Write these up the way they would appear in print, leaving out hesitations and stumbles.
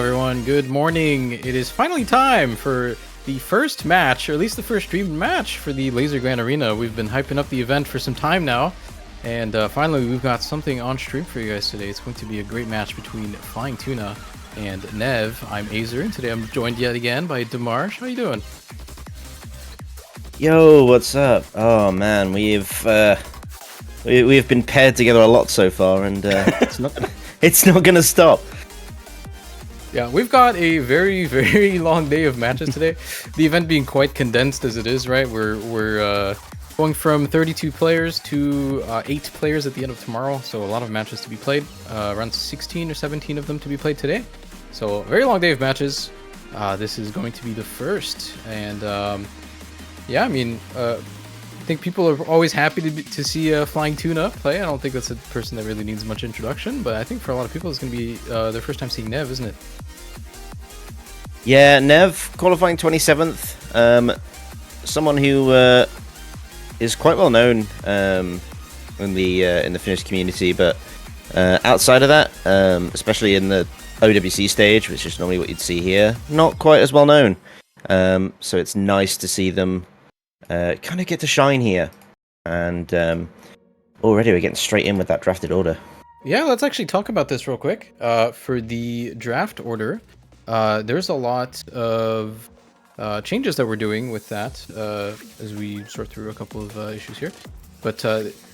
everyone. Good morning. It is finally time for the first match, or at least the first streamed match for the Lazer Grand Arena. We've been hyping up the event for some time now, and finally we've got something on stream for you guys today. It's going to be a great match between Flying Tuna and Nev. I'm Azer, and today I'm joined yet again by Demarsh. How you doing? Yo, what's up? Oh man, we've been paired together a lot so far, and it's not gonna stop. Yeah, we've got a very, very long day of matches today. The event being quite condensed as it is, right? We're going from 32 players to 8 players at the end of tomorrow, so a lot of matches to be played. Around 16 or 17 of them to be played today. So a very long day of matches. This is going to be the first, and yeah, I mean, I think people are always happy to see Flying Tuna play. I don't think that's a person that really needs much introduction, but I think for a lot of people it's going to be their first time seeing Nev, isn't it? Yeah, Nev qualifying 27th. Someone who is quite well known in the Finnish community, but outside of that, especially in the OWC stage, which is normally what you'd see here, not quite as well known. So it's nice to see them kind of get to shine here, and already we're getting straight in with that drafted order. Yeah, let's actually talk about this real quick. For the draft order, there's a lot of changes that we're doing with that as we sort through a couple of issues here. But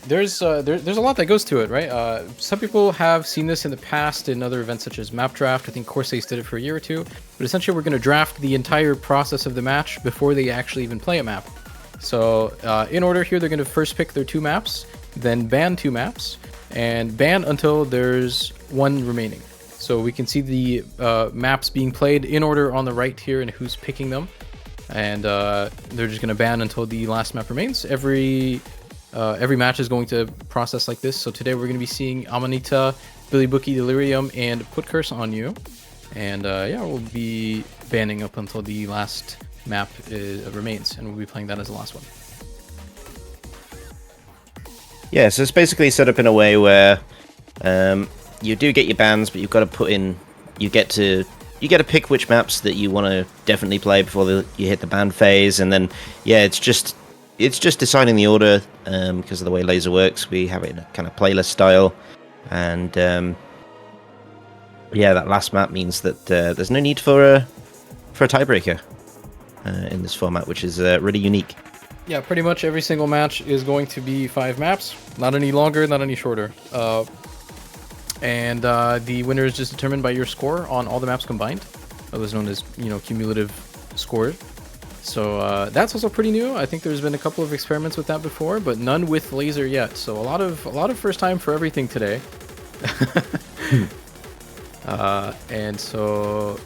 there's a lot that goes to it, right? Some people have seen this in the past in other events such as Map Draft. I think Corsace did it for a year or two. But essentially, we're going to draft the entire process of the match before they actually even play a map. So in order here, they're going to first pick their 2 maps, then ban 2 maps, and ban until there's 1 remaining. So we can see the maps being played in order on the right here and who's picking them. And they're just going to ban until the last map remains. Every match is going to process like this. So today we're going to be seeing Amanita, Billy Bookie, Delirium, and Put Curse on You. And yeah, we'll be banning up until the last map remains, and we'll be playing that as the last one. Yeah, so it's basically set up in a way where you do get your bans, but you've got to put in. You get to pick which maps that you want to definitely play before you hit the ban phase, and then yeah, it's just deciding the order because of the way Lazer works. We have it in a kind of playlist style, and yeah, that last map means that there's no need for a tiebreaker in this format, which is really unique. Yeah, pretty much every single match is going to be 5 maps, not any longer, not any shorter. And the winner is just determined by your score on all the maps combined. That was known as, cumulative score. So that's also pretty new. I think there's been a couple of experiments with that before, but none with Lazer yet. So a lot of first time for everything today. And so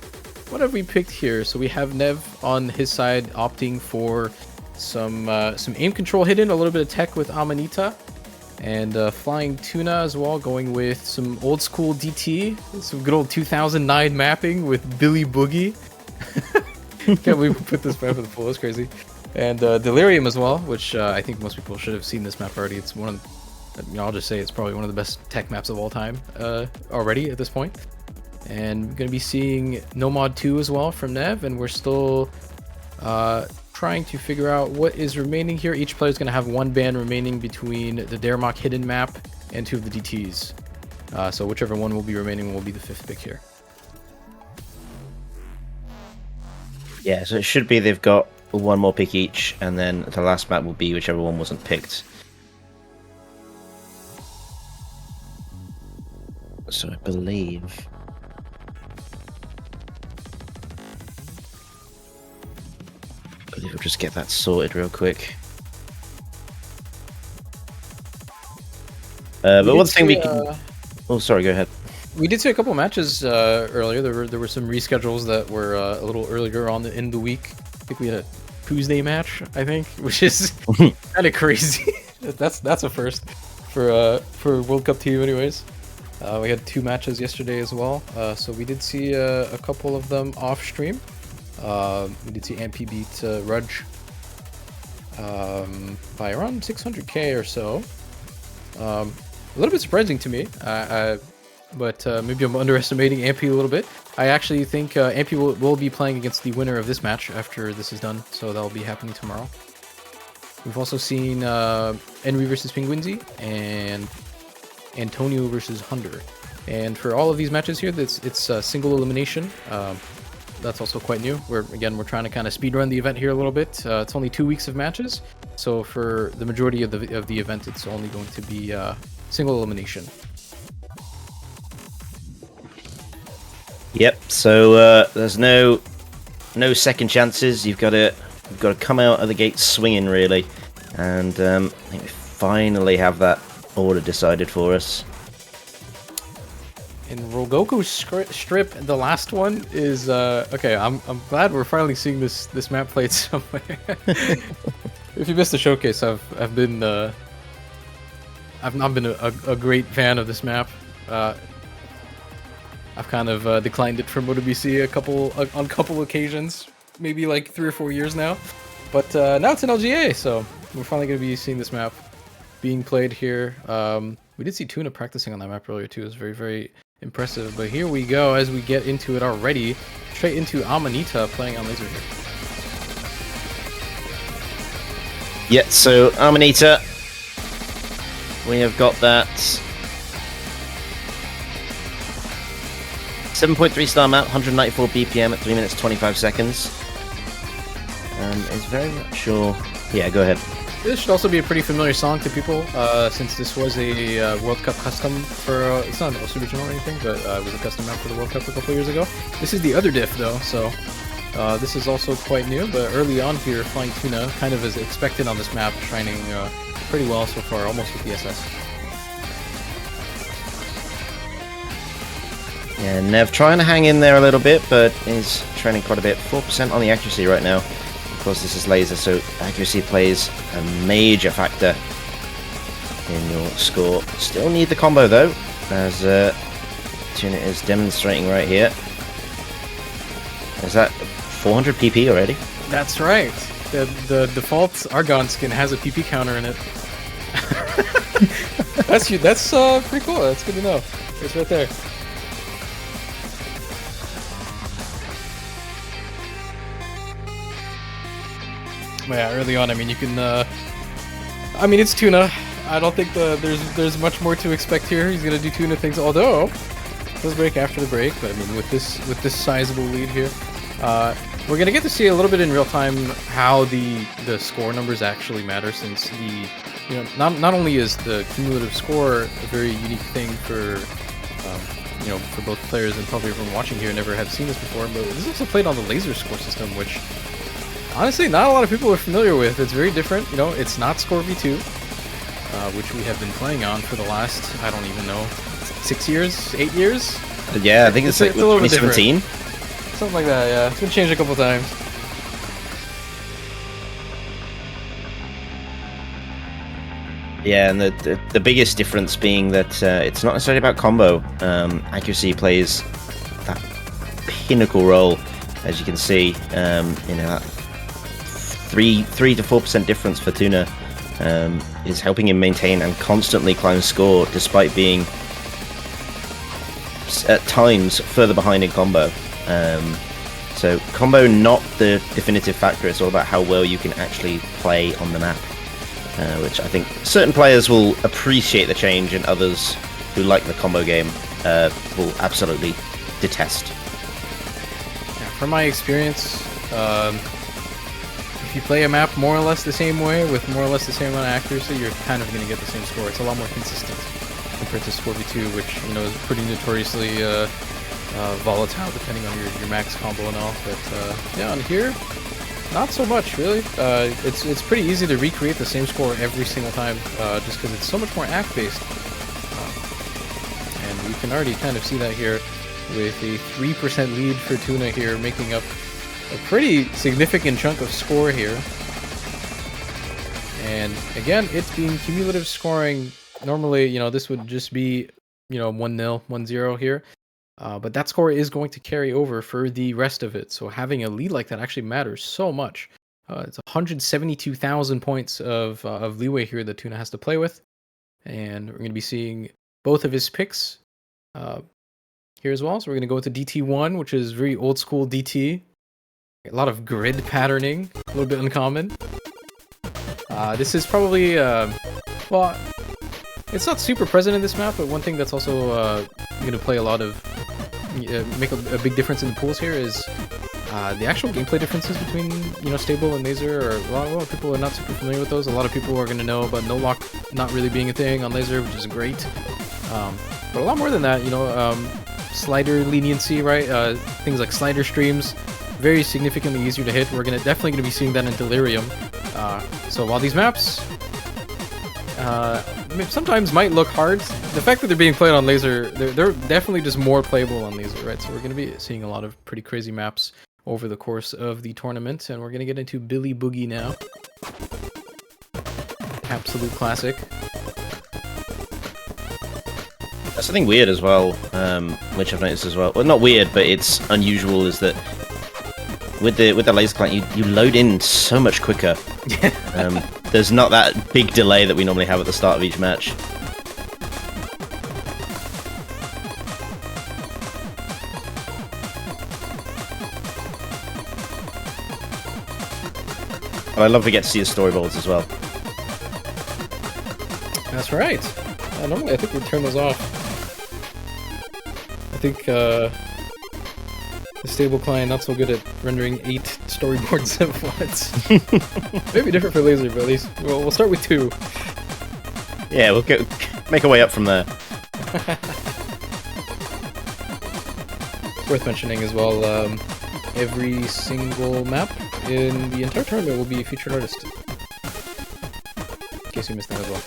what have we picked here? So we have Nev on his side opting for some aim control hidden, a little bit of tech with Amanita, and Flying Tuna as well, going with some old school DT, some good old 2009 mapping with Billy Boogie. Can't believe we put this map in the pool, it's crazy. And Delirium as well, which I think most people should have seen this map already. It's one of, I'll just say it's probably one of the best tech maps of all time already at this point. And we're going to be seeing No Mod 2 as well from Nev, and we're still trying to figure out what is remaining here. Each player is going to have 1 ban remaining between the Dermok hidden map and 2 of the DTs. So whichever one will be remaining will be the 5th pick here. Yeah, so it should be they've got 1 more pick each, and then the last map will be whichever one wasn't picked. So I believe we'll just get that sorted real quick. But one thing we can... Oh, sorry, go ahead. We did see a couple matches earlier. There were some reschedules that were a little earlier on in the week. I think we had a Tuesday match, I think, which is kind of crazy. That's a first for World Cup team, anyways. We had 2 matches yesterday as well, so we did see a couple of them off stream. We did see MP beat Rudge by around 600k or so. A little bit surprising to me, but maybe I'm underestimating MP a little bit. I actually think Ampy will be playing against the winner of this match after this is done, so that'll be happening tomorrow. We've also seen Enry versus Penguinzy and Antonio versus Hunter. And for all of these matches here, it's single elimination. That's also quite new. We're trying to kind of speedrun the event here a little bit. It's only 2 weeks of matches, so for the majority of the event, it's only going to be single elimination. Yep. So there's no second chances. You've got to come out of the gate swinging, really. And I think we finally have that order decided for us. In Rogoku's strip, the last one is okay. I'm glad we're finally seeing this map played somewhere. If you missed the showcase, I've not been a great fan of this map. I've kind of declined it from OWC on a couple occasions, maybe like 3 or 4 years now. But now it's in LGA, so we're finally going to be seeing this map being played here. We did see Tuna practicing on that map earlier too. It was very, very impressive. But here we go as we get into it already. Straight into Amanita playing on Lazer here. Yeah, so Amanita, we have got that 7.3 star map, 194 BPM at 3 minutes 25 seconds. It's very much sure. Yeah, go ahead. This should also be a pretty familiar song to people, since this was a World Cup custom for. It's not an OS original or anything, but it was a custom map for the World Cup a couple years ago. This is the other diff though, so this is also quite new. But early on here, Flying Tuna, kind of as expected on this map, shining pretty well so far, almost with the SS. Yeah, Nev trying to hang in there a little bit, but is training quite a bit. 4% on the accuracy right now. Of course, this is Lazer, so accuracy plays a major factor in your score. Still need the combo though, as Tuna is demonstrating right here. Is that 400 PP already? That's right. The default Argon skin has a PP counter in it. That's pretty cool. That's good to know. It's right there. But yeah, early on, I mean, you can. I mean, it's Tuna. I don't think there's much more to expect here. He's gonna do Tuna things, although it does break after the break. But I mean, with this sizable lead here, we're gonna get to see a little bit in real time how the score numbers actually matter, since not only is the cumulative score a very unique thing for for both players, and probably everyone watching here never have seen this before, but this is also played on the Lazer score system, which honestly, not a lot of people are familiar with. It's very different. It's not Score V2, which we have been playing on for the last, I don't even know, 6 years, 8 years? Yeah, I think it's like 2017. Something like that, yeah. It's been changed a couple times. Yeah, and the biggest difference being that it's not necessarily about combo. Accuracy plays that pinnacle role, as you can see. That 3 to 4% difference for Tuna is helping him maintain and constantly climb score, despite being at times further behind in combo. So combo not the definitive factor. It's all about how well you can actually play on the map, which I think certain players will appreciate the change, and others who like the combo game will absolutely detest. Yeah, from my experience, if you play a map more or less the same way, with more or less the same amount of accuracy, you're kind of going to get the same score. It's a lot more consistent compared to Score V2, which is pretty notoriously volatile depending on your max combo and all. But yeah, on here, not so much really. It's pretty easy to recreate the same score every single time, just because it's so much more act based. And we can already kind of see that here with a 3% lead for Tuna here, making up a pretty significant chunk of score here. And again, it's being cumulative scoring. Normally, this would just be 1-0, 1-0 here. But that score is going to carry over for the rest of it. So having a lead like that actually matters so much. It's 172,000 points of leeway here that Tuna has to play with. And we're going to be seeing both of his picks here as well. So we're going to go into DT1, which is very old school DT. A lot of grid patterning, a little bit uncommon. This is probably, well, it's not super present in this map, but one thing that's also going to play a lot of, make a big difference in the pools here is the actual gameplay differences between, stable and Lazer. Or a lot of people are not super familiar with those. A lot of people are going to know about no lock not really being a thing on Lazer, which is great. But a lot more than that, slider leniency, right? Things like slider streams, very significantly easier to hit. We're definitely gonna be seeing that in Delirium. So while these maps sometimes might look hard, the fact that they're being played on Lazer, they're definitely just more playable on Lazer, right? So we're gonna be seeing a lot of pretty crazy maps over the course of the tournament, and we're gonna get into Billy Boogie now. Absolute classic. That's something weird as well, which I've noticed as well. Well, not weird, but it's unusual, is that with the Lazer client, you load in so much quicker. There's not that big delay that we normally have at the start of each match. And I love to get to see the storyboards as well. That's right. Normally I think we turn those off. I think the stable client not so good at rendering 8 storyboards at once. Maybe different for Lazer, but at least we'll start with 2. Yeah, we'll make our way up from there. It's worth mentioning as well, every single map in the entire tournament will be a featured artist. In case you missed that as well.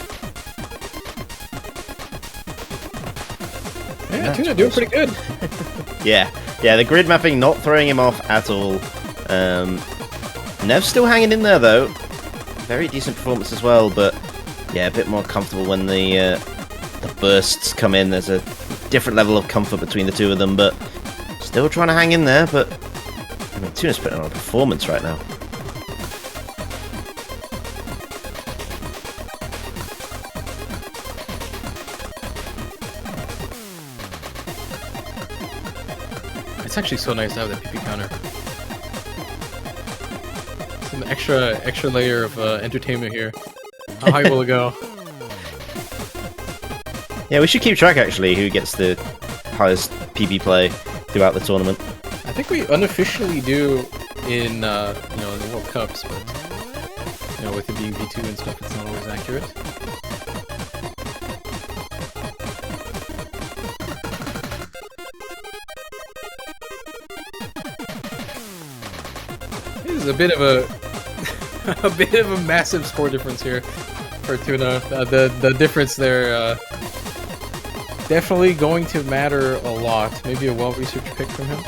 Yeah, Tuna doing pretty good. Yeah, the grid mapping not throwing him off at all. Nev's still hanging in there though. Very decent performance as well, but yeah, a bit more comfortable when the bursts come in. There's a different level of comfort between the two of them, but still trying to hang in there. But I mean, Tuna's putting on a performance right now. It's actually so nice to have that PP counter. Some extra layer of entertainment here. How high will it go? Yeah, we should keep track actually who gets the highest PB play throughout the tournament. I think we unofficially do in the World Cups, but with it being V2 and stuff, it's not always accurate. This is a bit of a massive score difference here for Tuna. The difference there definitely going to matter a lot. Maybe a well-researched pick from him.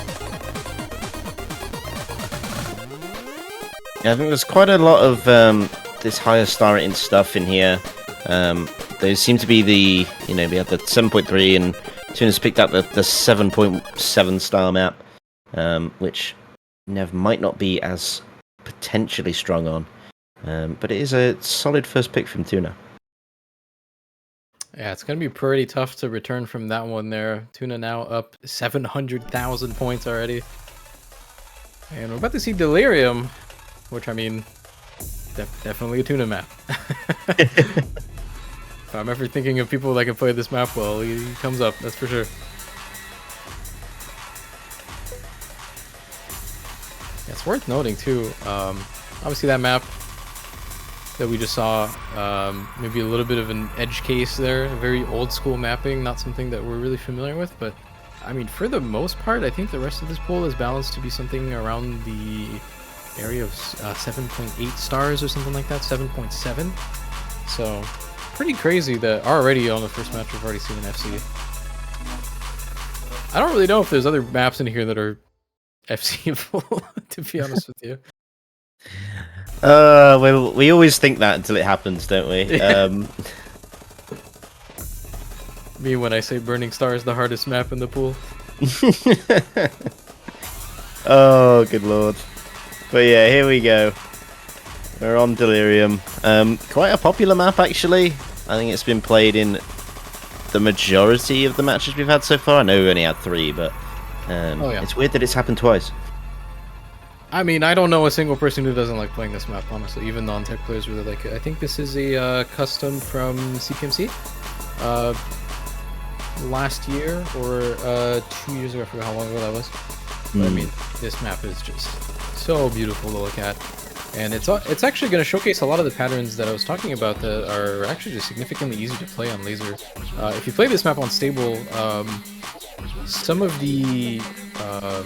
Yeah, I think there's quite a lot of this higher star rating stuff in here. There seem to be we had the 7.3 and Tuna's picked up the 7.7 star map, which Nev might not be as potentially strong on, but it is a solid first pick from Tuna. Yeah, it's going to be pretty tough to return from that one there. Tuna now up 700,000 points already. And we're about to see Delirium, which, I mean, definitely a Tuna map. If I'm ever thinking of people that can play this map well, he comes up, that's for sure. It's worth noting too, obviously that map that we just saw, maybe a little bit of an edge case there, a very old school mapping, not something that we're really familiar with, but I mean, for the most part, I think the rest of this pool is balanced to be something around the area of 7.8 stars or something like that, 7.7. So, pretty crazy that already on the first match we've already seen an FC. I don't really know if there's other maps in here that are FCable, to be honest with you. Well, we always think that until it happens, don't we? Me when I say Burning Star is the hardest map in the pool. Oh, good lord. But yeah, here we go. We're on Delirium. Quite a popular map, actually. I think it's been played in the majority of the matches we've had so far. I know we only had 3, but it's weird that it's happened twice. I mean, I don't know a single person who doesn't like playing this map, honestly. Even non-tech players really like it. I think this is a custom from CPMC last year or 2 years ago. I forgot how long ago that was. But I mean, this map is just so beautiful to look at. And it's actually going to showcase a lot of the patterns that I was talking about that are actually just significantly easier to play on Lazer. If you play this map on stable, some of the, I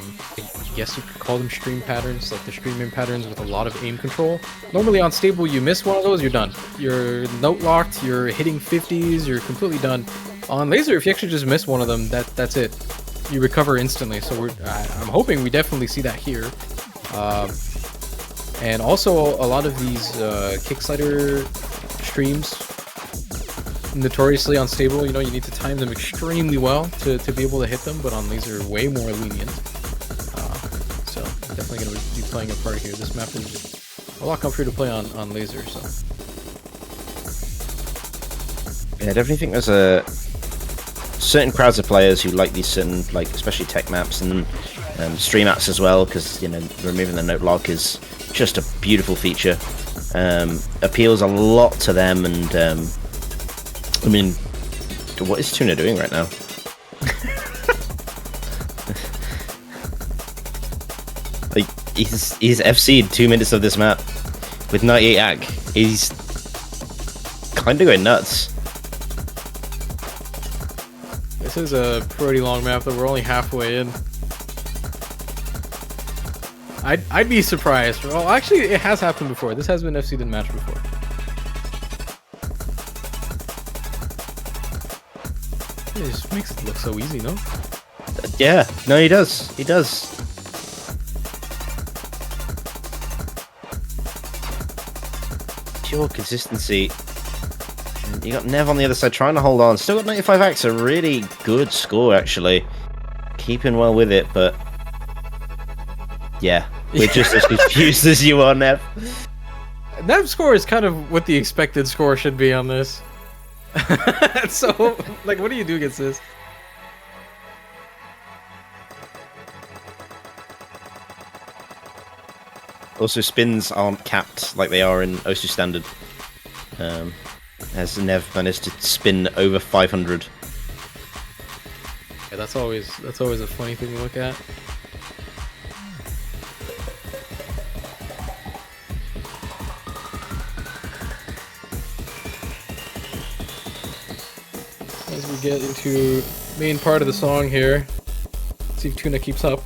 guess you could call them stream patterns, like the stream-in patterns with a lot of aim control. Normally on stable, you miss one of those, you're done. You're note-locked, you're hitting 50s, you're completely done. On Lazer, if you actually just miss one of them, that's it. You recover instantly, so I'm hoping we definitely see that here. And also, a lot of these Kickstarter streams, notoriously unstable, you know, you need to time them extremely well to be able to hit them, but on Lazer, way more lenient. So, I'm definitely going to be playing a part here. This map is just a lot comfier to play on Lazer, so. Yeah, I definitely think there's a certain crowds of players who like these certain, like, especially tech maps and stream apps as well, because, you know, removing the note lock is just a beautiful feature. Appeals a lot to them, and I mean, what is Tuna doing right now? Like, he's FC'd 2 minutes of this map with 98 ag. He's kind of going nuts. This is a pretty long map that we're only halfway in. I'd be surprised. Well, actually, it has happened before. This has been FC'd in match before. It just makes it look so easy, no? Yeah, no, he does. He does. Pure consistency. You got Nev on the other side trying to hold on. Still got 95 acts, a really good score, actually. Keeping well with it, but yeah, we're just as confused as you are, Nev. Nev's score is kind of what the expected score should be on this. So, like, what do you do against this? Also, spins aren't capped like they are in Osu Standard. As Nev managed to spin over 500. Yeah, that's always a funny thing to look at. As we get into main part of the song here, let's see if Tuna keeps up.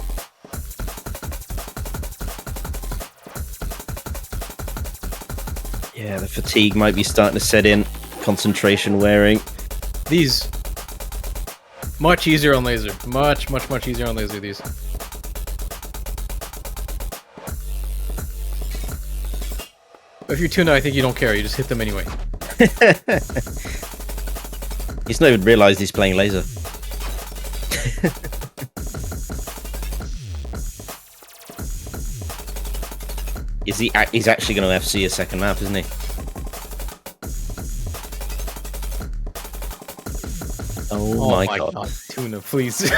Yeah, the fatigue might be starting to set in. Concentration wearing. These much easier on Lazer. Much easier on Lazer, these. But if you're Tuna, I think you don't care. You just hit them anyway. He's not even realised he's playing Lazer. He's actually going to FC a second map, isn't he? Oh my god. Tuna, please.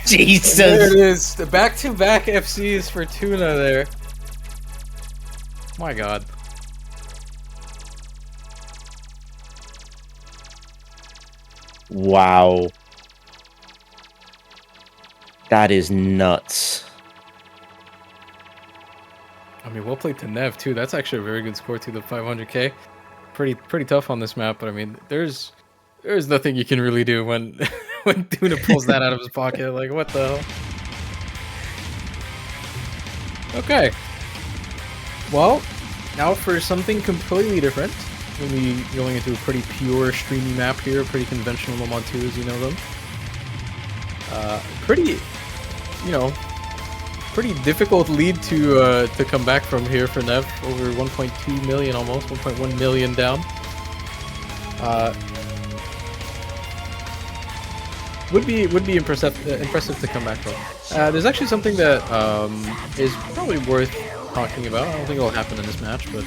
Jesus! There it is. The back-to-back FCs for Tuna there. My god. Wow. That is nuts. I mean, well played to Nev too. That's actually a very good score to the 500k. Pretty tough on this map, but I mean, there's nothing you can really do when when Tuna pulls that out of his pocket. Like, what the hell? Okay. Well, now for something completely different. We'll be going into a pretty pure streamy map here, pretty conventional Lamont 2 as you know them. Pretty, you know, pretty difficult lead to come back from here for Nev. Over 1.2 million, almost 1.1 million down. Would be impressive to come back from. There's actually something that is probably worth talking about. I don't think it'll happen in this match, but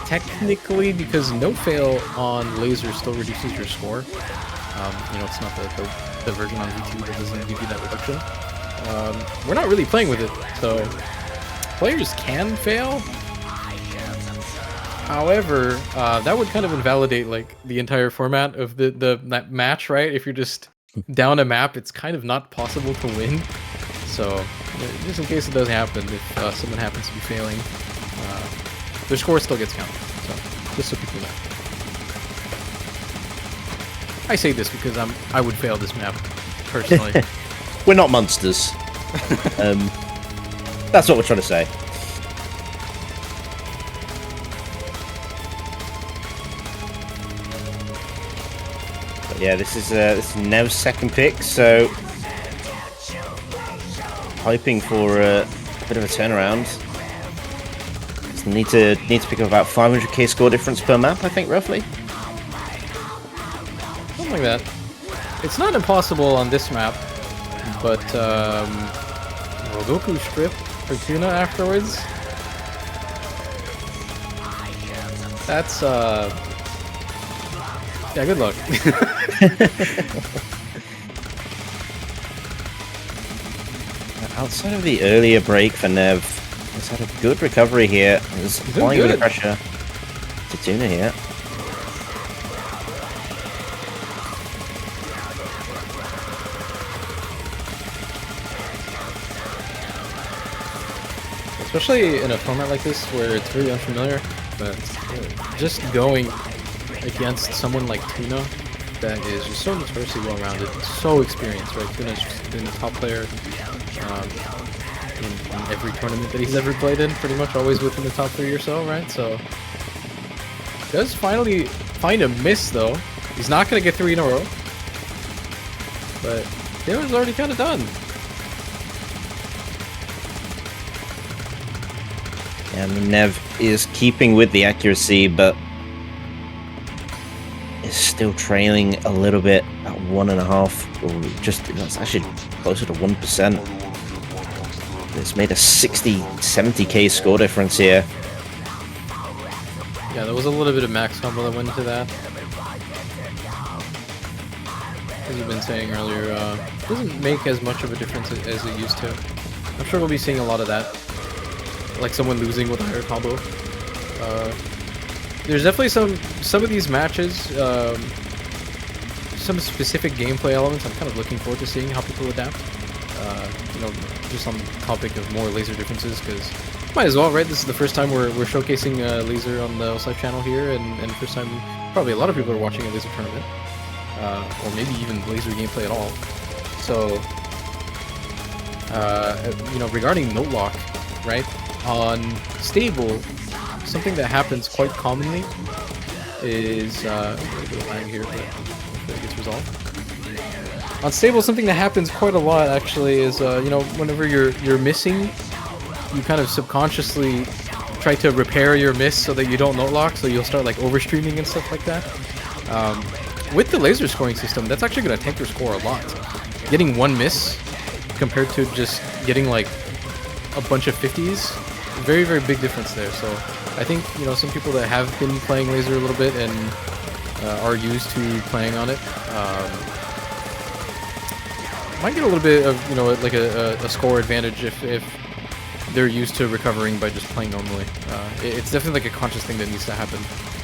technically, because no fail on Lazer still reduces your score. You know, it's not the version on V2 that doesn't give you that reduction. We're not really playing with it, so players can fail. However, that would kind of invalidate like the entire format of that match, right? If you're just down a map, it's kind of not possible to win. So, just in case it does happen, if someone happens to be failing, their score still gets counted. So, just so people know. I say this because I would fail this map personally. We're not monsters. That's what we're trying to say. But yeah, this is Nev's second pick, so hoping for a bit of a turnaround. Just need to pick up about 500k score difference per map, I think, roughly. Something like that. It's not impossible on this map, but Rogoku strip for Tuna afterwards. That's yeah, good luck. Outside of the earlier break for Nev, he's had a good recovery here. He's applying a bit of pressure to Tuna here. Especially in a format like this where it's very unfamiliar, but just going against someone like Tuna that is just so notoriously well-rounded, so experienced, right? Tuna's just been a top player in every tournament that he's ever played in, pretty much always within the top 3 or so, right? So, does finally find a miss though. He's not going to get 3 in a row, but damage is already kind of done. And Nev is keeping with the accuracy, but is still trailing a little bit at 1.5, or just, that's actually closer to 1%. It's made a 70k score difference here. Yeah, there was a little bit of max combo that went into that. As you've been saying earlier, it doesn't make as much of a difference as it used to. I'm sure we'll be seeing a lot of that. Like someone losing with a higher combo. There's definitely some of these matches, some specific gameplay elements I'm kind of looking forward to seeing how people adapt. You know, just on the topic of more Lazer differences, because might as well, right? This is the first time we're showcasing Lazer on the Life channel here, and first time probably a lot of people are watching a Lazer tournament, or maybe even Lazer gameplay at all. So, you know, regarding note lock, right? On stable, something that happens quite commonly is a bit of lag here, but hopefully it gets resolved. On stable, something that happens quite a lot actually is you know, whenever you're missing, you kind of subconsciously try to repair your miss so that you don't note lock, so you'll start like overstreaming and stuff like that. With the Lazer scoring system, that's actually going to tank your score a lot. Getting one miss compared to just getting like a bunch of 50s, very, very big difference there. So I think, you know, some people that have been playing Lazer a little bit and are used to playing on it might get a little bit of, you know, like a score advantage if they're used to recovering by just playing normally. It's definitely like a conscious thing that needs to happen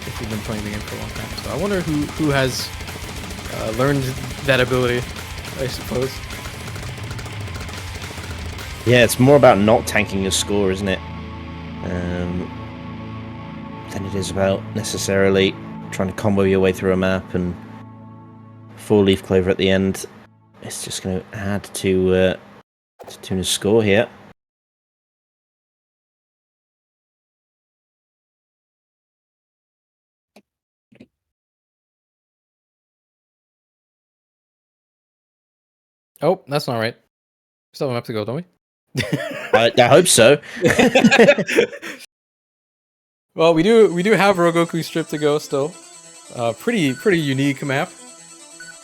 if you've been playing the game for a long time. So I wonder who has learned that ability, I suppose. Yeah, it's more about not tanking your score, isn't it? Than it is about necessarily trying to combo your way through a map and 4-leaf clover at the end. It's just going to add to Tuna's score here. Oh, that's not right. Still have a map to go, don't we? I hope so. Well, we do have Rogoku strip to go still. Pretty unique map.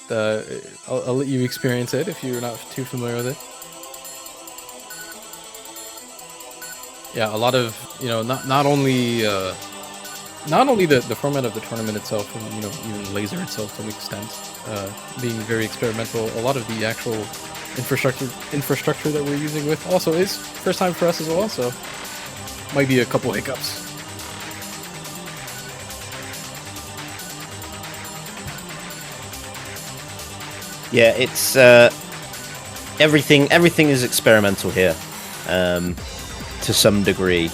I'll let you experience it if you're not too familiar with it. Yeah, a lot of, you know, not only not only the format of the tournament itself, and even Lazer itself to an extent, being very experimental. A lot of the actual infrastructure that we're using with also is first time for us as well. So might be a couple hiccups. Yeah, it's everything is experimental here, to some degree.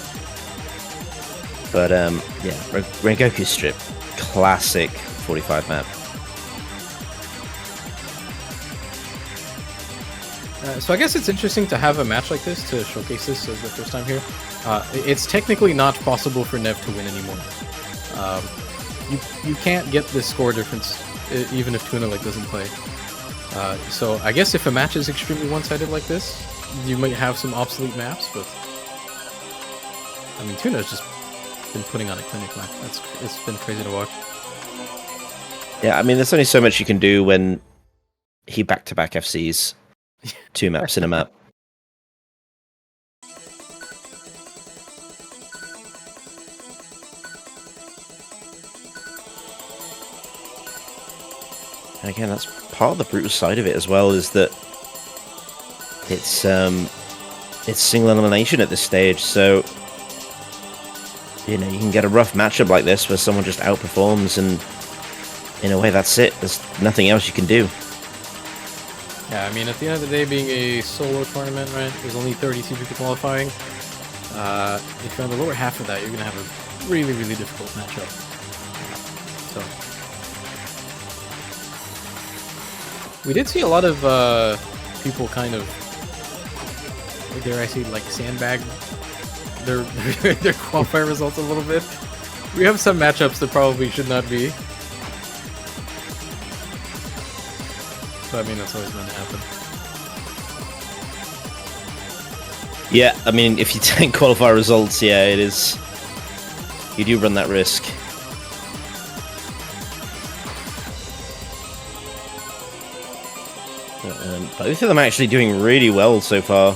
But yeah, Rengoku Strip, classic 45 map. So I guess it's interesting to have a match like this to showcase this as the first time here. It's technically not possible for Nev to win anymore. You can't get this score difference even if Tuna doesn't play. So I guess if a match is extremely one-sided like this, you might have some obsolete maps, but I mean Tuna's just been putting on a clinic, man. It's been crazy to watch. Yeah, I mean there's only so much you can do when he back-to-back FCs 2 maps in a map. And again, that's part of the brutal side of it as well, is that it's single elimination at this stage, so you can get a rough matchup like this where someone just outperforms, and in a way that's it. There's nothing else you can do. Yeah, I mean, at the end of the day, being a solo tournament, right, there's only 32 people qualifying. If you're on the lower half of that, you're going to have a really, really difficult matchup. So we did see a lot of people kind of, dare I say, sandbag their qualifier results a little bit. We have some matchups that probably should not be. But I mean, that's always going to happen. Yeah, I mean, if you take qualifier results, yeah, it is. You do run that risk. Both of them actually doing really well so far.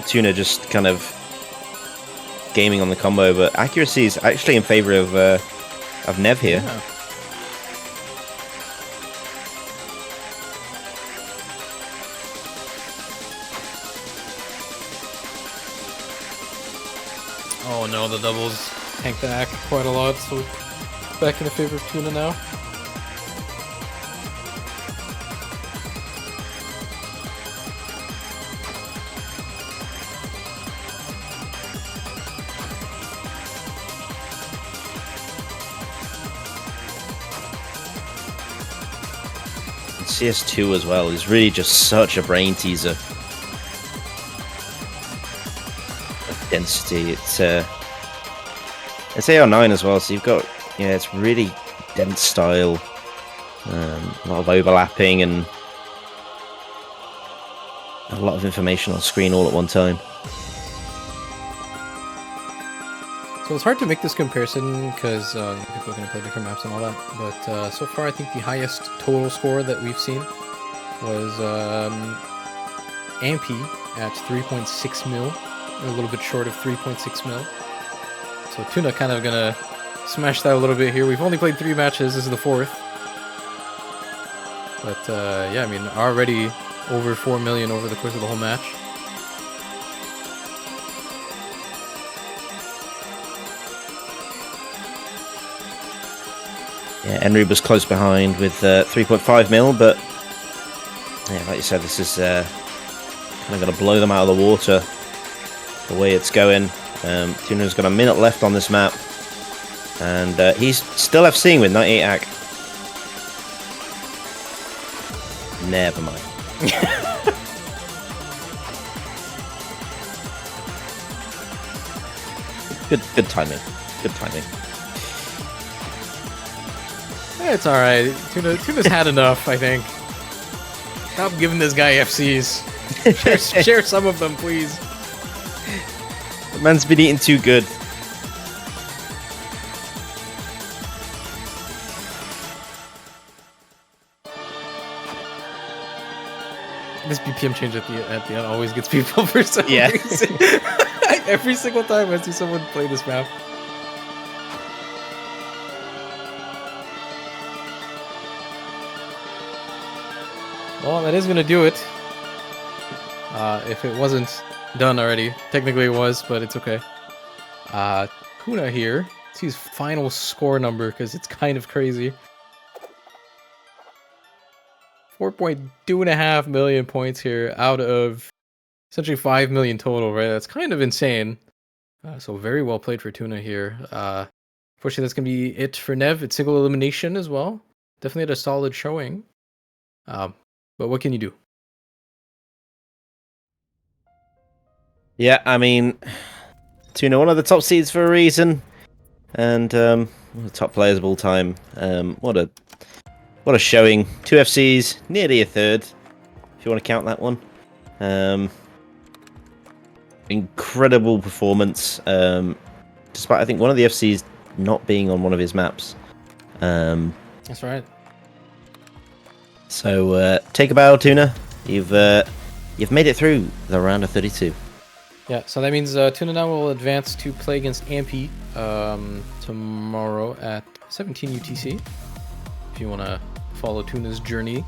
Tuna just kind of gaming on the combo, but accuracy is actually in favor of Nev here. Yeah. Oh no, the doubles tank the act quite a lot, so back in the favor of Tuna now. And CS2 as well is really just such a brain teaser. Density, it's AR9 as well, so you've got, it's really dense style, a lot of overlapping and a lot of information on screen all at one time. So it's hard to make this comparison because people are going to play different maps and all that, but so far I think the highest total score that we've seen was Ampy at 3.6 mil. A little bit short of 3.6 mil. So Tuna kind of gonna smash that a little bit here. We've only played 3 matches. This is the 4th. But yeah, I mean, already over 4 million over the course of the whole match. Yeah, Enry was close behind with 3.5 mil, but yeah, like you said, this is kind of going to blow them out of the water. The way it's going. Tuna's got a minute left on this map, and he's still FCing with 98 AC. Never mind. Good timing. Good timing. Yeah, it's alright. Tuna's had enough, I think. Stop giving this guy FCs. Share some of them, please. The man's been eating too good. This BPM change at the end always gets people for some reason. Every single time I see someone play this map, Well, that is going to do it. If it wasn't done already. Technically it was, but it's okay. Kuna here. Let's see his final score number because it's kind of crazy. 4.25 million points here out of essentially 5 million total, right? That's kind of insane. So very well played for Tuna here. Unfortunately, that's going to be it for Nev. It's single elimination as well. Definitely had a solid showing. But what can you do? Yeah, I mean, Tuna, one of the top seeds for a reason, and one of the top players of all time. What a showing! 2 FCs, nearly a third, if you want to count that one. Incredible performance, despite I think one of the FCs not being on one of his maps. That's right. So take a bow, Tuna. You've made it through the round of 32. Yeah, so that means Tuna now will advance to play against Ampy tomorrow at 17 UTC. If you want to follow Tuna's journey.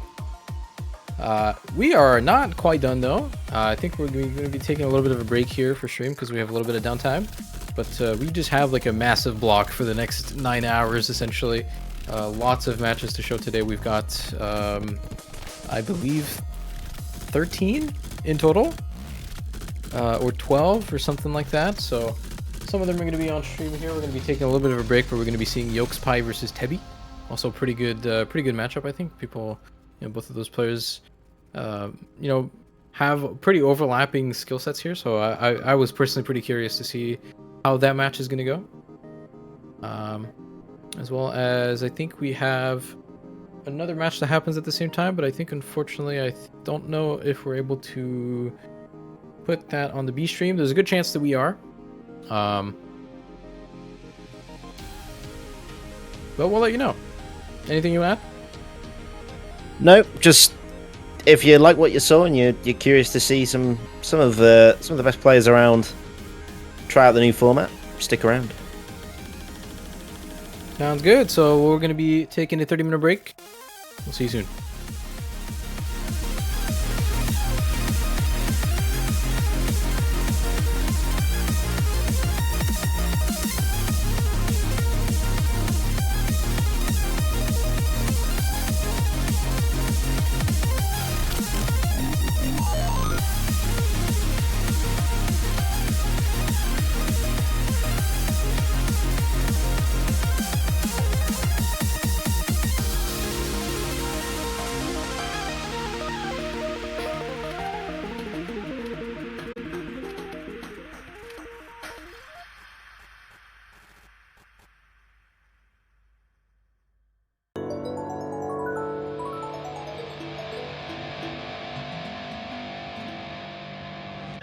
We are not quite done though. I think we're going to be taking a little bit of a break here for stream because we have a little bit of downtime. But we just have like a massive block for the next 9 hours essentially. Lots of matches to show today. We've got, I believe, 13 in total. Or 12 or something like that. So some of them are going to be on stream here. We're going to be taking a little bit of a break, but we're going to be seeing Yolkspie versus Tebi. Also pretty good matchup, I think. People, both of those players, have pretty overlapping skill sets here. So I was personally pretty curious to see how that match is going to go. As well as I think we have another match that happens at the same time, but I think unfortunately I don't know if we're able to put that on the B stream. There's a good chance that we are. But we'll let you know. Anything you add? Nope. Just if you like what you saw and you're curious to see some of the best players around, try out the new format. Stick around. Sounds good. So we're going to be taking a 30-minute break. We'll see you soon.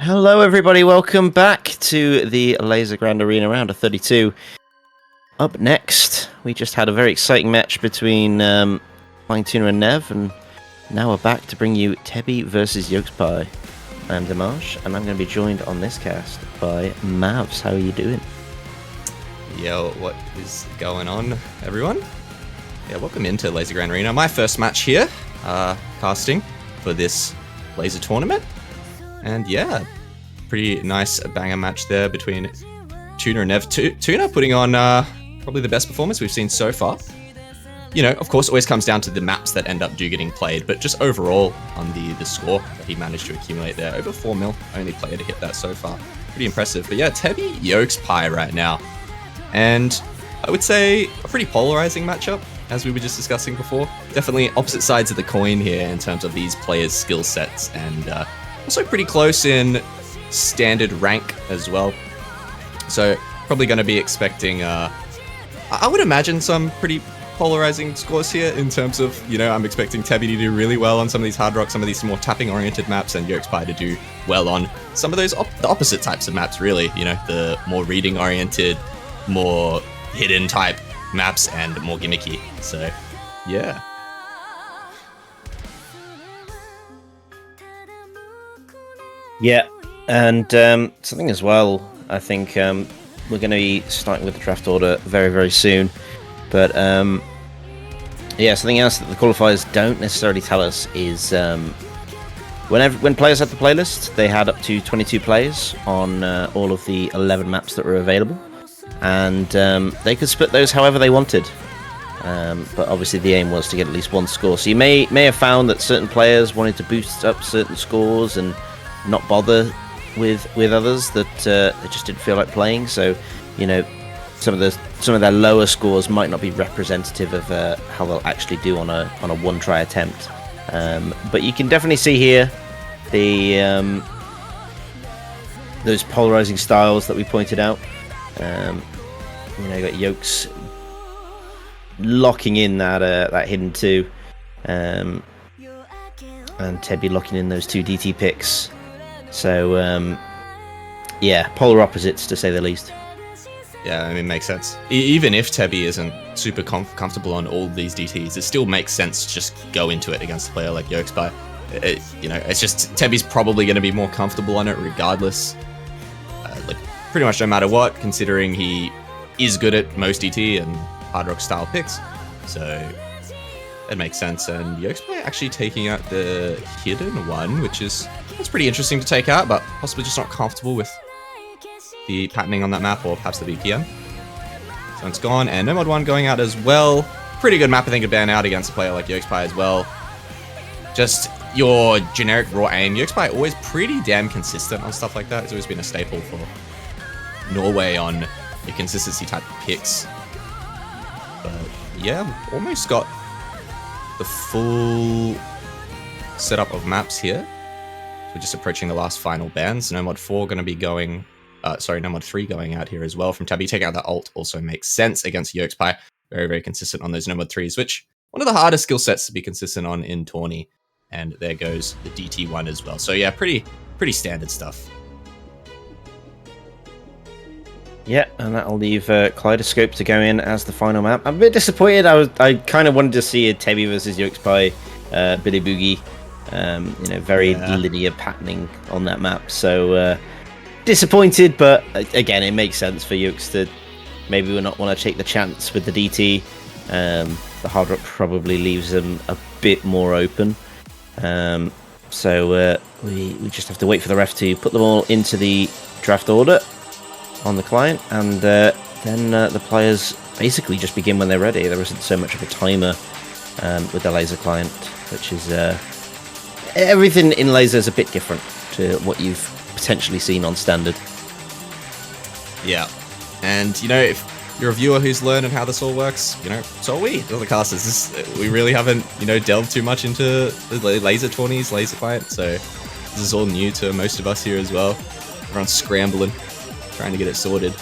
Hello, everybody. Welcome back to the Lazer Grand Arena round of 32. Up next, we just had a very exciting match between Flying Tuna and Nev, and now we're back to bring you Tebi versus Yolkspie. I'm Dimash, and I'm going to be joined on this cast by Mavs. How are you doing? Yo, what is going on, everyone? Yeah, welcome into Lazer Grand Arena. My first match here, casting for this Lazer tournament. And yeah, pretty nice banger match there between Tuna and Nev. Tuna putting on probably the best performance we've seen so far. Of course, it always comes down to the maps that end up getting played, but just overall on the score that he managed to accumulate there, over 4 mil, only player to hit that so far. Pretty impressive. But yeah, Tebi Yolkspie right now. And I would say a pretty polarizing matchup, as we were just discussing before. Definitely opposite sides of the coin here in terms of these players' skill sets, and also pretty close in standard rank as well. So probably going to be expecting, I would imagine some pretty polarizing scores here in terms of, I'm expecting Tebi to do really well on some of these hard rock, some of these more tapping oriented maps, and Yolkspie to do well on some of those the opposite types of maps, really. The more reading oriented, more hidden type maps and more gimmicky. So yeah. Yeah, and something as well, I think we're going to be starting with the draft order very, very soon. But Yeah, something else that the qualifiers don't necessarily tell us is when players had the playlist, they had up to 22 players on all of the 11 maps that were available, and they could split those however they wanted. But obviously the aim was to get at least one score. So you may have found that certain players wanted to boost up certain scores and not bother with others that they just didn't feel like playing. So, you know, some of their lower scores might not be representative of how they'll actually do on a one try attempt. But you can definitely see here the those polarizing styles that we pointed out. You know, you got Yokes locking in that hidden 2, and Tebby locking in those 2 DT picks. So yeah, polar opposites to say the least. Yeah, I mean, makes sense. Even if Tebby isn't super comfortable on all these DTs, it still makes sense to just go into it against a player like Yokespy. You know, it's just Tebby's probably going to be more comfortable on it regardless. Like, pretty much no matter what, considering he is good at most DT and hard rock style picks. So it makes sense. And Yokespy actually taking out the hidden one, that's pretty interesting to take out, but possibly just not comfortable with the patterning on that map, or perhaps the BPM. So it's gone, and Nomad 1 going out as well. Pretty good map, I think, to ban out against a player like Yokespy as well. Just your generic raw aim. Yokespy always pretty damn consistent on stuff like that. It's always been a staple for Norway on the consistency type of picks. But yeah, almost got the full setup of maps here. So we're just approaching the last final bans. Nomad 4 going to be going... Nomad 3 going out here as well from Tabby. Taking out that ult also makes sense against Yokespy. Very, very consistent on those Nomad 3s, which one of the hardest skill sets to be consistent on in Tourney. And there goes the DT1 as well. So yeah, pretty standard stuff. Yeah, and that'll leave Kaleidoscope to go in as the final map. I'm a bit disappointed. I kind of wanted to see a Tebby versus Yokespy, Billy Boogie. You know, very linear patterning on that map. So disappointed, but again, it makes sense for Yokes to maybe not want to take the chance with the DT. The hard rock probably leaves them a bit more open. So we just have to wait for the ref to put them all into the draft order on the client, and then the players basically just begin when they're ready. There isn't so much of a timer with the Lazer client, which is everything in Lazer is a bit different to what you've potentially seen on standard. Yeah, and you know, if you're a viewer who's learning how this all works, you know, so are we, the casters. We really haven't, you know, delved too much into the Lazer tourneys, Lazer client, so this is all new to most of us here as well. Everyone's scrambling, trying to get it sorted.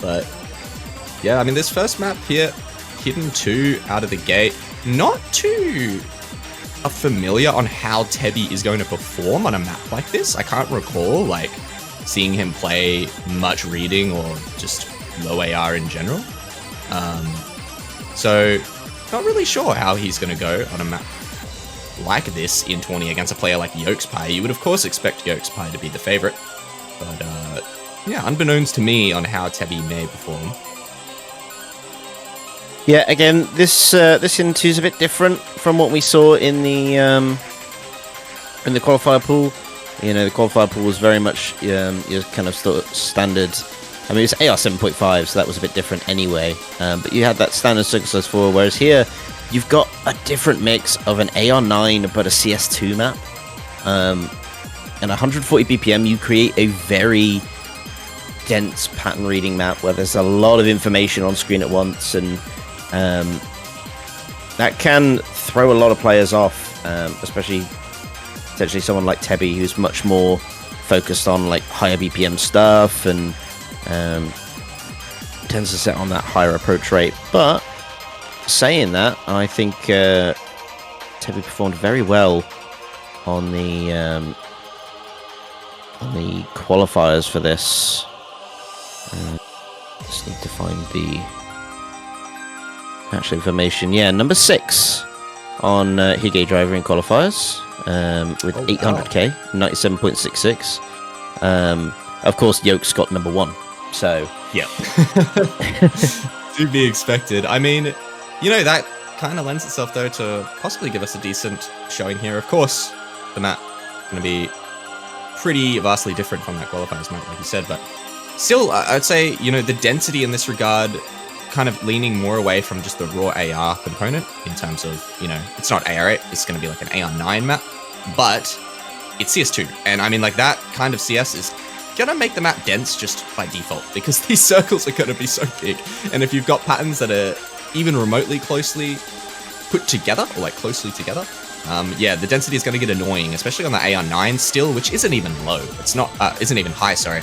But yeah, I mean, this first map here, hidden 2 out of the gate, not too familiar on how Tebby is going to perform on a map like this. I can't recall like seeing him play much reading or just low AR in general. So not really sure how he's going to go on a map like this in Tourney against a player like Yokespy. You would of course expect Yokespy to be the favorite, but yeah, unbeknownst to me on how Tebby may perform. Yeah, again, this hidden 2 is a bit different from what we saw in the qualifier pool. You know, the qualifier pool was very much your kind of standard. I mean, it's AR 7.5, so that was a bit different anyway. But you had that standard Circus 4, whereas here you've got a different mix of an AR 9 but a CS2 map. And 140 BPM, you create a very dense pattern reading map where there's a lot of information on screen at once, and that can throw a lot of players off, especially potentially someone like Tebby, who's much more focused on like higher BPM stuff and tends to set on that higher approach rate. But saying that, I think Tebby performed very well on the qualifiers for this. Just need to find the actual information. Yeah, number 6 on Hige driver in qualifiers with 800k, 97.66. Of course, Yokes got number 1. So yeah, to be expected. I mean, you know, that kind of lends itself, though, to possibly give us a decent showing here. Of course, the map going to be pretty vastly different from that qualifiers map, like you said, but still, I'd say, you know, the density in this regard kind of leaning more away from just the raw AR component in terms of, you know, it's not AR8, it's going to be like an AR9 map, but it's CS2. And I mean, like, that kind of CS is going to make the map dense just by default because these circles are going to be so big. And if you've got patterns that are even remotely closely put together or like closely together, yeah, the density is going to get annoying, especially on the AR9 still, which isn't even low. It's not, isn't even high, sorry.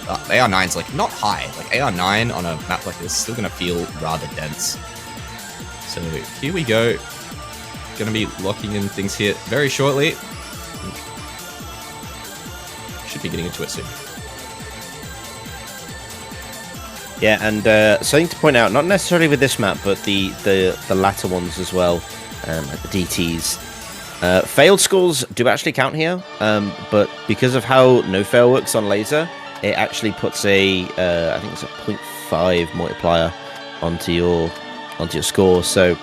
AR9's like not high. Like AR9 on a map like this is still going to feel rather dense. So here we go. Going to be locking in things here very shortly. Should be getting into it soon. Yeah, and something to point out, not necessarily with this map, but the latter ones as well, like the DTs. Failed scores do actually count here, but because of how no fail works on Lazer, it actually puts a, I think it's a 0.5 multiplier onto your score, so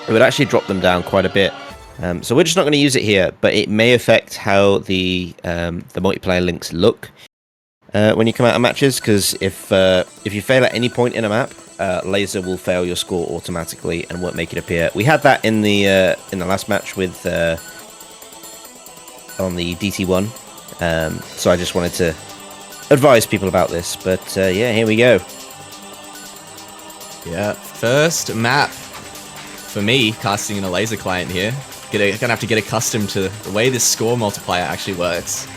it would actually drop them down quite a bit. So we're just not going to use it here, but it may affect how the multiplayer links look when you come out of matches, because if you fail at any point in a map, Lazer will fail your score automatically and won't make it appear. We had that in the last match with on the DT1, so I just wanted to advise people about this. But yeah, here we go. Yeah, first map for me casting in a Lazer client here. Gonna have to get accustomed to the way this score multiplier actually works.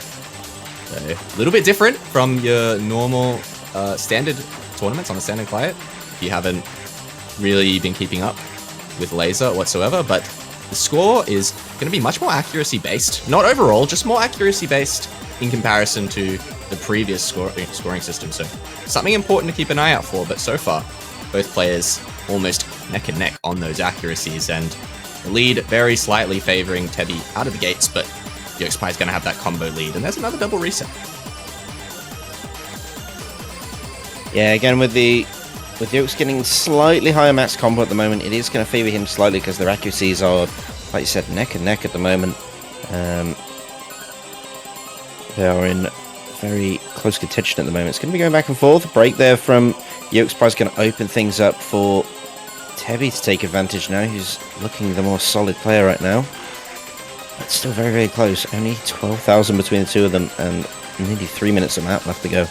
So, a little bit different from your normal standard tournaments on a standard client, if you haven't really been keeping up with Lazer whatsoever, but the score is going to be much more accuracy based. Not overall, just more accuracy based in comparison to the previous scoring system. So something important to keep an eye out for, but so far, both players almost neck and neck on those accuracies, and the lead very slightly favoring Tebby out of the gates, but YokeSpy is going to have that combo lead, and there's another double reset. Yeah, again with Yokes getting slightly higher max combo at the moment, it is going to favor him slightly because their accuracies are, like you said, neck and neck at the moment. They are in very close contention at the moment. It's going to be going back and forth. A break there from YokeSpy is going to open things up for Tebby to take advantage now. He's looking the more solid player right now. But still very, very close. Only 12,000 between the two of them, and nearly 3 minutes of map left to go.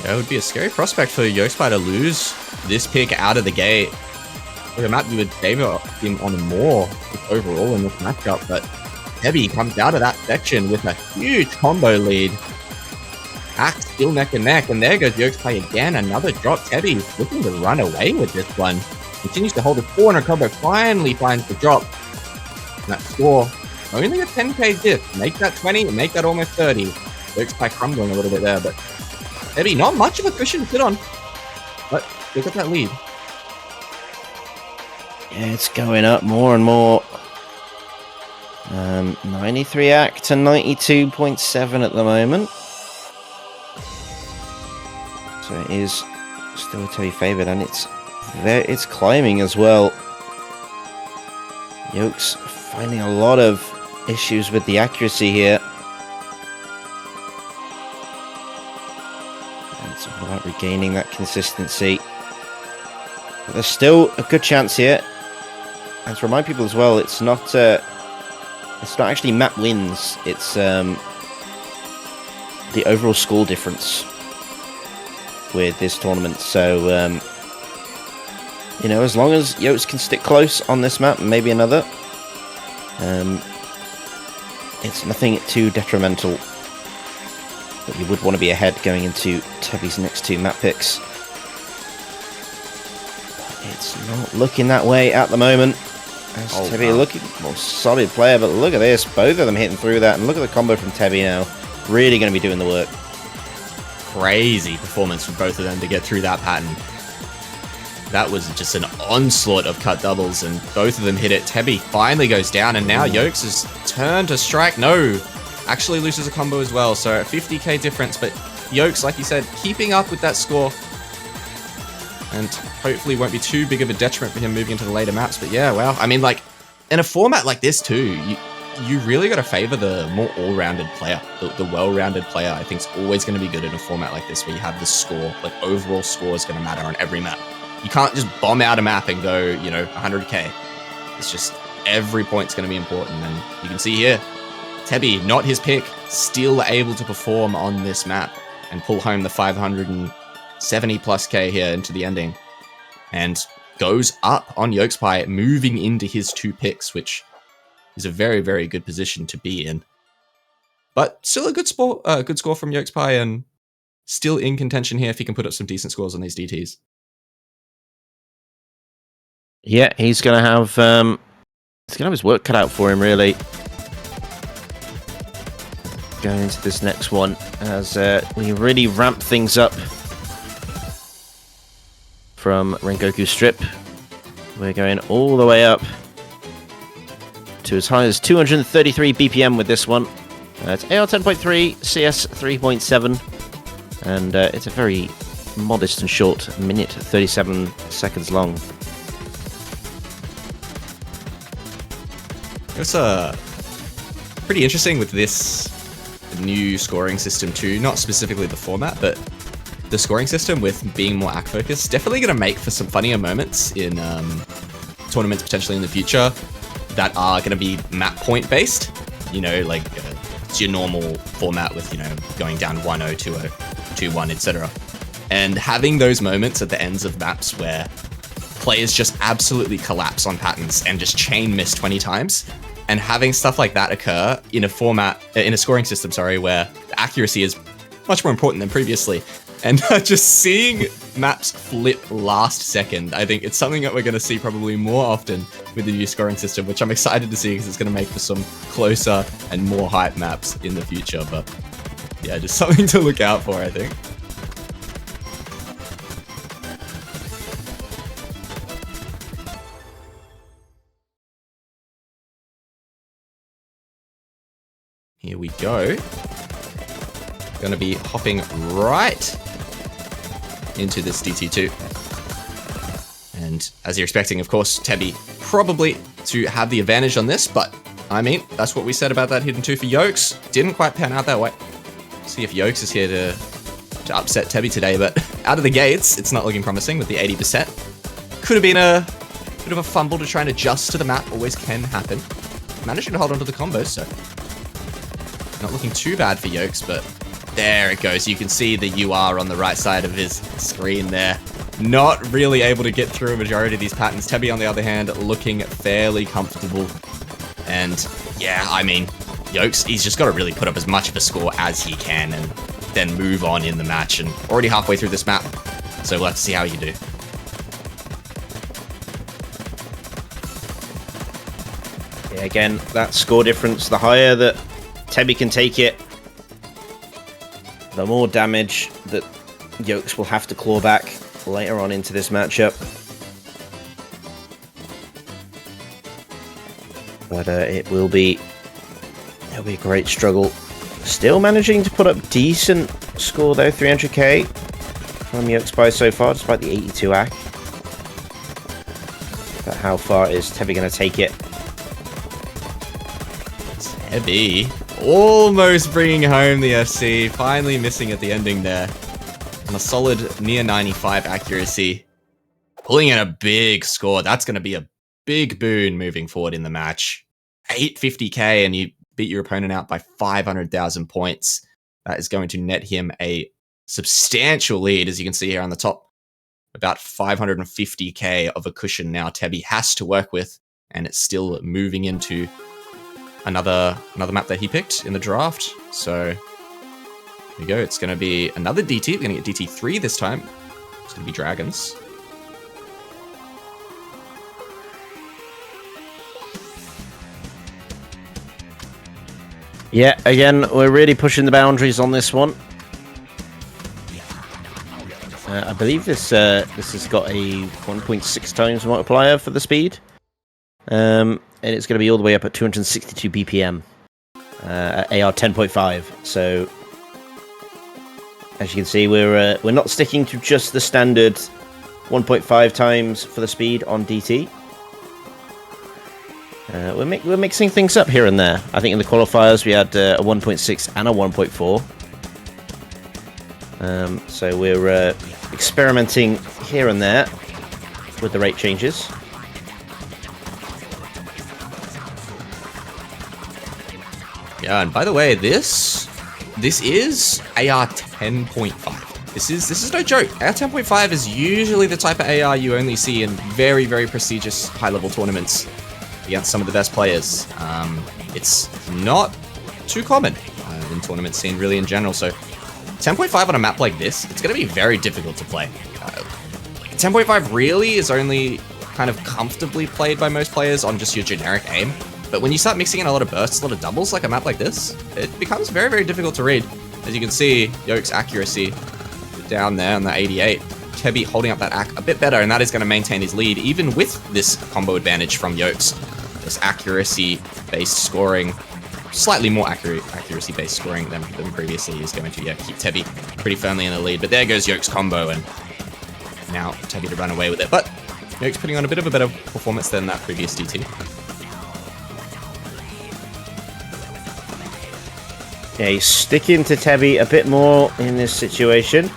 Yeah, it would be a scary prospect for YokeSpy to lose this pick out of the gate. Like a map you would favor him on more overall in this matchup, but Tebby comes out of that section with a huge combo lead. Axe still neck and neck, and there goes YokeSpy again. Another drop. Tebby looking to run away with this one. Continues to hold a 400 combo, finally finds the drop. And that score, only a 10k diff. Make that 20 and make that almost 30. YokeSpy crumbling a little bit there, but Tebby, not much of a cushion to sit on. But look at that lead. Yeah, it's going up more and more. 93 act to 92.7 at the moment. So it is still a Tebby favourite, and it's climbing as well. Yokes finding a lot of issues with the accuracy here. And it's all about regaining that consistency. But there's still a good chance here. And to remind people as well, it's not actually map wins. It's the overall score difference with this tournament. So you know, as long as Yokes can stick close on this map and maybe another, it's nothing too detrimental. But you would want to be ahead going into Tebby's next two map picks. But it's not looking that way at the moment. As Tebby looking more solid player, but look at this, both of them hitting through that, and look at the combo from Tebby now. Really going to be doing the work. Crazy performance for both of them to get through that pattern. That was just an onslaught of cut doubles, and both of them hit it. Tebby finally goes down, and now Yokes has turned to strike. No, actually loses a combo as well, so 50k difference, but Yokes, like you said, keeping up with that score. and hopefully won't be too big of a detriment for him moving into the later maps. But yeah, well, I mean, like, in a format like this too, you really got to favor the more all-rounded player. The well-rounded player, I think, is always going to be good in a format like this where you have the score, like overall score is going to matter on every map. You can't just bomb out a map and go, 100k. It's just every point's going to be important. And you can see here, Tebby, not his pick, still able to perform on this map and pull home the 570 plus K here into the ending. And goes up on Yolkspie, moving into his 2 picks, which is a very, very good position to be in. But still a good score from Yolkspie, and still in contention here if he can put up some decent scores on these DTs. Yeah, he's gonna have his work cut out for him, really. Going into this next one as we really ramp things up from Rengoku Strip. We're going all the way up to as high as 233 BPM with this one. It's AR 10.3, CS 3.7, and it's a very modest and short minute, 37 seconds long. It's pretty interesting with this new scoring system too, not specifically the format, but the scoring system with being more ACK focused. Definitely going to make for some funnier moments in tournaments potentially in the future that are going to be map point based. Like it's your normal format with, going down 1-0, 2-0, 2-1, etc. And having those moments at the ends of maps where players just absolutely collapse on patterns and just chain miss 20 times, and having stuff like that occur in a scoring system, where the accuracy is much more important than previously. And just seeing maps flip last second, I think it's something that we're going to see probably more often with the new scoring system, which I'm excited to see because it's going to make for some closer and more hype maps in the future. But yeah, just something to look out for, I think. Here we go. Going to be hopping right into this DT2. And as you're expecting, of course, Tebby probably to have the advantage on this, but I mean, that's what we said about that hidden 2 for Yokes. Didn't quite pan out that way. See if Yokes is here to upset Tebby today, but out of the gates, it's not looking promising with the 80%. Could have been a bit of a fumble to try and adjust to the map, always can happen. Managing to hold on to the combos, so not looking too bad for Yokes, but there it goes. You can see the UR on the right side of his screen there. Not really able to get through a majority of these patterns. Tebby, on the other hand, looking fairly comfortable. And yeah, I mean, Yokes, he's just got to really put up as much of a score as he can and then move on in the match. And already halfway through this map, so we'll have to see how you do. Yeah, again, that score difference, the higher that Tebby can take it, the more damage that Yokes will have to claw back later on into this matchup. But it'll be a great struggle. Still managing to put up decent score though, 300k from Yolkspie so far, despite the 82 AC. But how far is Tebby going to take it? Tebby almost bringing home the FC, finally missing at the ending there. On a solid near 95 accuracy. Pulling in a big score. That's going to be a big boon moving forward in the match. 850k and you beat your opponent out by 500,000 points. That is going to net him a substantial lead, as you can see here on the top. About 550k of a cushion now Tebby has to work with, and it's still moving into another map that he picked in the draft. So here we go. It's going to be another DT. We're going to get DT3 this time. It's going to be Dragons. Yeah, again, we're really pushing the boundaries on this one. I believe this has got a 1.6 times multiplier for the speed. And it's going to be all the way up at 262 BPM. AR 10.5. So, as you can see, we're not sticking to just the standard 1.5 times for the speed on DT. We're mixing things up here and there. I think in the qualifiers we had a 1.6 and a 1.4. So we're experimenting here and there with the rate changes. Yeah, and by the way, this is AR 10.5. This is no joke. AR 10.5 is usually the type of AR you only see in very, very prestigious high-level tournaments against some of the best players. It's not too common in tournament scene, really, in general. So 10.5 on a map like this, it's going to be very difficult to play. 10.5 really is only kind of comfortably played by most players on just your generic aim. But when you start mixing in a lot of bursts, a lot of doubles, like a map like this, it becomes very, very difficult to read. As you can see, Yoke's accuracy down there on the 88. Tebby holding up that a bit better, and that is going to maintain his lead, even with this combo advantage from Yoke's. This accuracy-based scoring, slightly more accuracy-based scoring than previously is going to keep Tebby pretty firmly in the lead. But there goes Yoke's combo, and now Tebby to run away with it. But Yoke's putting on a bit of a better performance than that previous DT. Yeah, he's sticking to Tebby a bit more in this situation.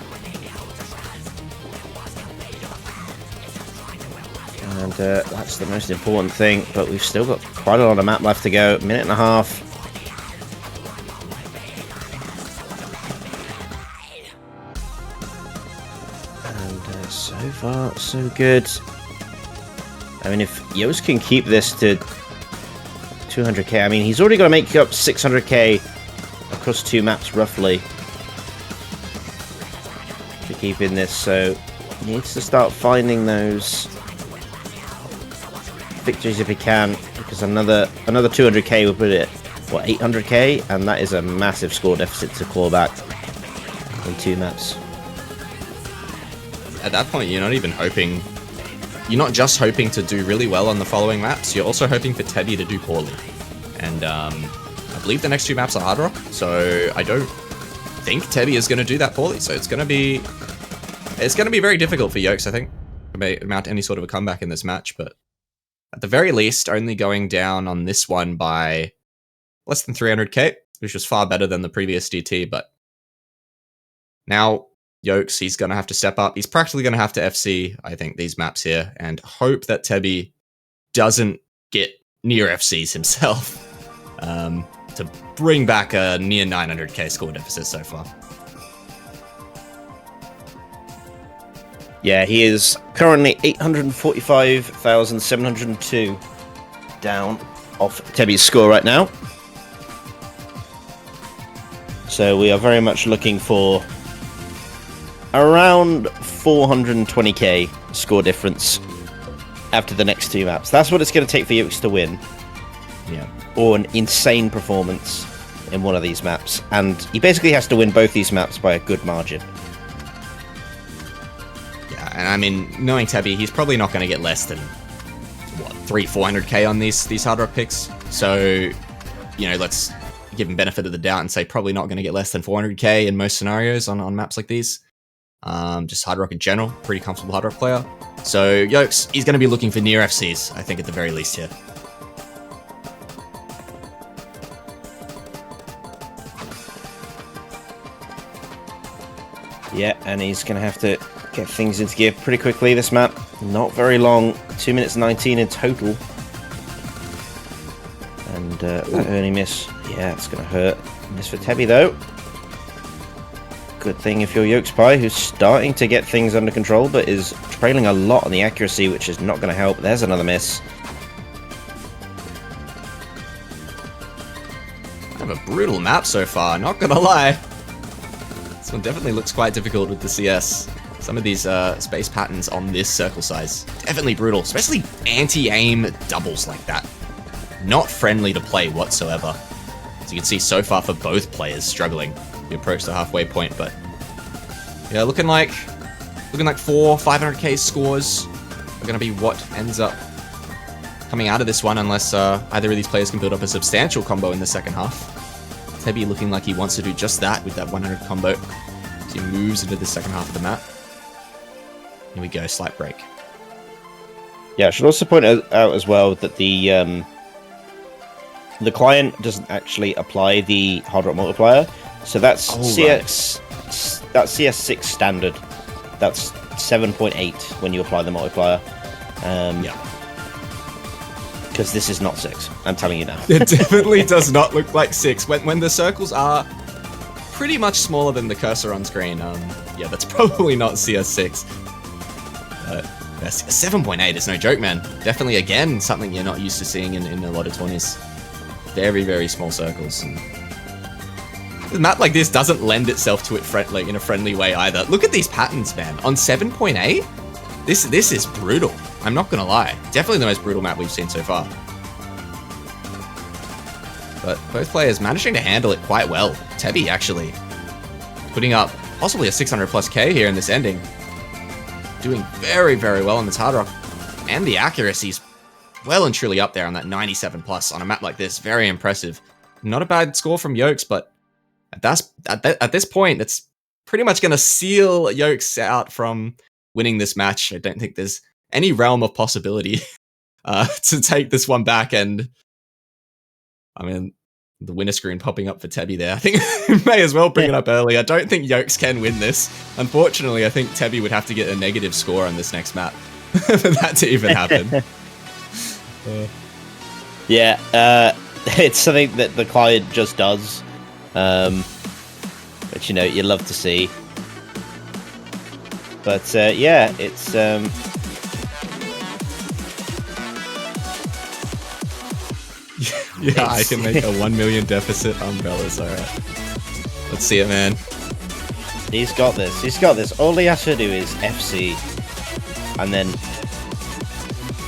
And that's the most important thing, but we've still got quite a lot of map left to go. Minute and a half. And so far, so good. I mean, if Yost can keep this to 200k, I mean, he's already got to make up 600k across 2 maps roughly to keep in this, so he needs to start finding those victories if he can, because another 200k would put it, what, 800k, and that is a massive score deficit to claw back in 2 maps. At that point, you're not just hoping to do really well on the following maps, you're also hoping for Tebby to do poorly. And I believe the next 2 maps are hard rock, so I don't think Tebby is going to do that poorly. So it's going to be very difficult for Yokes, I think, to mount any sort of a comeback in this match. But at the very least, only going down on this one by less than 300k, which was far better than the previous DT. But now Yokes, he's going to have to step up. He's practically going to have to FC, I think, these maps here, and hope that Tebby doesn't get near FCs himself. To bring back a near 900k score deficit so far. Yeah, he is currently 845,702 down off Tebby's score right now. So we are very much looking for around 420k score difference after the next 2 maps. That's what it's going to take for Yokes to win. Yeah. Or an insane performance in one of these maps. And he basically has to win both these maps by a good margin. Yeah, and I mean, knowing Tebby, he's probably not going to get less than, what, 300-400k on these hard rock picks. So, let's give him benefit of the doubt and say probably not going to get less than 400k in most scenarios on maps like these. Just hard rock in general, pretty comfortable hard rock player. So, Yokes, he's going to be looking for near FCs, I think, at the very least here. Yeah, and he's going to have to get things into gear pretty quickly this map. Not very long, 2 minutes 19 in total. And that early miss, yeah, it's going to hurt. Miss for Tebby though. Good thing if you're Yokes Pie, who's starting to get things under control, but is trailing a lot on the accuracy, which is not going to help. There's another miss. Kind of a brutal map so far, not going to lie. This one definitely looks quite difficult with the CS. Some of these space patterns on this circle size, definitely brutal, especially anti-aim doubles like that. Not friendly to play whatsoever. As you can see so far for both players struggling to approach the halfway point, but yeah, looking like 500k scores are going to be what ends up coming out of this one, unless either of these players can build up a substantial combo in the second half. Tebby looking like he wants to do just that with that 100 combo as he moves into the second half of the map. Here we go, slight break. Yeah, I should also point out as well that the client doesn't actually apply the hard rock multiplier, so that's that's CS6 standard. That's 7.8 when you apply the multiplier. Yeah. Because this is not 6. I'm telling you now. It definitely does not look like 6. When the circles are pretty much smaller than the cursor on screen, yeah, that's probably not CS6. 7.8 is no joke, man. Definitely, again, something you're not used to seeing in a lot of tourneys. Very, very small circles. And a map like this doesn't lend itself to it in a friendly way either. Look at these patterns, man. On 7.8, this is brutal. I'm not gonna lie. Definitely the most brutal map we've seen so far. But both players managing to handle it quite well. Tebby, actually, putting up possibly a 600 plus K here in this ending. Doing very, very well on this hard rock. And the accuracy's well and truly up there on that 97 plus on a map like this. Very impressive. Not a bad score from Yokes, but at this point, it's pretty much going to seal Yokes out from winning this match. I don't think there's any realm of possibility to take this one back. And I mean, the winner screen popping up for Tebby there. I think may as well bring it up early. I don't think Yokes can win this. Unfortunately, I think Tebby would have to get a negative score on this next map for that to even happen. Yeah, it's something that the client just does. Which, you know, you love to see. But, yeah, it's... Yeah, I can make a 1 million deficit umbrellas, alright. Let's see it, man. He's got this. He's got this. All he has to do is FC. And then...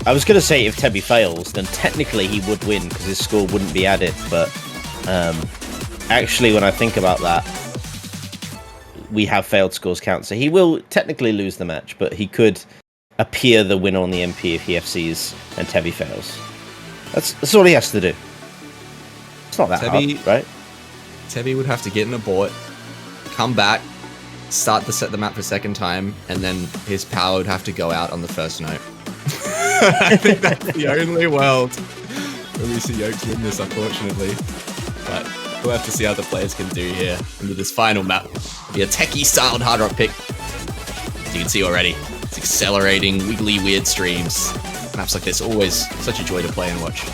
I was going to say if Tebby fails, then technically he would win because his score wouldn't be added. But actually, when I think about that, we have failed scores count. So he will technically lose the match, but he could appear the winner on the MP if he FCs and Tebby fails. That's all he has to do. It's not that hard, right? Tebby would have to get in a board, come back, start to set the map for a second time, and then his power would have to go out on the first note. I think that's the only world where we see Yokes win this, unfortunately. But we'll have to see how the players can do here into this final map. It'll be a techie-styled hard rock pick. As you can see already, it's accelerating, wiggly, weird streams. Maps like this always such a joy to play and watch.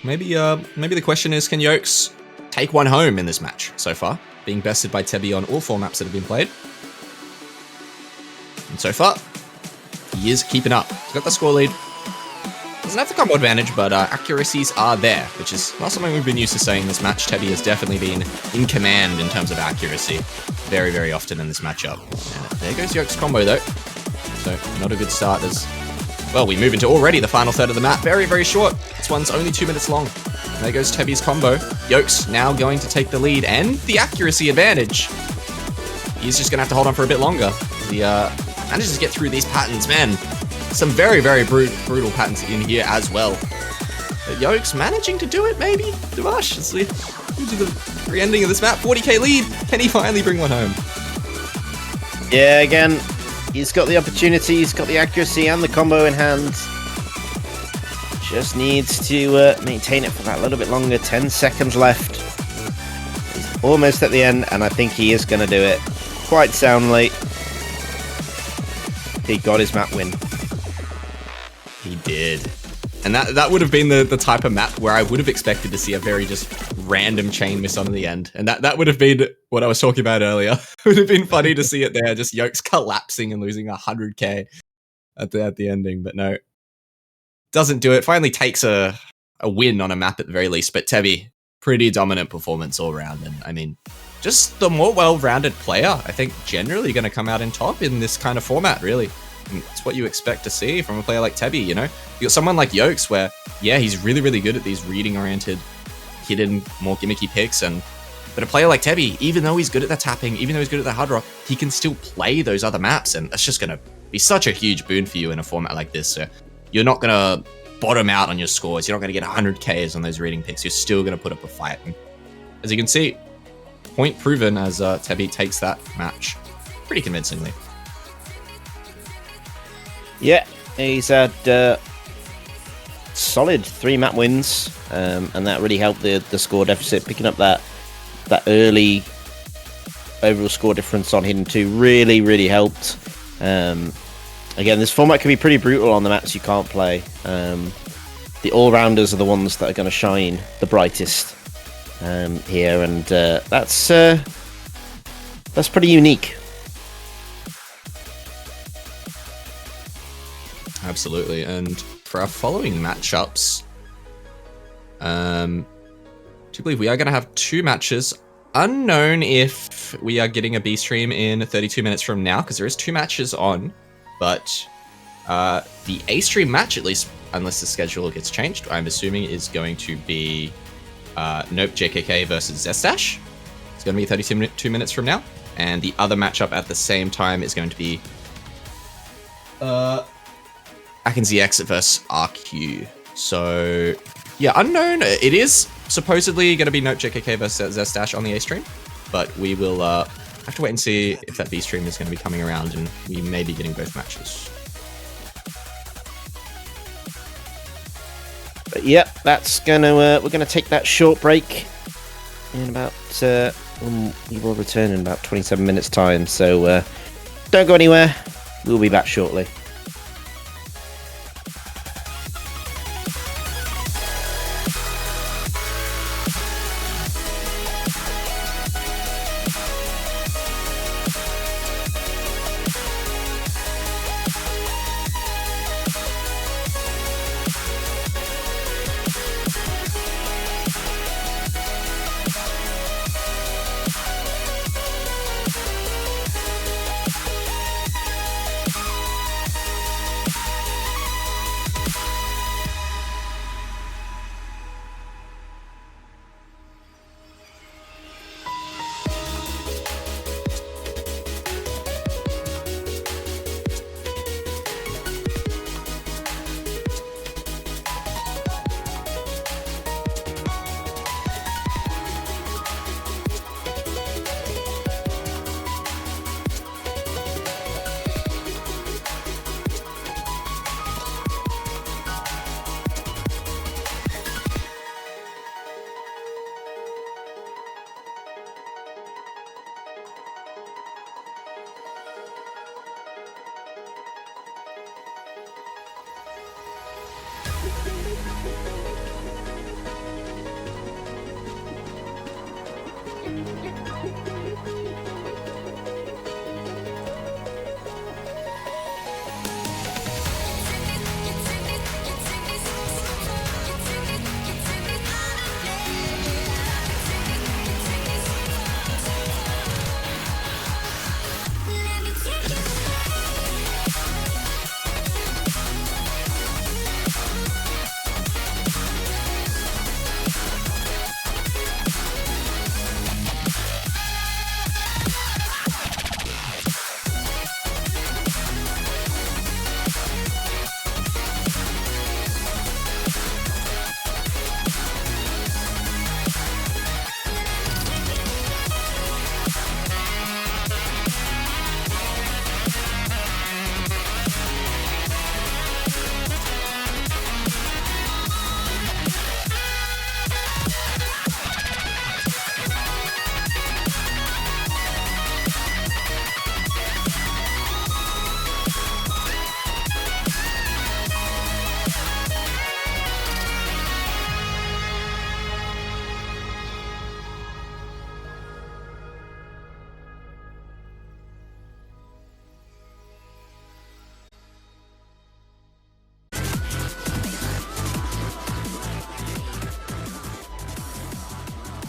Maybe the question is, can Yokes take one home in this match so far, being bested by Tebby on all 4 maps that have been played? And so far, he is keeping up. He's got the score lead. Doesn't have the combo advantage, but accuracies are there, which is not something we've been used to saying this match. Tebby has definitely been in command in terms of accuracy very, very often in this matchup. And there goes Yokes' combo, though. So, not a good start as... Well, we move into already the final third of the map. Very, very short. This one's only 2 minutes long. And there goes Tebby's combo. Yokes now going to take the lead and the accuracy advantage. He's just going to have to hold on for a bit longer. He manages to get through these patterns, man. Some very, very brutal patterns in here as well. But Yokes managing to do it, maybe? Dimash, let's see. To the re-ending of this map. 40k lead. Can he finally bring one home? Yeah, again, he's got the opportunity, he's got the accuracy and the combo in hand. Just needs to maintain it for that little bit longer. 10 seconds left. He's almost at the end, and I think he is going to do it quite soundly. He got his map win. He did. And that would have been the type of map where I would have expected to see a very just random chain miss on the end. And that would have been what I was talking about earlier. It would have been funny to see it there, just Yokes collapsing and losing 100k at the ending. But no, doesn't do it. Finally takes a win on a map at the very least. But Tebby, pretty dominant performance all round. And I mean, just the more well-rounded player, I think generally going to come out in top in this kind of format, really. And it's what you expect to see from a player like Tebby, you know? You got someone like Yokes where, yeah, he's really, really good at these reading-oriented, hidden, more gimmicky picks, but But a player like Tebi, even though he's good at the tapping, even though he's good at the hard rock, he can still play those other maps, and that's just going to be such a huge boon for you in a format like this. So you're not going to bottom out on your scores. You're not going to get 100 Ks on those reading picks. You're still going to put up a fight. And as you can see, point proven as Tebi takes that match pretty convincingly. Yeah, he's had solid 3 map wins, and that really helped the score deficit. Picking up that early overall score difference on Hidden 2 really helped. Again, this format can be pretty brutal on the maps you can't play. The all-rounders are the ones that are going to shine the brightest here, and that's pretty unique. Absolutely, and for our following matchups, to believe we are going to have 2 matches. Unknown if we are getting a B stream in 32 minutes from now, because there is 2 matches on, but the A stream match, at least unless the schedule gets changed, I'm assuming is going to be Nope JKK versus Zestash. It's going to be 32 minutes from now, and the other matchup at the same time is going to be AkensEX versus RQ. So yeah, unknown. It is supposedly going to be Note JKK versus Zestash on the A stream, but we will have to wait and see if that B stream is going to be coming around, and we may be getting both matches. But yeah, that's gonna we're gonna take that short break in about we will return in about 27 minutes time. So don't go anywhere. We'll be back shortly.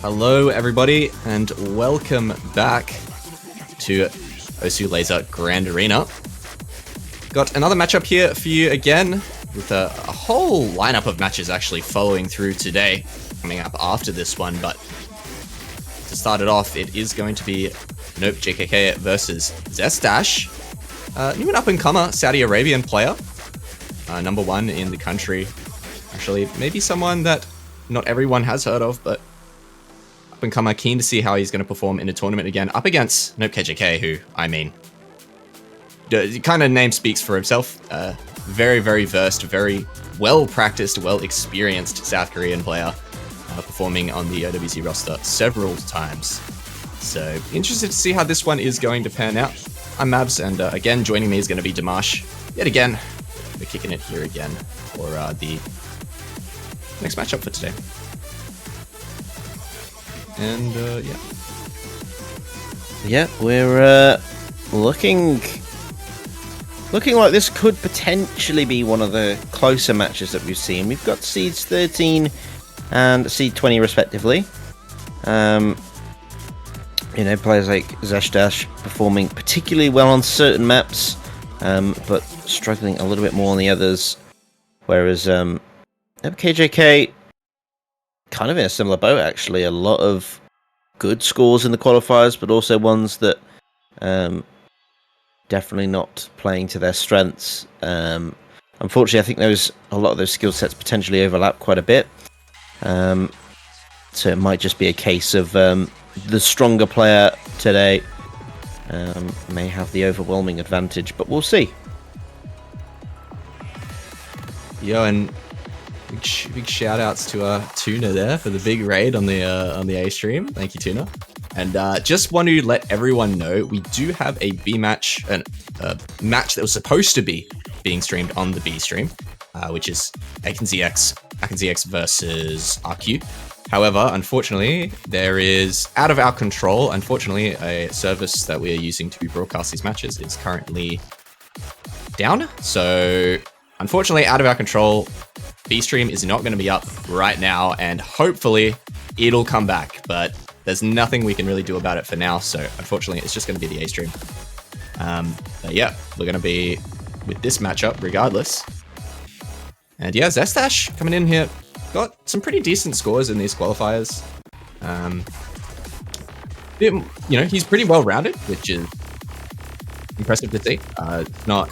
Hello everybody, and welcome back to Osu Lazer Grand Arena. Got another matchup here for you again, with a whole lineup of matches actually following through today, coming up after this one, but to start it off, it is going to be Nope JKK versus Zestash. New and up-and-comer Saudi Arabian player. Number 1 in the country. Actually, maybe someone that not everyone has heard of, but up-and-comer, keen to see how he's going to perform in a tournament again. Up against Nope KJK, who, I mean, the kind of name speaks for himself. Very, very versed, very well-practiced, well-experienced South Korean player. Performing on the OWC roster several times. So, interested to see how this one is going to pan out. I'm Mabs, and again, joining me is going to be Dimash. Yet again, we're kicking it here again for the next matchup for today. And, yeah. Yeah, we're looking like this could potentially be one of the closer matches that we've seen. We've got seeds 13 and seed 20 respectively. You know, players like Zestash performing particularly well on certain maps, but struggling a little bit more on the others. Whereas KJK kind of in a similar boat actually. A lot of good scores in the qualifiers, but also ones that definitely not playing to their strengths. Unfortunately, I think a lot of those skill sets potentially overlap quite a bit. So it might just be a case of the stronger player today may have the overwhelming advantage, but we'll see. Yo, and big shout outs to Tuna there for the big raid on the A stream. Thank you, Tuna. And just want to let everyone know we do have a B match, a match that was supposed to be being streamed on the B stream, which is AkenZX versus RQ. However, unfortunately, there is out of our control. Unfortunately, a service that we are using to broadcast these matches is currently down. So, unfortunately, out of our control, B stream is not going to be up right now, and hopefully, it'll come back. But there's nothing we can really do about it for now. So, unfortunately, it's just going to be the A stream. But yeah, we're going to be with this matchup regardless. And yeah, Zestash coming in here. Got some pretty decent scores in these qualifiers. You know, he's pretty well-rounded, which is impressive to see. It's not,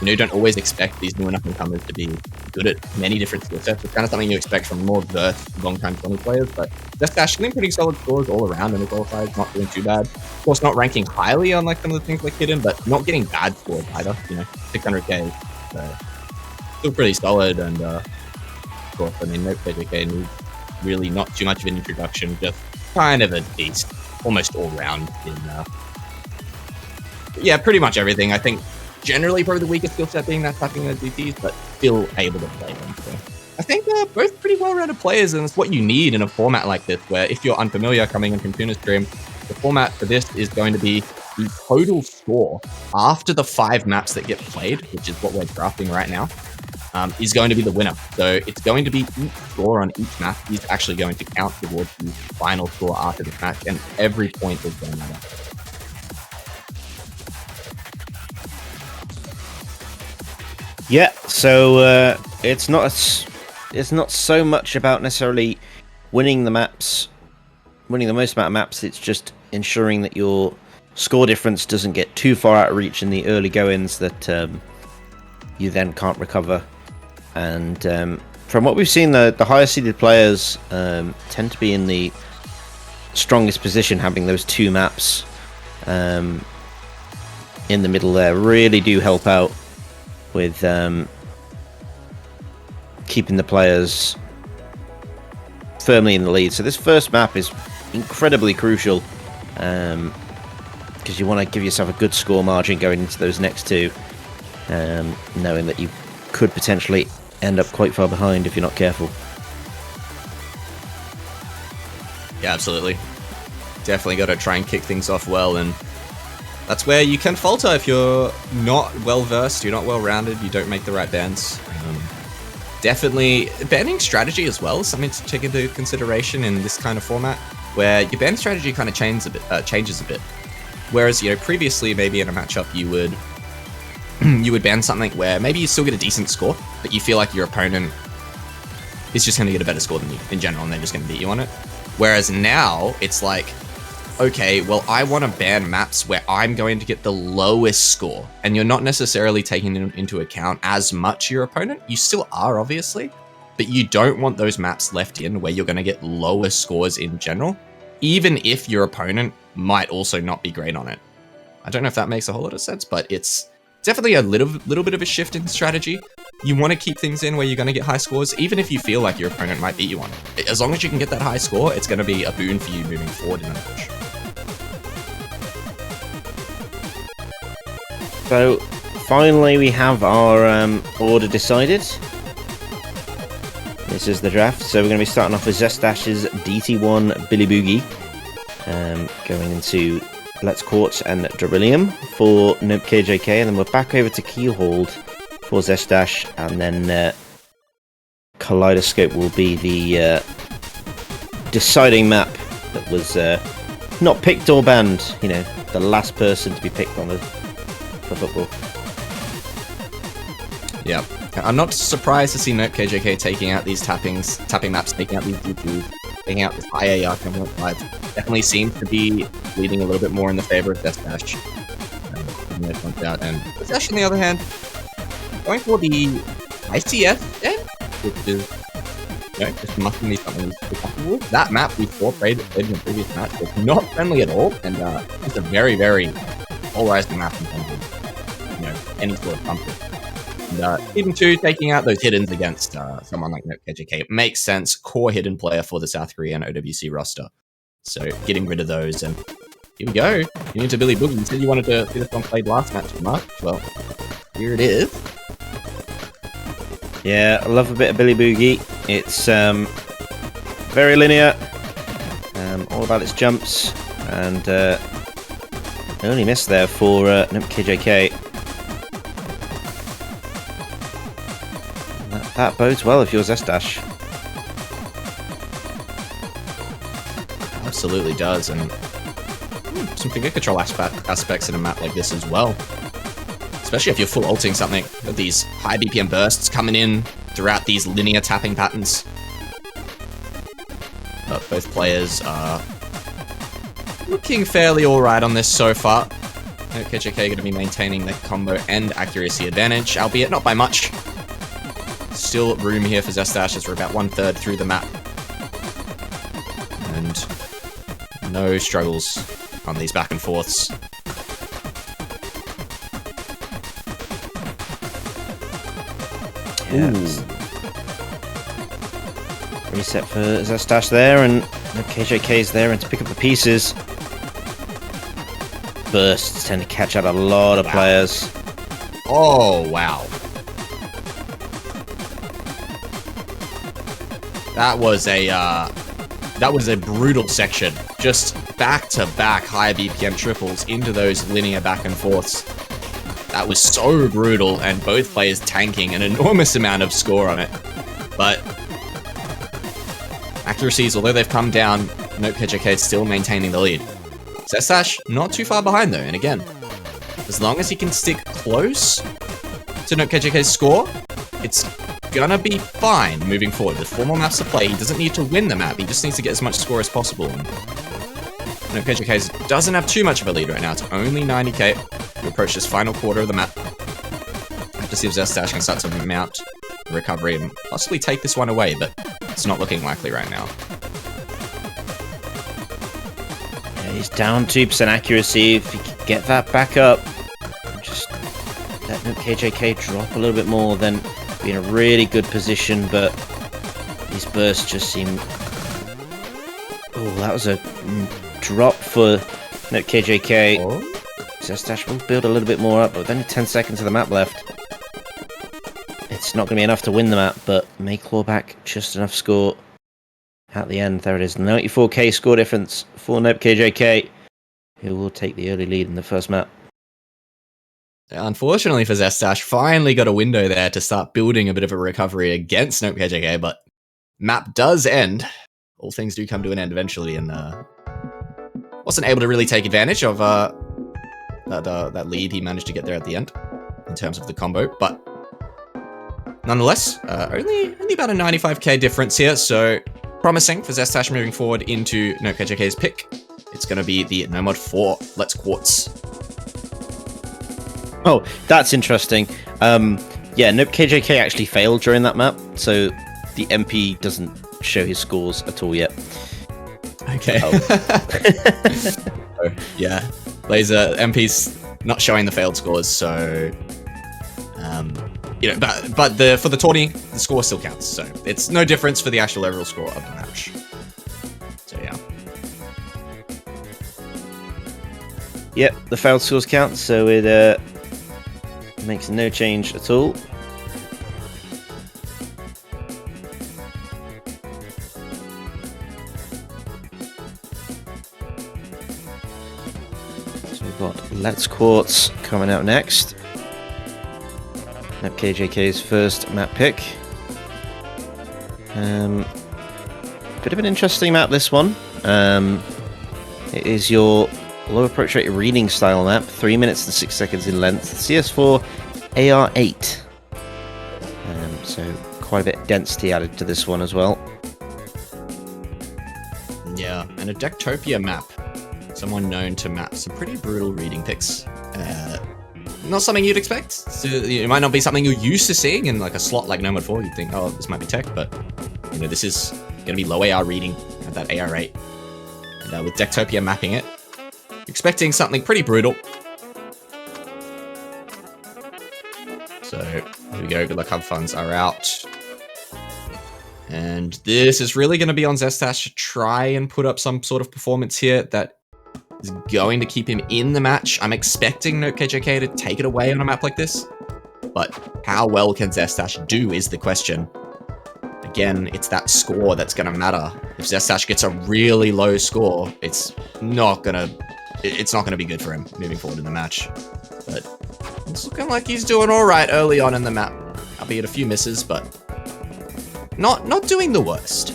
you don't always expect these new and up-and-comers to be good at many different skill sets. It's kind of something you expect from more versed, long-time 20 players, but Zestash getting pretty solid scores all around in the qualifiers, not doing too bad. Of course, not ranking highly on like some of the things like Hidden, but not getting bad scores either. 600k, so still pretty solid. And of course, I mean, Nope KJK needs really not too much of an introduction, just kind of a beast, almost all round in yeah, pretty much everything. I think generally probably the weakest skill set being that tapping the DTs, but still able to play them. So I think they're both pretty well-rounded players, and it's what you need in a format like this, where if you're unfamiliar coming in from Tuna's stream, the format for this is going to be the total score after the 5 maps that get played, which is what we're drafting right now, is going to be the winner. So it's going to be each score on each map is actually going to count towards the final score after the match, and every point is going to matter. Yeah, so it's not so much about necessarily winning the most amount of maps. It's just ensuring that your score difference doesn't get too far out of reach in the early go-ins that you then can't recover. And from what we've seen, the higher seeded players tend to be in the strongest position, having those 2 maps in the middle there really do help out with keeping the players firmly in the lead. So this first map is incredibly crucial because you want to give yourself a good score margin going into those next 2, knowing that you could potentially end up quite far behind if you're not careful. Yeah, absolutely. Definitely got to try and kick things off well, and that's where you can falter if you're not well-versed, you're not well-rounded, you don't make the right bans. Definitely banning strategy as well, something to take into consideration in this kind of format, where your ban strategy kind of changes a bit. Whereas, previously maybe in a matchup you would you would ban something where maybe you still get a decent score, but you feel like your opponent is just going to get a better score than you in general, and they're just going to beat you on it. Whereas now, it's like, okay, well, I want to ban maps where I'm going to get the lowest score. And you're not necessarily taking into account as much your opponent. You still are, obviously. But you don't want those maps left in where you're going to get lower scores in general, even if your opponent might also not be great on it. I don't know if that makes a whole lot of sense, but it's definitely a little bit of a shift in strategy. You want to keep things in where you're going to get high scores, even if you feel like your opponent might beat you on it. As long as you can get that high score, it's going to be a boon for you moving forward in that push. So, finally we have our order decided. This is the draft, so we're going to be starting off with Zestash's DT1 Billy Boogie, going into Let's Court and Beryllium for Nope KJK, and then we're back over to Keelhold for Zestash, and then Kaleidoscope will be the deciding map that was not picked or banned, you know, the last person to be picked on for football. Yep. I'm not surprised to see Nope KJK taking out these tapping maps, taking out these DPs, taking out this high AR 10.5. Definitely seems to be leading a little bit more in the favor of Zestash. And Zestash, on the other hand, going for the ICS end, which is, you know, just must be something comfortable. That map we saw played in the previous match was not friendly at all, and it's a very, very polarizing map in terms of, you know, any sort of comfort. And even 2, taking out those hiddens against someone like Nope KJK makes sense. Core hidden player for the South Korean OWC roster. So getting rid of those, and here we go. You're into Billy Boogie. You said you wanted to see this one played last match, Mark. Well, here it is. Yeah, I love a bit of Billy Boogie. It's very linear, all about its jumps, and only miss there for Nope KJK. That bodes well if you're Zestash. Absolutely does, and some finger control aspects in a map like this as well. Especially if you're full ulting something with these high BPM bursts coming in throughout these linear tapping patterns. But both players are looking fairly alright on this so far. KJK going to be maintaining the combo and accuracy advantage, albeit not by much. Still room here for Zestash as we're about 1/3 through the map. And no struggles on these back and forths. Yeah. Reset for Zestash there, and KJK's there, and to pick up the pieces. Bursts tend to catch out a lot of players. Oh, wow. That was a brutal section. Just back-to-back high BPM triples into those linear back and forths. That was so brutal, and both players tanking an enormous amount of score on it. But accuracies, although they've come down, Nope KJK is still maintaining the lead. Zestash not too far behind though, and again, as long as he can stick close to Nope KJK's score, it's gonna be fine moving forward. With 4 more maps to play, he doesn't need to win the map, he just needs to get as much score as possible. And Nope KJK doesn't have too much of a lead right now, it's only 90k to approach this final quarter of the map. Have to see if Zestash can start to mount the recovery and possibly take this one away, but it's not looking likely right now. Yeah, he's down 2% accuracy. If he can get that back up, just let Nope KJK drop a little bit more, then be in a really good position, but these bursts just seem... Oh, that was a drop for Nope KJK. Oh. Zestash will build a little bit more up, but with only 10 seconds of the map left. It's not going to be enough to win the map, but may claw back just enough score at the end. There it is, 94k score difference for Nope KJK, who will take the early lead in the first map. Unfortunately for Zestash, finally got a window there to start building a bit of a recovery against Nope KJK, but map does end. All things do come to an end eventually, and wasn't able to really take advantage of that lead he managed to get there at the end in terms of the combo, but nonetheless, only about a 95k difference here, so promising for Zestash moving forward into NopeKJK's pick. It's going to be the No Mod 4 Let's Quartz. Oh, that's interesting. Yeah, NopeKJK actually failed during that map, so the MP doesn't show his scores at all yet. Okay. So, yeah, Lazer MP's not showing the failed scores, so you know, but for the tourney, the score still counts, so it's no difference for the actual overall score of the match. So yeah. Yep, the failed scores count, so it makes no change at all. So we've got Let's Quartz coming out next. NopeKJK's first map pick. Bit of an interesting map, this one. It is your low approach rate reading style map, 3 minutes and 6 seconds in length, CS4 AR8. So quite a bit of density added to this one as well. Yeah, and a Decktopia map. Someone known to map some pretty brutal reading picks. Not something you'd expect. So it might not be something you're used to seeing in like a slot like No Mod 4. You'd think, oh, this might be tech, but you know, this is going to be low AR reading at that AR8. And with Decktopia mapping it, expecting something pretty brutal. So here we go. Good luck. Hub funds are out. And this is really going to be on Zestash to try and put up some sort of performance here that is going to keep him in the match. I'm expecting NopeKJK to take it away on a map like this. But how well can Zestash do is the question. Again, it's that score that's going to matter. If Zestash gets a really low score, it's not going to be good for him moving forward in the match. But it's looking like he's doing all right early on in the map. Albeit a few misses, but not doing the worst.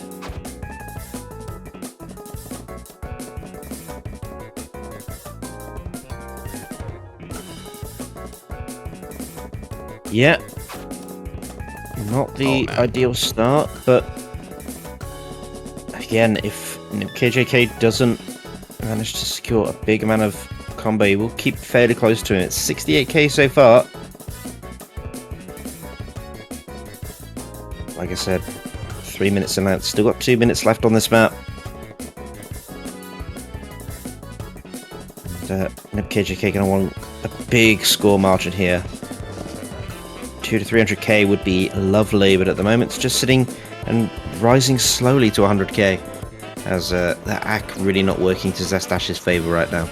Yeah. Not the ideal start, but again, if KJK doesn't manage to secure a big amount of combo, he will keep fairly close to him. It's 68k so far. Like I said, 3 minutes in that. Still got 2 minutes left on this map. And KJK gonna want a big score margin here. 200 to 300k would be lovely, but at the moment it's just sitting and rising slowly to 100k, as that AC really not working to Zestash's favor right now.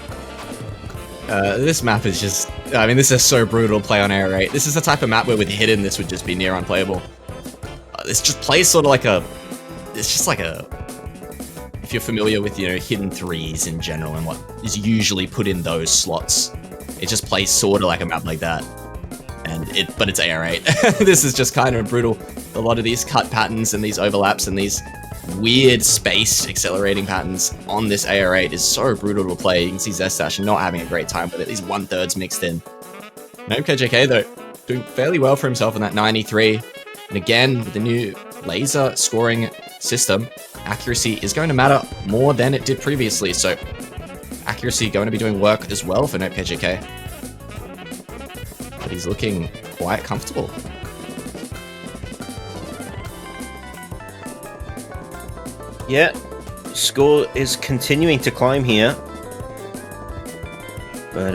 This map is just, I mean, this is so brutal to play on AR8. This is the type of map where with hidden this would just be near unplayable. This just plays sort of like it's just like if you're familiar with, you know, hidden threes in general and what is usually put in those slots, it just plays sort of like a map like that. But it's AR8. This is just kind of brutal. A lot of these cut patterns and these overlaps and these weird space accelerating patterns on this AR8 is so brutal to play. You can see Zestash not having a great time with it. These 1/3 mixed in. NopeKJK though, doing fairly well for himself in that 93. And again, with the new Lazer scoring system, accuracy is going to matter more than it did previously. So accuracy going to be doing work as well for NopeKJK. But he's looking quite comfortable. Yeah, score is continuing to climb here, but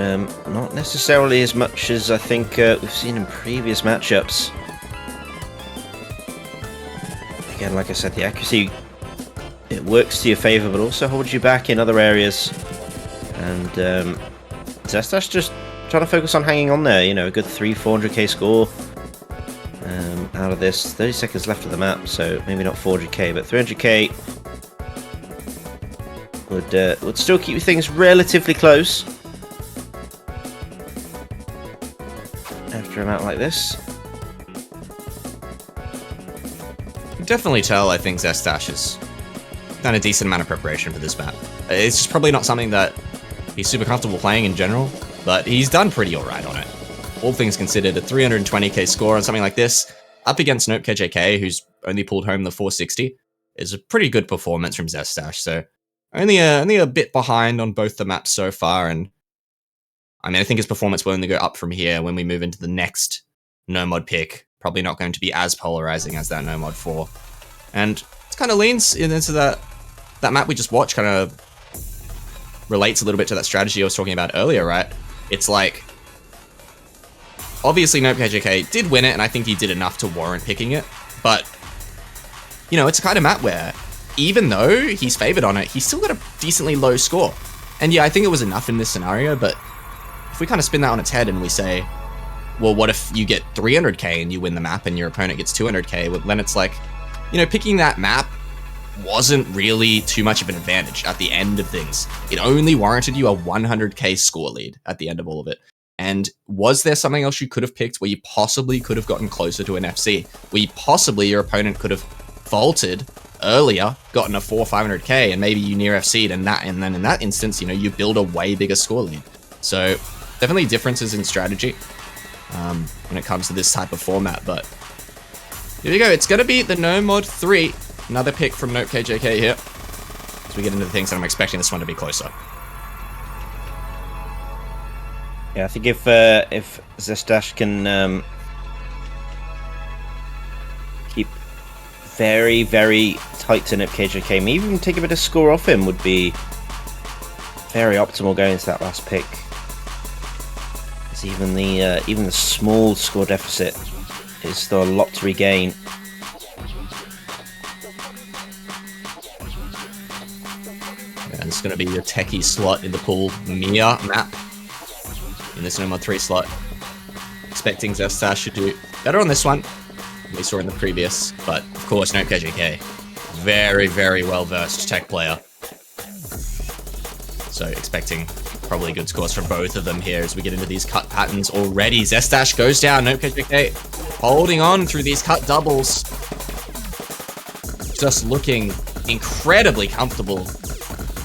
not necessarily as much as I think we've seen in previous matchups. Again, like I said, the accuracy, it works to your favor, but also holds you back in other areas. And Zestash just trying to focus on hanging on there. You know, a good 300-400k score out of this. 30 seconds left of the map, so maybe not 400k, but 300k would still keep things relatively close after a map like this. You can definitely tell, I think Zestash has done a decent amount of preparation for this map. It's just probably not something that he's super comfortable playing in general, but he's done pretty alright on it. All things considered, a 320k score on something like this, up against NopeKJK, who's only pulled home the 460. is a pretty good performance from Zestash. So only a bit behind on both the maps so far, and I mean, I think his performance will only go up from here when we move into the next no mod pick. Probably not going to be as polarizing as that no mod 4. And it kind of leans into that map we just watched, kind of relates a little bit to that strategy I was talking about earlier, right? It's like, obviously NopeKJK did win it, and I think he did enough to warrant picking it, but, you know, it's a kind of map where, even though he's favored on it, he's still got a decently low score. And yeah, I think it was enough in this scenario, but if we kind of spin that on its head and we say, well, what if you get 300k and you win the map and your opponent gets 200k? Well, then it's like, you know, picking that map wasn't really too much of an advantage at the end of things. It only warranted you a 100k score lead at the end of all of it. And was there something else you could have picked where you possibly could have gotten closer to an FC? Where you possibly your opponent could have vaulted earlier, gotten a 400 or 500k, and maybe you near FC'd, and then in that instance, you know, you build a way bigger score lead. So definitely differences in strategy when it comes to this type of format. But here we go. It's going to be the No Mod 3. Another pick from NopeKJK here. As we get into the things that I'm expecting this one to be closer. Yeah, I think if Zestash can keep very, very tight to NopeKJK, maybe even take a bit of score off him, would be very optimal going into that last pick. As even the small score deficit is still a lot to regain. And it's going to be the techie slot in the pool Mia map in this No Mod 3 slot. Expecting Zestash should do better on this one than we saw in the previous, but of course NopeKJK, very, very well-versed tech player. So expecting probably good scores from both of them here as we get into these cut patterns already. Zestash goes down, NopeKJK holding on through these cut doubles. Just looking incredibly comfortable.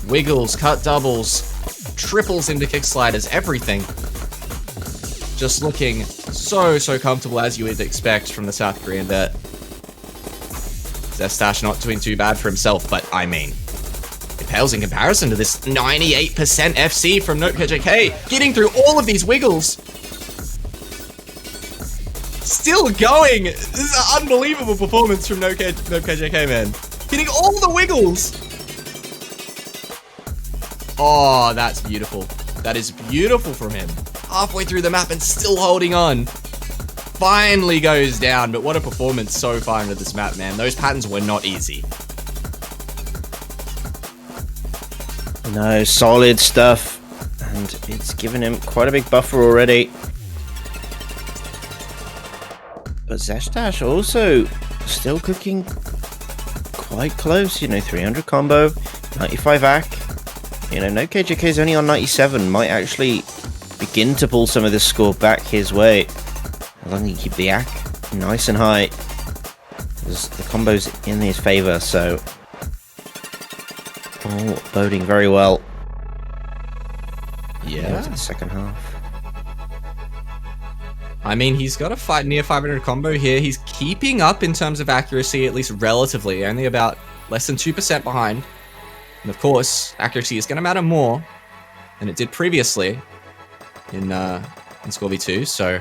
Wiggles, cut doubles, triples into kick sliders, everything. Just looking so comfortable as you would expect from the South Korean vet. Zestash not doing too bad for himself, but I mean, it pales in comparison to this 98% FC from NopeKJK, getting through all of these wiggles. Still going. This is an unbelievable performance from NopeKJK, man. Hitting all the wiggles. Oh, that's beautiful. That is beautiful from him. Halfway through the map and still holding on. Finally goes down, but what a performance so far into this map, man. Those patterns were not easy. No, solid stuff. And it's given him quite a big buffer already. But Zestash also still cooking quite close. You know, 300 combo, 95 AC. You know, NopeKJK is only on 97. Might actually begin to pull some of this score back his way. As long as he keep the AC nice and high. Because the combo's in his favor, so all boding very well. Yeah. Into the second half. I mean, he's got a near 500 combo here. He's keeping up in terms of accuracy, at least relatively. Only about less than 2% behind. And of course, accuracy is going to matter more than it did previously in Score V2. So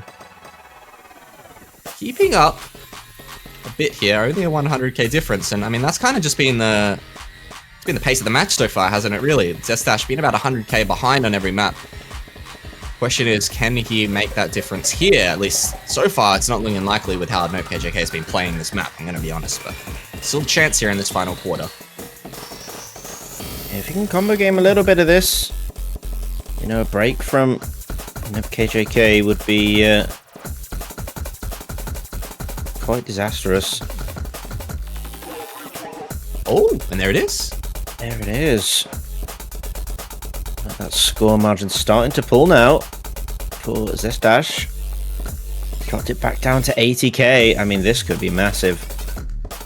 keeping up a bit here, only a 100k difference. And I mean, that's kind of just been the pace of the match so far, hasn't it? Really, Zestash been about 100k behind on every map. Question is, can he make that difference here? At least so far, it's not looking likely with how NopeKJK has been playing this map. I'm going to be honest, but still a chance here in this final quarter. If you can combo game a little bit of this, you know, a break from NopeKJK would be quite disastrous. Oh, and there it is. There it is. That score margin starting to pull now for Zestash. Dropped it back down to 80k. I mean, this could be massive.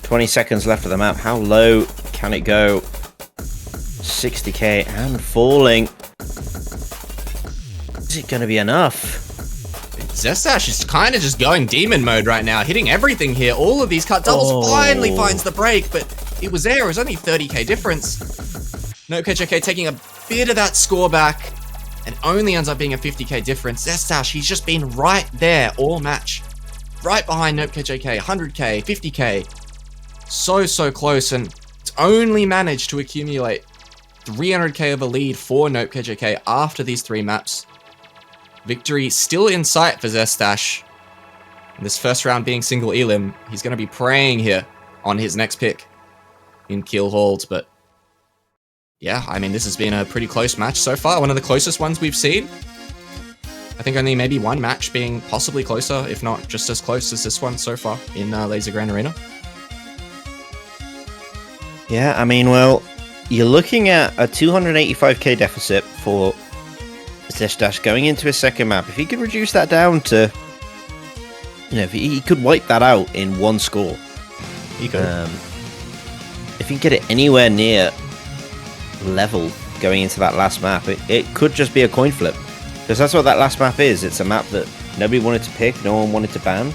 20 seconds left of the map. How low can it go? 60k and falling. Is it going to be enough? Zestash is kind of just going demon mode right now, hitting everything here. All of these cut doubles finally finds the break, but it was there. It was only 30k difference. NoteKJK taking a bit of that score back and only ends up being a 50k difference. Zestash, he's just been right there all match. Right behind NoteKJK, 100k, 50k. So close, and it's only managed to accumulate 300k of a lead for NoteKJK after these 3 maps. Victory still in sight for Zestash. This first round being single elim, he's going to be praying here on his next pick in Keelhauled, but yeah, I mean, this has been a pretty close match so far. One of the closest ones we've seen. I think only maybe one match being possibly closer, if not just as close as this one so far in Lazer Grand Arena. Yeah, I mean, well, you're looking at a 285k deficit for Zestash going into his second map. If he could reduce that down to, you know, if he could wipe that out in 1 score. He could. If he can get it anywhere near level going into that last map, it could just be a coin flip. Because that's what that last map is. It's a map that nobody wanted to pick, no one wanted to ban.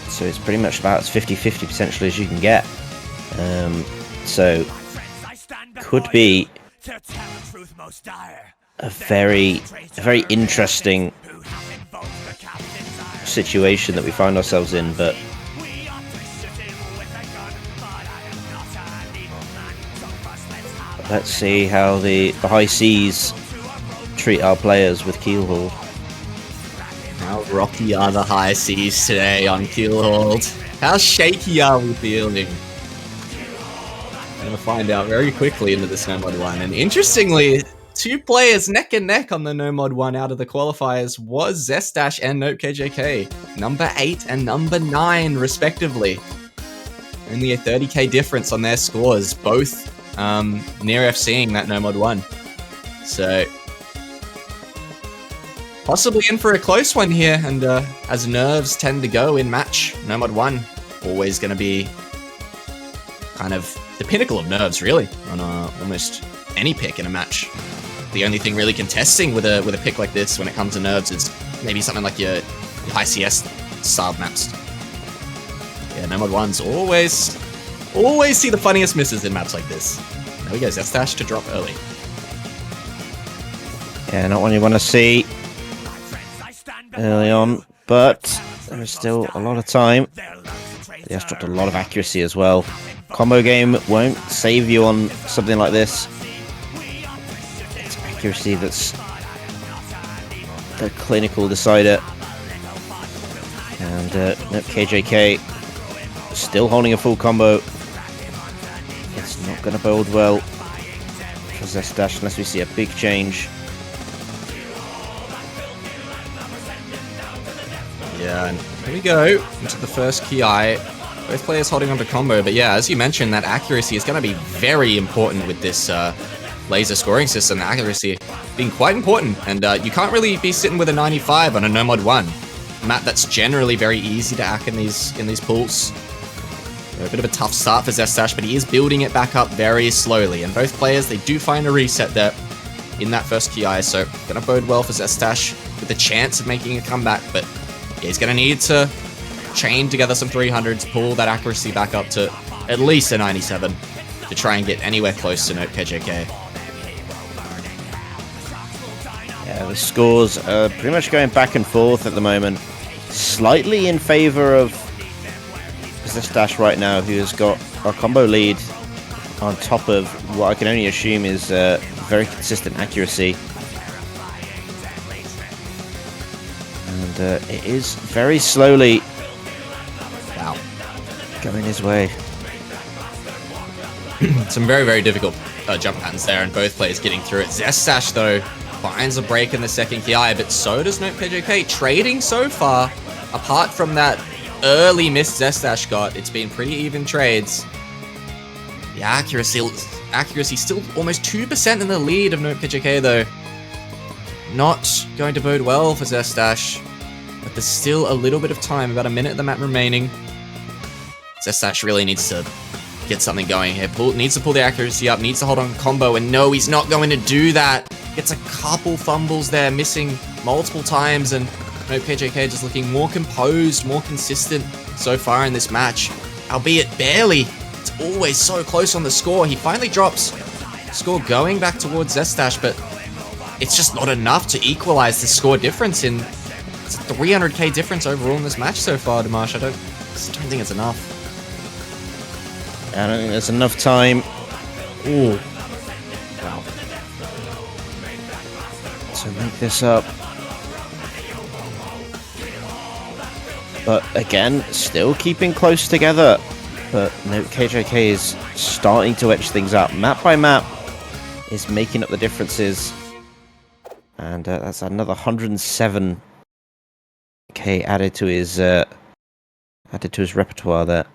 So it's pretty much about as 50-50 potentially as you can get. So could be a very interesting situation that we find ourselves in, but let's see how the high seas treat our players with Keelhauled. How rocky are the high seas today on Keelhauled? How shaky are we feeling? I'm going to find out very quickly into this No Mod 1. And interestingly, 2 players neck and neck on the No Mod 1 out of the qualifiers was Zestash and NoteKJK. Number 8 and number 9, respectively. Only a 30k difference on their scores, both near FCing that No Mod 1. So, possibly in for a close one here, and as nerves tend to go in match, No Mod 1 always going to be kind of the pinnacle of nerves, really, on almost any pick in a match. The only thing really contesting with a pick like this when it comes to nerves is maybe something like your high CS style maps. Yeah, No Mod 1's always see the funniest misses in maps like this. There we go, Zestash to drop early. Yeah, not one you want to see early on, but there's still a lot of time. He has dropped a lot of accuracy as well. Combo game won't save you on something like this. It's accuracy that's the clinical decider. And KJK still holding a full combo. It's not going to bode well for Zestash unless we see a big change. Yeah, and here we go into the first Ki. Both players holding onto combo, but yeah, as you mentioned, that accuracy is going to be very important with this Lazer scoring system. The accuracy being quite important, and you can't really be sitting with a 95 on a No Mod 1 map that's generally very easy to hack in these pools. A bit of a tough start for Zestash, but he is building it back up very slowly, and both players, they do find a reset there in that first Ki, so going to bode well for Zestash with the chance of making a comeback, but yeah, he's going to need to chain together some 300s, pull that accuracy back up to at least a 97 to try and get anywhere close to NoteKJK. Yeah, the scores are pretty much going back and forth at the moment. Slightly in favor of Zestash right now, who has got a combo lead on top of what I can only assume is very consistent accuracy. And it is very slowly going his way. Some very difficult jump patterns there, and both players getting through it. Zestash, though, finds a break in the second Ki, but so does NoteKJK. Trading so far, apart from that early miss Zestash got, it's been pretty even trades. The accuracy still almost 2% in the lead of NoteKJK, though. Not going to bode well for Zestash, but there's still a little bit of time, about a minute of the map remaining. Zestash really needs to get something going here. Needs to pull the accuracy up, needs to hold on combo, and no, he's not going to do that. Gets a couple fumbles there, missing multiple times, and NoteKJK just looking more composed, more consistent so far in this match, albeit barely It's always so close on the score. He finally drops score going back towards Zestash, but it's just not enough to equalize the score difference. It's a 300k difference overall in this match so far, Dimash. I just don't think it's enough. I don't think there's enough time. Ooh. Wow. To make this up. But again, still keeping close together. But no, KJK is starting to etch things up. Map by map is making up the differences. And that's another 107k added to his repertoire there.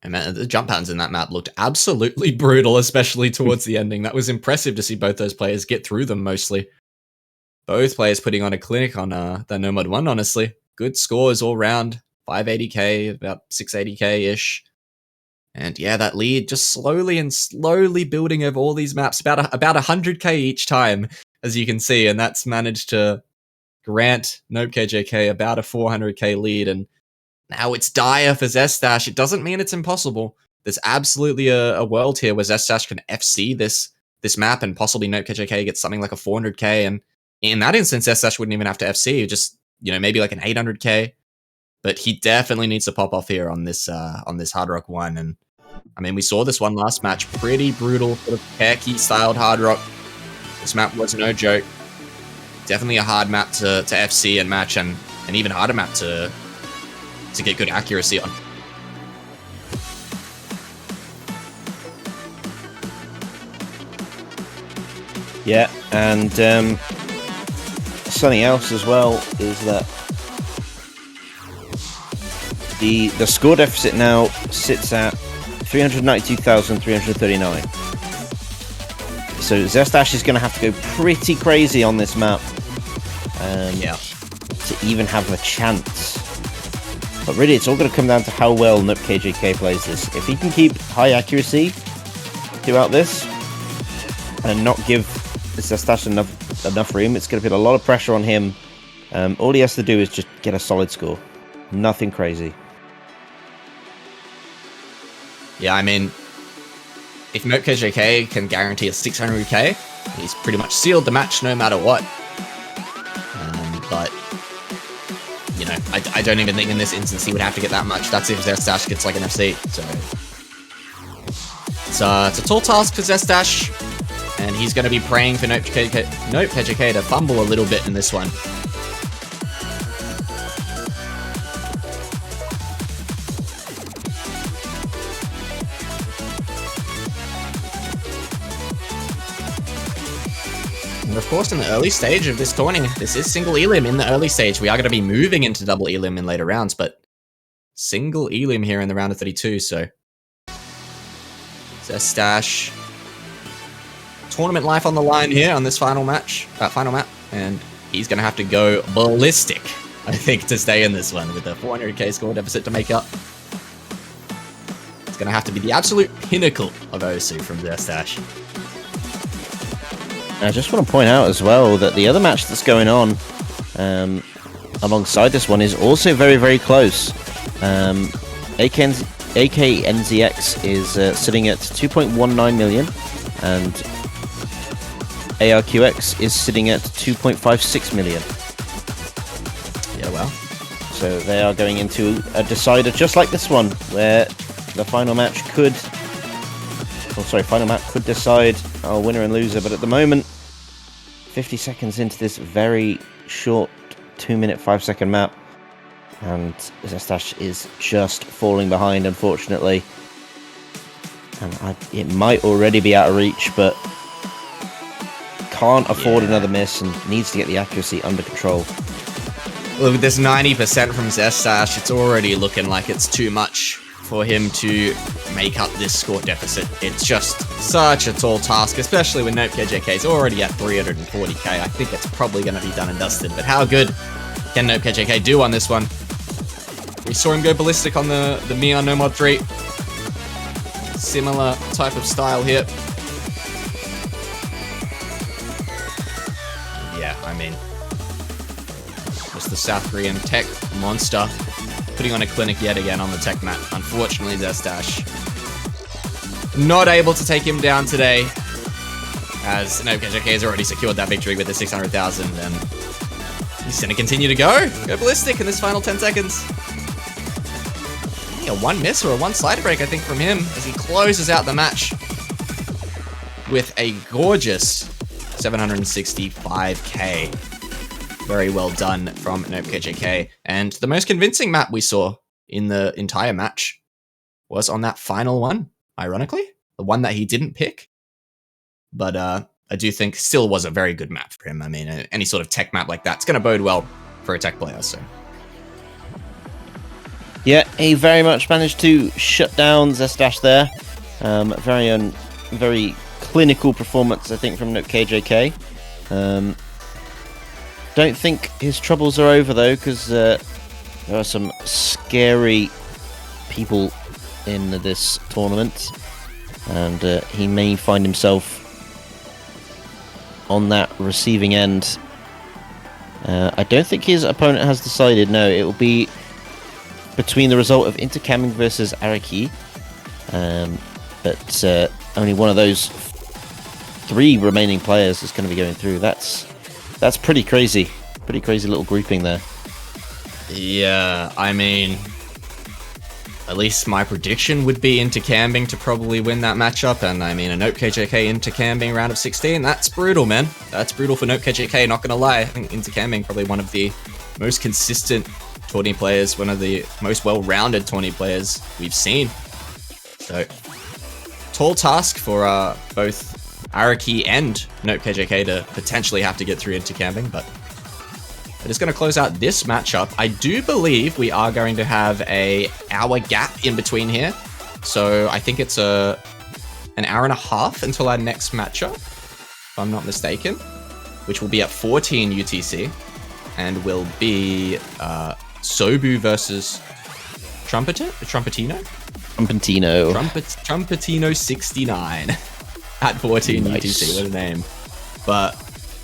And man, the jump patterns in that map looked absolutely brutal, especially towards the ending. That was impressive to see both those players get through them mostly. Both players putting on a clinic on the Nomad 1, honestly. Good scores all round. 580k, about 680k-ish. And yeah, that lead just slowly building over all these maps. About 100k each time, as you can see. And that's managed to grant Nope KJK about a 400k lead. And now it's dire for Zestash. It doesn't mean it's impossible. There's absolutely a world here where Zestash can FC this map and possibly Nope KJK gets something like a 400k. And in that instance, Zestash wouldn't even have to FC. Just, maybe like an 800k. But he definitely needs to pop off here on this Hard Rock 1. And I mean, we saw this one last match. Pretty brutal, sort of Perky styled Hard Rock. This map was no joke. Definitely a hard map to FC and match, and an even harder map to get good accuracy on. Yeah, and something else as well is that the score deficit now sits at 392,339. So Zestash is going to have to go pretty crazy on this map to even have a chance. But really, it's all going to come down to how well Nup KJK plays this. If he can keep high accuracy throughout this and not give Zestash enough room, it's going to put a lot of pressure on him. All he has to do is just get a solid score. Nothing crazy. Yeah, I mean, if Nope KJK can guarantee a 600k, he's pretty much sealed the match no matter what. But, I don't even think in this instance he would have to get that much. That's if Zestash gets like an FC. So it's a tall task for Zestash, and he's going to be praying for Nope KJK to fumble a little bit in this one. And of course, in the early stage of this tourney, this is single elim in the early stage. We are going to be moving into double elim in later rounds, but single elim here in the round of 32, so Zestash. Tournament life on the line here on this final map, and he's going to have to go ballistic, I think, to stay in this one with a 400k score deficit to make up. It's going to have to be the absolute pinnacle of Osu from Zestash. I just want to point out as well that the other match that's going on alongside this one is also very, very close. AKNZX is sitting at 2.19 million, and ARQX is sitting at 2.56 million. Yeah, well. So they are going into a decider just like this one, where the final match could decide our winner and loser, but at the moment, 50 seconds into this very short 2-minute 5-second map, and Zestash is just falling behind, unfortunately. And it might already be out of reach, but can't afford another miss and needs to get the accuracy under control. Look, with this 90% from Zestash, it's already looking like it's too much for him to make up this score deficit. It's just such a tall task, especially when Nope KJK is already at 340k. I think it's probably going to be done and dusted, but how good can Nope KJK do on this one? We saw him go ballistic on the Mia No Mod 3. Similar type of style here. Yeah, I mean, just the South Korean tech monster putting on a clinic yet again on the tech map. Unfortunately, Zestash not able to take him down today, as NokeJK has already secured that victory with the 600,000, and he's going to continue to go ballistic in this final 10 seconds. A one miss or a one side break, I think, from him as he closes out the match with a gorgeous 765k. Very well done from NokeJK. And the most convincing map we saw in the entire match was on that final one, ironically. The one that he didn't pick. But I do think still was a very good map for him. I mean, any sort of tech map like that's going to bode well for a tech player, so... Yeah, he very much managed to shut down Zestash there. Very clinical performance, I think, from NokeJK. Don't think his troubles are over, though, because there are some scary people in this tournament. And he may find himself on that receiving end. I don't think his opponent has decided. No, it will be between the result of Intercamming versus Araki, but only one of those 3 remaining players is going to be going through. That's pretty crazy. Pretty crazy little grouping there. Yeah, I mean, at least my prediction would be Intercamming to probably win that matchup, and I mean, a NokeJK Intercamming round of 16, that's brutal, man. That's brutal for NokeJK, not gonna lie. I think Intercamming probably one of the most consistent tourney players, one of the most well-rounded tourney players we've seen. So, tall task for both Araki and NokeJK to potentially have to get through Intercamming, but it is going to close out this matchup. I do believe we are going to have an hour gap in between here. So I think it's an hour and a half until our next matchup, if I'm not mistaken, which will be at 14 UTC and will be Sobu versus Trumpetino 69 at 14 Nice. UTC. What a name. But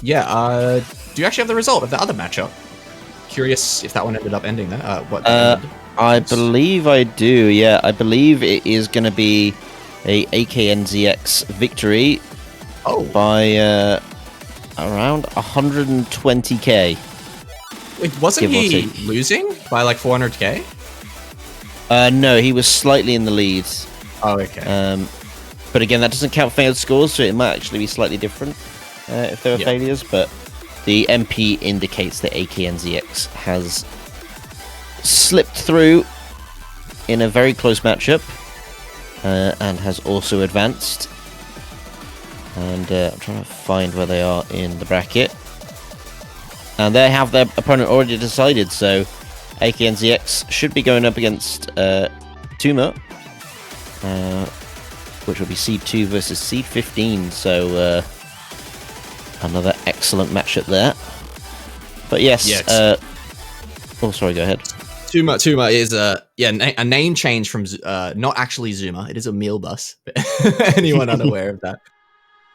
yeah, do you actually have the result of the other matchup? Curious if that one ended up ending there. I believe I do, yeah. I believe it is going to be a AKNZX victory by around 120k. Wait, wasn't he losing by like 400k? No, he was slightly in the lead. Oh, okay. But again, that doesn't count failed scores, so it might actually be slightly different if there are failures, but the MP indicates that AKNZX has slipped through in a very close matchup and has also advanced. And I'm trying to find where they are in the bracket. And they have their opponent already decided, so AKNZX should be going up against Tuma, which will be Seed 2 versus Seed 15, so another excellent matchup there. But yes, oh sorry, go ahead. Tuma is a name change from not actually Zuma. It is a meal bus. Anyone unaware of that?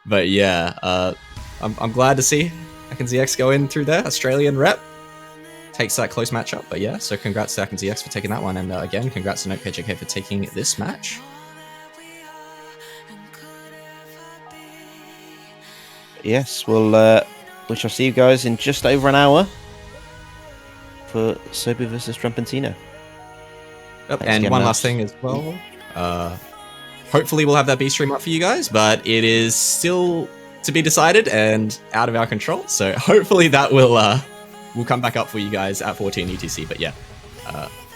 But yeah, I'm glad to see AKNZX go in through there. Australian rep takes that close matchup. But yeah, so congrats to AKNZX for taking that one, and again, congrats to NokeJK for taking this match. Yes, well, we shall see you guys in just over an hour for Sobu versus Trumpentino. And one last thing as well. Hopefully we'll have that B stream up for you guys, but it is still to be decided and out of our control. So hopefully that will come back up for you guys at 14 UTC. But yeah,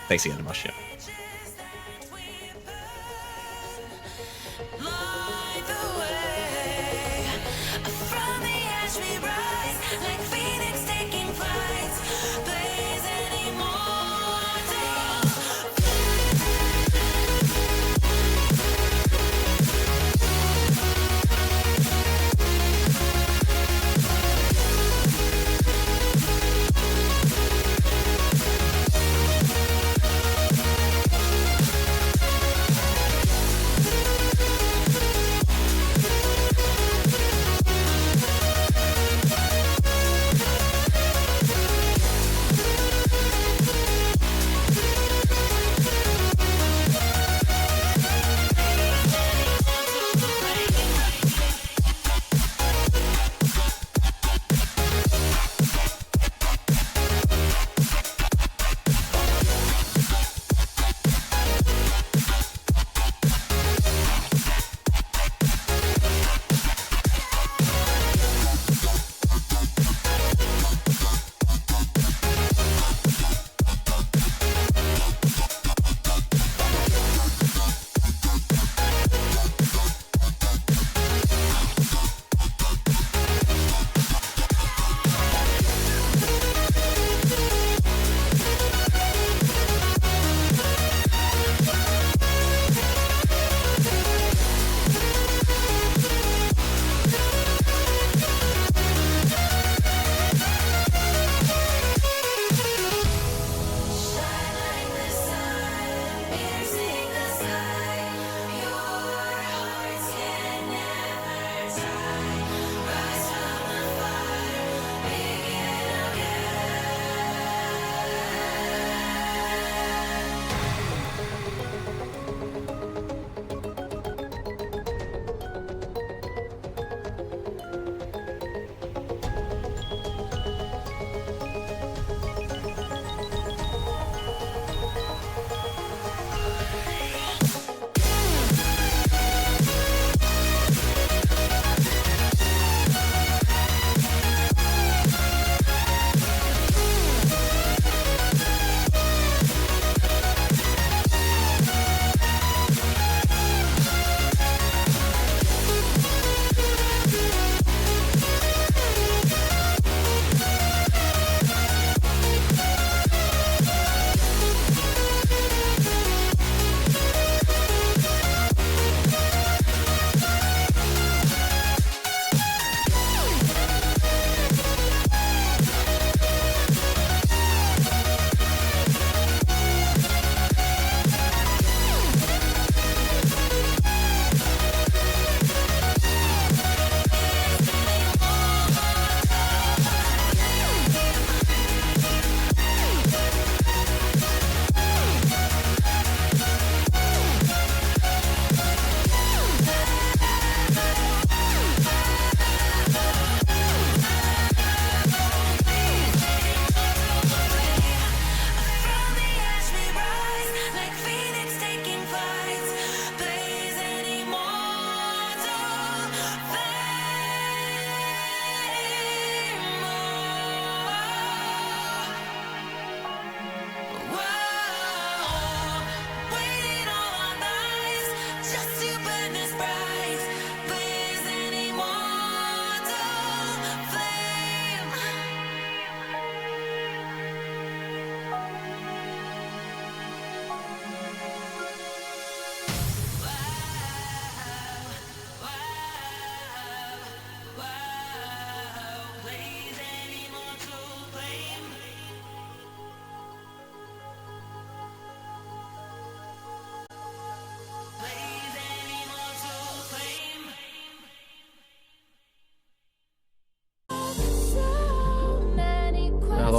thanks again, Rush. Yeah.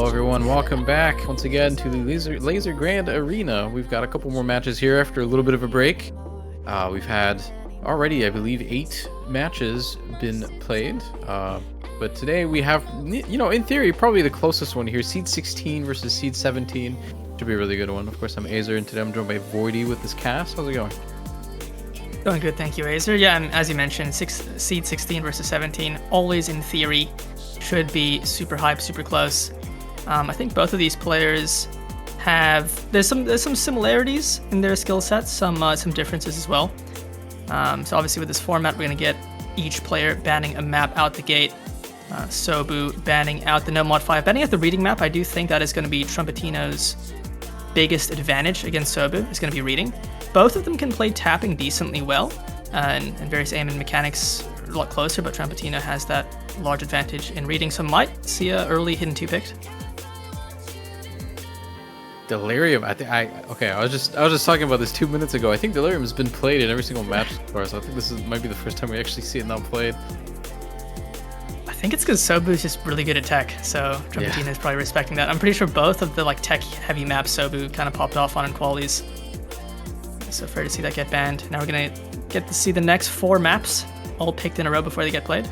everyone. Welcome back once again to the Laser Grand Arena. We've got a couple more matches here after a little bit of a break. We've had already, I believe, 8 matches been played. But today we have, in theory, probably the closest one here. Seed 16 versus Seed 17. Should be a really good one. Of course, I'm Lazer, and today I'm joined by Voidy with this cast. How's it going? Going good, thank you, Lazer. Yeah, and as you mentioned, Seed 16 versus 17, always in theory, should be super hype, super close. I think both of these players have there's some similarities in their skill sets, some differences as well. So obviously with this format, we're gonna get each player banning a map out the gate. Sobu banning out the No Mod 5, banning out the reading map. I do think that is going to be Trumpetino's biggest advantage against Sobu. Is going to be reading. Both of them can play tapping decently well, and various aim and mechanics are a lot closer. But Trumpetino has that large advantage in reading, so might see a early hidden 2 picked. Delirium. I was just talking about this 2 minutes ago. I think Delirium has been played in every single match so far, so I think this might be the first time we actually see it not played. I think it's because Sobu is just really good at tech, so Trumpetino is probably respecting that. I'm pretty sure both of the tech-heavy maps Sobu kind of popped off on in qualies. So fair to see that get banned. Now we're gonna get to see the next 4 maps all picked in a row before they get played.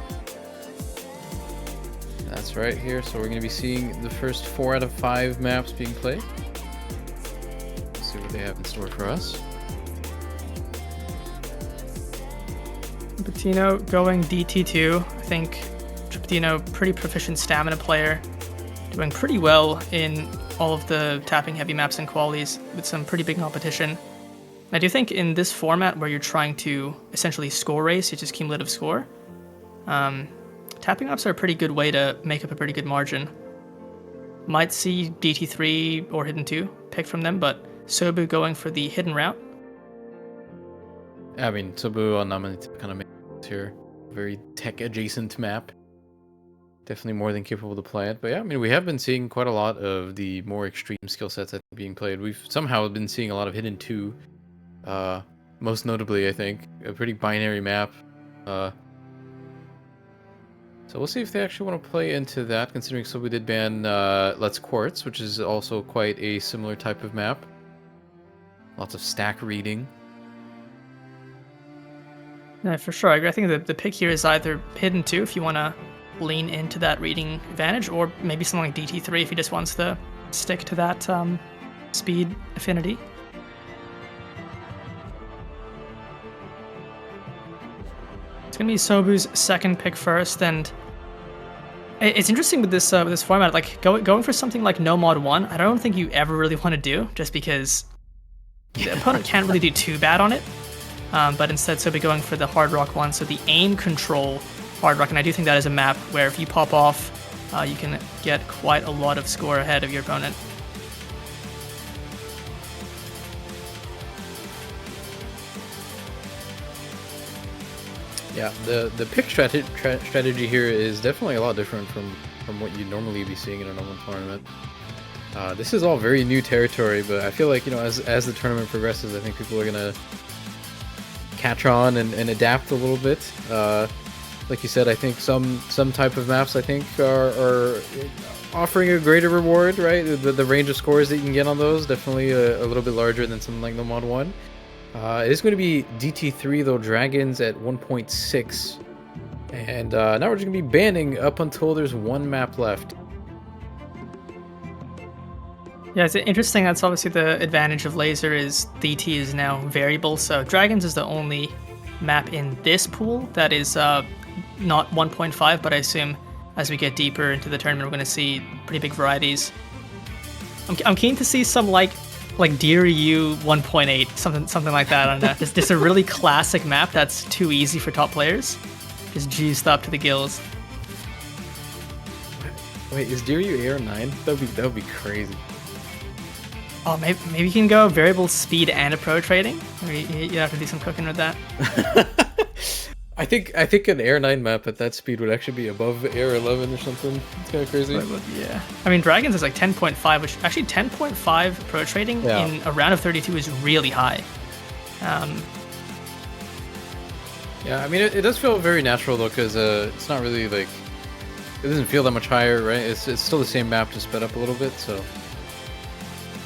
That's right here. So we're gonna be seeing the first 4 out of 5 maps being played. Let's see what they have in store for us. Trumpetino going DT2. I think Trumpetino, pretty proficient stamina player, doing pretty well in all of the tapping heavy maps and qualities with some pretty big competition. I do think in this format where you're trying to essentially score race, it's just cumulative score, tapping maps are a pretty good way to make up a pretty good margin. Might see DT3 or Hidden 2 picked from them, but Sobu going for the hidden route. I mean, Sobu on Namani kind of makes here very tech adjacent map. Definitely more than capable to play it. But yeah, I mean, we have been seeing quite a lot of the more extreme skill sets that are being played. We've somehow been seeing a lot of Hidden 2. Most notably, I think, a pretty binary map. So we'll see if they actually want to play into that, considering we did ban Let's Quartz, which is also quite a similar type of map. Lots of stack reading. Yeah, for sure. I agree. I think the pick here is either Hidden 2 if you want to lean into that reading advantage, or maybe something like DT3 if he just wants to stick to that speed affinity. It's gonna be Sobu's second pick first, and it's interesting with this format. Like going for something like No Mod 1, I don't think you ever really want to do, just because the opponent can't really do too bad on it. But instead, Sobu going for the Hard Rock one, so the aim control Hard Rock, and I do think that is a map where if you pop off, you can get quite a lot of score ahead of your opponent. Yeah, the pick strategy here is definitely a lot different from what you'd normally be seeing in a normal tournament. This is all very new territory, but I feel like, as the tournament progresses, I think people are gonna catch on and adapt a little bit. Like you said, I think some type of maps are offering a greater reward, right? The range of scores that you can get on those definitely a little bit larger than something like No Mod 1. It is going to be DT3 though, Dragons at 1.6, and now we're just going to be banning up until there's 1 map left. Yeah, it's interesting. That's obviously the advantage of Lazer is DT is now variable, so Dragons is the only map in this pool that is not 1.5, but I assume as we get deeper into the tournament, we're going to see pretty big varieties. I'm keen to see some like Diryu 1.8, something like that. I don't know. Just a really classic map that's too easy for top players, just juiced up to the gills. Wait, is Diryu Air 9? That would be crazy. Oh, maybe you can go variable speed and a pro trading. You have to do some cooking with that. I think an Air 9 map at that speed would actually be above Air 11 or something. It's kind of crazy. Yeah. I mean, Dragons is like 10.5, which actually 10.5 pro trading in a round of 32 is really high. Yeah, I mean, it does feel very natural though, because it's not really like doesn't feel that much higher, right? It's still the same map, just sped up a little bit. So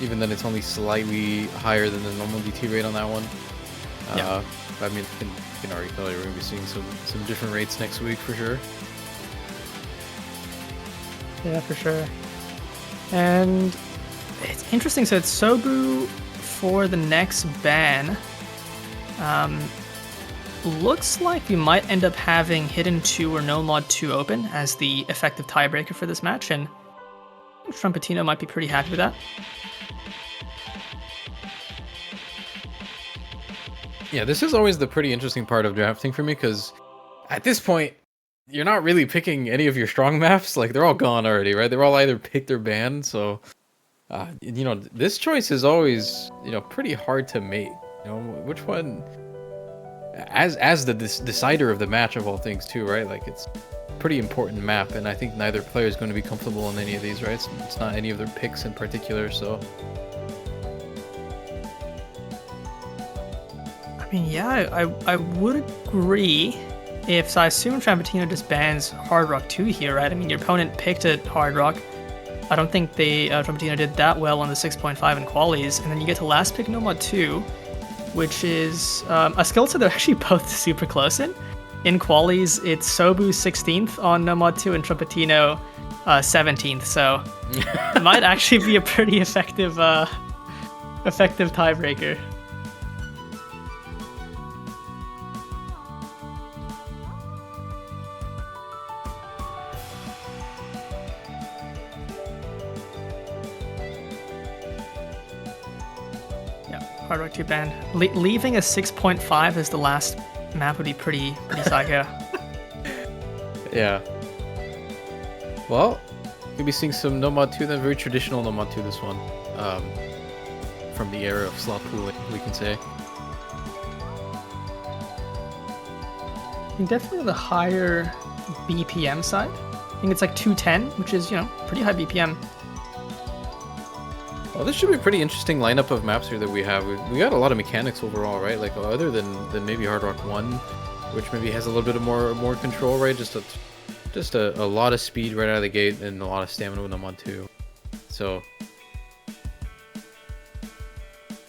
even then, it's only slightly higher than the normal DT rate on that one. Yeah. I mean, you can already tell you we're gonna be seeing some different rates next week for sure. Yeah, for sure. And it's interesting. So it's Sobu for the next ban. Looks like we might end up having Hidden 2 or No Mod 2 open as the effective tiebreaker for this match, and I think Trumpetino might be pretty happy with that. Yeah, this is always the pretty interesting part of drafting for me, because at this point, you're not really picking any of your strong maps. Like, they're all gone already, right? They're all either picked or banned, so this choice is always, pretty hard to make. Which one, as the decider of the match of all things too, right? Like, it's a pretty important map, and I think neither player is going to be comfortable in any of these, right? It's not any of their picks in particular, so. I mean, yeah, I would agree if, so I assume Trampetino just bans Hard Rock 2 here, right? I mean, your opponent picked at Hard Rock. I don't think Trampetino did that well on the 6.5 in qualies, and then you get to last pick No Mod 2, which is a skill set they're actually both super close in. In qualies, it's Sobu 16th on No Mod 2 and Trampetino 17th, so it might actually be a pretty effective tiebreaker. Hard Rock 2 ban. Leaving a 6.5 as the last map would be pretty psycho. Yeah. Well, you'll be seeing some No Mod 2, then very traditional No Mod 2 this one. From the era of slot pooling, we can say. I think definitely on the higher BPM side. I think it's like 210, which is, pretty high BPM. Well, this should be a pretty interesting lineup of maps here that we have. We got a lot of mechanics overall, right? Like, other than maybe Hard Rock 1, which maybe has a little bit of more control, right? Just a lot of speed right out of the gate and a lot of stamina with them on 2. So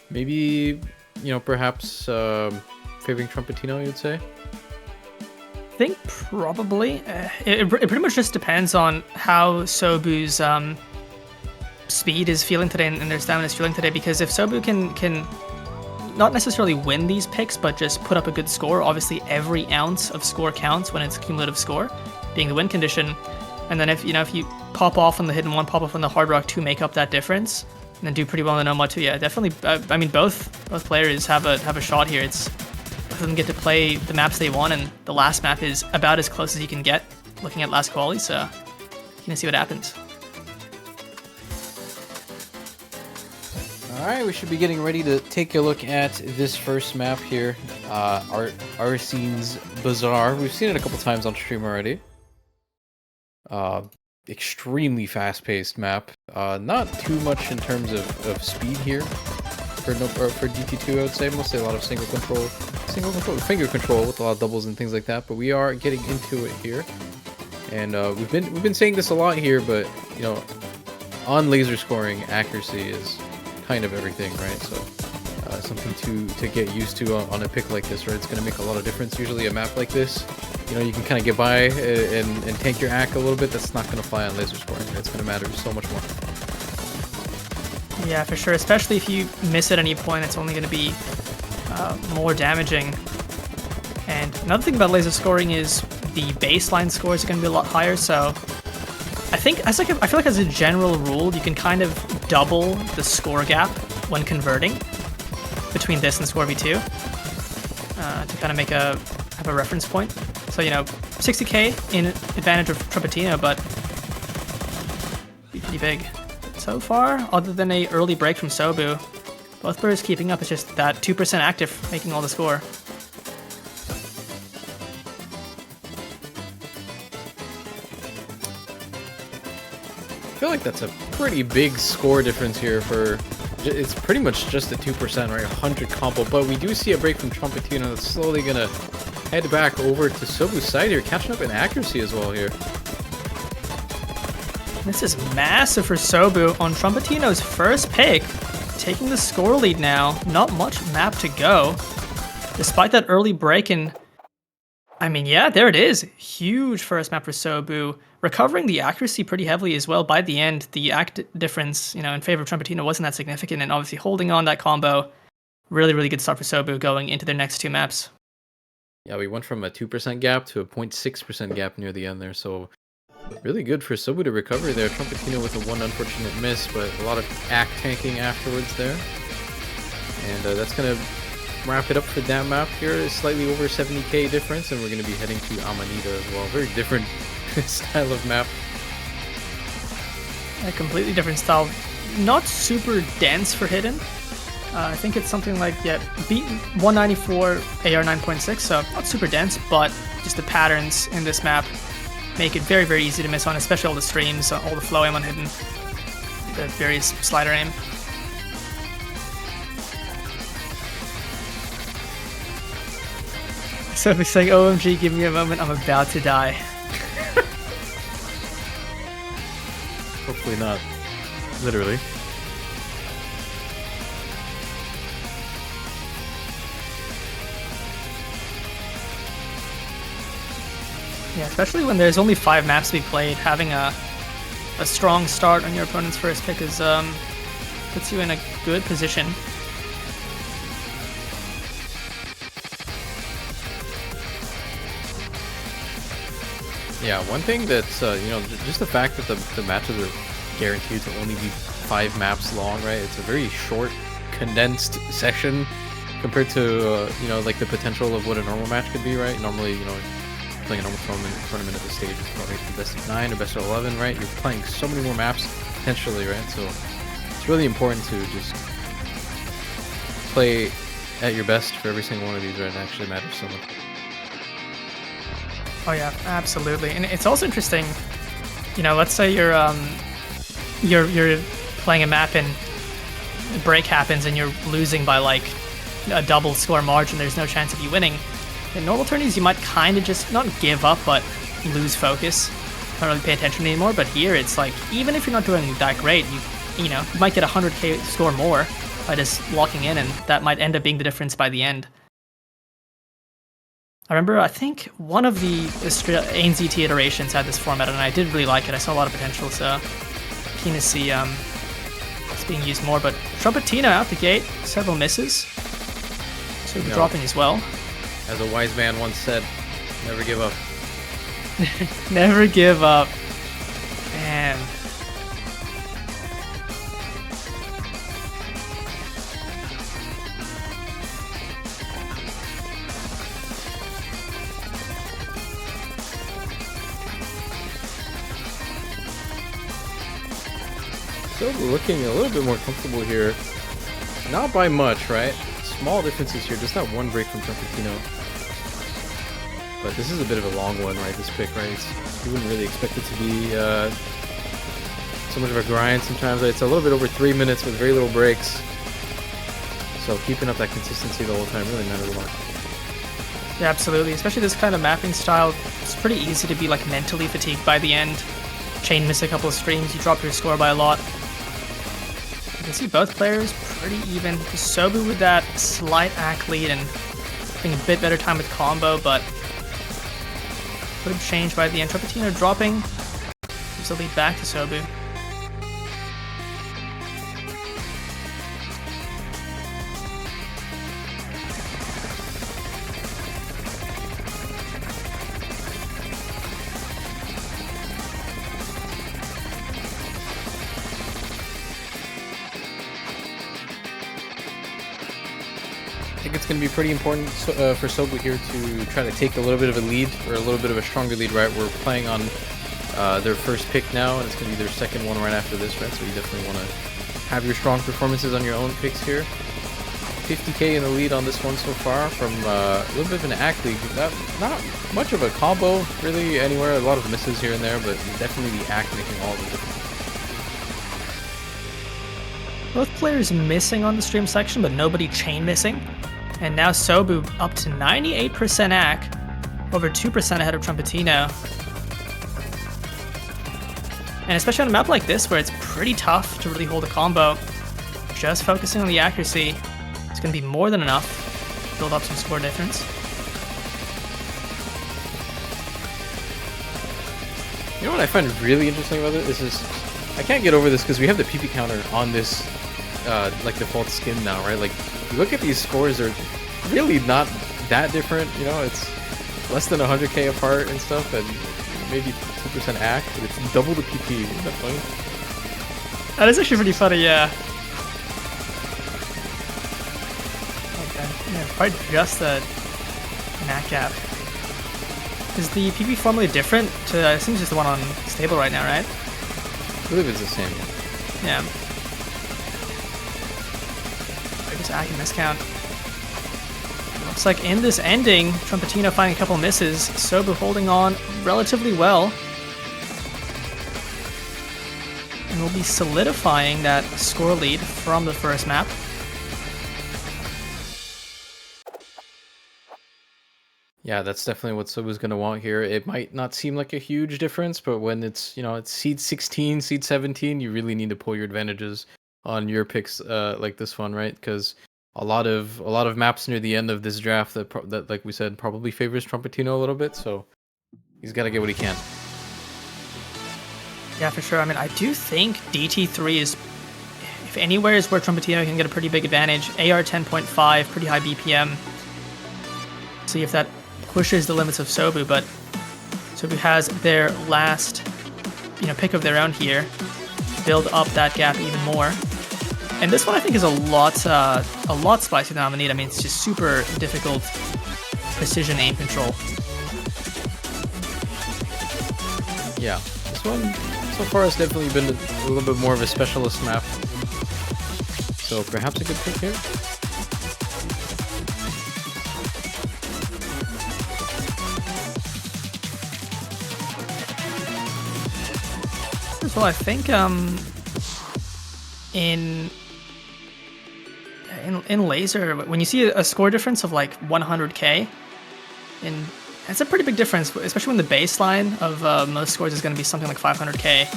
maybe, perhaps favoring Trumpetino, you'd say? I think probably. It pretty much just depends on how Sobu's speed is feeling today and their stamina is feeling today, because if Sobu can not necessarily win these picks but just put up a good score, obviously every ounce of score counts when it's cumulative score being the win condition, and then if you pop off on the Hidden 1, pop off on the Hard Rock 2, make up that difference and then do pretty well in the No Mod 2, yeah, definitely. I mean, both players have a shot here. It's both of them get to play the maps they want, and the last map is about as close as you can get looking at last quality, so you can see what happens. Alright, we should be getting ready to take a look at this first map here. Arsene's Bazaar. We've seen it a couple times on stream already. Extremely fast-paced map. Not too much in terms of speed here for DT2, I would say. Mostly a lot of finger control with a lot of doubles and things like that. But we are getting into it here, and we've been saying this a lot here, but on laser scoring, accuracy is kind of everything, right? So something to get used to on a pick like this, right? It's going to make a lot of difference. Usually a map like this, you can kind of get by and tank your ACK a little bit. That's not going to fly on laser scoring. It's going to matter so much more. Yeah, for sure. Especially if you miss at any point, it's only going to be more damaging. And another thing about laser scoring is the baseline scores are going to be a lot higher. So I feel like as a general rule, you can kind of double the score gap when converting between this and Score V2 to kind of have a reference point. So 60k in advantage of Trumpetino, but be pretty big. So far, other than a early break from Sobu, both players keeping up. It's just that 2% active making all the score. I feel like that's a pretty big score difference here for... It's pretty much just a 2%, right? 100 combo, but we do see a break from Trumpetino that's slowly gonna head back over to Sobu's side here, catching up in accuracy as well here. This is massive for Sobu on Trumpetino's first pick, taking the score lead now. Not much map to go. Despite that early break in, I mean, yeah, there it is. Huge first map for Sobu. Recovering the accuracy pretty heavily as well. By the end, the act difference, in favor of Trumpetino wasn't that significant, and obviously holding on that combo, really, really good start for Sobu going into their next two maps. Yeah, we went from a 2% gap to a 0.6% gap near the end there, so really good for Sobu to recover there. Trumpetino with a one unfortunate miss, but a lot of act tanking afterwards there. And that's going to wrap it up for that map here. Slightly over 70k difference, and we're going to be heading to Amanita as well. Very different style of map. A completely different style. Not super dense for hidden. I think it's something like, beat 194 AR 9.6, so not super dense, but just the patterns in this map make it very, very easy to miss on, especially all the streams, all the flow aim on hidden, the various slider aim. So he's saying, OMG, give me a moment, I'm about to die. Hopefully not. Literally. Yeah, especially when there's only 5 maps to be played, having a strong start on your opponent's first pick is puts you in a good position. Yeah, one thing that's, just the fact that the matches are guaranteed to only be 5 maps long, right? It's a very short, condensed session compared to, like the potential of what a normal match could be, right? Normally, playing a normal tournament at this stage is probably the best of 9 or best of 11, right? You're playing so many more maps, potentially, right? So it's really important to just play at your best for every single one of these, right? It actually matters so much. Oh yeah, absolutely. And it's also interesting, let's say you're playing a map and a break happens and you're losing by like a double score margin, there's no chance of you winning. In normal tourneys, you might kind of just not give up, but lose focus, not really pay attention anymore. But here, it's like, even if you're not doing that great, you might get a 100k score more by just locking in, and that might end up being the difference by the end. I think one of the ANZT iterations had this format, and I did really like it. I saw a lot of potential, so keen to see it's being used more. But Trumpetino out the gate, several misses. So we're dropping as well. As a wise man once said, never give up. Never give up. Man. Still looking a little bit more comfortable here. Not by much, right? Small differences here, just that one break from Trumpetino. But this is a bit of a long one, right? This pick, right? You wouldn't really expect it to be so much of a grind sometimes. It's a little bit over 3 minutes with very little breaks. So keeping up that consistency the whole time really matters a lot. Yeah, absolutely. Especially this kind of mapping style, it's pretty easy to be like mentally fatigued by the end. Chain miss a couple of streams, you drop your score by a lot. You can see both players pretty even. Sobu with that slight act lead and having a bit better time with combo, but would have changed by the end. Trumpetino dropping, gives the lead back to Sobu. I think it's going to be pretty important for Sobu here to try to take a little bit of a lead, or a little bit of a stronger lead, right? We're playing on their first pick now, and it's going to be their second one right after this, right? So you definitely want to have your strong performances on your own picks here. 50k in the lead on this one so far from a little bit of an act lead. Not much of a combo really anywhere, a lot of misses here and there, but definitely the act making all the difference. Both players missing on the stream section, but nobody chain missing. And now Sobu up to 98% AC, over 2% ahead of Trumpetino. And especially on a map like this where it's pretty tough to really hold a combo, just focusing on the accuracy is going to be more than enough to build up some score difference. You know what I find really interesting about it? This is, I can't get over this because we have the PP counter on this, like, default skin now, right? Like, you look at these scores, they're really not that different, you know? It's less than 100k apart and stuff, and maybe 2% act, but it's double the PP. Isn't that funny? That is actually pretty funny, yeah. Okay, yeah, probably just an act gap. Is the PP formula different to, I think it's just the one on stable right now, right? I believe it's the same. Yeah. I guess I can miscount. Looks like in this ending, Trumpetino finding a couple misses, Sobu holding on relatively well. And will be solidifying that score lead from the first map. Yeah, that's definitely what Sobu's going to want here. It might not seem like a huge difference, but when it's, you know, it's seed 16, seed 17, you really need to pull your advantages on your picks like this one, right? Because a lot of maps near the end of this draft that like we said probably favors Trumpetino a little bit, so he's got to get what he can. Yeah, for sure. I mean, I do think DT3 is, if anywhere, is where Trumpetino can get a pretty big advantage. AR 10.5, pretty high BPM. See if that pushes the limits of Sobu, but Sobu has their last, pick of their own here. Build up that gap even more. And this one I think is a lot spicier than Amanita. I mean, it's just super difficult precision aim control. Yeah, this one so far has definitely been a little bit more of a specialist map. So perhaps a good pick here. Well, I think in Lazer, when you see a score difference of like 100k, and that's a pretty big difference, especially when the baseline of most scores is going to be something like 500k.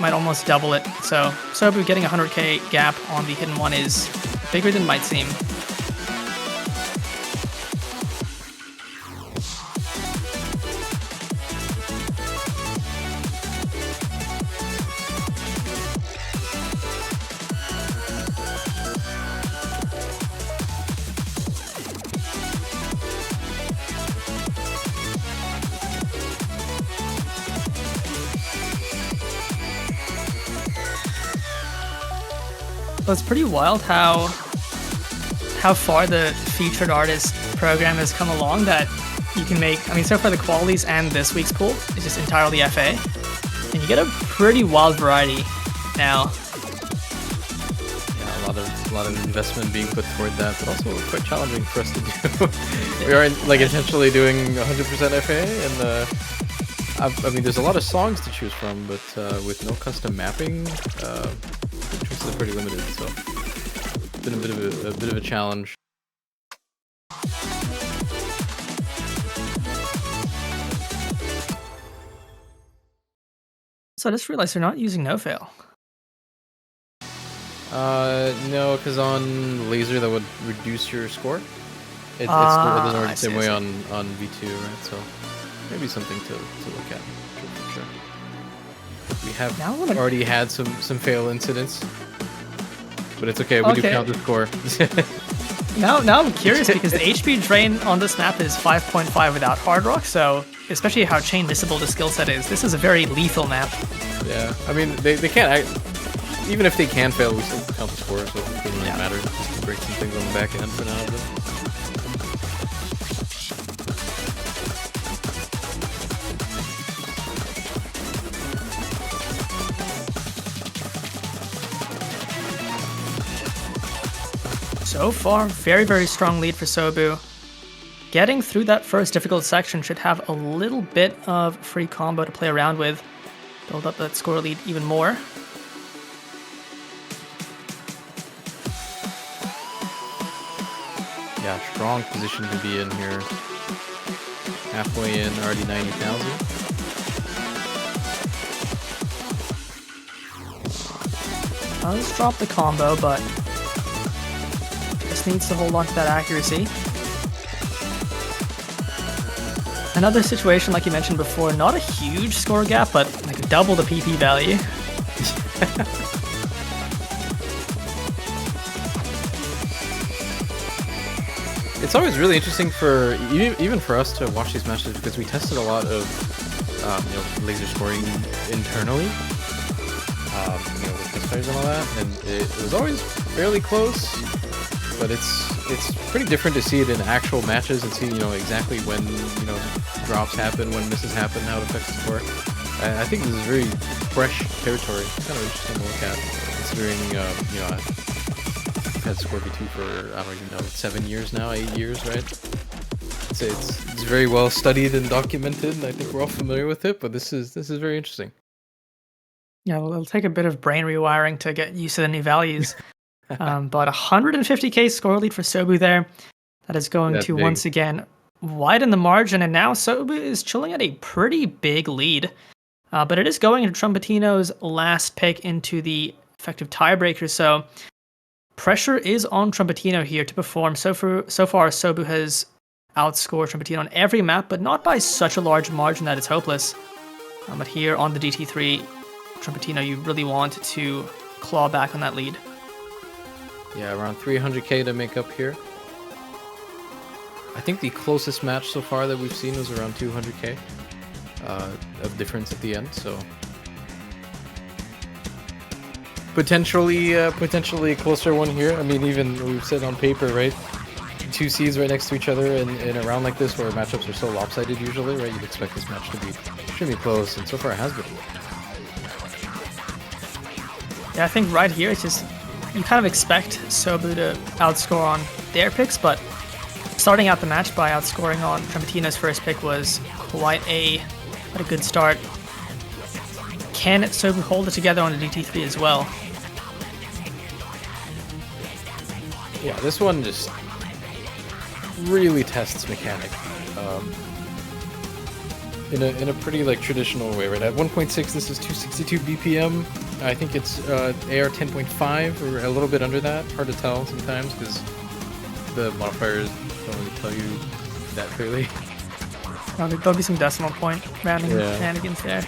Might almost double it. So Sobu getting a 100k gap on the hidden one is bigger than it might seem. Well, it's pretty wild how far the featured artist program has come along, that you can make, I mean, so far the qualities and this week's pool is just entirely FA, and you get a pretty wild variety now. Yeah, a lot of investment being put toward that, but also quite challenging for us to do. We aren't like intentionally doing 100% FA, and I mean, there's a lot of songs to choose from, but with no custom mapping, choices are pretty limited, so it's been a bit of a challenge. So I just realized they're not using no fail. No, because on Lazer that would reduce your score. It doesn't work the same way on V2, right? So maybe something to look at for sure. We have already had some fail incidents, but it's okay. We do count the score. Now I'm curious because the HP drain on this map is 5.5 without Hard Rock, so especially how chain missable the skill set is. This is a very lethal map. Yeah, I mean they can't. Even if they can fail, we still count the score, so it doesn't really matter. Just break some things on the back end for now. So far, very, very strong lead for Sobu. Getting through that first difficult section should have a little bit of free combo to play around with. Build up that score lead even more. Yeah, strong position to be in here. Halfway in, already 90,000. does drop the combo, but just needs to hold on to that accuracy. Another situation, like you mentioned before, not a huge score gap, but like double the PP value. It's always really interesting for even for us to watch these matches because we tested a lot of laser scoring internally, with test players and all that, and it was always fairly close. But it's pretty different to see it in actual matches and see exactly when drops happen, when misses happen, how it affects the score. I think this is very fresh territory. It's kind of interesting to look at, considering I've had Score V2 for I don't even know 7 years now, 8 years, right? It's very well studied and documented, and I think we're all familiar with it. But this is very interesting. Yeah, well, it'll take a bit of brain rewiring to get used to the new values. But 150k score lead for Sobu there. That is going to once again widen the margin, and now Sobu is chilling at a pretty big lead. But it is going into Trumpetino's last pick into the effective tiebreaker, so pressure is on Trumpetino here to perform. So far, Sobu has outscored Trumpetino on every map, but not by such a large margin that it's hopeless. But here on the DT3, Trumpetino, you really want to claw back on that lead. Yeah, around 300k to make up here. I think the closest match so far that we've seen was around 200k of difference at the end, so potentially a closer one here. I mean, even we've said on paper, right? Two seeds right next to each other in a round like this where matchups are so lopsided usually, right? You'd expect this match to be extremely close, and so far it has been. Yeah, I think right here it's just you kind of expect Sobu to outscore on their picks, but starting out the match by outscoring on Trumpetino's first pick was quite a good start. Can Sobu hold it together on the DT3 as well? Yeah, this one just really tests mechanic in a pretty traditional way, right? At 1.6, this is 262 BPM. I think it's AR 10.5 or a little bit under that. Hard to tell sometimes because the modifiers don't really tell you that clearly. There'll be some decimal point rounding shenanigans there.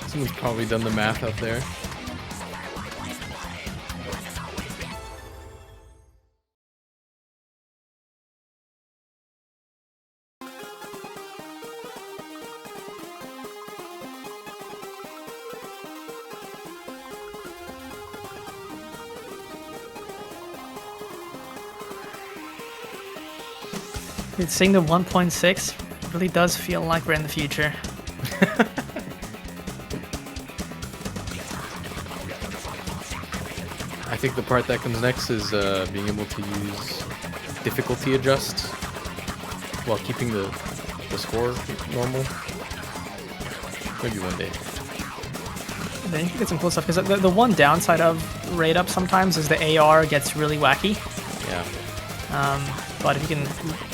Someone's probably done the math up there. Dude, seeing the 1.6 really does feel like we're in the future. I think the part that comes next is being able to use difficulty adjust while keeping the score normal. Maybe one day. Then you can get some cool stuff, because the one downside of raid up sometimes is the AR gets really wacky. Yeah. But if you can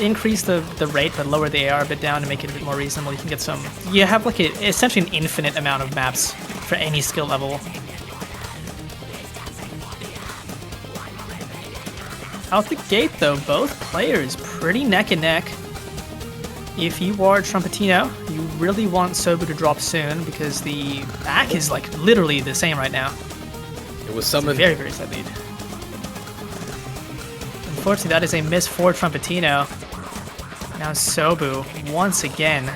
increase the rate but lower the AR a bit down to make it a bit more reasonable, you can get some. You have essentially an infinite amount of maps for any skill level. Out the gate though, both players pretty neck and neck. If you are Trumpetino, you really want Sobu to drop soon because the back is literally the same right now. It was summoned. Very, very slight lead. Unfortunately, that is a miss for Trumpetino. Now Sobu, once again,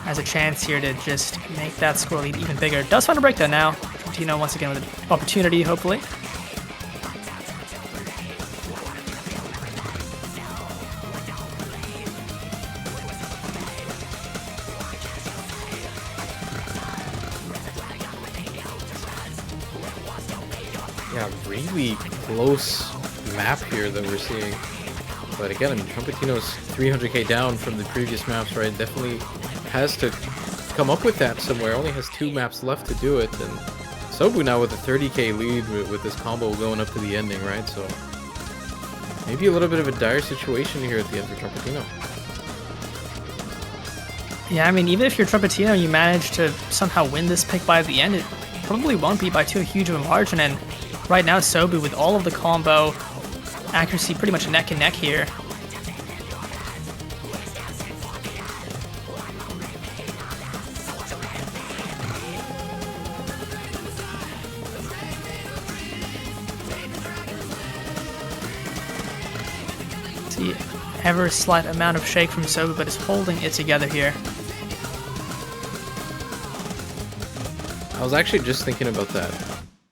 has a chance here to just make that score lead even bigger. Does find a breakdown now. Trumpetino once again with an opportunity, hopefully. Yeah, really close map here that we're seeing. But again, I mean, Trumpetino's 300k down from the previous maps, right? Definitely has to come up with that somewhere. Only has 2 maps left to do it. And Sobu now with a 30k lead with this combo going up to the ending, right? So maybe a little bit of a dire situation here at the end for Trumpetino. Yeah, I mean, even if you're Trumpetino and you manage to somehow win this pick by the end, it probably won't be by too huge of a margin. And right now Sobu with all of the combo accuracy pretty much neck and neck here. See, ever slight amount of shake from Sobu, but is holding it together here. I was actually just thinking about that.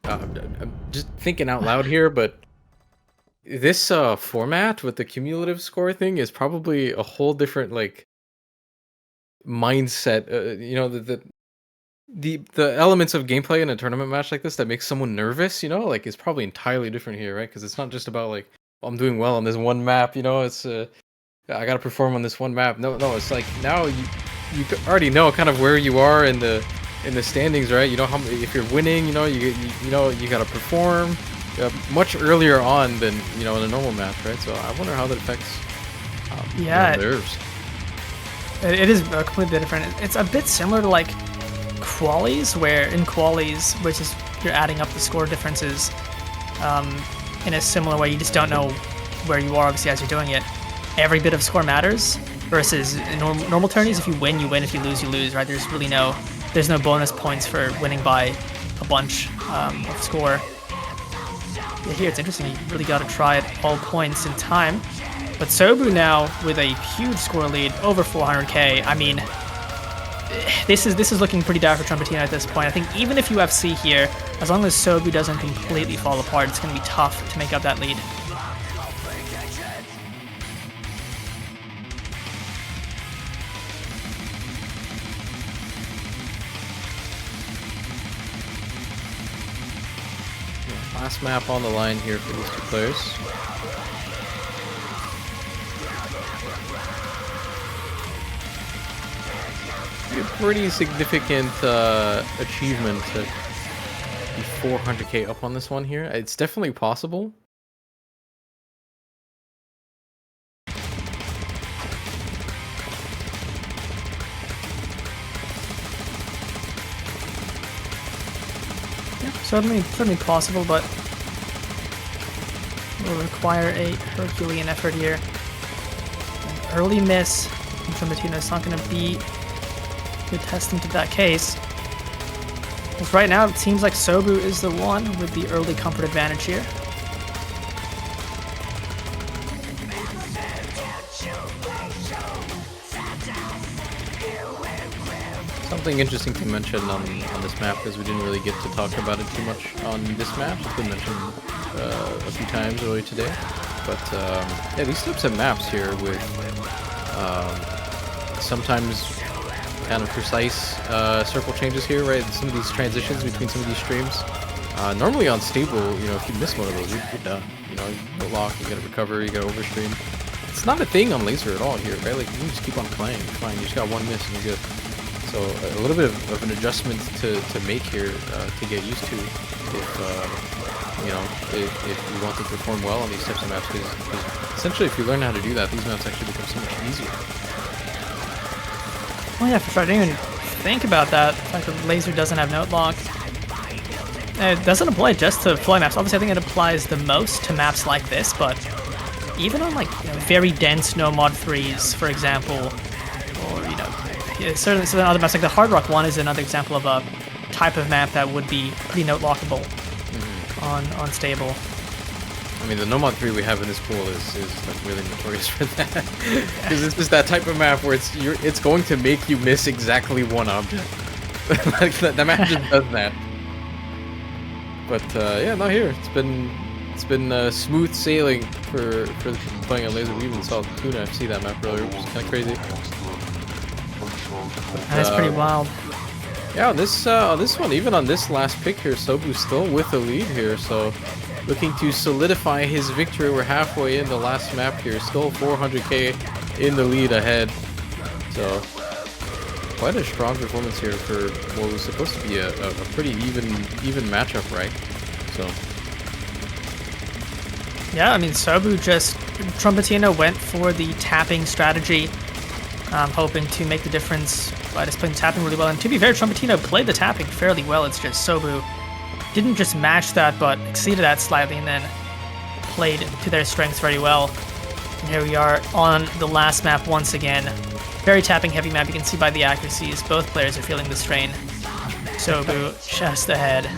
I'm just thinking out loud here, but this format with the cumulative score thing is probably a whole different like mindset. You know, the elements of gameplay in a tournament match like this that makes someone nervous, you know, like it's probably entirely different here, right? Because it's not just about like, oh, I'm doing well on this one map, you know. It's I gotta perform on this one map. No, it's like now you already know kind of where you are in the standings, right? You know how if you're winning, you know you know you gotta perform much earlier on than in a normal match, right? So I wonder how that affects nerves. It is completely different. It's a bit similar to like qualies, where in qualies, which is you're adding up the score differences in a similar way. You just don't know where you are obviously as you're doing it. Every bit of score matters. Versus in normal tourneys, if you win, you win. If you lose, you lose. Right? There's no bonus points for winning by a bunch of score. Yeah, here it's interesting. You really got to try at all points in time. But Sobu now with a huge score lead, over 400k. I mean, this is looking pretty dire for Trumpetino at this point. I think even if you FC here, as long as Sobu doesn't completely fall apart, it's going to be tough to make up that lead. Last map on the line here for these two players. A pretty significant achievement to be 400k up on this one here. It's definitely possible. Certainly possible, but will require a Herculean effort here. An early miss from Trumpetino is not going to be a good testament to that case. Because right now it seems like Sobu is the one with the early comfort advantage here. Something interesting to mention on this map, because we didn't really get to talk about it too much on this map. It's been mentioned a few times earlier today. But yeah, these types of maps here with sometimes kind of precise circle changes here, right? Some of these transitions between some of these streams. Normally on stable, if you miss one of those, you're done. You go lock, you gotta recover, you gotta overstream. It's not a thing on Lazer at all here, right? Like, you can just keep on playing. It's fine. You just got one miss and you're good. So a little bit of an adjustment to make here to get used to if you want to perform well on these types of maps. Because essentially, if you learn how to do that, these maps actually become so much easier. Oh yeah, for sure. I didn't even think about that. The fact that Lazer doesn't have note lock. It doesn't apply just to fly maps. Obviously, I think it applies the most to maps like this, but even on very dense no mod 3s, for example, or certainly some other maps like the Hard Rock one is another example of a type of map that would be pretty note lockable on stable. I mean, the no mod 3 we have in this pool is like really notorious for that, because it's just that type of map where it's going to make you miss exactly one object. Like the map just does that. But yeah, not here. It's been smooth sailing for playing on Lazer. We even saw Tuna FC that map earlier, which is kind of crazy. That's pretty wild. Yeah, on this one, even on this last pick here, Sobu's still with the lead here, so looking to solidify his victory. We're halfway in the last map here, still 400k in the lead ahead. So quite a strong performance here for what was supposed to be a pretty even matchup, right? So yeah, I mean, Trumpetino went for the tapping strategy, hoping to make the difference by just playing tapping really well. And to be fair, Trumpetino played the tapping fairly well. It's just Sobu didn't just match that, but exceeded that slightly, and then played to their strengths very well. And here we are on the last map once again. Very tapping heavy map, you can see by the accuracies. Both players are feeling the strain. Sobu just ahead.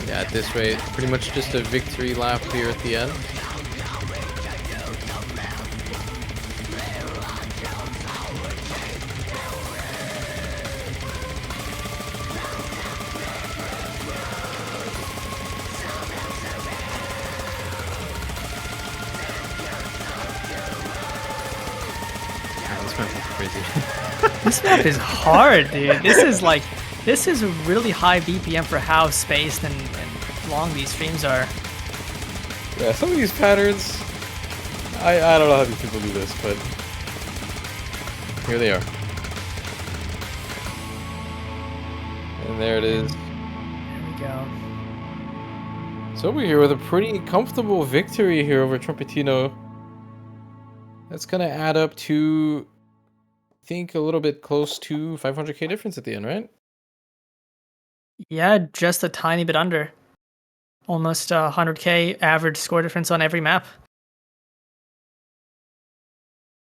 Yeah, at this rate, pretty much just a victory lap here at the end. This map is crazy. This map is hard, dude. This is a really high BPM for how spaced and long these streams are. Yeah, some of these patterns, I don't know how these people do this, but here they are. And there it is. There we go. So we're here with a pretty comfortable victory here over Trumpetino. That's gonna add up to, I think, a little bit close to 500k difference at the end, right? Yeah, just a tiny bit under. Almost 100k average score difference on every map.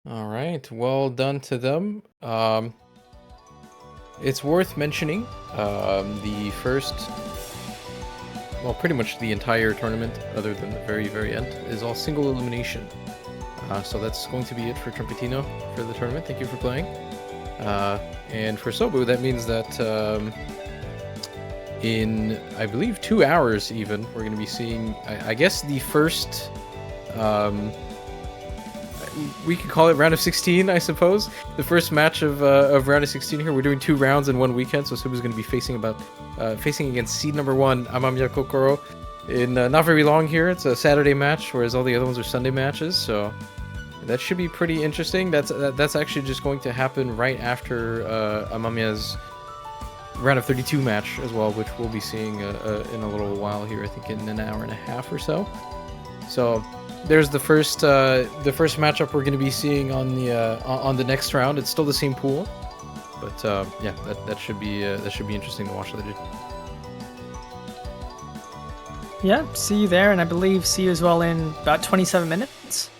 All right, well done to them. It's worth mentioning the first, well, pretty much the entire tournament, other than the very, very end, is all single elimination. So that's going to be it for Trumpetino for the tournament. Thank you for playing. And for Sobu, that means that in, I believe, 2 hours even, we're going to be seeing, I guess, the first, we could call it round of 16, I suppose. The first match of round of 16 here. We're doing 2 rounds in 1 weekend, so Sobu's going to be facing against seed number 1, Amamiya Kokoro, in not very long here. It's a Saturday match, whereas all the other ones are Sunday matches, so that should be pretty interesting. That's actually just going to happen right after Amamiya's round of 32 match as well, which we'll be seeing in a little while here. I think in an hour and a half or so. So there's the first matchup we're going to be seeing on the next round. It's still the same pool, but yeah, that should be interesting to watch. Yeah, see you there, and I believe see you as well in about 27 minutes.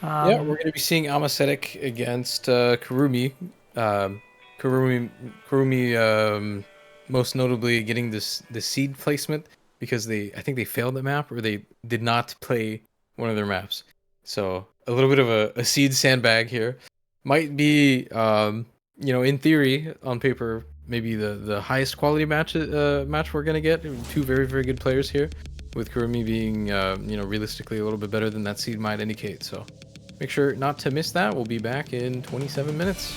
Yeah, we're going to be seeing Amasetic against Kurumi. Kurumi, most notably getting the seed placement because I think they failed the map, or they did not play one of their maps. So a little bit of a seed sandbag here. Might be, in theory, on paper, maybe the highest quality match we're gonna get. 2 very, very good players here, with Kurumi being, realistically a little bit better than that seed might indicate. So make sure not to miss that. We'll be back in 27 minutes.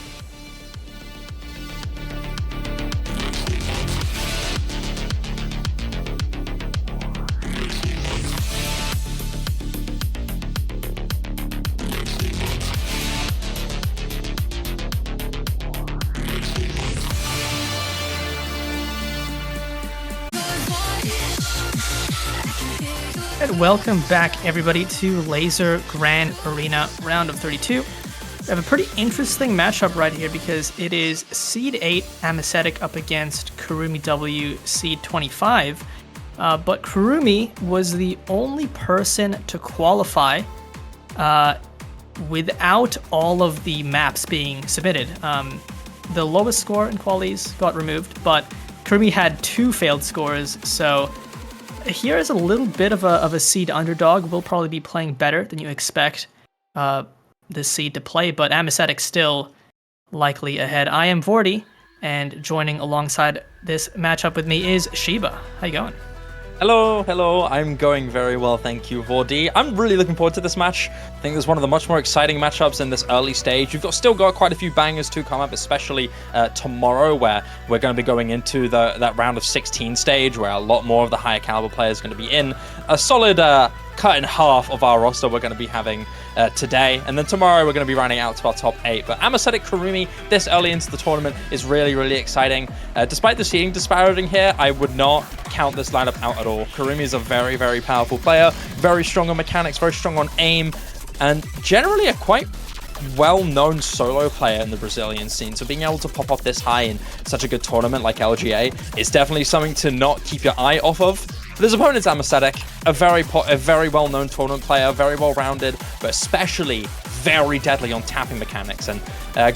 And welcome back, everybody, to Lazer Grand Arena round of 32. We have a pretty interesting matchup right here because it is Seed 8 Amasetic up against Kurumi W Seed 25. But Kurumi was the only person to qualify without all of the maps being submitted. The lowest score in qualies got removed, but Kurumi had 2 failed scores, so here is a little bit of a seed underdog. Will probably be playing better than you expect this seed to play, but Amasetic still likely ahead. I am Vordy, and joining alongside this matchup with me is Shiba. How you going? Hello, I'm going very well, thank you, Vordy. I'm really looking forward to this match. I think there's one of the much more exciting matchups in this early stage. You've still got quite a few bangers to come up, especially tomorrow, where we're going to be going into that round of 16 stage, where a lot more of the higher caliber players are going to be in. A solid cut in half of our roster we're going to be having today, and then tomorrow we're going to be running out to our top 8. But Amasetic Kurumi this early into the tournament is really, really exciting. Despite the seeding disparity here, I would not count this lineup out at all. Kurumi is a very, very powerful player, very strong on mechanics, very strong on aim, and generally a quite well-known solo player in the Brazilian scene. So being able to pop off this high in such a good tournament like LGA is definitely something to not keep your eye off of. But his opponent's Amacetic, a very well-known tournament player, very well-rounded, but especially very deadly on tapping mechanics. And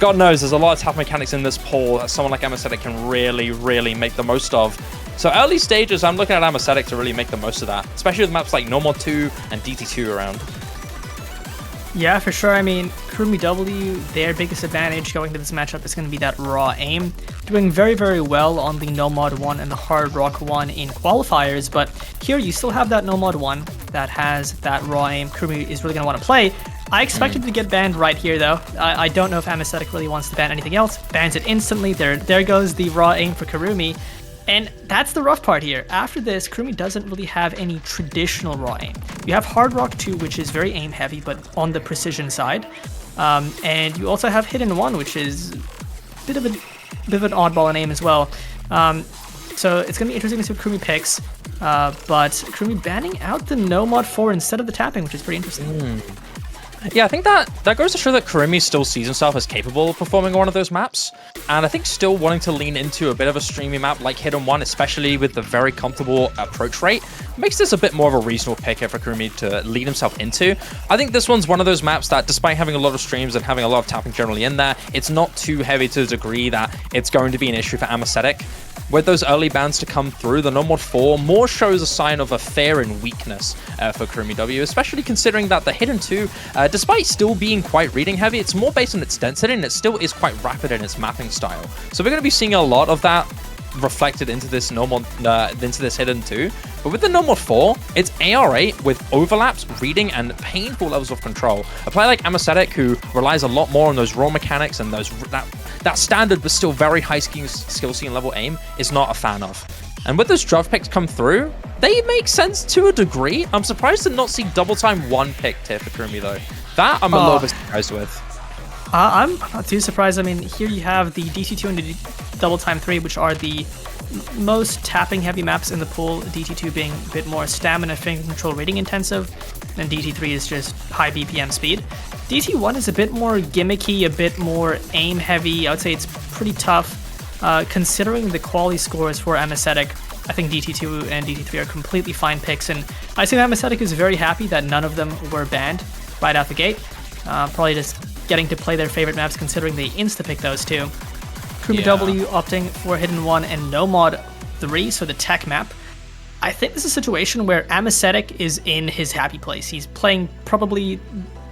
God knows there's a lot of tap mechanics in this pool that someone like Amacetic can really, really make the most of. So early stages, I'm looking at Amacetic to really make the most of that, especially with maps like No More 2 and DT2 around. Yeah, for sure. I mean, Kurumi W, their biggest advantage going to this matchup is going to be that raw aim. Doing very, very well on the No Mod 1 and the Hard Rock 1 in qualifiers, but here you still have that No Mod 1 that has that raw aim Kurumi is really going to want to play. I expected to get banned right here, though. I don't know if Amacetic really wants to ban anything else. Bans it instantly. There goes the raw aim for Kurumi. And that's the rough part here. After this, Kurumi doesn't really have any traditional raw aim. You have Hard Rock 2, which is very aim heavy, but on the precision side. And you also have Hidden 1, which is a bit of an oddball in aim as well. So it's going to be interesting to see what Kurumi picks. But Kurumi banning out the No Mod 4 instead of the tapping, which is pretty interesting. Yeah, I think that goes to show that Kurumi still sees himself as capable of performing one of those maps, and I think still wanting to lean into a bit of a streamy map like Hidden 1, especially with the very comfortable approach rate, makes this a bit more of a reasonable pick here for Kurumi to lead himself into. I think this one's one of those maps that, despite having a lot of streams and having a lot of tapping generally in there, it's not too heavy to the degree that it's going to be an issue for Amacetic. With those early bans to come through, the No Mod 4 more shows a sign of a fear and weakness for Kurumi W, especially considering that the Hidden 2, despite still being quite reading heavy, it's more based on its density and it still is quite rapid in its mapping style. So we're going to be seeing a lot of that reflected into this Hidden 2. But with the No Mod 4, it's AR8 with overlaps, reading, and painful levels of control. A player like Amacetic, who relies a lot more on those raw mechanics and that standard but still very high skill ceiling level aim, is not a fan of. And with those draft picks come through, they make sense to a degree. I'm surprised to not see double time 1 picked here for Kurumi though. That I'm a little bit surprised with. I'm not too surprised. I mean, here you have the DT2 and the Double Time 3, which are the most tapping heavy maps in the pool, DT2 being a bit more stamina, finger control, rating intensive, and DT3 is just high BPM speed. DT1 is a bit more gimmicky, a bit more aim heavy. I would say it's pretty tough. Considering the quality scores for Amacetic, I think DT2 and DT3 are completely fine picks, and I think Amacetic is very happy that none of them were banned right out the gate. Probably just getting to play their favorite maps considering they insta-pick those two. Kurumi W opting for Hidden 1 and No Mod 3, so the tech map. I think this is a situation where Amacetic is in his happy place. He's playing probably,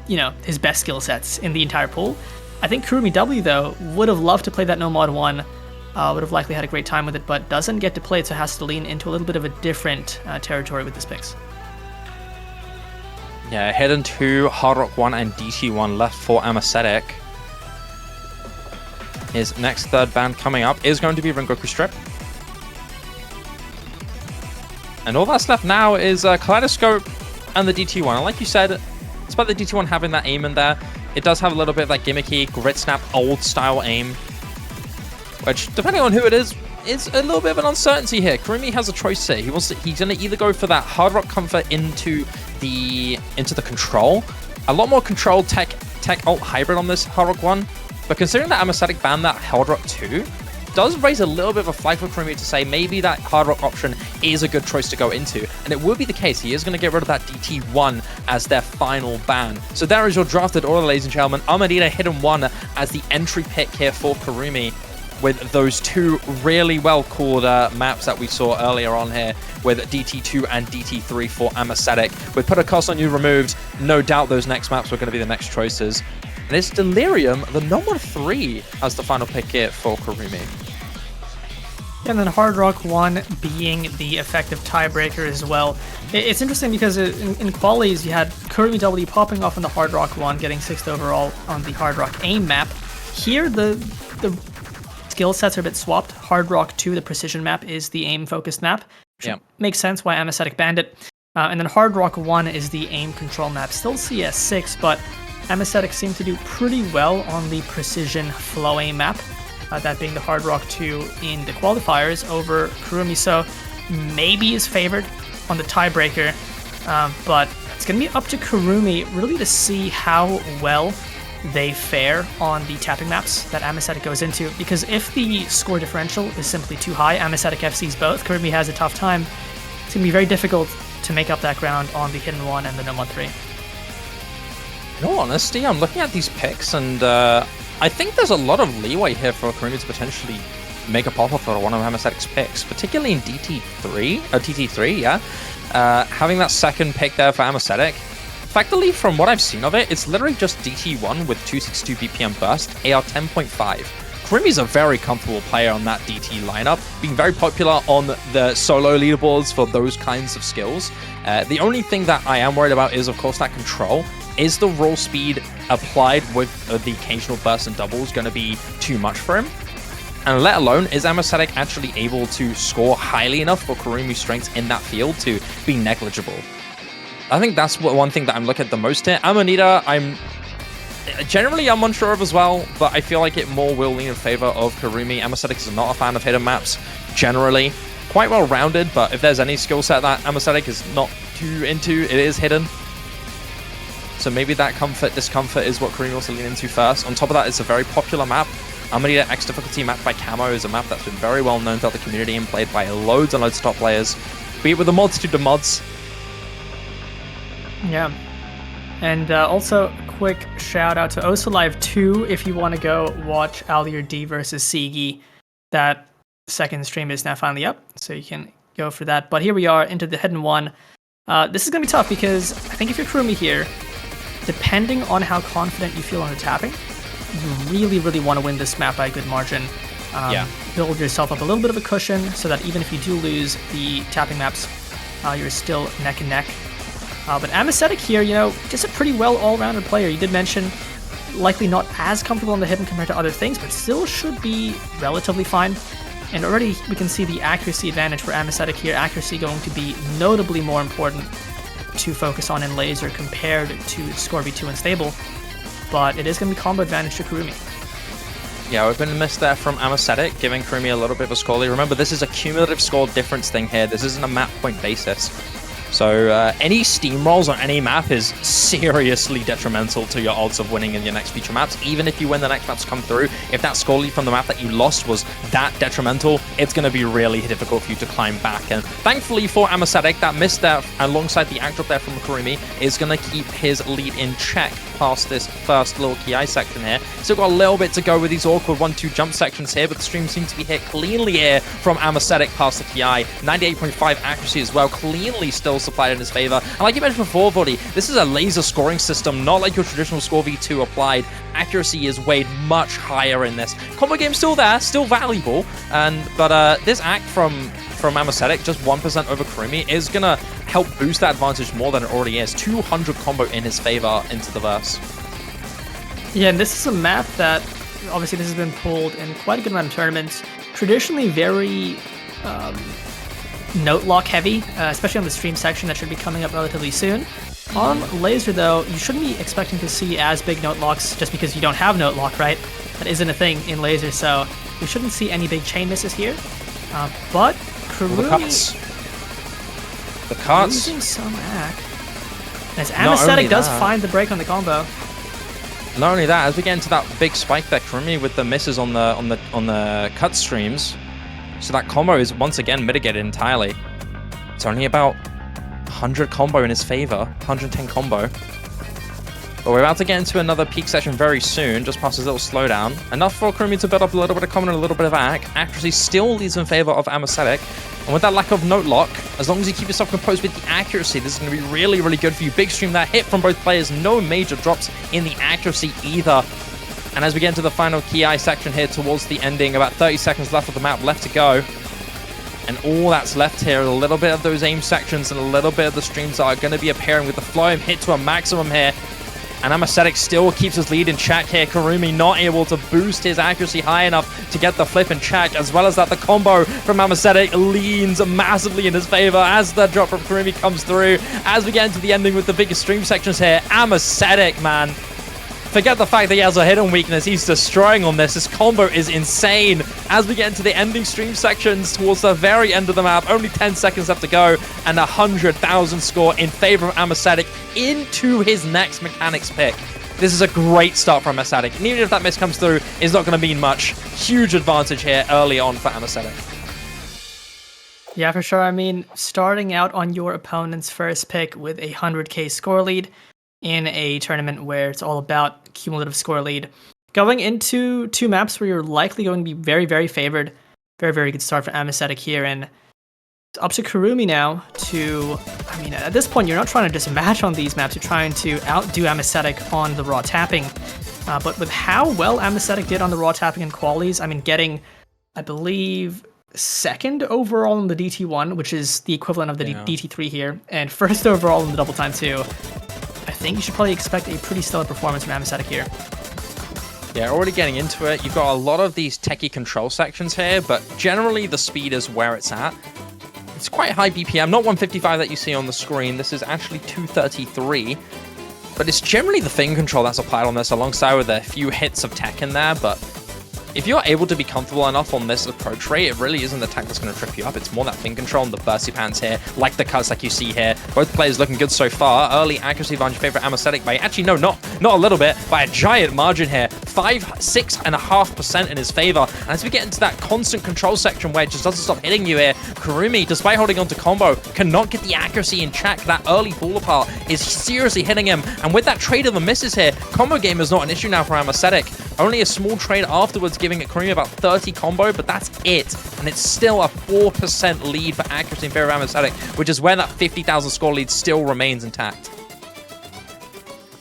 his best skill sets in the entire pool. I think Kurumi W, though, would have loved to play that No Mod 1, would have likely had a great time with it, but doesn't get to play it, so has to lean into a little bit of a different territory with his picks. Yeah, Hidden 2, Hard Rock 1, and DT1 left for Amacetic. His next third ban coming up is going to be Rengoku Strip. And all that's left now is Kaleidoscope and the DT1. And like you said, despite the DT1 having that aim in there, it does have a little bit of that gimmicky, grit snap, old style aim. Which, depending on who it is a little bit of an uncertainty here. Kurumi has a choice here. He's going to either go for that Hard Rock comfort into the control. A lot more control tech ult hybrid on this Hard Rock 1. But considering that Amacetic banned that Hard Rock 2, does raise a little bit of a flag for Kurumi to say maybe that Hard Rock option is a good choice to go into. And it will be the case. He is going to get rid of that DT1 as their final ban. So there is your drafted order, ladies and gentlemen. Armadillo Hidden 1 as the entry pick here for Kurumi, with those two really well-called maps that we saw earlier on here with DT2 and DT3 for Amacetic. With Put a Cost on You removed, no doubt those next maps were going to be the next choices. And it's Delirium, the No Mod 3, as the final pick here for Kurumi. And then Hard Rock 1 being the effective tiebreaker as well. It's interesting because in qualies you had Kurumi W popping off on the Hard Rock 1, getting 6th overall on the Hard Rock aim map. Here the skill sets are a bit swapped. Hard Rock 2, the precision map, is the aim-focused map. Which makes sense why Amacetic banned it. And then Hard Rock 1 is the aim control map. Still CS6, but Amacetic seemed to do pretty well on the precision flow aim map. That being the Hard Rock 2 in the qualifiers over Kurumi. So maybe is favored on the tiebreaker, but it's going to be up to Kurumi really to see how well they fare on the tapping maps that Amasthetic goes into, because if the score differential is simply too high, Amasthetic FCs both, Kurumi has a tough time. It's going to be very difficult to make up that ground on the Hidden 1 and the No 1-3. In all honesty, I'm looking at these picks, and I think there's a lot of leeway here for Kurumi to potentially make a pop-up for one of Amasthetic's picks, particularly in TT3, yeah. Having that second pick there for Amasthetic, effectively, from what I've seen of it, it's literally just DT1 with 262 BPM burst, AR 10.5. Kurumi's a very comfortable player on that DT lineup, being very popular on the solo leaderboards for those kinds of skills. The only thing that I am worried about is, of course, that control. Is the roll speed applied with the occasional burst and doubles going to be too much for him? And let alone, is Amasthetic actually able to score highly enough for Kurumi's strengths in that field to be negligible? I think that's one thing that I'm looking at the most here. Amanita, I'm unsure of as well, but I feel like it more will lean in favor of Kurumi. Amasthetic is not a fan of hidden maps, generally. Quite well rounded, but if there's any skill set that Amasthetic is not too into, it is hidden. So maybe that discomfort is what Kurumi wants to lean into first. On top of that, it's a very popular map. Amanita X difficulty mapped by Camo is a map that's been very well known throughout the community and played by loads and loads of top players, be it with a multitude of mods. Yeah. And also, a quick shout out to Osalive 2 if you want to go watch Alier D versus Sigi. That second stream is now finally up, so you can go for that. But here we are into the Hidden 1. This is going to be tough because I think if you're Kurumi here, depending on how confident you feel on the tapping, you really want to win this map by a good margin. Build yourself up a little bit of a cushion so that even if you do lose the tapping maps, you're still neck and neck. But Amasthetic here, just a pretty well all-rounded player. You did mention likely not as comfortable in the hidden compared to other things, but still should be relatively fine. And already we can see the accuracy advantage for Amasthetic here. Accuracy going to be notably more important to focus on in Lazer compared to Scorby 2 and Stable. But it is going to be combo advantage to Kurumi. Yeah, we've been missed there from Amasthetic, giving Kurumi a little bit of a score lead. Remember, this is a cumulative score difference thing here. This isn't a map point basis. So any steamrolls on any map is seriously detrimental to your odds of winning in your next future maps. Even if you win the next maps come through, if that score lead from the map that you lost was that detrimental, it's going to be really difficult for you to climb back. And thankfully for Amasthetic, that miss there alongside the act drop there from Kurumi is going to keep his lead in check past this first little Ki section here. Still got a little bit to go with these awkward 1-2 jump sections here, but the stream seems to be hit cleanly here from Amasthetic past the Ki. 98.5 accuracy as well, cleanly still supplied in his favor. And like you mentioned before, Vody, this is a Lazer scoring system, not like your traditional Score V2 applied. Accuracy is weighed much higher in this. Combo game still there, still valuable, but this act from Amasthetic, just 1% over Kurumi, is gonna help boost that advantage more than it already is. 200 combo in his favor into the verse. Yeah, and this is a map that, obviously this has been pulled in quite a good amount of tournaments. Traditionally very note lock heavy, especially on the stream section that should be coming up relatively soon. On Lazer though, you shouldn't be expecting to see as big note locks just because you don't have note lock, right? That isn't a thing in Lazer, so you shouldn't see any big chain misses here. But Kurumi the cuts losing some act. As Amasthetic does find the break on the combo. Not only that, as we get into that big spike there, Kurumi with the misses on the cut streams, so that combo is once again mitigated entirely. It's only about 100 combo in his favor, 110 combo. But we're about to get into another peak session very soon, just past his little slowdown. Enough for Kurumi to build up a little bit of combo and a little bit of accuracy still leads in favor of Amasthetic. And with that lack of note lock, as long as you keep yourself composed with the accuracy, this is going to be really, really good for you. Big stream that hit from both players, no major drops in the accuracy either. And as we get into the final Ki section here towards the ending, about 30 seconds left of the map left to go. And all that's left here is a little bit of those aim sections and a little bit of the streams that are going to be appearing with the flow hit to a maximum here. And Amasthetic still keeps his lead in check here. Kurumi not able to boost his accuracy high enough to get the flip in check, as well as that the combo from Amasthetic leans massively in his favor as the drop from Kurumi comes through. As we get into the ending with the biggest stream sections here, Amasthetic, man. Forget the fact that he has a hidden weakness. He's destroying on this. This combo is insane. As we get into the ending stream sections towards the very end of the map, only 10 seconds left to go, and 100,000 score in favor of Amacetic into his next mechanics pick. This is a great start from Amacetic. And even if that miss comes through, it's not going to mean much. Huge advantage here early on for Amacetic. Yeah, for sure. I mean, starting out on your opponent's first pick with a 100k score lead in a tournament where it's all about cumulative score lead, going into 2 maps where you're likely going to be very, very favored. Very, very good start for Amacetic here, and it's up to Kurumi now to, I mean, at this point, you're not trying to just match on these maps, you're trying to outdo Amacetic on the raw tapping. But with how well Amacetic did on the raw tapping and qualies, I mean, getting, I believe, 2nd overall in the DT1, which is the equivalent of the DT3 here, and 1st overall in the double time 2. I think you should probably expect a pretty stellar performance from Amacetic here. Yeah, already getting into it. You've got a lot of these techie control sections here, but generally the speed is where it's at. It's quite high BPM, not 155 that you see on the screen. This is actually 233. But it's generally the finger control that's applied on this, alongside with a few hits of tech in there, but if you're able to be comfortable enough on this approach rate, it really isn't the tech that's going to trip you up. It's more that finger control and the bursty pants here, like the cuts like you see here. Both players looking good so far. Early accuracy advantage favor Amacetic by, actually no, not a little bit, by a giant margin here. 6.5% in his favor. And as we get into that constant control section where it just doesn't stop hitting you here, Kurumi, despite holding onto combo, cannot get the accuracy in check. That early ball apart is seriously hitting him. And with that trade of the misses here, combo game is not an issue now for Amacetic. Only a small trade afterwards, giving Kurumi about 30 combo, but that's it. And it's still a 4% lead for accuracy in favor of Amacetic, which is where that 50,000 score lead still remains intact.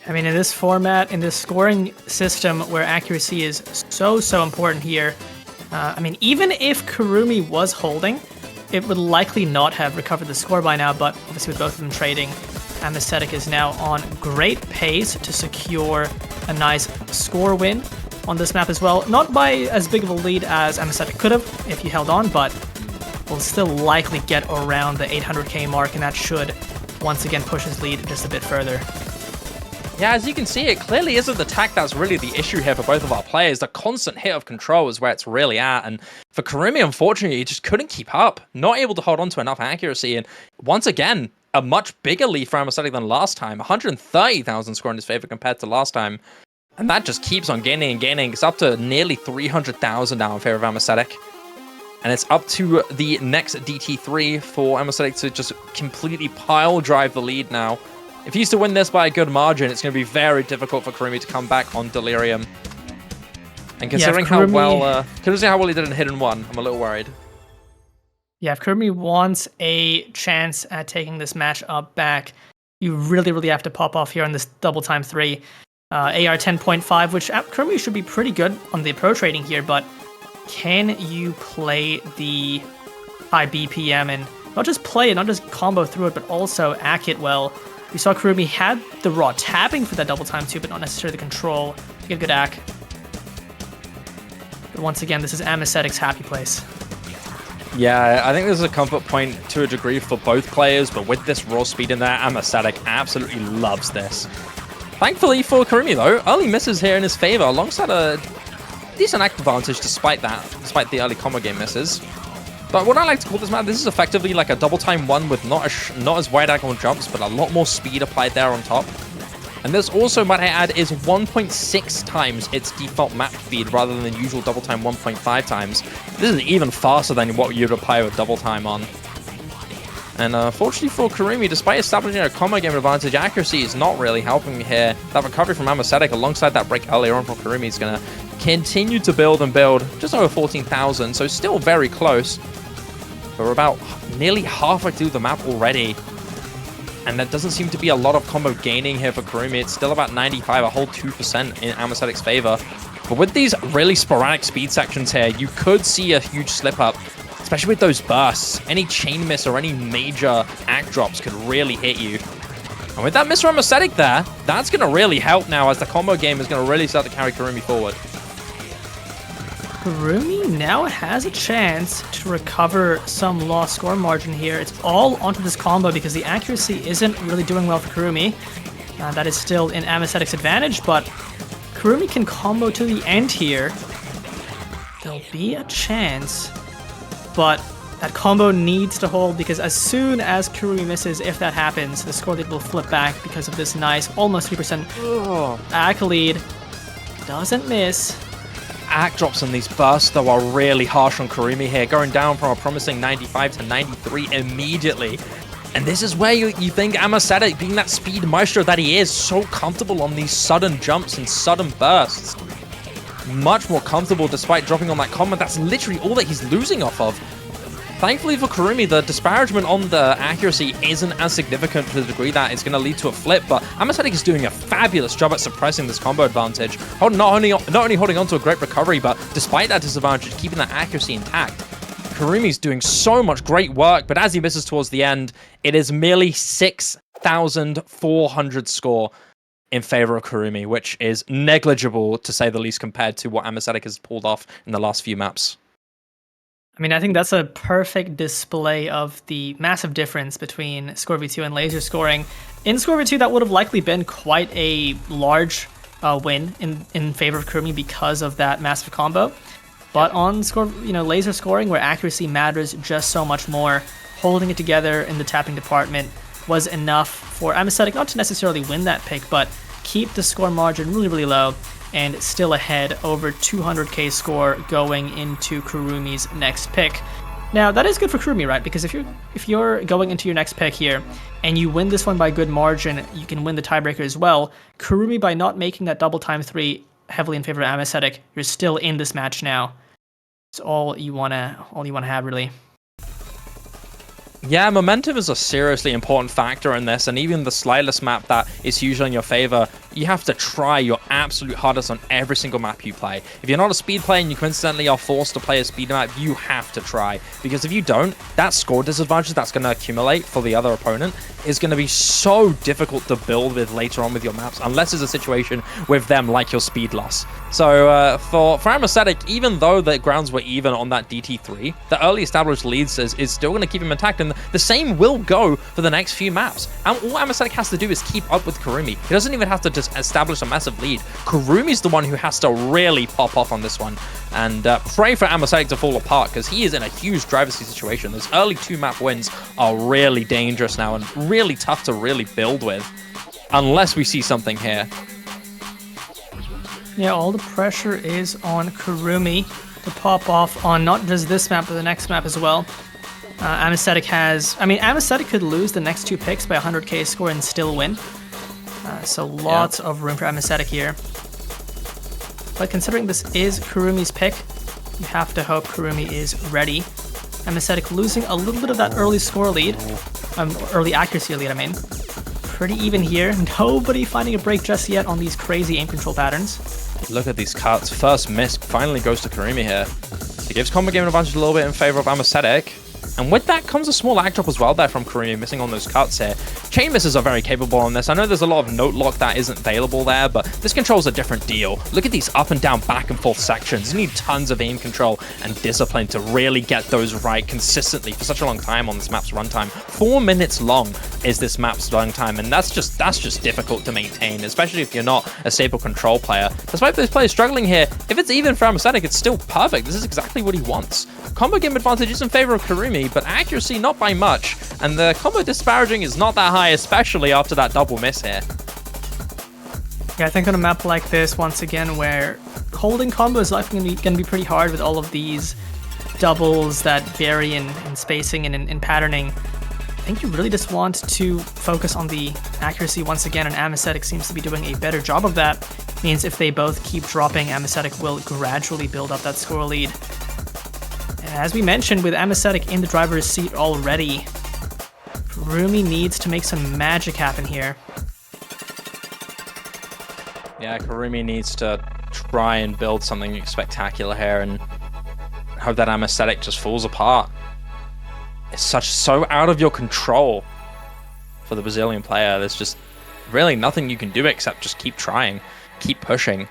I mean, in this format, in this scoring system where accuracy is so important here, I mean, even if Kurumi was holding, it would likely not have recovered the score by now, but obviously with both of them trading, Amacetic is now on great pace to secure a nice score win on this map as well. Not by as big of a lead as Amacetic could have if he held on, but will still likely get around the 800k mark, and that should once again push his lead just a bit further. Yeah, as you can see, it clearly isn't the tech that's really the issue here for both of our players. The constant hit of control is where it's really at. And for Kurumi, unfortunately, he just couldn't keep up. Not able to hold on to enough accuracy. And once again, a much bigger lead for Amacetic than last time. 130,000 score in his favor compared to last time. And that just keeps on gaining and gaining. It's up to nearly 300,000 now in favor of Amacetic. And it's up to the next DT3 for Amacetic to just completely pile drive the lead now. If he's to win this by a good margin, it's going to be very difficult for Kurumi to come back on Delirium. And considering how well he did in Hidden 1, I'm a little worried. Yeah, if Kurumi wants a chance at taking this match up back, you really have to pop off here on this double time 3. AR 10.5, which Kurumi should be pretty good on the approach rating here, but can you play the high BPM and not just play it, not just combo through it, but also act it well? We saw Kurumi had the raw tapping for that double time too, but not necessarily the control to get a good act. But once again, this is Amacetic's happy place. Yeah, I think this is a comfort point to a degree for both players, but with this raw speed in there, Amacetic absolutely loves this. Thankfully for Kurumi though, early misses here in his favor, alongside a decent act advantage despite the early combo game misses. But what I like to call this map, this is effectively like a double time 1 with not as wide angle jumps, but a lot more speed applied there on top. And this also, might I add, is 1.6 times its default map speed rather than the usual double time 1.5 times. This is even faster than what you'd apply with double time on. And fortunately for Kurumi, despite establishing a combo game advantage, accuracy is not really helping here. That recovery from Amacetic alongside that break earlier on from Kurumi is going to continue to build and build. Just over 14,000, so still very close. But we're about nearly halfway through the map already. And there doesn't seem to be a lot of combo gaining here for Kurumi. It's still about 95, a whole 2% in Amacetic's favor. But with these really sporadic speed sections here, you could see a huge slip up, especially with those bursts. Any chain miss or any major act drops could really hit you. And with that miss from Amacetic there, that's going to really help now as the combo game is going to really start to carry Kurumi forward. Kurumi now has a chance to recover some lost score margin here. It's all onto this combo because the accuracy isn't really doing well for Kurumi. That is still in Amacetic's advantage, but Kurumi can combo to the end here, there'll be a chance, but that combo needs to hold because as soon as Kurumi misses, if that happens, the score lead will flip back because of this nice, almost 3% ACK lead. Doesn't miss. ACK drops in these bursts, though, are really harsh on Kurumi here, going down from a promising 95 to 93 immediately. And this is where you think Amacetic, being that speed maestro that he is, so comfortable on these sudden jumps and sudden bursts. Much more comfortable despite dropping on that combo. That's literally all that he's losing off of. Thankfully for Kurumi, the disparagement on the accuracy isn't as significant to the degree that it's going to lead to a flip, but Amacetic is doing a fabulous job at suppressing this combo advantage. Not only holding on to a great recovery, but despite that disadvantage, keeping that accuracy intact. Kurumi's doing so much great work, but as he misses towards the end, it is merely 6,400 score in favor of Kurumi, which is negligible, to say the least, compared to what Amacetic has pulled off in the last few maps. I mean, I think that's a perfect display of the massive difference between ScoreV2 and Lazer scoring. In ScoreV2, that would have likely been quite a large win in favor of Kurumi because of that massive combo. But on Lazer scoring, where accuracy matters just so much more, holding it together in the tapping department was enough for Amacetic not to necessarily win that pick, but keep the score margin really, really low and still ahead, over 200k score going into Kurumi's next pick. Now, that is good for Kurumi, right? Because if you're going into your next pick here and you win this one by good margin, you can win the tiebreaker as well. Kurumi, by not making that double time 3 heavily in favor of Amacetic, you're still in this match now. It's all you wanna have, really. Yeah, momentum is a seriously important factor in this, and even the slightest map that is hugely in your favor, you have to try your absolute hardest on every single map you play. If you're not a speed player and you coincidentally are forced to play a speed map, you have to try. Because if you don't, that score disadvantage that's going to accumulate for the other opponent is going to be so difficult to build with later on with your maps, unless it's a situation with them like your speed loss. So for Amacetic, even though the grounds were even on that DT3, the early established leads is still going to keep him intact, and the same will go for the next few maps. And all Amacetic has to do is keep up with Kurumi. He doesn't even have to just establish a massive lead. Kurumi's the one who has to really pop off on this one. And pray for Amacetic to fall apart, because he is in a huge driver's seat situation. Those early 2-map wins are really dangerous now and really tough to really build with, unless we see something here. Yeah, all the pressure is on Kurumi to pop off on not just this map, but the next map as well. Amacetic could lose the next 2 picks by 100k score and still win. So lots of room for Amacetic here. But considering this is Kurumi's pick, you have to hope Kurumi is ready. Amacetic losing a little bit of that early score lead, early accuracy lead, I mean. Pretty even here. Nobody finding a break just yet on these crazy aim control patterns. Look at these cuts. First miss finally goes to Kurumi here. He gives combo game advantage a little bit in favor of Amacetic. And with that comes a small lag drop as well there from Kurumi, missing on those cuts here. Chain misses are very capable on this. I know there's a lot of note lock that isn't available there, but this control's a different deal. Look at these up and down, back and forth sections. You need tons of aim control and discipline to really get those right consistently for such a long time on this map's runtime. 4 minutes long is this map's runtime, and that's just difficult to maintain, especially if you're not a stable control player. Despite this player struggling here, if it's even for Amacetic, it's still perfect. This is exactly what he wants. Combo game advantage is in favor of Kurumi, but accuracy not by much, and the combo disparaging is not that high, especially after that double miss here. Yeah, I think on a map like this, once again, where holding combo is likely going to be pretty hard with all of these doubles that vary in spacing and in patterning, I think you really just want to focus on the accuracy once again, and Amacetic seems to be doing a better job of that. Means if they both keep dropping, Amacetic will gradually build up that score lead. As we mentioned, with Amacetic in the driver's seat already, Kurumi needs to make some magic happen here. Yeah, Kurumi needs to try and build something spectacular here and hope that Amacetic just falls apart. It's so out of your control for the Brazilian player. There's just really nothing you can do except just keep trying, keep pushing.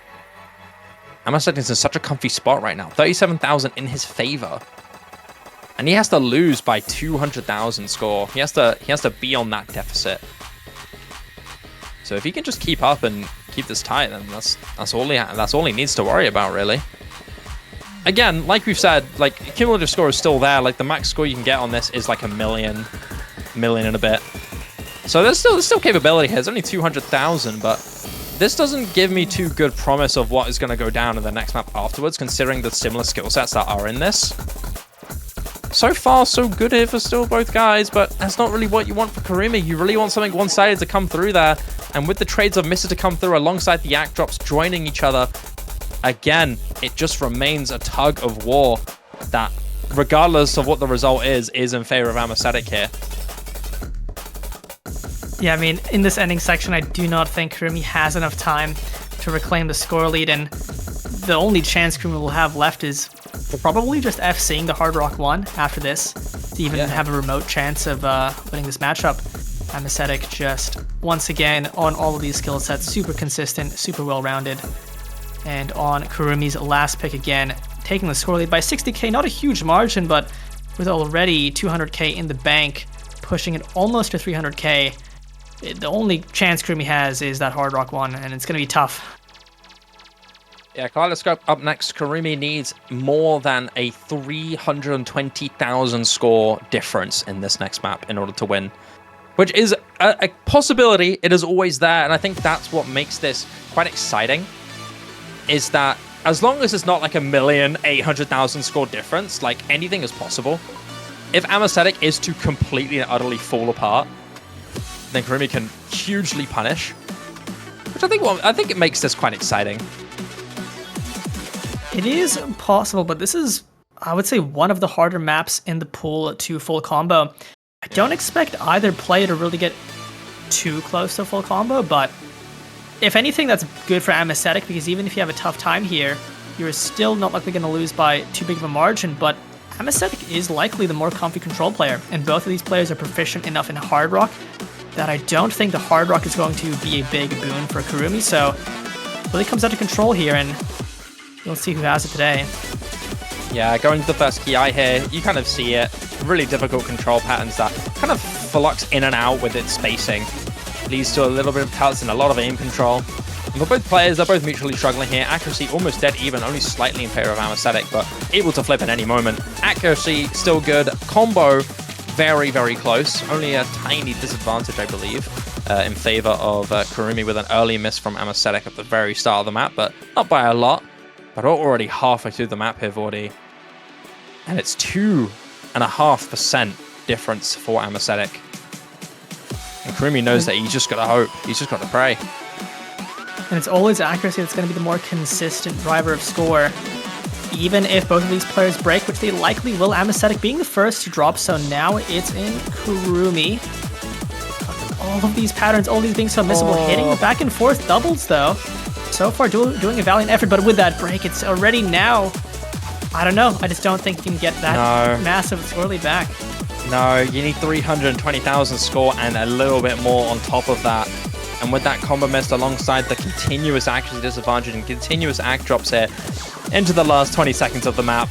Amacetic is in such a comfy spot right now. 37,000 in his favor. And he has to lose by 200,000 score. He has to be on that deficit. So if he can just keep up and keep this tight, then that's all he needs to worry about, really. Again, like we've said, like cumulative score is still there. Like the max score you can get on this is like a million and a bit. So there's still capability here. It's only 200,000, but this doesn't give me too good promise of what is going to go down in the next map afterwards, considering the similar skill sets that are in this. So far, so good here for still both guys, but that's not really what you want for Kurumi. You really want something one-sided to come through there, and with the trades of Mr. to come through alongside the act drops joining each other, again, it just remains a tug of war that, regardless of what the result is in favor of Amocetic here. Yeah, I mean, in this ending section, I do not think Kurumi has enough time to reclaim the score lead, and the only chance Kurumi will have left is probably just FCing the Hard Rock 1 after this to even have a remote chance of winning this matchup. Amocetic just, once again, on all of these skill sets, super consistent, super well-rounded. And on Kurumi's last pick again, taking the score lead by 60k, not a huge margin, but with already 200k in the bank, pushing it almost to 300k, the only chance Kurumi has is that Hard Rock 1, and it's going to be tough. Yeah, Kaleidoscope up next. Kurumi needs more than a 320,000 score difference in this next map in order to win, which is a possibility. It is always there, and I think that's what makes this quite exciting, is that as long as it's not like 1,800,000 score difference, like anything is possible. If Amocetic is to completely and utterly fall apart, then Kurumi can hugely punish, which I think it makes this quite exciting. It is possible, but this is, I would say, one of the harder maps in the pool to full combo. I don't expect either player to really get too close to full combo, but if anything, that's good for Amocetic, because even if you have a tough time here, you're still not likely going to lose by too big of a margin, but Amocetic is likely the more comfy control player, and both of these players are proficient enough in Hard Rock that I don't think the Hard Rock is going to be a big boon for Kurumi, so it really comes out to control here, and we'll see who has it today. Yeah, going to the first KI here, you kind of see it. Really difficult control patterns that kind of flux in and out with its spacing. Leads to a little bit of cuts and a lot of aim control. And for both players, they're both mutually struggling here. Accuracy almost dead even, only slightly in favor of Amocetic, but able to flip at any moment. Accuracy still good. Combo very, very close. Only a tiny disadvantage, I believe, in favor of Kurumi with an early miss from Amocetic at the very start of the map, but not by a lot. But we're already halfway through the map here, Vordi. And it's 2.5% difference for Amocetic. And Kurumi knows that he's just got to hope. He's just got to pray. And it's always accuracy that's going to be the more consistent driver of score. Even if both of these players break, which they likely will, Amocetic being the first to drop, so now it's in Kurumi. All of these patterns, all these being so missable, hitting the back and forth doubles though. So far doing a valiant effort, but with that break, it's already now, I don't know, I just don't think you can get that massive score lead back. No, you need 320,000 score and a little bit more on top of that. And with that combo missed alongside the continuous accuracy disadvantage and continuous act drops here into the last 20 seconds of the map,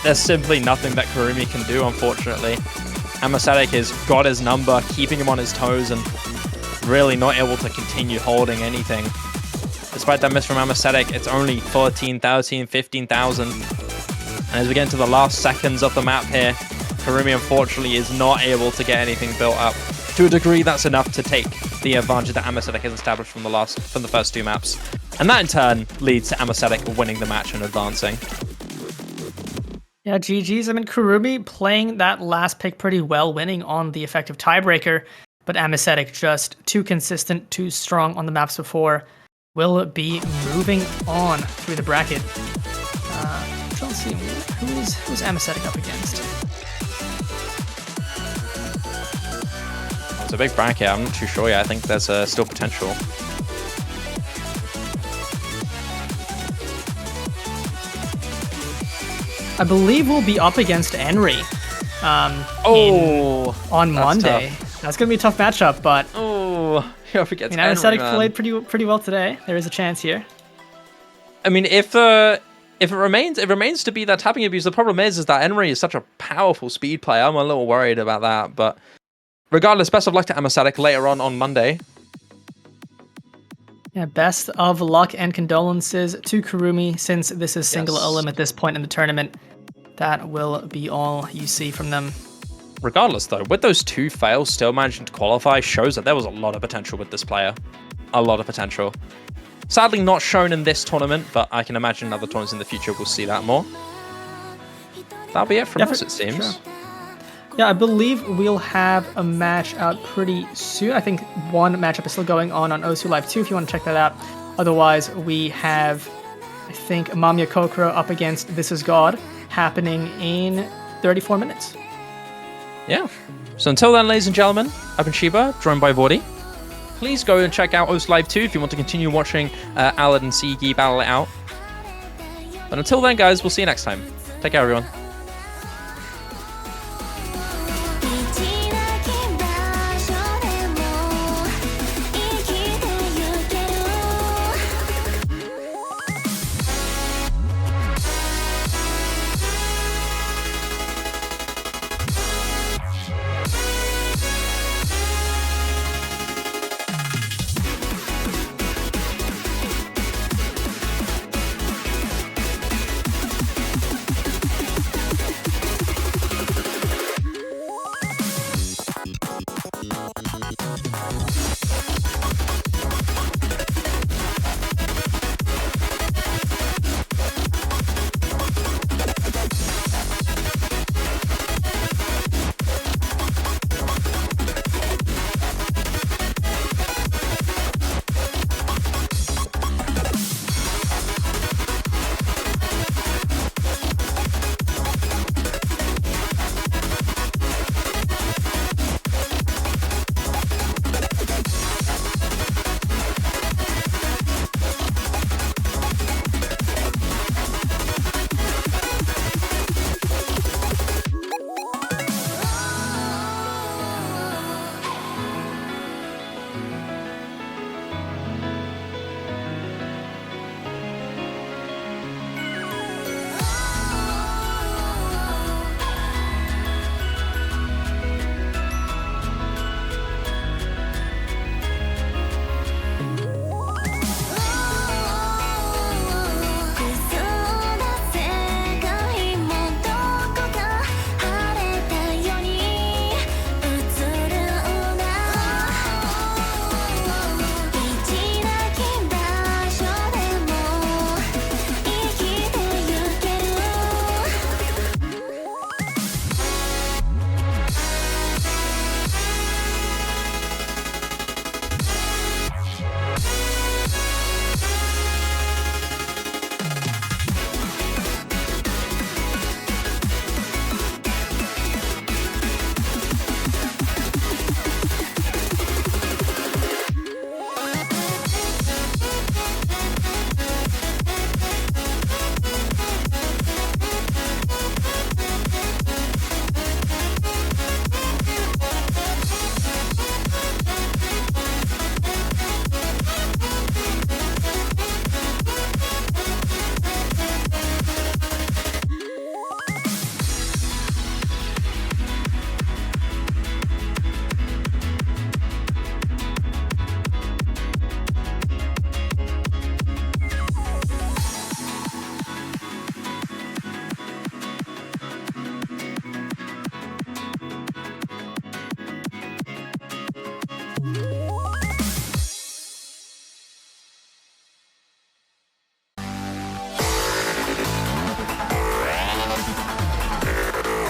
there's simply nothing that Kurumi can do, unfortunately. Amocetic has got his number, keeping him on his toes and really not able to continue holding anything. Despite that miss from Amocetic, it's only 14, 13, 15,000. And as we get into the last seconds of the map here, Kurumi unfortunately is not able to get anything built up. To a degree, that's enough to take the advantage that Amocetic has established from the first two maps. And that in turn leads to Amocetic winning the match and advancing. Yeah, GG's. I mean, Kurumi playing that last pick pretty well, winning on the effective tiebreaker, but Amocetic just too consistent, too strong on the maps before. Will be moving on through the bracket. Let's see, who's Amocetic up against? It's a big bracket. I'm not too sure yet. I think there's still potential. I believe we'll be up against Henry on Monday. That's going to be a tough matchup, but Amocetic played pretty well today. There is a chance here. I mean, if it remains to be that tapping abuse, the problem is that Henry is such a powerful speed player. I'm a little worried about that, but regardless, best of luck to Amocetic later on Monday. Yeah, best of luck and condolences to Kurumi, since this is single Yes. elim at this point in the tournament. That will be all you see from them. Regardless, though, with those 2 fails still managing to qualify shows that there was a lot of potential with this player. A lot of potential. Sadly not shown in this tournament, but I can imagine in other tournaments in the future we'll see that more. That'll be it from us, it seems. Sure. Yeah, I believe we'll have a match out pretty soon. I think one matchup is still going on Osu Live 2 if you want to check that out. Otherwise, we have, I think, Mamiya Kokoro up against This Is God happening in 34 minutes. Yeah. So until then, ladies and gentlemen, I've been Shiba, joined by Vordi. Please go and check out Osu Live 2 if you want to continue watching Alad and Sigi battle it out. But until then, guys, we'll see you next time. Take care, everyone.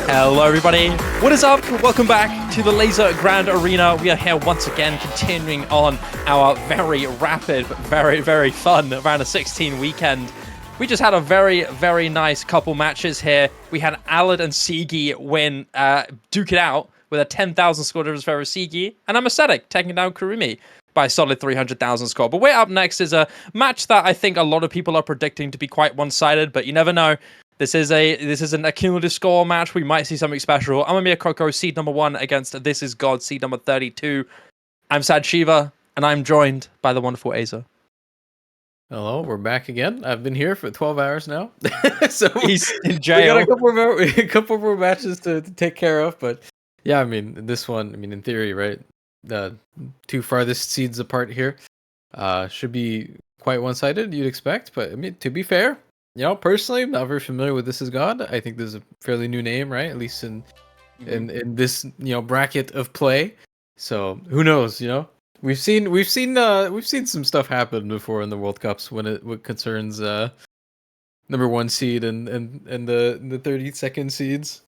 Hello everybody, what is up? Welcome back to the Lazer Grand Arena. We are here once again continuing on our very rapid, but very fun round of 16 weekend. We just had a very nice couple matches here. We had Alad and Sigi win, duke it out with a 10,000 score difference for Sigi, and I'm Aesthetic taking down Kurumi by a solid 300,000 score. But way up next is a match that I think a lot of people are predicting to be quite one-sided, but you never know. This is an accumulative score match. We might see something special. Amamiya Koko, seed number 1 against This Is God, seed number 32. I'm Sad Shiva, and I'm joined by the wonderful Aza. Hello, we're back again. I've been here for 12 hours now. So He's in jail. We got a couple more matches to take care of, but yeah, I mean, this one, in theory, right? The 2 farthest seeds apart here. Should be quite one-sided, you'd expect. But I mean, to be fair, personally, I'm not very familiar with This Is God. I think this is a fairly new name, right? At least in this bracket of play. So who knows? We've seen some stuff happen before in the World Cups when it concerns number 1 seed and the 32nd seeds.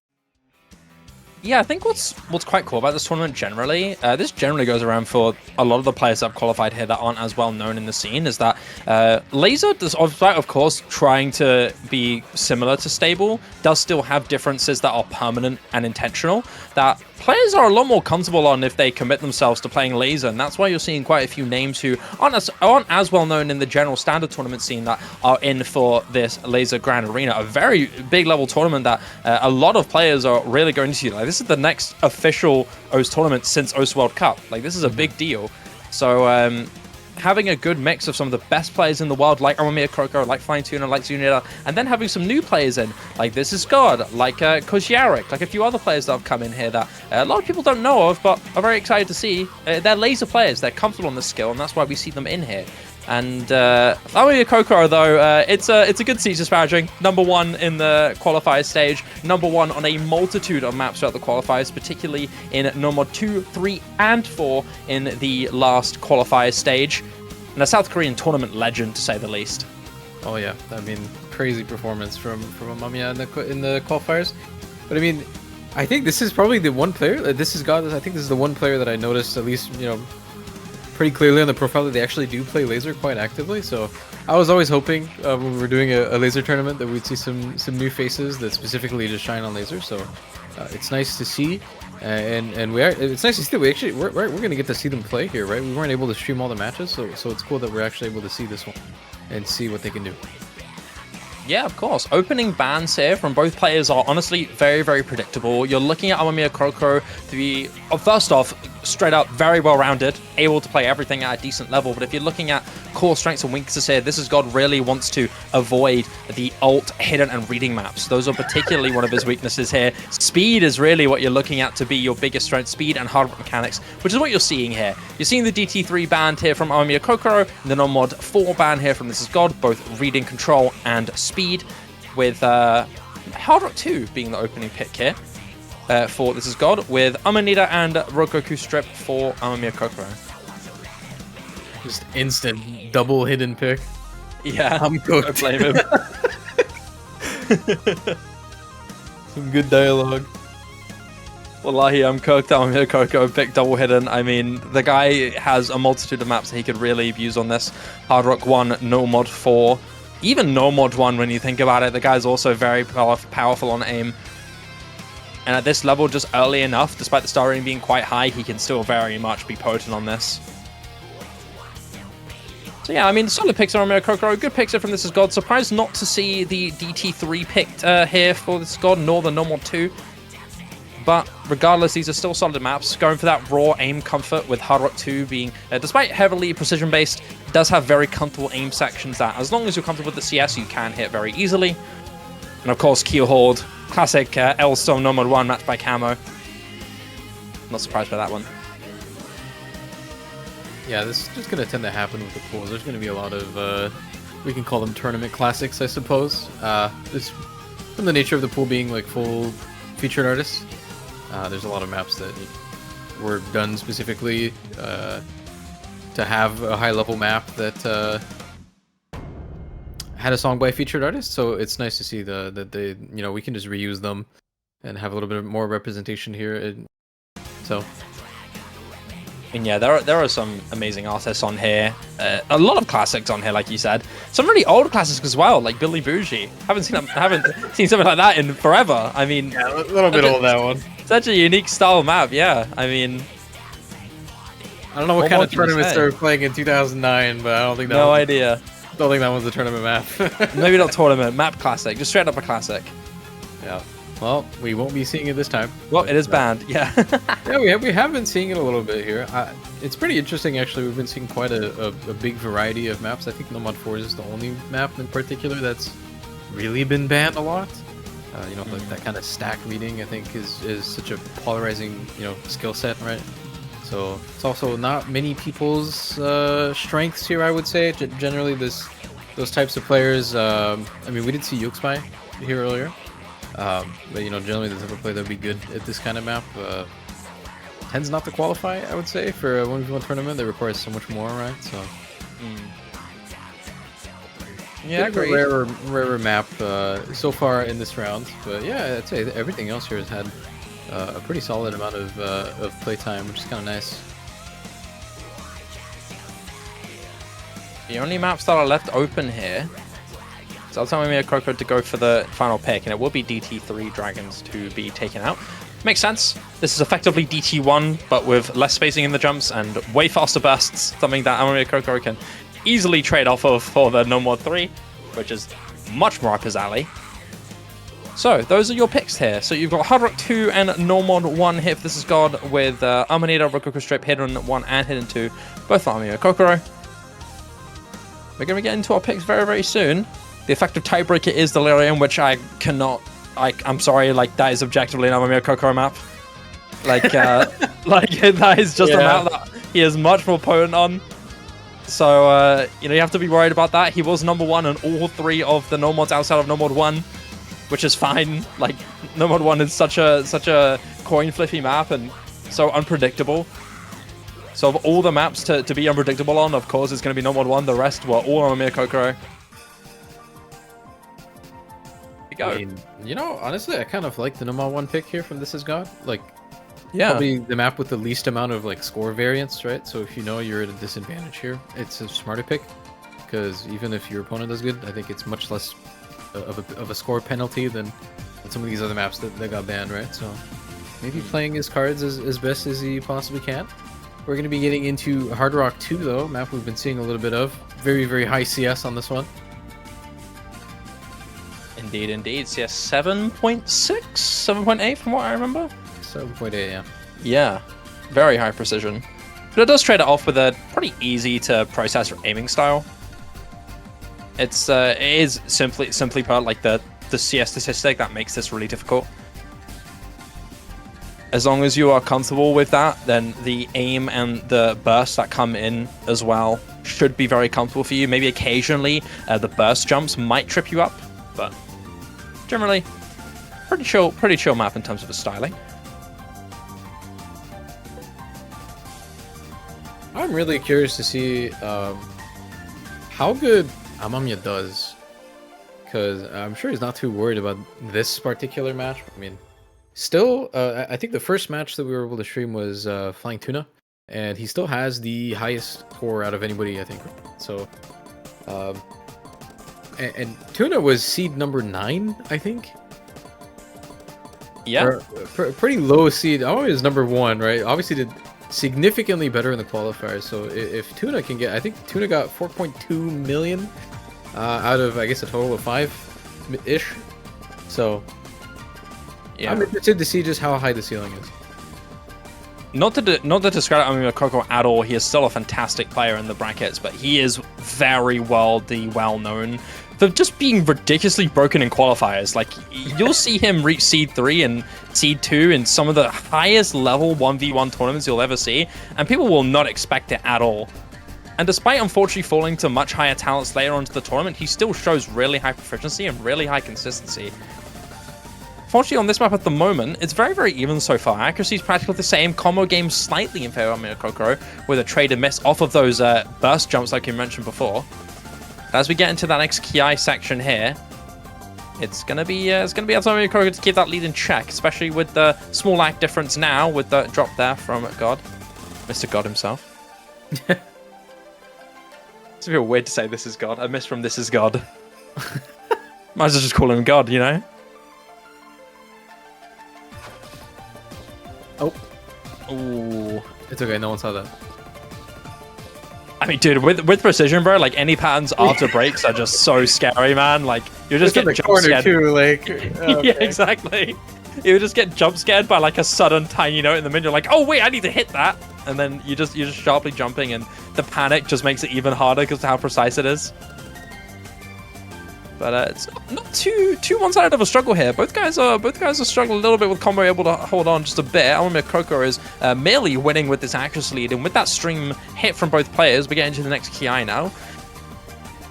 Yeah, I think what's quite cool about this tournament generally, this generally goes around for a lot of the players that have qualified here that aren't as well known in the scene, is that Lazer does, of course, trying to be similar to Stable, does still have differences that are permanent and intentional, that players are a lot more comfortable on if they commit themselves to playing Lazer, and that's why you're seeing quite a few names who aren't as well known in the general standard tournament scene that are in for this Lazer Grand Arena, a very big level tournament that a lot of players are really going to see. Like, this is the next official OS tournament since OS World Cup. Like, this is a big deal. So having a good mix of some of the best players in the world, like Amamiya Coco, like Flying Tuna, like Zunira, and then having some new players in, like This Is God, like Koziarek, like a few other players that have come in here that a lot of people don't know of, but are very excited to see. They're Lazer players, they're comfortable on the skill, and that's why we see them in here. And Amamiya Coco, though, it's a good seed disparaging. Number 1 in the qualifier stage, number 1 on a multitude of maps throughout the qualifiers, particularly in No Mod 2, 3, and 4 in the last qualifier stage. And a South Korean tournament legend, to say the least. Oh yeah, I mean, crazy performance from Amamiya in the qualifiers. But I mean, I think this is probably the one player. This is God. I think this is the one player that I noticed, at least pretty clearly on the profile, that they actually do play Lazer quite actively. So I was always hoping when we were doing a Lazer tournament that we'd see some new faces that specifically just shine on Lazer. So it's nice to see, and it's nice to see that we're going to get to see them play here, right? We weren't able to stream all the matches, so it's cool that we're actually able to see this one and see what they can do. Yeah, of course. Opening bans here from both players are honestly very, very predictable. You're looking at Amamiya Coco to be, first off, straight up very well-rounded, able to play everything at a decent level. But if you're looking at core strengths and weaknesses here, This Is God really wants to avoid the alt, hidden, and reading maps. Those are particularly one of his weaknesses here. Speed is really what you're looking at to be your biggest strength, speed and hard mechanics, which is what you're seeing here. You're seeing the DT3 banned here from Amamiya Coco, and the Non-Mod 4 ban here from This Is God, both reading control and speed, with Hard Rock 2 being the opening pick here. For This Is God, with Amanita and Rokoku Strip for Amamiya Coco. Just instant double hidden pick. Yeah, I'm cooked. don't blame him. Some good dialogue. Wallahi, I'm cooked. Amamiya Coco pick double hidden. I mean, the guy has a multitude of maps that he could really use on this. Hard Rock 1, No Mod 4, even No Mod 1 when you think about it. The guy's also very powerful on aim. And at this level, just early enough, despite the star rating being quite high, he can still very much be potent on this. So yeah, I mean, solid picks on Amamiya Coco, good picks from This Is God. Surprised not to see the DT3 picked here for This Is God, nor the No Mod 2. But regardless, these are still solid maps. Going for that raw aim comfort with Hard Rock 2 being, despite heavily precision-based, does have very comfortable aim sections that, as long as you're comfortable with the CS, you can hit very easily. And of course, Keel Horde, classic L-Stone No Mod 1 matched by Camo. Not surprised by that one. Yeah, this is just going to tend to happen with the pools. There's going to be a lot of, we can call them tournament classics, I suppose. It's from the nature of the pool being like full featured artists. There's a lot of maps that were done specifically to have a high-level map that had a song by a featured artist. So it's nice to see that they, we can just reuse them and have a little bit more representation here. And yeah, there are some amazing artists on here. A lot of classics on here, like you said. Some really old classics as well, like Billy Bougie. Haven't seen something like that in forever. I mean, yeah, a little bit old, that one. Such a unique style map. Yeah, I mean, I don't know what kind of tournaments they were playing in 2009, but I don't think that. No idea. Don't think that one's a tournament map. Maybe not tournament, map classic, just straight up a classic. Yeah. Well, we won't be seeing it this time. Well, it is banned, yeah. Yeah, we have been seeing it a little bit here. It's pretty interesting, actually. We've been seeing quite a big variety of maps. I think No Mod 4 is the only map in particular that's really been banned a lot. That kind of stack reading, I think, is such a polarizing, skill set, right? So it's also not many people's strengths here, I would say. Generally, those types of players. I mean, we did see Yuxpai here earlier, but you know, generally the type of player that would be good at this kind of map tends not to qualify. I would say for a 1v1 tournament that requires so much more, right? So. Yeah, bit of a rarer map so far in this round, but yeah, I'd say everything else here has had a pretty solid amount of playtime, which is kind of nice. The only maps that are left open here, so I'll tell Mamiya Coco to go for the final pick, and it will be DT3 Dragons to be taken out. Makes sense. This is effectively DT1, but with less spacing in the jumps and way faster bursts, something that Mamiya Coco can easily trade off of for the No More 3, which is much more up his alley. So, those are your picks here. So you've got Hard Rock 2 and No Mod 1 here for This Is God, with Amanita, Rococo Strip, Hidden 1 and Hidden 2, both for Mamiya Kokoro. We're going to get into our picks very, very soon. The effective tiebreaker is Delirium, which I cannot... I'm sorry, like, that is objectively an Mamiya Kokoro map. Like, that is just a map that he is much more potent on. So, you know, you have to be worried about that. He was number 1 on all 3 of the No Mods outside of No Mod 1, which is fine. Like, No Mod 1 is such a coin flippy map and so unpredictable. So, of all the maps to be unpredictable on, of course, it's going to be No Mod 1. The rest were all on Mamiya Kokoro. Go. I mean, you know, honestly, I kind of like the No Mod 1 pick here from This Is God. Like, Yeah. probably the map with the least amount of like score variance, right? So if you know you're at a disadvantage here, it's a smarter pick, because even if your opponent does good, I think it's much less of a score penalty than some of these other maps that got banned, right? So maybe playing his cards as best as he possibly can. We're going to be getting into Hard Rock 2 though, map we've been seeing a little bit of. Very, very high CS on this one. Indeed, indeed. CS 7.6, 7.8 from what I remember. 7.8, yeah. Yeah, very high precision. But it does trade it off with a pretty easy to process aiming style. It is simply put, like the CS statistic that makes this really difficult. As long as you are comfortable with that, then the aim and the bursts that come in as well should be very comfortable for you. Maybe occasionally the burst jumps might trip you up, but generally pretty chill map in terms of its styling. I'm really curious to see how good Amamiya does, because I'm sure he's not too worried about this particular match. I mean, still, I think the first match that we were able to stream was Flying Tuna, and he still has the highest score out of anybody, I think. So, and Tuna was seed number 9, I think. Yeah, pretty low seed. Amamiya is number 1, right? Obviously did significantly better in the qualifiers. So if Tuna can get, I think Tuna got 4.2 million out of, I guess, a total of 5-ish. So yeah, I'm interested to see just how high the ceiling is. Not to discredit Mamiya Coco at all, he is still a fantastic player in the brackets, but he is very well known for just being ridiculously broken in qualifiers. Like, you'll see him reach Seed 3 and Seed 2 in some of the highest level 1v1 tournaments you'll ever see, and people will not expect it at all. And despite unfortunately falling to much higher talents later on into the tournament, he still shows really high proficiency and really high consistency. Fortunately, on this map at the moment, it's very, very even so far. Accuracy is practically the same. Combo game slightly in favor of Mamiya Kokoro, with a trade and miss off of those burst jumps like you mentioned before. As we get into that next Ki section here, it's gonna be up to Mamiya Kokoro to keep that lead in check, especially with the small lag difference now with the drop there from God, Mr. God himself. It's a bit weird to say This Is God. I miss from This Is God. Might as well just call him God, you know? Oh. Ooh. It's okay, no one saw that. I mean, dude, with precision, bro, like, any patterns after breaks are just so scary, man. Like, you just get jump scared. Too, like, okay. Yeah, exactly. You just get jump scared by, like, a sudden tiny note in the middle. You're like, oh, wait, I need to hit that. And then you're just sharply jumping, and the panic just makes it even harder because of how precise it is. But it's not too one-sided of a struggle here. Both guys are struggling a little bit with combo, able to hold on just a bit. Alamir Coco is merely winning with this accuracy lead, and with that stream hit from both players, we get into the next Ki now.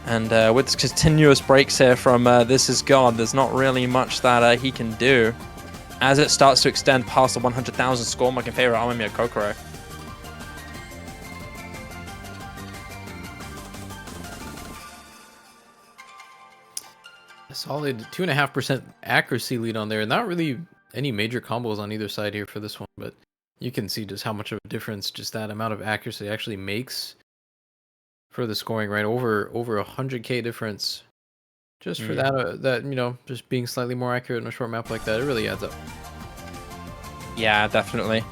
And with continuous breaks here from This Is God, there's not really much that he can do as it starts to extend past the 100,000 score mark in favor of Alamir Kokoro. A solid 2.5% accuracy lead on there. Not really any major combos on either side here for this one, but you can see just how much of a difference just that amount of accuracy actually makes for the scoring, right? Over 100k difference just for that you know, just being slightly more accurate in a short map like that. It really adds up. Yeah, definitely.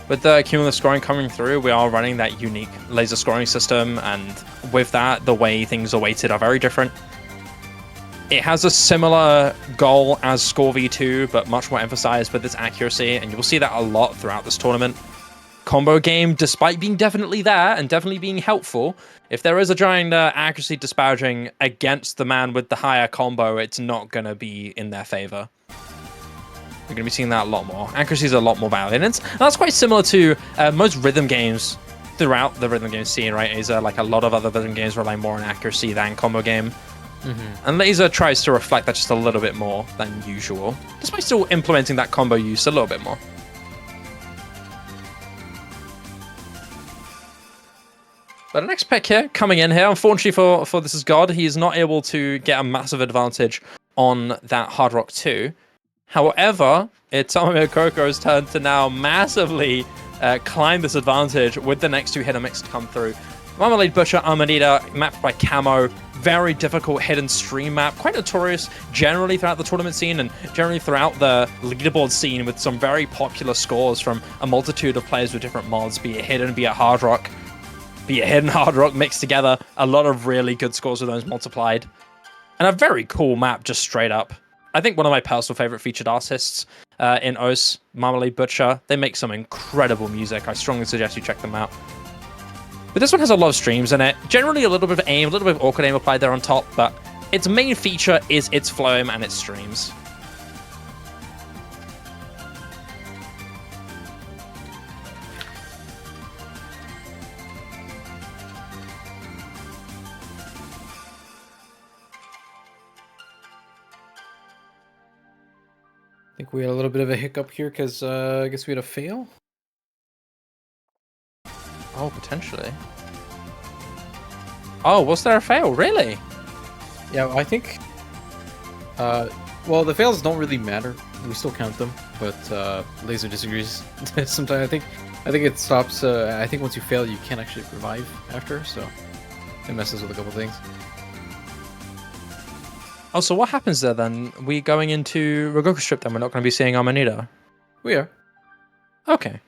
With the cumulative scoring coming through, we are running that unique laser scoring system, and with that, the way things are weighted are very different. It has a similar goal as Score V2, but much more emphasized with its accuracy, and you will see that a lot throughout this tournament. Combo game, despite being definitely there and definitely being helpful, if there is a giant accuracy disparaging against the man with the higher combo, it's not going to be in their favor. We're going to be seeing that a lot more. Accuracy is a lot more valued. And that's quite similar to most rhythm games throughout the rhythm game scene, right? Lazer, like a lot of other rhythm games, rely more on accuracy than combo game. And Lazer tries to reflect that just a little bit more than usual, despite still implementing that combo use a little bit more. But the next pick here, coming in here, unfortunately for This Is God, he is not able to get a massive advantage on that Hard Rock 2. However, it's Alamir Koko's turn to now massively climb this advantage with the next two hidden mix to come through. Marmalade Butcher, Amanita, mapped by Camo. Very difficult hidden stream map. Quite notorious generally throughout the tournament scene and generally throughout the leaderboard scene, with some very popular scores from a multitude of players with different mods, be it hidden, be it hard rock, be it hidden hard rock mixed together. A lot of really good scores with those multiplied. And a very cool map just straight up. I think one of my personal favorite featured artists in OS, Marmalade Butcher. They make some incredible music. I strongly suggest you check them out. But this one has a lot of streams in it. Generally a little bit of aim, a little bit of awkward aim applied there on top, but its main feature is its flow aim and its streams. I think we had a little bit of a hiccup here because I guess we had a fail. Oh, potentially. Oh, was there a fail? Really? Yeah, I think. Well, the fails don't really matter. We still count them, but Lazer disagrees. Sometimes I think it stops. I think once you fail, you can't actually revive after, so it messes with a couple things. Oh, so what happens there then? We going into Rogoku Strip then? We're not going to be seeing Amanita? We are. Okay.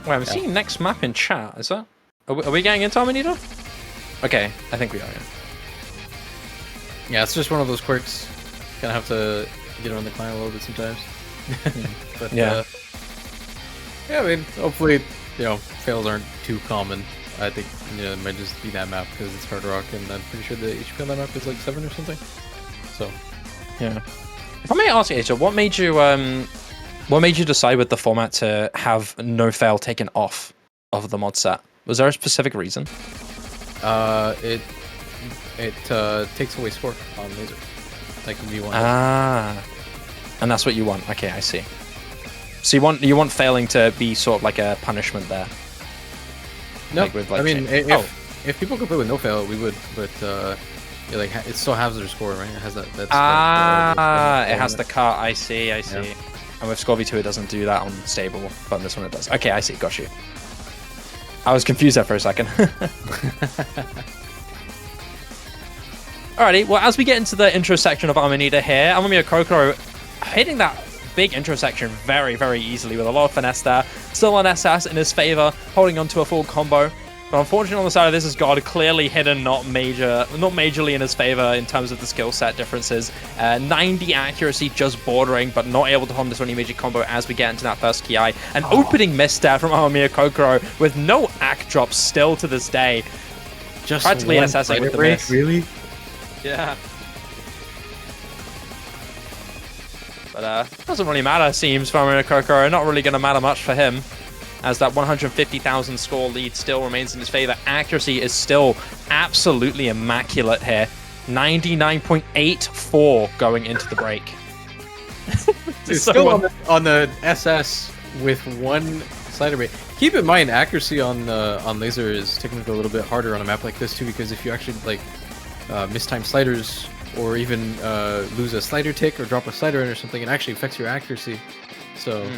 Wait, I'm seeing next map in chat. Is that? Are we getting into Amanita? Okay, I think we are. Yeah, it's just one of those quirks. Kind of have to get around the client a little bit sometimes. But Yeah. yeah, I mean, hopefully, you know, fails aren't too common. I think, you know, it might just be that map because it's hard rock, and I'm pretty sure the HP on that map is like 7 or something. So, Yeah. If I may ask you, Asia, what made you decide with the format to have no fail taken off of the mod set? Was there a specific reason? it takes away score on Lazer. Like V1. And that's what you want. Okay, I see. So you want failing to be sort of like a punishment there. No, like with, like, I mean, if people could play with no fail, we would, but yeah, like it still has their score, right? It has that. It has the cut. I see. Yeah. And with Score V2, it doesn't do that on stable, but on this one it does. Okay, I see. Got you. I was confused there for a second. Alrighty, well, as we get into the intro section of Amanita here, Alamir Kokoro hitting that big intro section very, very easily with a lot of finesse there. Still on SS in his favor, holding on to a full combo. But unfortunately, on the side of this is God, clearly hidden, not majorly in his favor in terms of the skill set differences. 90 accuracy, just bordering, but not able to home this any major combo as we get into that first Ki. An opening misstep from Amamiya Kokoro with no act drops still to this day. Just Practically one SSing with the break, miss. really? Yeah. But doesn't really matter, seems, for Amamiya Kokoro. Not really going to matter much for him, as that 150,000 score lead still remains in his favor. Accuracy is still absolutely immaculate here. 99.84 going into the break. It's still on the SS with one slider break. Keep in mind, accuracy on Lazer is technically a little bit harder on a map like this too, because if you actually like mistime sliders or even lose a slider tick or drop a slider in or something, it actually affects your accuracy. So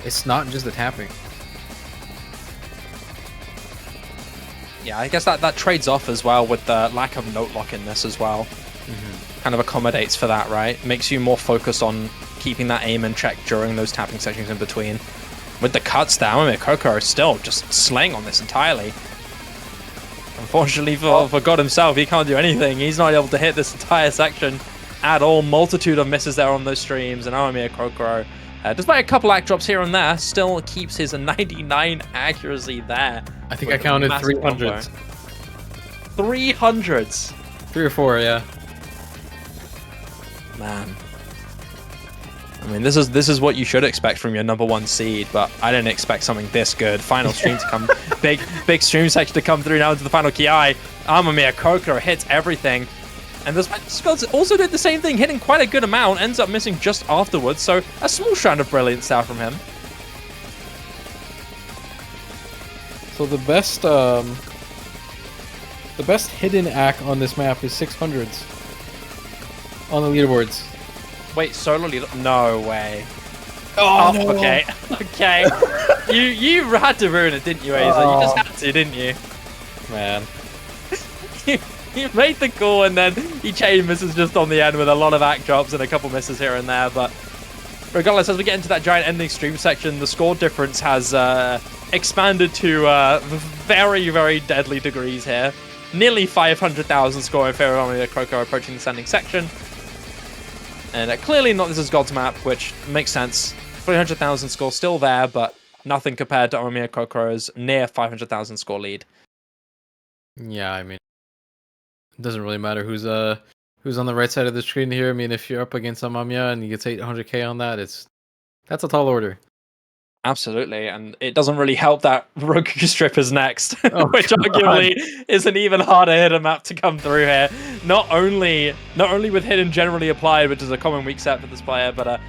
it's not just the tapping. Yeah, I guess that trades off as well with the lack of note lock in this as well. Kind of accommodates for that, right? Makes you more focused on keeping that aim in check during those tapping sections in between. With the cuts down, I mean, Kokoro is still just slaying on this entirely. Unfortunately for God himself, he can't do anything. He's not able to hit this entire section at all. Multitude of misses there on those streams, and Amamiya Kokoro, despite a couple act drops here and there, still keeps his 99 accuracy there. I think I counted 300s. 300s? 3 or 4, yeah. Man. I mean, this is what you should expect from your #1 seed, but I didn't expect something this good. Final stream to come, big stream section to come through now into the final Ki. Amamiya Kokoro hits everything. And this Scots also did the same thing, hitting quite a good amount, ends up missing just afterwards, so a small strand of brilliance there from him. So the best hidden act on this map is 600s on the leaderboards. Wait, solo leader? No way. Oh, no. Okay. Okay. you had to ruin it, didn't you, Lazer? You just had to, didn't you? Man. He made the call and then he chain misses just on the end with a lot of act drops and a couple misses here and there. But regardless, as we get into that giant ending stream section, the score difference has expanded to very, very deadly degrees here. Nearly 500,000 score in favor of Amamiya Kokoro approaching the standing section. And clearly not this is God's map, which makes sense. 300,000 score still there, but nothing compared to Amamiya Kokoro's near 500,000 score lead. Yeah, I mean, it doesn't really matter who's on the right side of the screen here. I mean, if you're up against Amamiya and you get 800k on that, that's a tall order. Absolutely, and it doesn't really help that Roku Strip is next, Oh, which arguably is an even harder hidden map to come through here. Not only with hidden generally applied, which is a common weak set for this player, but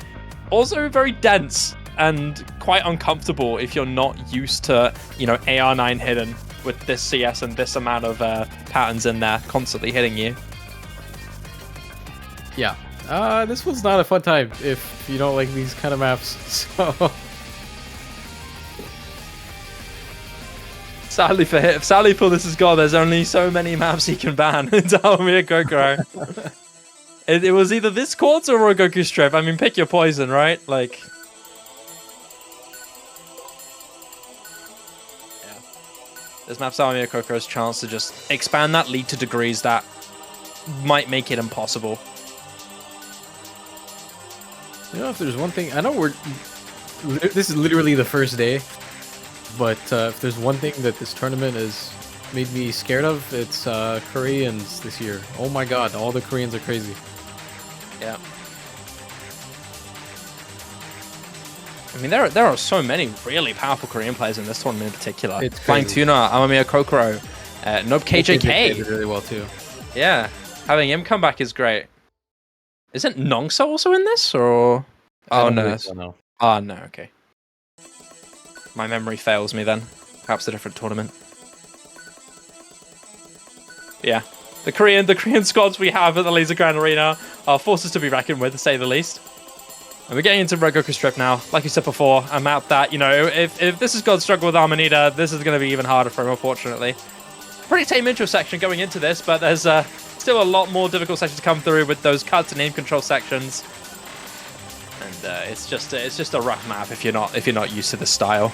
also very dense and quite uncomfortable if you're not used to, AR9 hidden with this CS and this amount of patterns in there constantly hitting you. Yeah, this was not a fun time if you don't like these kind of maps. So. Sadly for this is God, there's only so many maps he can ban into Amamiya Kokoro. It was either this quartz or Roku Strip. I mean, pick your poison, right? Like, yeah. This map's Amamiya Kokoro's chance to just expand that lead to degrees that might make it impossible. If there's one thing, I know this is literally the first day. But if there's one thing that this tournament has made me scared of, it's Koreans this year. Oh my god, all the Koreans are crazy. Yeah. I mean, there are so many really powerful Korean players in this tournament in particular. It's Flying crazy. Tuna, Amamiya Kokoro, Nope They did KJK. really well too. Yeah, having him come back is great. Isn't Nongso also in this, or? I Oh don't no. believe so, no. Oh no, okay. My memory fails me then. Perhaps a different tournament. Yeah. The Korean squads we have at the Lazer Grand Arena are forces to be reckoned with, to say the least. And we're getting into Red Goku Strip now. Like you said before, a map that, if this is God's struggle with Amanita, this is going to be even harder for him, unfortunately. Pretty tame intro section going into this, but there's still a lot more difficult sections to come through with those cuts and aim control sections. And it's just a rough map if you're not used to this style.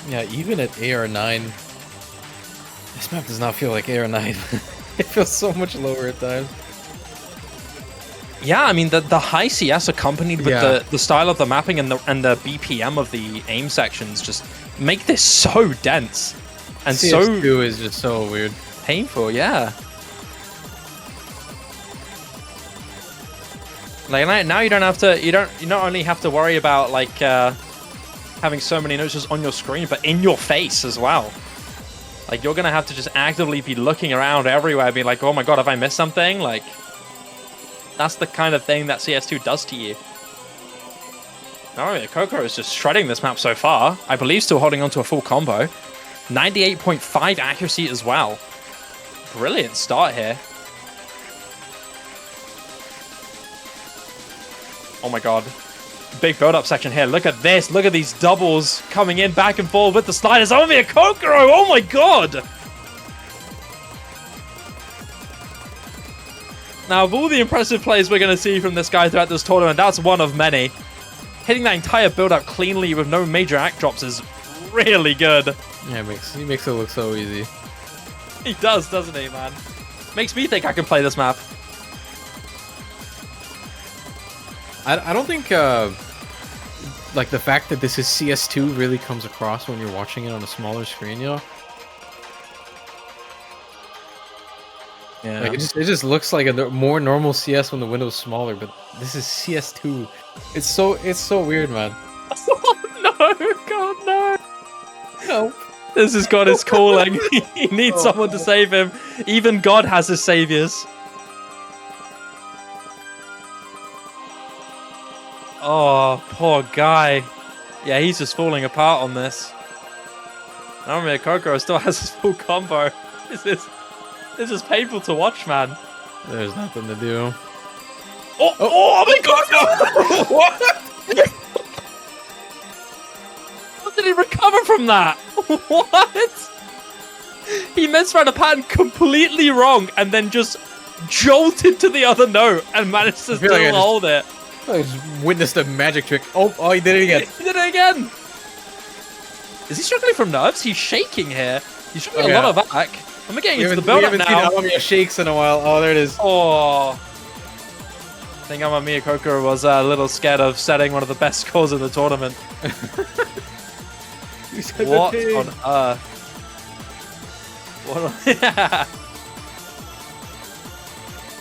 Yeah, even at AR9, this map does not feel like AR9. It feels so much lower at times. Yeah, I mean the high CS accompanied with Yeah. the style of the mapping and the BPM of the aim sections just make this so dense and so CS2 is just so weird. painful. Yeah. Like now you don't have to. You not only have to worry about like having so many notes just on your screen, but in your face as well. Like you're gonna have to just actively be looking around everywhere, being like, "Oh my god, have I missed something?" Like. That's the kind of thing that CS2 does to you. Alright, Coco is just shredding this map so far. I believe still holding on to a full combo. 98.5 accuracy as well. Brilliant start here. Oh my god. Big build-up section here. Look at this. Look at these doubles coming in back and forth with the sliders. Only a Kokoro! Oh my god! Now, of all the impressive plays we're going to see from this guy throughout this tournament, that's one of many. Hitting that entire build-up cleanly with no major act drops is really good. Yeah, he makes it look so easy. He does, doesn't he, man? Makes me think I can play this map. I don't think like the fact that this is CS2 really comes across when you're watching it on a smaller screen, you know? Yeah. Like it just looks like a more normal CS when the window's smaller, but this is CS2. It's so weird, man. Oh, no, God, no. No. This is God is calling. He needs someone to save him. Even God has his saviors. Oh, poor guy. Yeah, he's just falling apart on this. Naomi Kokoro still has his full combo. This is painful to watch, man. There's nothing to do. Oh my god, no! What? How did he recover from that? What? He misread a pattern completely wrong and then just jolted to the other note and managed to still like hold it. I just witnessed a magic trick. Oh, he did it again. He did it again! Is he struggling from nerves? He's shaking here. He's struggling a lot of back. I'm getting into the build-up now. We haven't seen shakes in a while. Oh, there it is. Oh. I think Amamiya Kokoro was a little scared of setting one of the best scores in the tournament. What on earth? What on...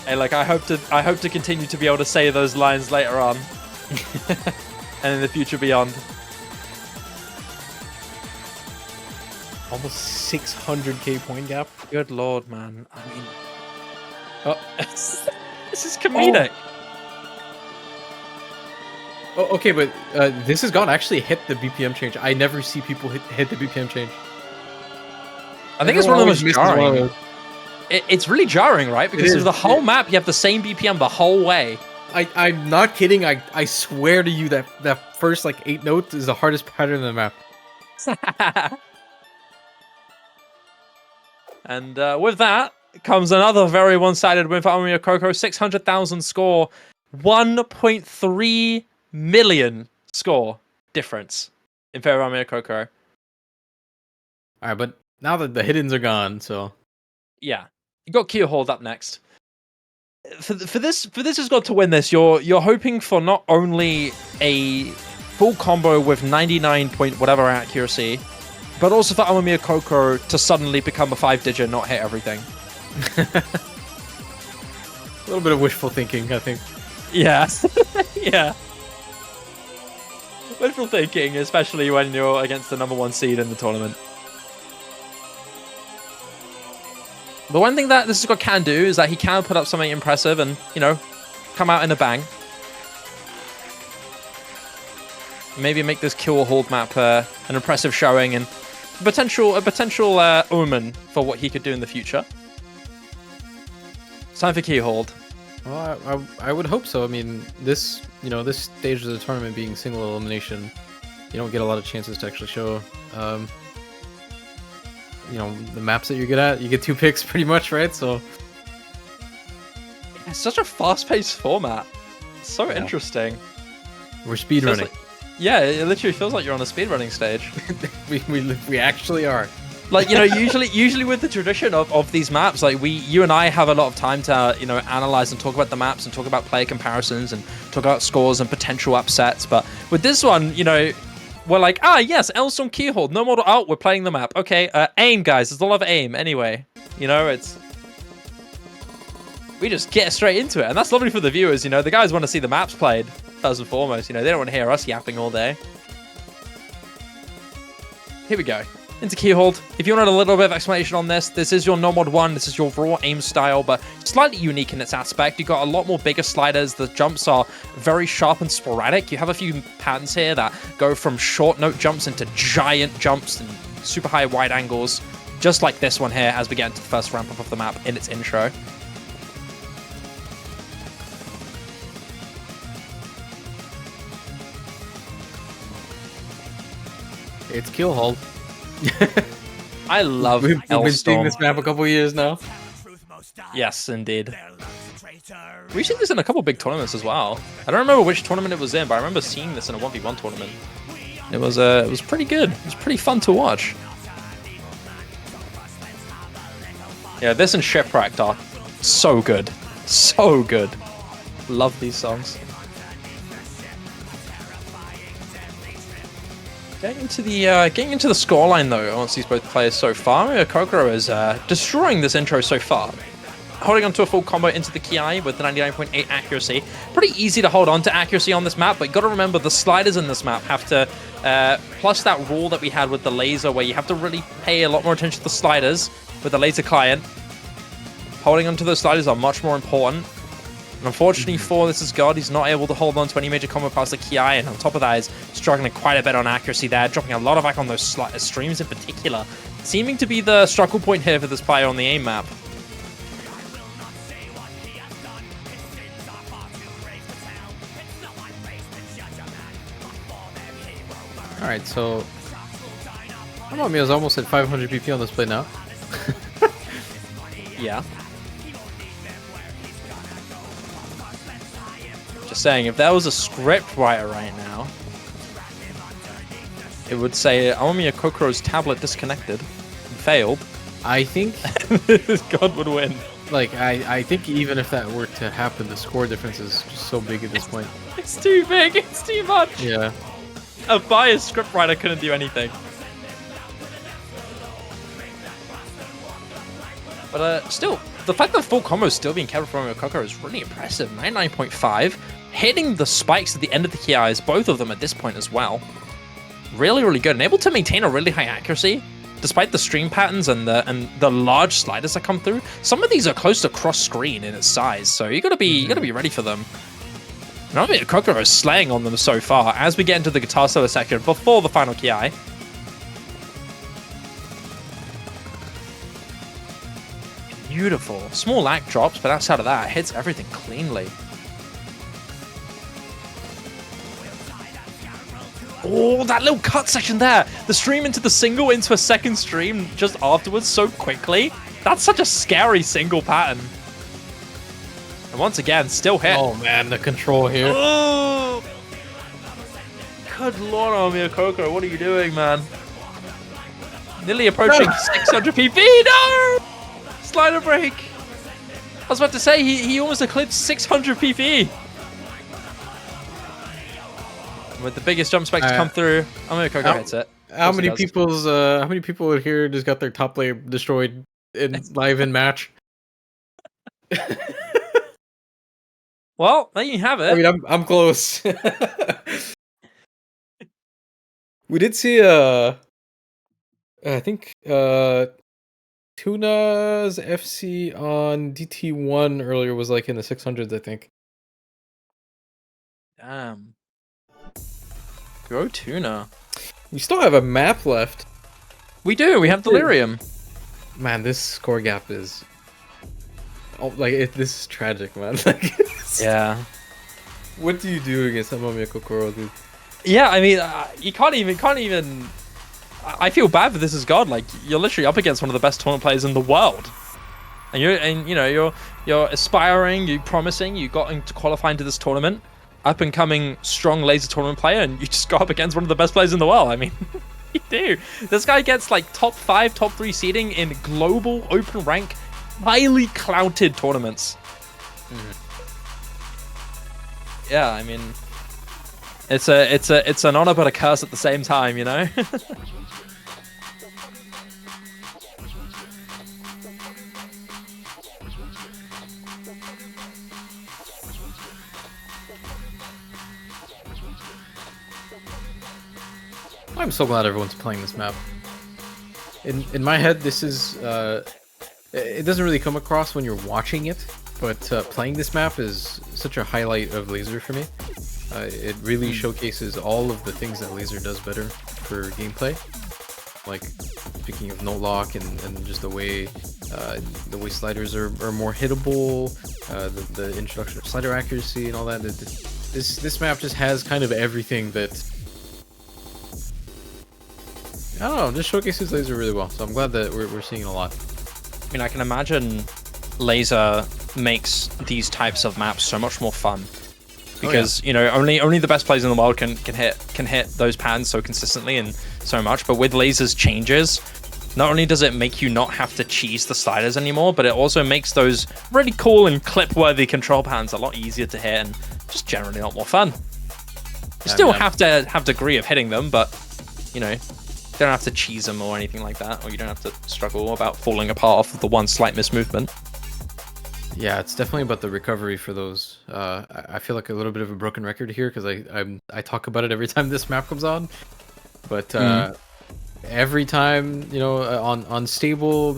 Hey, like I hope to continue to be able to say those lines later on. And in the future beyond. Almost 600k point gap. Good lord, man. I mean, Oh, this is comedic. oh okay, but this has gone actually hit the BPM change. I never see people hit the BPM change. I think it's one of the most Everyone always misses one jarring. of those. It's really jarring, right? Because It of the is. whole map, you have the same BPM the whole way. I'm not kidding. I swear to you that first like 8 notes is the hardest pattern in the map. And with that comes another very one-sided win for Amamiya Kokoro. 600,000 score, 1.3 million score difference in favor of Amamiya Kokoro. All right, but now that the hiddens are gone, so Yeah, you got Kia Hold up next. For this has got to win this. You're hoping for not only a full combo with 99 point whatever accuracy, but also for Amamiya Kokoro to suddenly become a 5-digit, not hit everything. a little bit of wishful thinking, I think. Yeah, yeah. Wishful thinking, especially when you're against the #1 seed in the tournament. The one thing that this squad can do is that he can put up something impressive and, you know, come out in a bang. Maybe make this kill or hold map an impressive showing and a potential omen for what he could do in the future. It's time for key hold. Well, I would hope so. I mean, this stage of the tournament being single elimination, you don't get a lot of chances to actually show, the maps that you're good at. You get 2 picks pretty much, right? So It's such a fast-paced format. It's so interesting. we're speedrunning. Yeah, it literally feels like you're on a speedrunning stage. we actually are. Like, you know, usually with the tradition of these maps, like you and I have a lot of time to, you know, analyze and talk about the maps and talk about player comparisons and talk about scores and potential upsets. But with this one, you know, we're like, yes, Elstone Keyhold, no model. Oh, we're playing the map. Okay, aim, guys. There's a lot of aim. Anyway, you know, we just get straight into it, and that's lovely for the viewers. You know, the guys want to see the maps played first and foremost. You know, they don't want to hear us yapping all day. Here we go. Into Keyhold. If you wanted a little bit of explanation on this, this is your no mod 1, this is your raw aim style, but slightly unique in its aspect. You've got a lot more bigger sliders, the jumps are very sharp and sporadic. You have a few patterns here that go from short note jumps into giant jumps and super high wide angles, just like this one here as we get into the first ramp up of the map in its intro. It's Killhold. I love We've been seeing Elstone. this map a couple years now. Yes, indeed. We've seen this in a couple big tournaments as well. I don't remember which tournament it was in, but I remember seeing this in a 1v1 tournament. It was pretty good. It was pretty fun to watch. Yeah, this and Shipwrecked are so good. So good. Love these songs. Getting into the scoreline though, amongst these both players so far, Kokoro is destroying this intro so far. Holding on to a full combo into the Ki with the 99.8 accuracy. Pretty easy to hold on to accuracy on this map, but you got to remember the sliders in this map have to, plus that rule that we had with the Lazer where you have to really pay a lot more attention to the sliders with the Lazer client. Holding on to those sliders are much more important. And unfortunately for this is God, he's not able to hold on to any major combo past the Ki, and on top of that, he's struggling quite a bit on accuracy there, dropping a lot of back on those streams in particular. Seeming to be the struggle point here for this player on the aim map. Alright, so Amami is almost at 500 PP on this play now. Yeah. Just saying, if there was a script writer right now, it would say Aomiya Kokoro's tablet disconnected and failed. I think God would win. like I think even if that were to happen, the score difference is just so big at this point. It's too big, it's too much. Yeah. A biased scriptwriter couldn't do anything. But still, the fact that full combo is still being kept from Kokoro is really impressive. 99.5, hitting the spikes at the end of the Ki's, both of them at this point as well. Really, really good, and able to maintain a really high accuracy, despite the stream patterns and the large sliders that come through. Some of these are close to cross screen in its size, so you gotta be ready for them. And I mean, Kokoro is slaying on them so far as we get into the guitar solo section before the final Ki. Beautiful. Small lag drops, but outside of that, hits everything cleanly. Oh, that little cut section there. The stream into the single into a second stream just afterwards so quickly. That's such a scary single pattern. And once again, still hit. Oh man, the control here. Oh! Good lord, Aomiya Kokoro, what are you doing, man? Nearly approaching 600 PP. No! Slider break. I was about to say he almost eclipsed 600 PP. With the biggest jump spike to come through, Aomiya Kokoro hits it. How many people here just got their top layer destroyed in live in match? Well, there you have it. I mean, I'm close. We did see I think Tuna's FC on DT1 earlier was like in the 600s, I think. Damn. Go Tuna. We still have a map left. We do. We have Delirium. Man, this score gap is this is tragic, man. Like, Yeah. what do you do against Aomiya Kokoro, dude? Yeah, I mean, you can't even. I feel bad for this as God. Like, you're literally up against one of the best tournament players in the world, and you're aspiring, you're promising, you got to qualify into this tournament. up-and-coming strong Laser tournament player, and you just go up against one of the best players in the world. I mean, you do. This guy gets like top 5, top 3 seeding in global open rank, highly clouded tournaments. Yeah, I mean, it's an honor but a curse at the same time, you know. I'm so glad everyone's playing this map. In my head, this is it doesn't really come across when you're watching it, but playing this map is such a highlight of Lazer for me. It really showcases all of the things that Lazer does better for gameplay. Like speaking of note lock and just the way sliders are more hittable, the introduction of slider accuracy and all that. This map just has kind of everything that. I don't know, just showcases Lazer really well, so I'm glad that we're seeing it a lot. I mean, I can imagine Lazer makes these types of maps so much more fun because you know only the best players in the world can hit those patterns so consistently and so much. But with Lazer's changes, not only does it make you not have to cheese the sliders anymore, but it also makes those really cool and clip-worthy control patterns a lot easier to hit and just generally a lot more fun. You still have to have degree of hitting them, but you know. You don't have to cheese them or anything like that, or you don't have to struggle about falling apart off of the one slight mismovement. Yeah, it's definitely about the recovery for those. I feel like a little bit of a broken record here because I talk about it every time this map comes on, but every time on stable,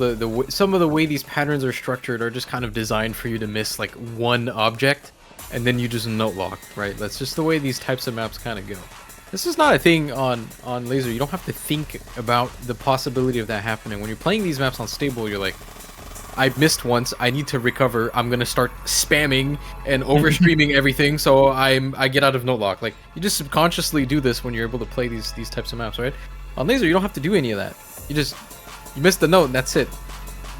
some of the way these patterns are structured are just kind of designed for you to miss like one object, and then you just note lock, right? That's just the way these types of maps kind of go. This is not a thing on Lazer. You don't have to think about the possibility of that happening. When you're playing these maps on stable, you're like, I missed once, I need to recover, I'm gonna start spamming and overstreaming everything so I get out of note lock. Like, you just subconsciously do this when you're able to play these types of maps, right? On Lazer, you don't have to do any of that. You missed the note and that's it.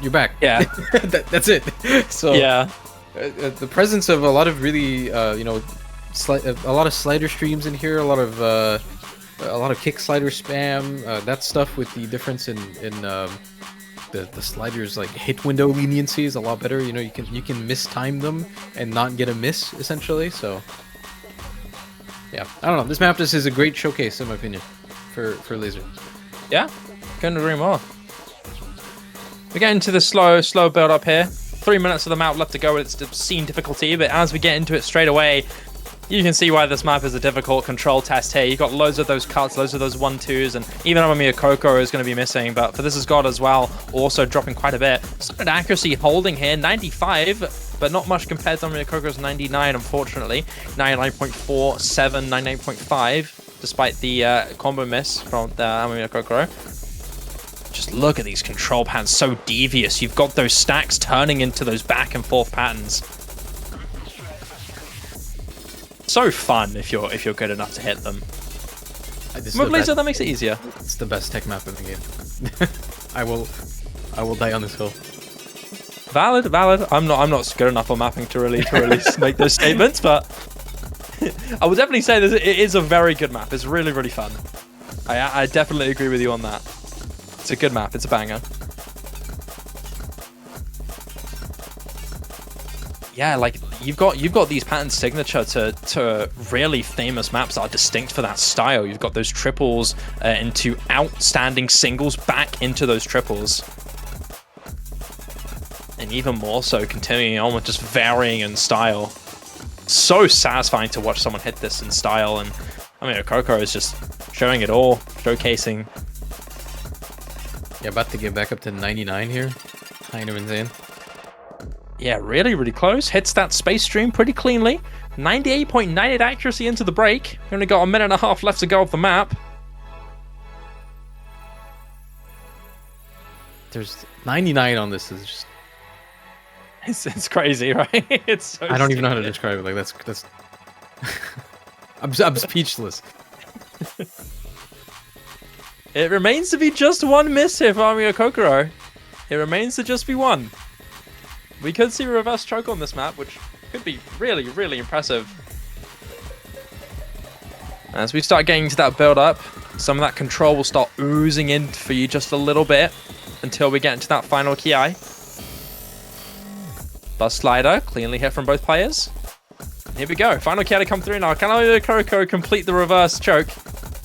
You're back. Yeah. That's it. So yeah. The presence of a lot of really a lot of slider streams in here, a lot of kick slider spam, that stuff with the difference in the sliders like hit window leniency is a lot better. You know, you can mistime them and not get a miss essentially. So yeah, I don't know. This map just is a great showcase in my opinion for Lazer. Yeah, couldn't agree more. We get into the slow build up here. 3 minutes of the map left to go. It's obscene difficulty, but as we get into it straight away, you can see why this map is a difficult control test here. You've got loads of those cuts, loads of those 1-2s, and even Amamiya Koko is going to be missing, but for this is God as well, also dropping quite a bit. Solid accuracy holding here, 95, but not much compared to Amamiya Koko's 99, unfortunately. 99.47, 99.5, despite the combo miss from Amamiya Koko. Just look at these control patterns, so devious. You've got those stacks turning into those back and forth patterns. So fun if you're good enough to hit them. With Lazer, that makes it easier. It's the best tech map in the game. I will die on this hill. Valid. I'm not good enough on mapping to really make those statements, but I would definitely say it is a very good map. It's really, really fun. I definitely agree with you on that. It's a good map. It's a banger. Yeah, like you've got these pattern signature to really famous maps that are distinct for that style. You've got those triples into outstanding singles back into those triples, and even more so continuing on with just varying in style. So satisfying to watch someone hit this in style, and I mean Koko is just showing it all, showcasing. Yeah, about to get back up to 99 here. Kind of insane. Yeah, really, really close. Hits that space stream pretty cleanly. 98.98 accuracy into the break. We only got a minute and a half left to go off the map. There's 99 on this. Is just it's crazy, right? It's so I don't even know how to describe it. Like that's I'm speechless. It remains to be just one miss here for Amamiya Kokoro. It remains to just be one. We could see a reverse choke on this map, which could be really, really impressive. As we start getting to that build up, some of that control will start oozing in for you just a little bit until we get into that final Ki. Buzz Slider, cleanly hit from both players. Here we go, final Ki to come through now. Can Coco complete the reverse choke?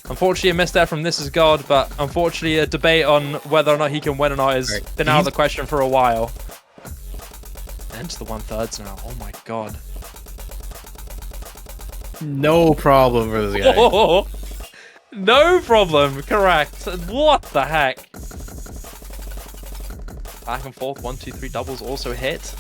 Unfortunately, a miss there from This Is God, but unfortunately, a debate on whether or not he can win or not has been out of the question for a while. And to the 1/3 now. Oh my god. No problem for this guy. Oh, no problem, correct. What the heck? Back and forth, 1, 2, 3 doubles also hit.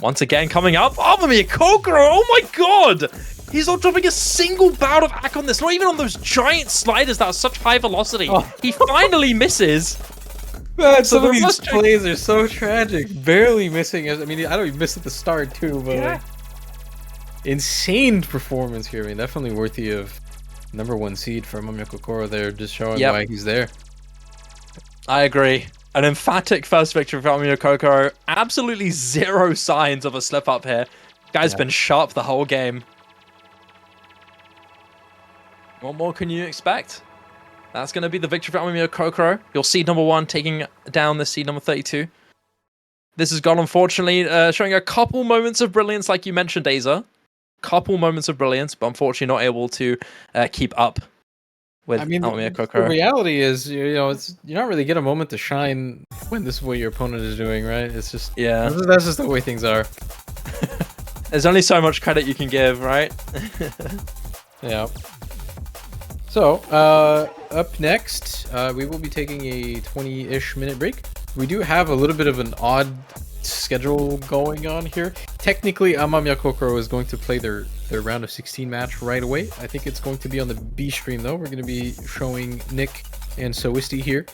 Once again, coming up. Oh, Mamiya Kokoro! Oh my god! He's not dropping a single bout of ack on this, not even on those giant sliders that are such high velocity. Oh. He finally misses. Man, So some of the these first choke- plays are so tragic. Barely missing. I mean, I know he missed at the start too, but Yeah. like, insane performance here. I mean, definitely worthy of #1 seed for Mamiya Kokoro there, just showing Yep. why he's there. I agree. An emphatic first victory for Mamiya Kokoro. Absolutely zero signs of a slip up here. Guy's been sharp the whole game. What more can you expect? That's going to be the victory for Mamiya Kokoro. Your seed #1 taking down the seed number 32. This has gone, unfortunately, showing a couple moments of brilliance, like you mentioned, Lazer. Couple moments of brilliance, but unfortunately not able to keep up with Mamiya the Kokoro. reality is, you know, you don't really get a moment to shine when this is what your opponent is doing, right? It's just, Yeah. that's just the way things are. There's only so much credit you can give, right? Yeah. So, up next, we will be taking a 20-ish minute break. We do have a little bit of an odd schedule going on here. Technically, Mamiya Kokoro is going to play their round of 16 match right away. I think it's going to be on the B stream, though. We're going to be showing Nick and Soisti here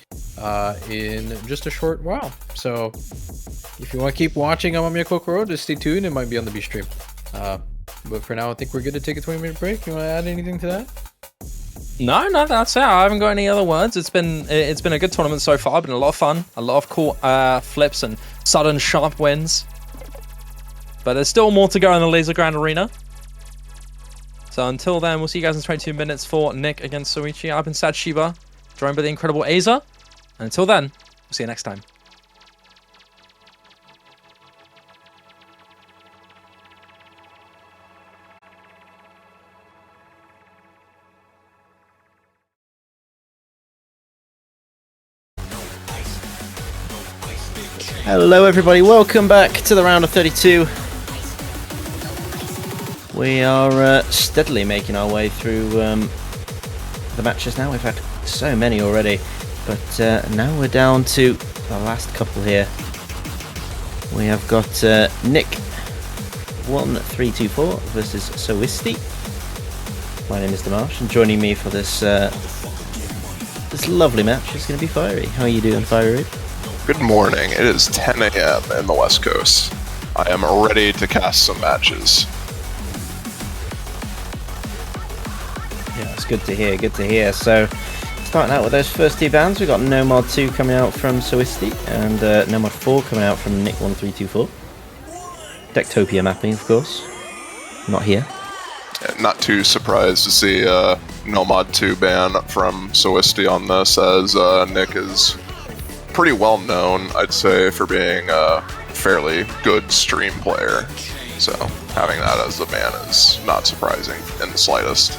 in just a short while. So, if you want to keep watching Mamiya Kokoro, just stay tuned. It might be on the B stream. But for now, I think we're good to take a 20-minute break. You want to add anything to that? No, that's it. I haven't got any other words. It's been a good tournament so far. Been a lot of fun, a lot of cool flips and sudden sharp wins. But there's still more to go in the Lazer Grand Arena. So until then, we'll see you guys in 22 minutes for Nick against Soichi. I've been Sad Shiba, joined by the incredible Aza. And until then, we'll see you next time. Hello everybody, welcome back to the round of 32. We are steadily making our way through the matches now. We've had so many already, but now we're down to the last couple here. We have got Nick 1324 versus Soisti. My name is Dimash, and joining me for this this lovely match is going to be Fiery. How are you doing, Fiery? Good morning. It is 10 a.m. in the West Coast. I am ready to cast some matches. Yeah, it's good to hear, good to hear. So, starting out with those first two bands, we've got Nomad 2 coming out from Soisti, and Nomad 4 coming out from Nick1324. Dectopia mapping, of course. Not here. Not too surprised to see Nomad 2 ban from Soisti on this, as Nick is pretty well known, I'd say, for being a fairly good stream player. So having that as the ban is not surprising in the slightest.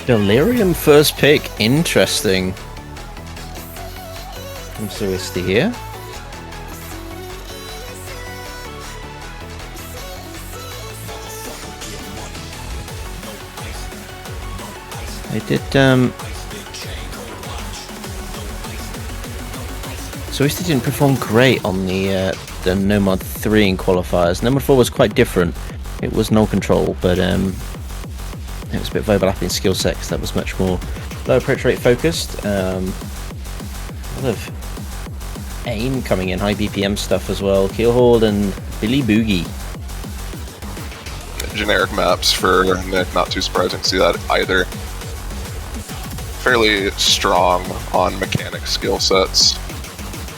Delirium first pick, interesting. From Soisti here. They did, Soisti didn't perform great on the Nomad 3 in qualifiers. Nomad 4 was quite different. It was no control, but it was a bit of overlapping skill set, 'cause that was much more low approach rate focused. A lot of aim coming in, high BPM stuff as well. Keelhold and Billy Boogie. Generic maps for Nick, not too surprising to see that either. Fairly strong on mechanic skill sets.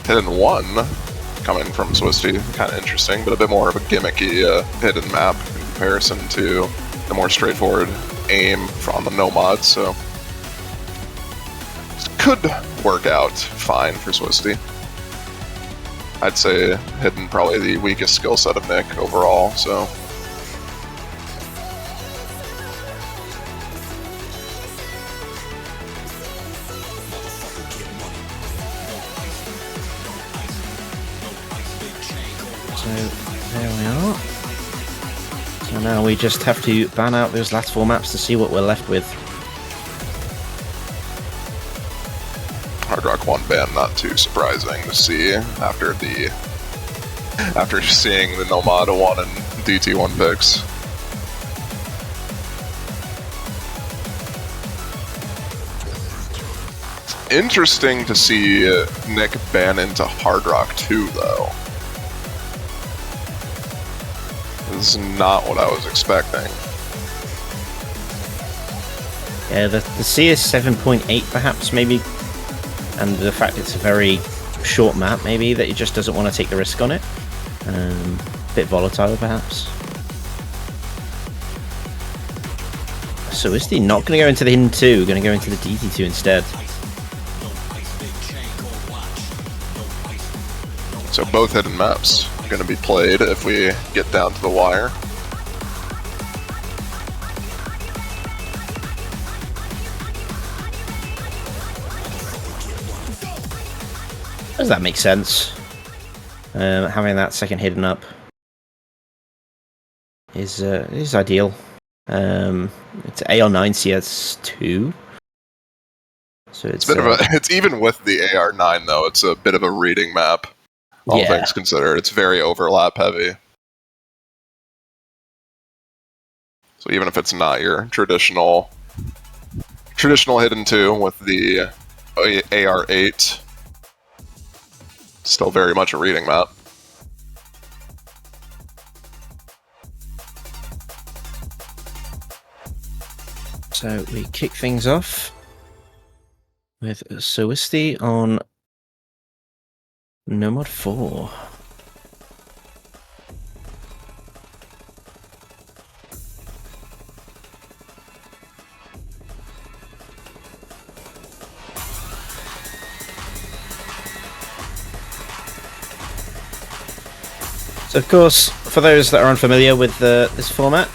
Hidden 1 coming from Swisty, kind of interesting, but a bit more of a gimmicky hidden map in comparison to the more straightforward aim from the Nomad, so this could work out fine for Swisty. I'd say Hidden probably the weakest skill set of Nick overall, so. So there we are. So now we just have to ban out those last 4 maps to see what we're left with. Hard Rock 1 ban, not too surprising to see after seeing the Nomad 1 and DT 1 picks. Interesting to see Nick ban into Hard Rock 2 though. This is not what I was expecting. Yeah, the C is 7.8 perhaps, maybe. And the fact it's a very short map, maybe, that he just doesn't want to take the risk on it. Bit volatile, perhaps. So is he not going to go into the Hidden 2? Going to go into the DT2 instead. So both hidden maps are going to be played if we get down to the wire. Does that make sense? Having that second hidden up is ideal. It's AR9 CS2, so it's a bit of a. It's even with the AR9 though. It's a bit of a reading map. All things considered, it's very overlap heavy. So even if it's not your traditional hidden 2 with the AR8. Still very much a reading map. So we kick things off with Swisty on Nomad 4. So, of course, for those that are unfamiliar with this format,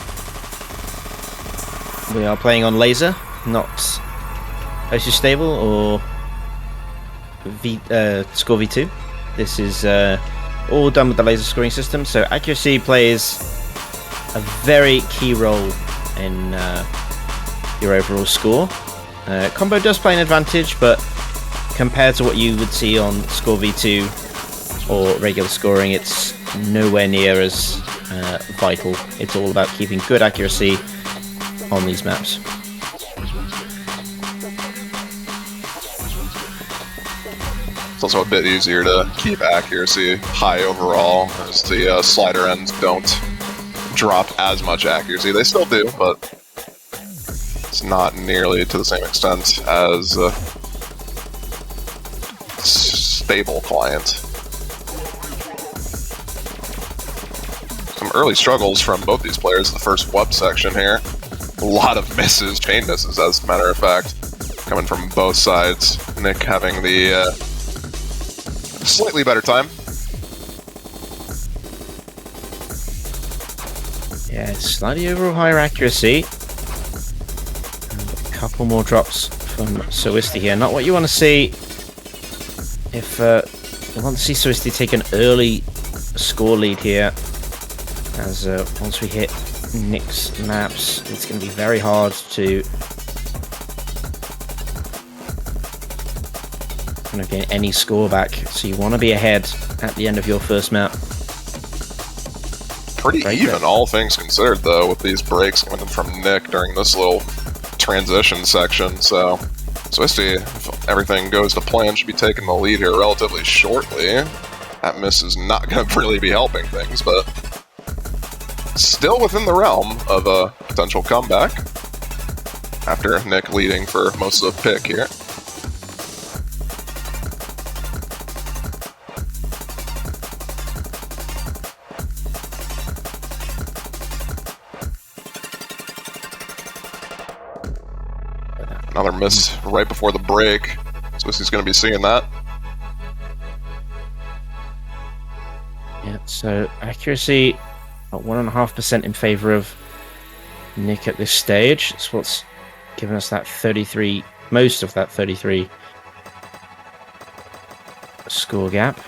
we are playing on Lazer, not OC Stable or Score V2. This is all done with the Lazer scoring system, so accuracy plays a very key role in your overall score. Combo does play an advantage, but compared to what you would see on Score V2 or regular scoring, it's nowhere near as vital. It's all about keeping good accuracy on these maps. It's also a bit easier to keep accuracy high overall, as the slider ends don't drop as much accuracy. They still do, but it's not nearly to the same extent as a stable client. Some early struggles from both these players in the first web section here. A lot of misses, chain misses as a matter of fact, coming from both sides. Nick having the slightly better time. Yeah, slightly overall higher accuracy. And a couple more drops from Swisty here. Not what you want to see. If you want to see Swisty take an early score lead here, as once we hit Nick's maps, it's going to be very hard to kind of gain any score back. So you want to be ahead at the end of your first map. Pretty even, all things considered, though, with these breaks coming from Nick during this little transition section. So Swisty, if everything goes to plan, should be taking the lead here relatively shortly. That miss is not going to really be helping things, but still within the realm of a potential comeback after Nick leading for most of the pick here. Another miss right before the break. So he's going to be seeing that. Yeah, so accuracy at 1.5% in favor of Nick at this stage. That's what's given us that 33, most of that 33 score gap.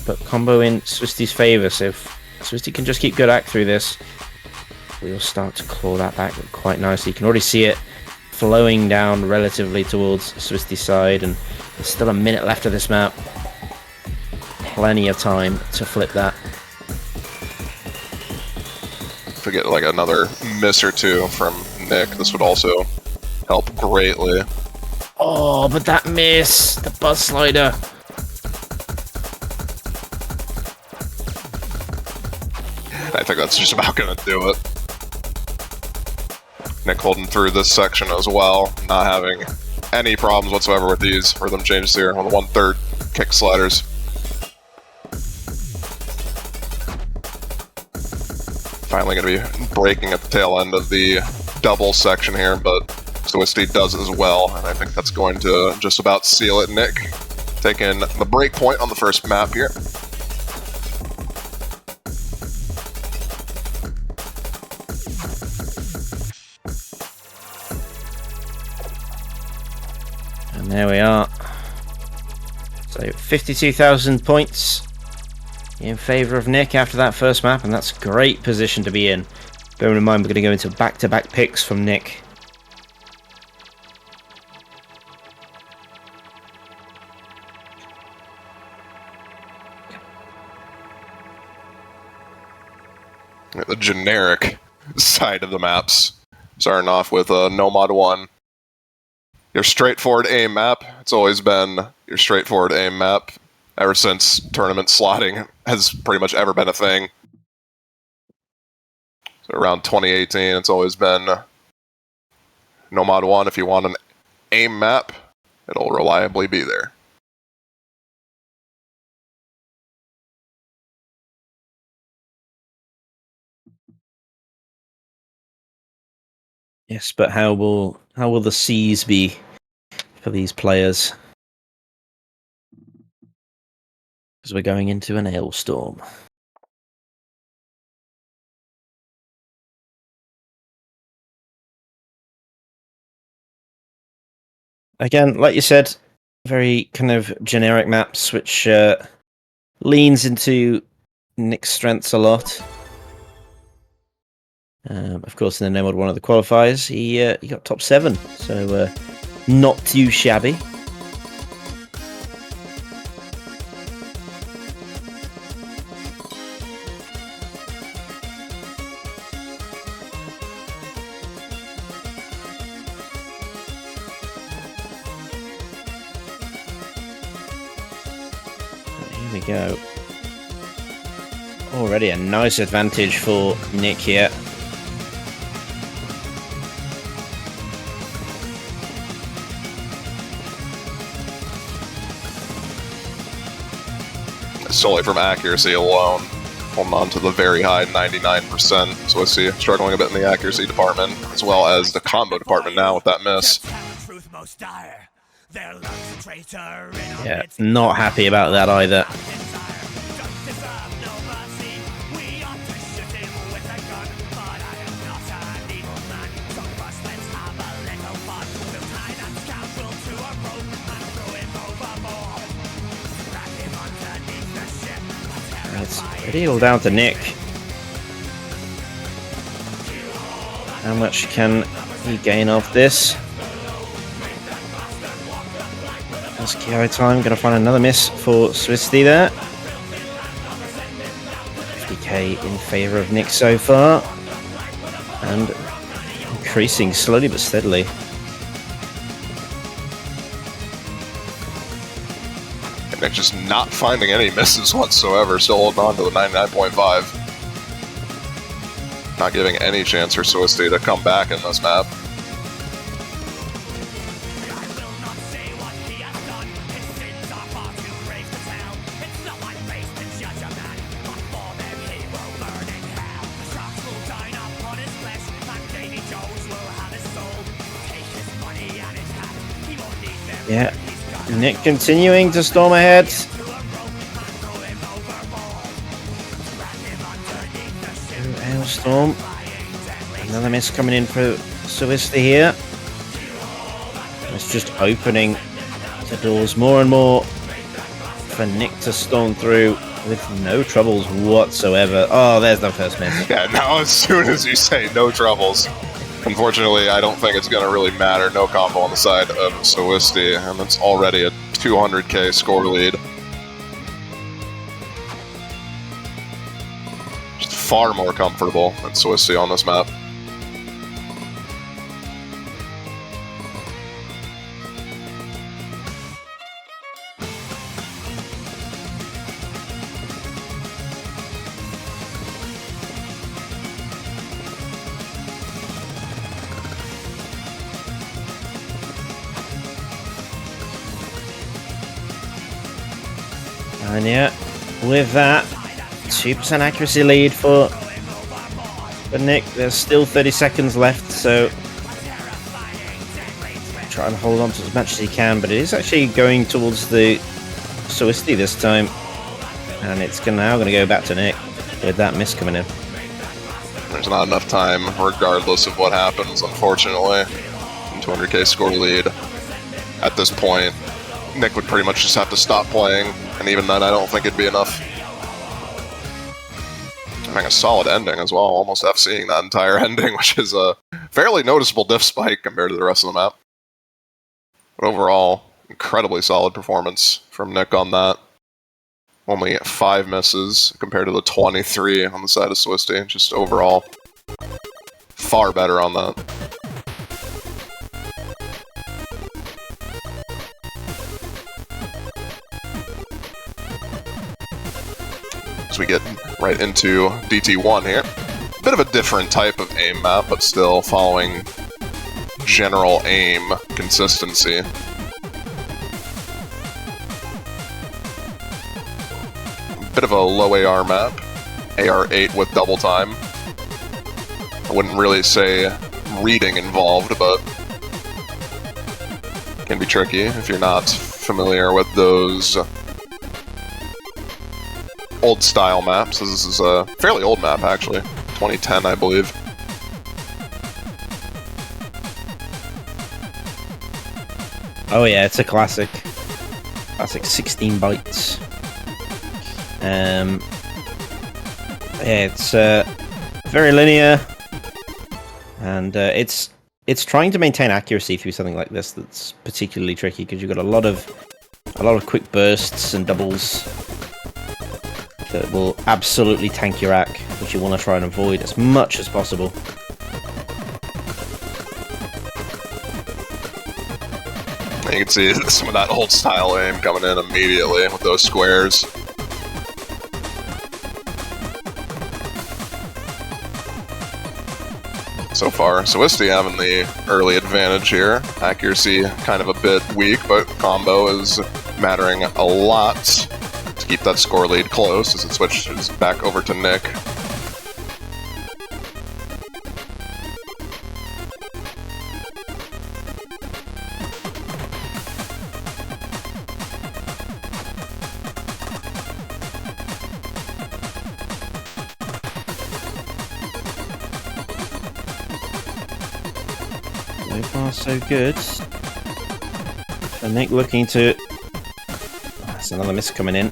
But combo in Swisty's favor, so if Swisty can just keep good act through this, we'll start to claw that back quite nicely. You can already see it flowing down relatively towards Swisty's side, and there's still a minute left of this map. Plenty of time to flip that. If we get like another miss or two from Nick, this would also help greatly. Oh, but that miss! The buzz slider! I think that's just about going to do it. Nick holding through this section as well, not having any problems whatsoever with these rhythm changes here on the 1/3 kick sliders. Finally going to be breaking at the tail end of the double section here, but Swisty does as well, and I think that's going to just about seal it. Nick taking the break point on the first map here. And there we are. So 52,000 points in favour of Nick after that first map, and that's a great position to be in. Bearing in mind we're going to go into back-to-back picks from Nick. The generic side of the maps. Starting off with Nomad 1. Your straightforward aim map. It's always been your straightforward aim map ever since tournament slotting has pretty much ever been a thing. So around 2018, it's always been Nomad 1. If you want an aim map, it'll reliably be there. Yes, but how will the seas be for these players? Because we're going into an hailstorm. Again, like you said, very kind of generic maps, which leans into Nick's strengths a lot. Of course, in the Nomad one of the qualifiers, he got top 7, so not too shabby. Here we go. Already a nice advantage for Nick here. Solely from accuracy alone, holding on to the very high 99%. So I see struggling a bit in the accuracy department, as well as the combo department now with that miss. Yeah, not happy about that either. It's pretty all down to Nick. How much can he gain off this? LGA time, gonna find another miss for Swisty there. 50k in favour of Nick so far. And increasing slowly but steadily. Nick just not finding any misses whatsoever, still holding on to the 99.5. Not giving any chance for Swisty to come back in this map. Yeah. Nick continuing to storm ahead. Hailstorm. Another miss coming in for Solista here. It's just opening the doors more and more for Nick to storm through with no troubles whatsoever. Oh, there's the first miss. Yeah, now as soon as you say no troubles, unfortunately, I don't think it's going to really matter. No combo on the side of Soisti, and it's already a 200k score lead. Just far more comfortable than Soisti on this map. And yeah, with that, 2% accuracy lead for Nick. There's still 30 seconds left, so try and hold on to as much as he can, but it is actually going towards the Soisti this time. And it's now going to go back to Nick with that miss coming in. There's not enough time, regardless of what happens, unfortunately. 200k score lead. At this point, Nick would pretty much just have to stop playing, and even then I don't think it'd be enough. Having a solid ending as well, almost FCing that entire ending, which is a fairly noticeable diff spike compared to the rest of the map. But overall, incredibly solid performance from Nick on that. Only 5 misses compared to the 23 on the side of Soisti. Just overall, far better on that. As we get right into DT1 here. Bit of a different type of aim map, but still following general aim consistency. Bit of a low AR map. AR8 with double time. I wouldn't really say reading involved, but can be tricky if you're not familiar with those old style maps. This is a fairly old map actually, 2010 I believe. Oh yeah, it's a classic 16 bytes. Yeah, it's very linear, and it's trying to maintain accuracy through something like this that's particularly tricky because you've got a lot of quick bursts and doubles that will absolutely tank your AC, which you want to try and avoid as much as possible. You can see some of that old style aim coming in immediately with those squares. So far, Soisti having the early advantage here. Accuracy kind of a bit weak, but combo is mattering a lot to keep that score lead close as it switches back over to Nick. So far, so good. And Nick looking to... That's another miss coming in.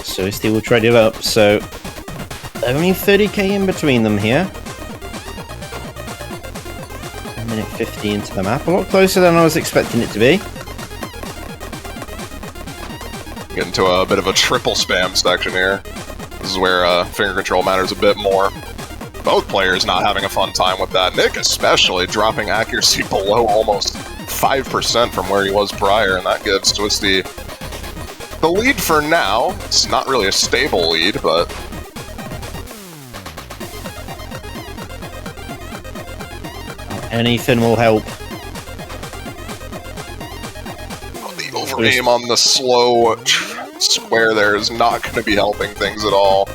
So he will trade it up, so... Only 30k in between them here. 1 minute 50 into the map. A lot closer than I was expecting it to be. Get into a bit of a triple spam section here. This is where finger control matters a bit more. Both players not having a fun time with that. Nick especially dropping accuracy below almost 5% from where he was prior, and that gives Twisty the lead for now. It's not really a stable lead, but Anything will help. the over-aim on the slow square there is not going to be helping things at all.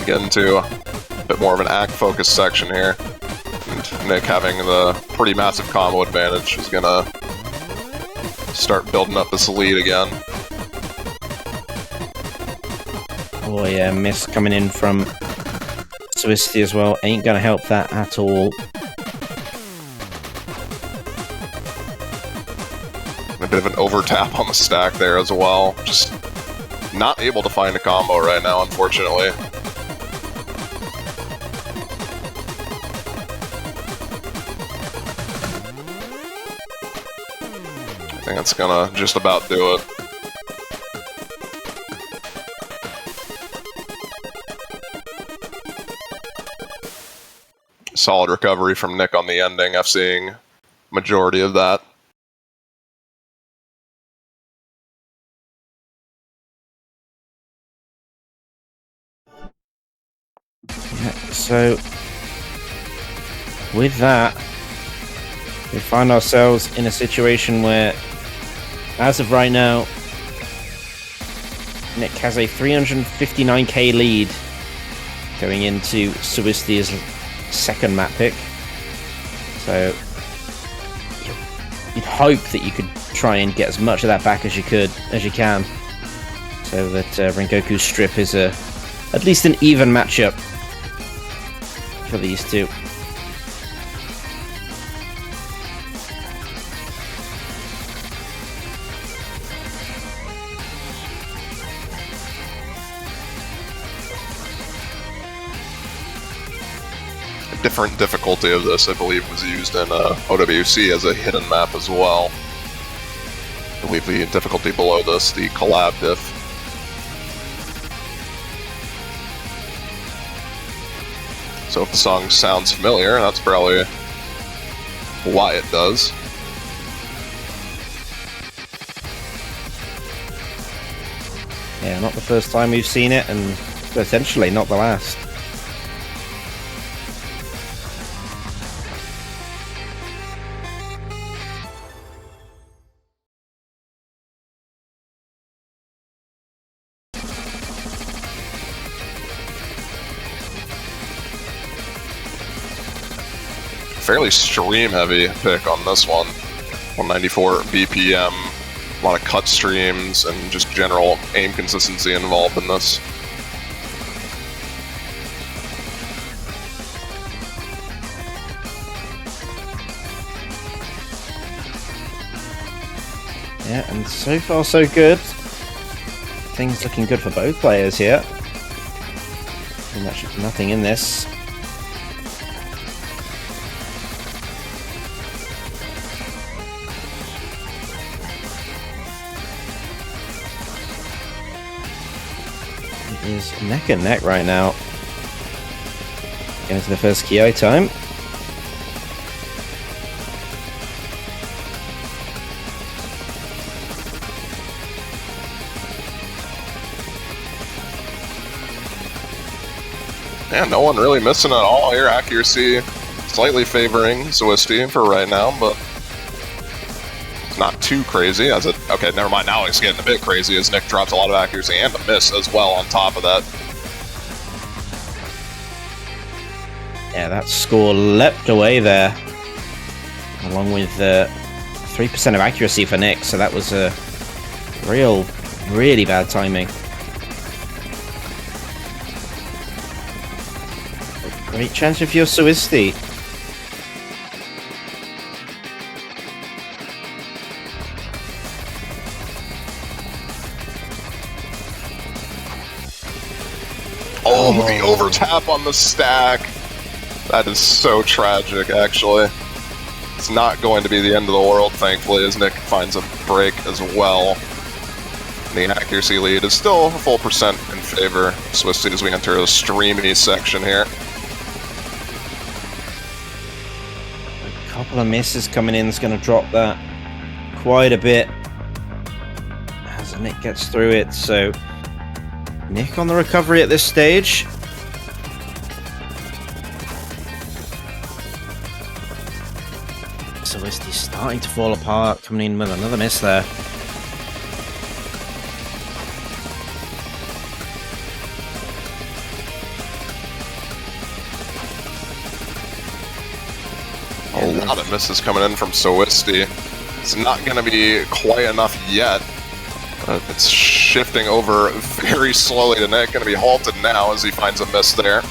Get into a bit more of an act-focused section here. And Nick having the pretty massive combo advantage is going to start building up this lead again. Oh yeah, miss coming in from Swisty as well. Ain't gonna help that at all. A bit of an over tap on the stack there as well. Just not able to find a combo right now, unfortunately. I think it's gonna just about do it. Solid recovery from Nick on the ending, FCing majority of that. Yeah, so with that, we find ourselves in a situation where, as of right now, Nick has a 359k lead going into Swisty's second map pick. So you'd hope that you could try and get as much of that back as you can, so that Rengoku's strip is at least an even matchup for these two. Different difficulty of this, I believe, was used in OWC as a hidden map as well. I believe the difficulty below this, the collab diff. So if the song sounds familiar, that's probably why it does. Yeah, not the first time we've seen it, and potentially not the last. Fairly stream heavy pick on this one. 194 BPM, a lot of cut streams, and just general aim consistency involved in this. Yeah, and so far so good. Things looking good for both players here. Pretty much nothing in this. It is neck and neck right now. Into the first Ki time. Yeah, no one really missing at all here. Accuracy slightly favoring Swisty for right now, but it's not too crazy. As it okay, never mind. Now it's getting a bit crazy as Nick drops a lot of accuracy and a miss as well on top of that. Yeah, that score leapt away there, along with 3% of accuracy for Nick. So that was a really bad timing. Great chance if you're Swisty. Oh, the over tap on the stack. That is so tragic, actually. It's not going to be the end of the world, thankfully, as Nick finds a break as well. The accuracy lead is still a full percent in favor of Swisty as we enter a streamy section here. A couple of misses coming in is going to drop that quite a bit as Nick gets through it. So Nick on the recovery at this stage. Swisty's starting to fall apart, coming in with another miss there. A lot of misses coming in from Swisty. It's not going to be quite enough yet. It's shifting over very slowly to Nick. Going to be halted now as he finds a miss there.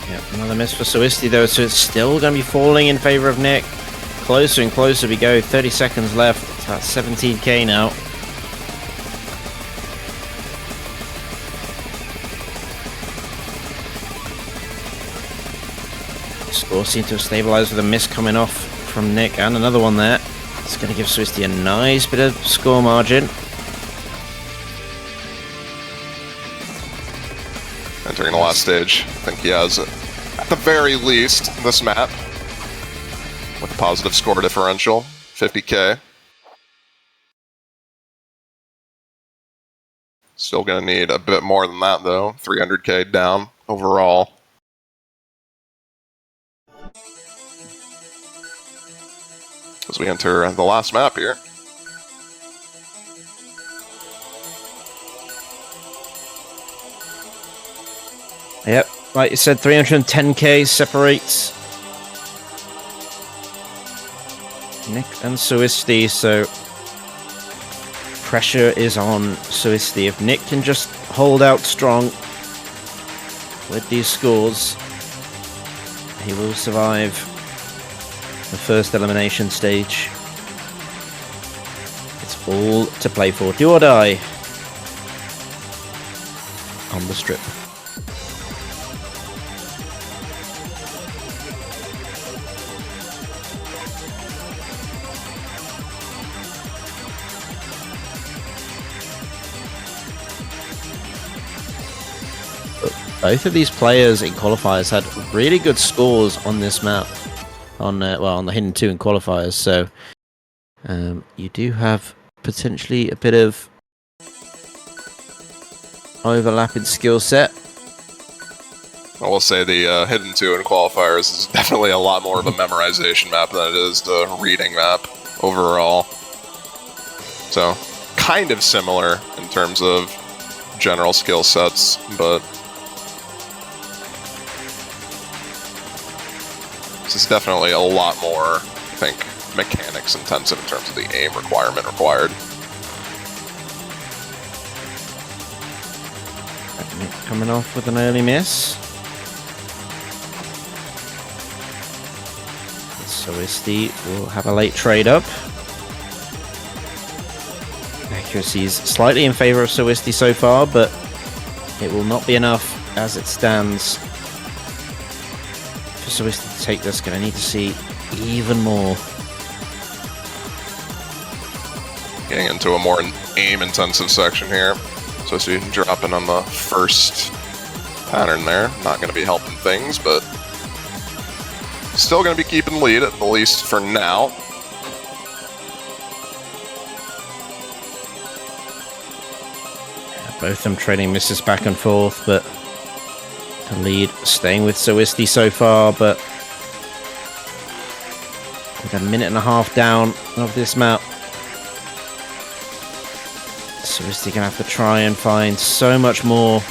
Yep, another miss for Swisti though, so it's still going to be falling in favor of Nick. Closer and closer we go. 30 seconds left. It's about 17k now. Score seems to have stabilized with a miss coming off from Nick and another one there. It's going to give Swisti a nice bit of score margin. Entering the last stage. I think he has, at the very least, this map with a positive score differential, 50k. Still going to need a bit more than that, though. 300k down overall. As we enter the last map here. Yep, like you said, 310k separates Nick and Swisti, so pressure is on Swisti. If Nick can just hold out strong with these scores, he will survive the first elimination stage. It's all to play for. Do or die on the strip. Both of these players in qualifiers had really good scores on this map, on the Hidden 2 in qualifiers, so you do have potentially a bit of overlap in skill set. I will say the Hidden 2 in qualifiers is definitely a lot more of a memorization map than it is the reading map overall. So, kind of similar in terms of general skill sets, but this is definitely a lot more, I think, mechanics intensive in terms of the aim requirement required. Nick coming off with an early miss. Swisti will have a late trade up. Accuracy is slightly in favor of Swisti so far, but it will not be enough as it stands. For Swisti to take this, going to need to see even more. Getting into a more aim-intensive section here. Swisti dropping on the first pattern there. Not going to be helping things, but still going to be keeping lead, at least for now. Both of them trading misses back and forth, but the lead staying with Swisti so far, but with a minute and a half down of this map. Swisti gonna have to try and find so much more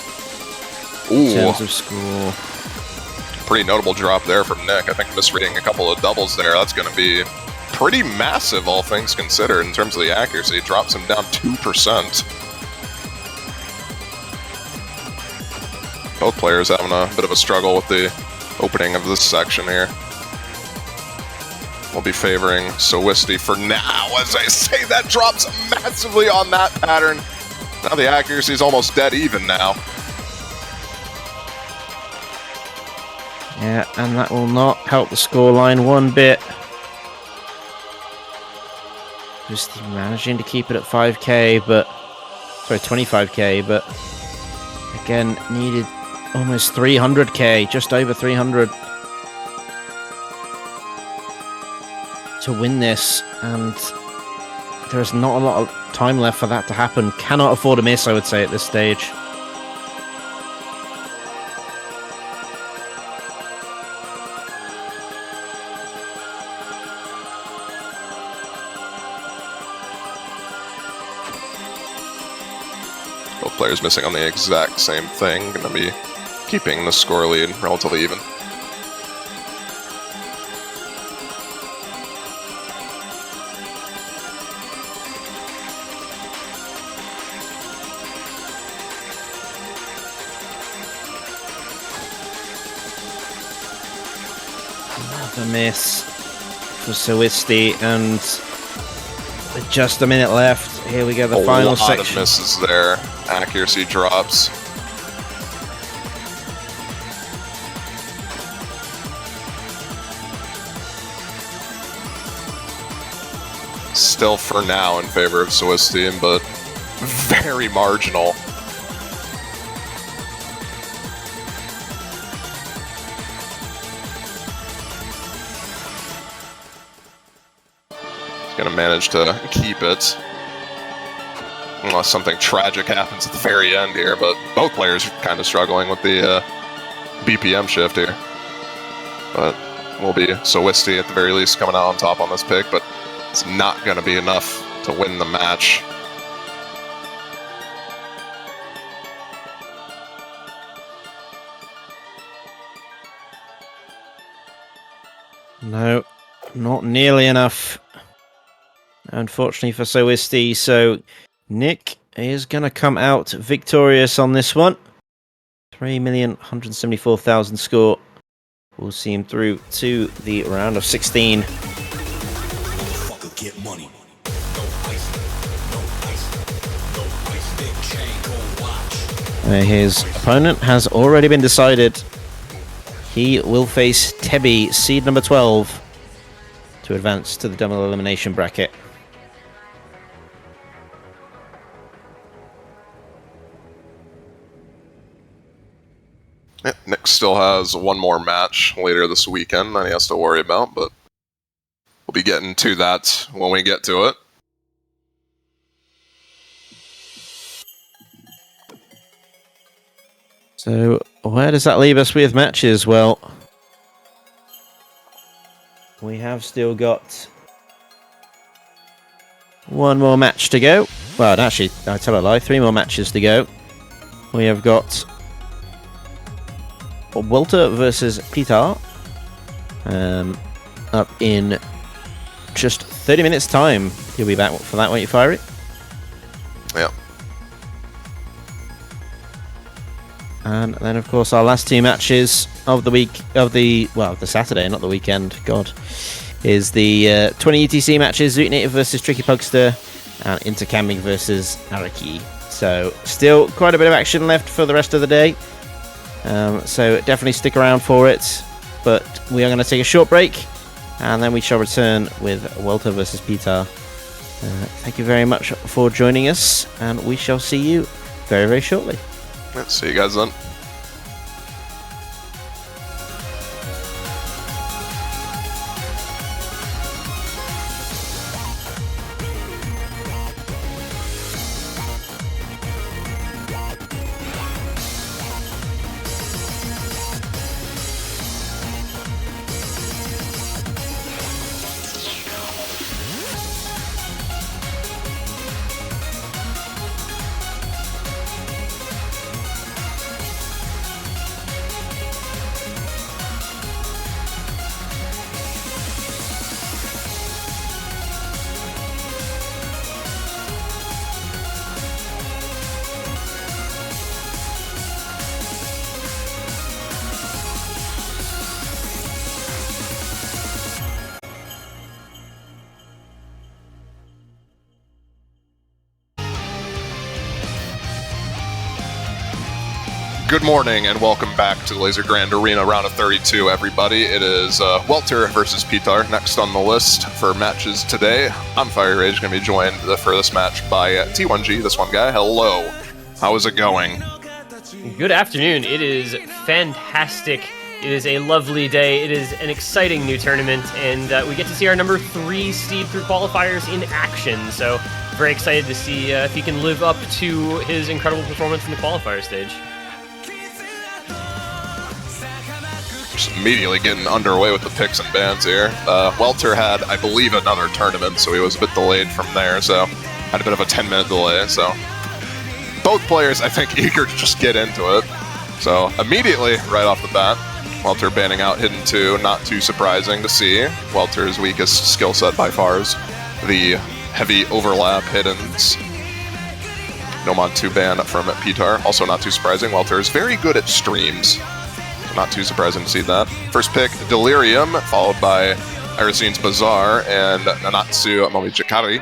in terms of score. Pretty notable drop there from Nick. I think misreading a couple of doubles there. That's going to be pretty massive, all things considered, in terms of the accuracy. It drops him down 2%. Both players having a bit of a struggle with the opening of this section here. We'll be favoring Swisti for now. As I say, that drops massively on that pattern. Now the accuracy is almost dead even now. Yeah, and that will not help the scoreline one bit. Just managing to keep it at 5k, but sorry, 25k, but again, needed almost 300k, just over 300 to win this, and there's not a lot of time left for that to happen. Cannot afford a miss, I would say, at this stage. Both players missing on the exact same thing. Going to be keeping the score lead relatively even. The miss for Sawisti, and with just a minute left, here we go, the final section. A lot section. of misses there. Accuracy drops. Still for now in favor of Sawisti, but very marginal. Gonna manage to keep it unless something tragic happens at the very end here, but both players are kind of struggling with the BPM shift here. But will be Sawisti at the very least coming out on top on this pick, but it's not gonna be enough to win the match. No, not nearly enough. Unfortunately for Sawisti, so Nick is going to come out victorious on this one. 3,174,000 score. We'll see him through to the round of 16. His opponent has already been decided. He will face Tebi, seed number 12, to advance to the double elimination bracket. Yeah, Nick still has one more match later this weekend that he has to worry about, but we'll be getting to that when we get to it. So, where does that leave us with matches? Well, we have still got one more match to go. Well, actually, I tell a lie, 3 more matches to go. We have got Walter versus Peter up in just 30 minutes time. You'll be back for that, won't you, Fiery? Yeah. And then, of course, our last 2 matches of the week, the Saturday, not the weekend, God, is the 20 UTC matches, Zootnative versus Tricky Pugster, and Intercamming versus Araki. So, still quite a bit of action left for the rest of the day. So, definitely stick around for it. But we are going to take a short break, and then we shall return with Walter versus Peter. Thank you very much for joining us, and we shall see you very, very shortly. Let's see you guys then. Good morning and welcome back to the Lazer Grand Arena round of 32, everybody. It is Welter versus Pitar next on the list for matches today. I'm Fire Rage, going to be joined for this match by T1G, this one guy. Hello. How is it going? Good afternoon. It is fantastic. It is a lovely day. It is an exciting new tournament, and we get to see our number 3 seed through qualifiers in action. So very excited to see if he can live up to his incredible performance in the qualifier stage. Just immediately getting underway with the picks and bans here. Welter had, I believe, another tournament, so he was a bit delayed from there, so had a bit of a 10-minute delay, so both players, I think, eager to just get into it. So immediately, right off the bat, Welter banning out Hidden 2, not too surprising to see. Welter's weakest skill set by far is the heavy overlap Hiddens. No Mod 2 ban from Pitar, also not too surprising. Welter is very good at streams. not too surprising to see that. First pick, Delirium, followed by Irazine's Bazaar and Nanatsu Momijikari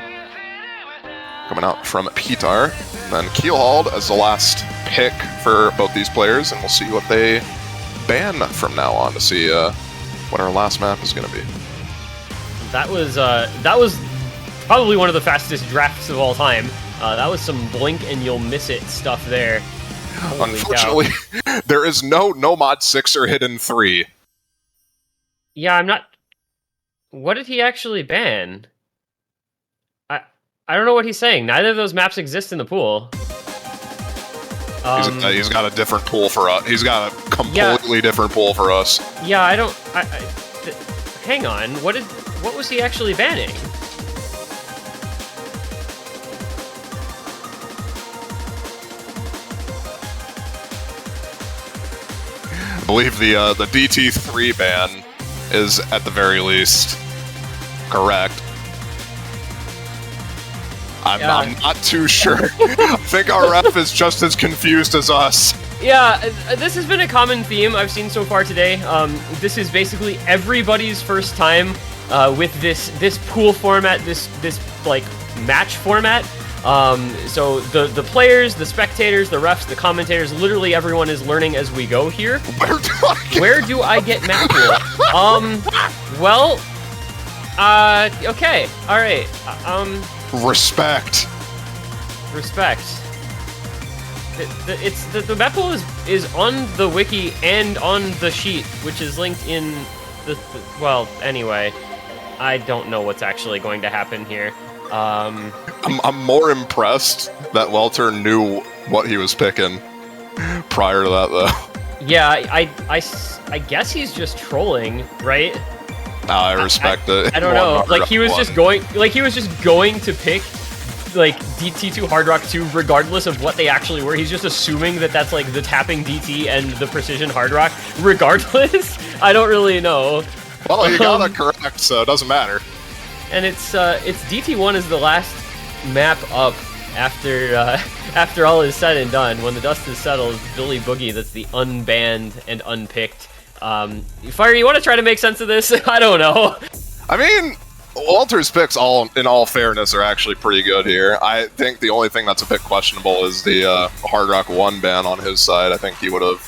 coming out from Pitar. And then Keelhauled as the last pick for both these players, and we'll see what they ban from now on to see what our last map is going to be. That was probably one of the fastest drafts of all time. That was some blink and you'll miss it stuff there. Holy Unfortunately, there is no Nomad 6 or Hidden 3. Yeah, I'm not... What did he actually ban? I don't know what he's saying. Neither of those maps exist in the pool. He's got a different pool for us. He's got a completely different pool for us. Yeah, I don't... hang on. What was he actually banning? I believe the DT3 ban is at the very least correct. I'm not too sure. I think our ref is just as confused as us. Yeah, this has been a common theme I've seen so far today. This is basically everybody's first time with this pool format, this like match format. So the players, the spectators, the refs, the commentators, literally everyone is learning as we go here. Where do I get map pool? Well, okay, all right. Respect. The map pool is on the wiki and on the sheet, which is linked in well, anyway, I don't know what's actually going to happen here. I'm more impressed that Welter knew what he was picking prior to that, though. Yeah, I guess he's just trolling, right? I respect it. I don't know. Like he was just going to pick like DT2 Hard Rock 2 regardless of what they actually were. He's just assuming that that's like the tapping DT and the precision Hard Rock regardless. I don't really know. Well, you got it correct, so it doesn't matter. And it's DT1 is the last map up after all is said and done. When the dust is settled, it's Billy Boogie that's the unbanned and unpicked. Fire, you want to try to make sense of this? I don't know. I mean, Walter's picks, in all fairness, are actually pretty good here. I think the only thing that's a bit questionable is the Hard Rock 1 ban on his side. I think he would have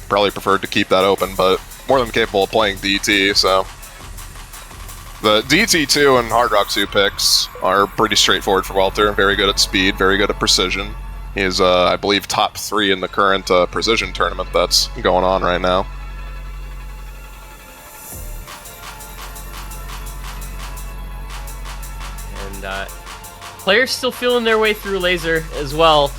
probably preferred to keep that open, but more than capable of playing DT, so... The DT2 and Hard Rock 2 picks are pretty straightforward for Welter. Very good at speed, very good at precision. He is, I believe, top 3 in the current precision tournament that's going on right now. And players still feeling their way through Lazer as well.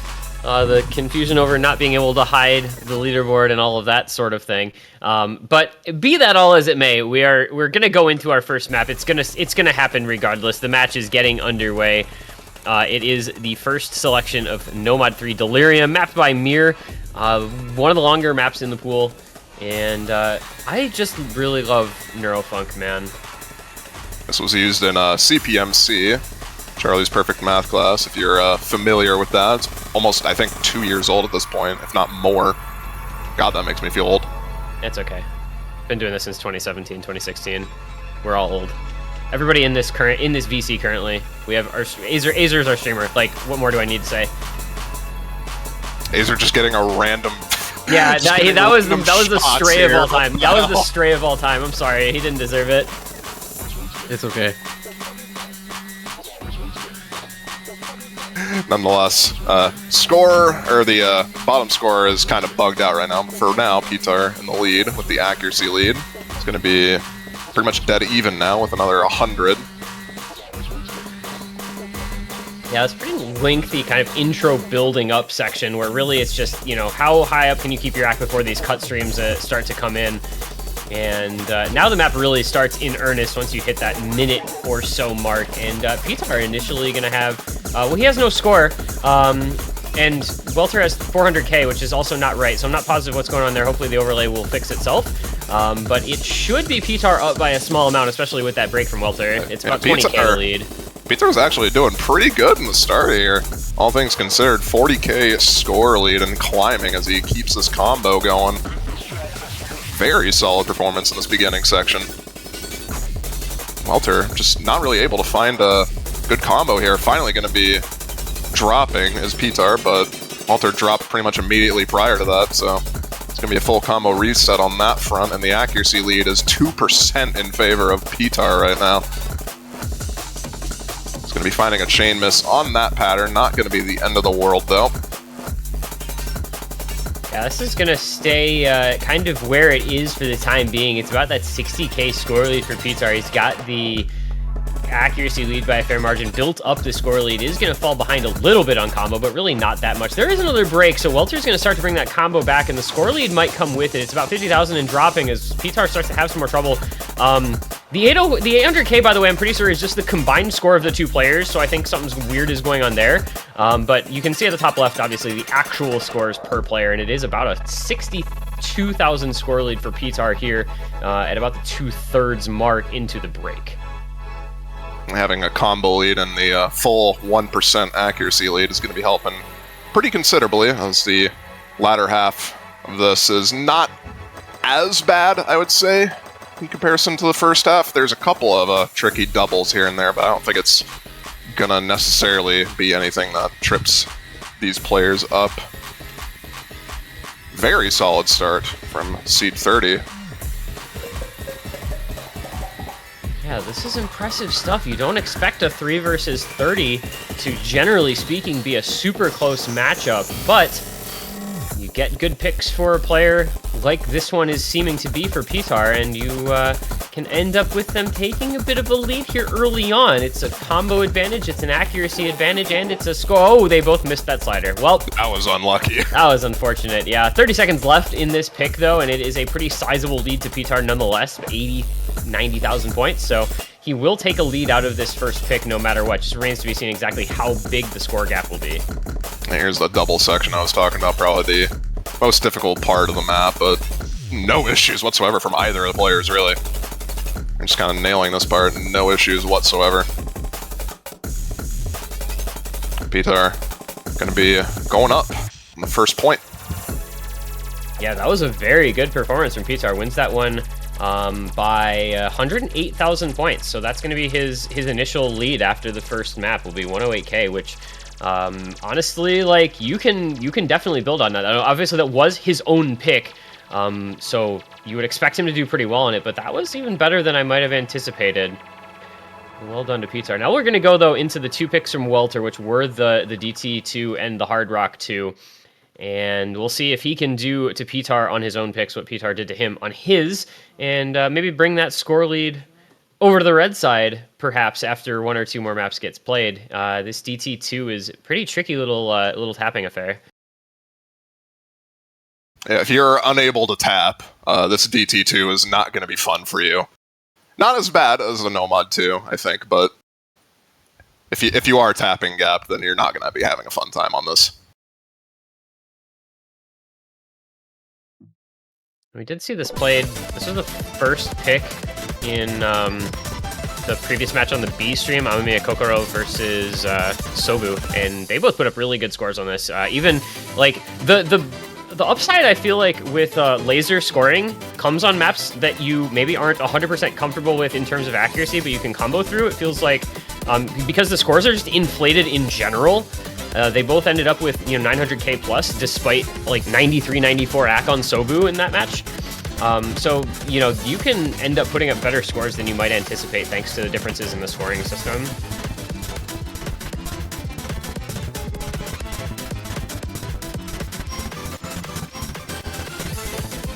The confusion over not being able to hide the leaderboard and all of that sort of thing. But be that all as it may, we're gonna go into our first map. It's gonna happen regardless. The match is getting underway. It is the first selection of Nomad 3 Delirium, mapped by Mir, one of the longer maps in the pool. And I just really love Neurofunk, man. This was used in CPMC, Charlie's Perfect Math class, if you're familiar with that. It's almost, I think, 2 years old at this point, if not more. God, that makes me feel old. It's okay. Been doing this since 2017, 2016. We're all old. Everybody in this VC currently. We have our Azer's our streamer. Like, what more do I need to say? Azer just getting a random. Yeah, that was the stray of all time. That was the No. stray of all time. I'm sorry, he didn't deserve it. It's okay. Nonetheless, the bottom score is kind of bugged out right now. But for now, Pitar in the lead with the accuracy lead. It's going to be pretty much dead even now with another 100. Yeah, it's a pretty lengthy kind of intro building up section where really it's just, you know, how high up can you keep your act before these cut streams start to come in. And now the map really starts in earnest once you hit that minute or so mark. And Pitar initially going to have, well, he has no score. And Welter has 400k, which is also not right. So I'm not positive what's going on there. Hopefully the overlay will fix itself. But it should be Pitar up by a small amount, especially with that break from Welter. It's about 20k lead. Pitar's actually doing pretty good in the start here. All things considered, 40k score lead and climbing as he keeps this combo going. very solid performance in this beginning section. Welter just not really able to find a good combo here. Finally going to be dropping is Pitar, but Welter dropped pretty much immediately prior to that, so it's going to be a full combo reset on that front, and the accuracy lead is 2% in favor of Pitar right now. It's going to be finding a chain miss on that pattern. Not going to be the end of the world, though. Yeah, this is going to stay kind of where it is for the time being. It's about that 60k score lead for Pitar. He's got the accuracy lead by a fair margin, built up the score lead. Is going to fall behind a little bit on combo, but really not that much. There is another break, so Welter's going to start to bring that combo back, and the score lead might come with it. It's about 50,000 and dropping as Pitar starts to have some more trouble. The 800k, by the way, I'm pretty sure is just the combined score of the two players, so I think something weird is going on there. But you can see at the top left, obviously, the actual scores per player, and it is about a 62,000 score lead for Pitar here at about the 2/3 mark into the break. Having a combo lead and the full 1% accuracy lead is going to be helping pretty considerably, as the latter half of this is not as bad, I would say, in comparison to the first half. There's a couple of tricky doubles here and there, but I don't think it's gonna necessarily be anything that trips these players up. Very solid start from Seed 30. Yeah, this is impressive stuff. You don't expect a 3 versus 30 to, generally speaking, be a super close matchup, but you get good picks for a player like this one is seeming to be for Pitar, and you can end up with them taking a bit of a lead here early on. It's a combo advantage, it's an accuracy advantage, and it's a score. Oh, they both missed that slider. Well, That was unlucky. that was unfortunate. Yeah, 30 seconds left in this pick, though, and it is a pretty sizable lead to Pitar nonetheless, 90,000 points, so he will take a lead out of this first pick no matter what. Just remains to be seen exactly how big the score gap will be. And here's the double section I was talking about, probably the most difficult part of the map, but no issues whatsoever from either of the players, really. They're just kind of nailing this part, no issues whatsoever. Pitar going to be going up on the first point. Yeah, that was a very good performance from Pitar. Wins that one by 108,000 points. So that's going to be his initial lead after the first map will be 108k, which honestly, like, you can definitely build on that. Obviously, that was his own pick, so you would expect him to do pretty well on it, but that was even better than I might have anticipated. Well done to Pitar. Now we're going to go, though, into the two picks from Welter, which were the DT2 and the Hard Rock 2. And we'll see if he can do to Pitar on his own picks what Pitar did to him on his, and maybe bring that score lead over to the red side, perhaps after one or two more maps gets played. This DT2 is a pretty tricky little tapping affair. Yeah, if you're unable to tap, this DT2 is not going to be fun for you. Not as bad as the Nomad 2, I think, but if you are tapping gap, then you're not going to be having a fun time on this. We did see this played. This was the first pick in the previous match on the B stream, Amamiya Kokoro versus Sobu, and they both put up really good scores on this. Even like the upside, I feel like, with Lazer scoring comes on maps that you maybe aren't 100% comfortable with in terms of accuracy, but you can combo through. It feels like because the scores are just inflated in general. They both ended up with 900k plus, despite like 93, 94 AC on Sobu in that match. So you can end up putting up better scores than you might anticipate thanks to the differences in the scoring system.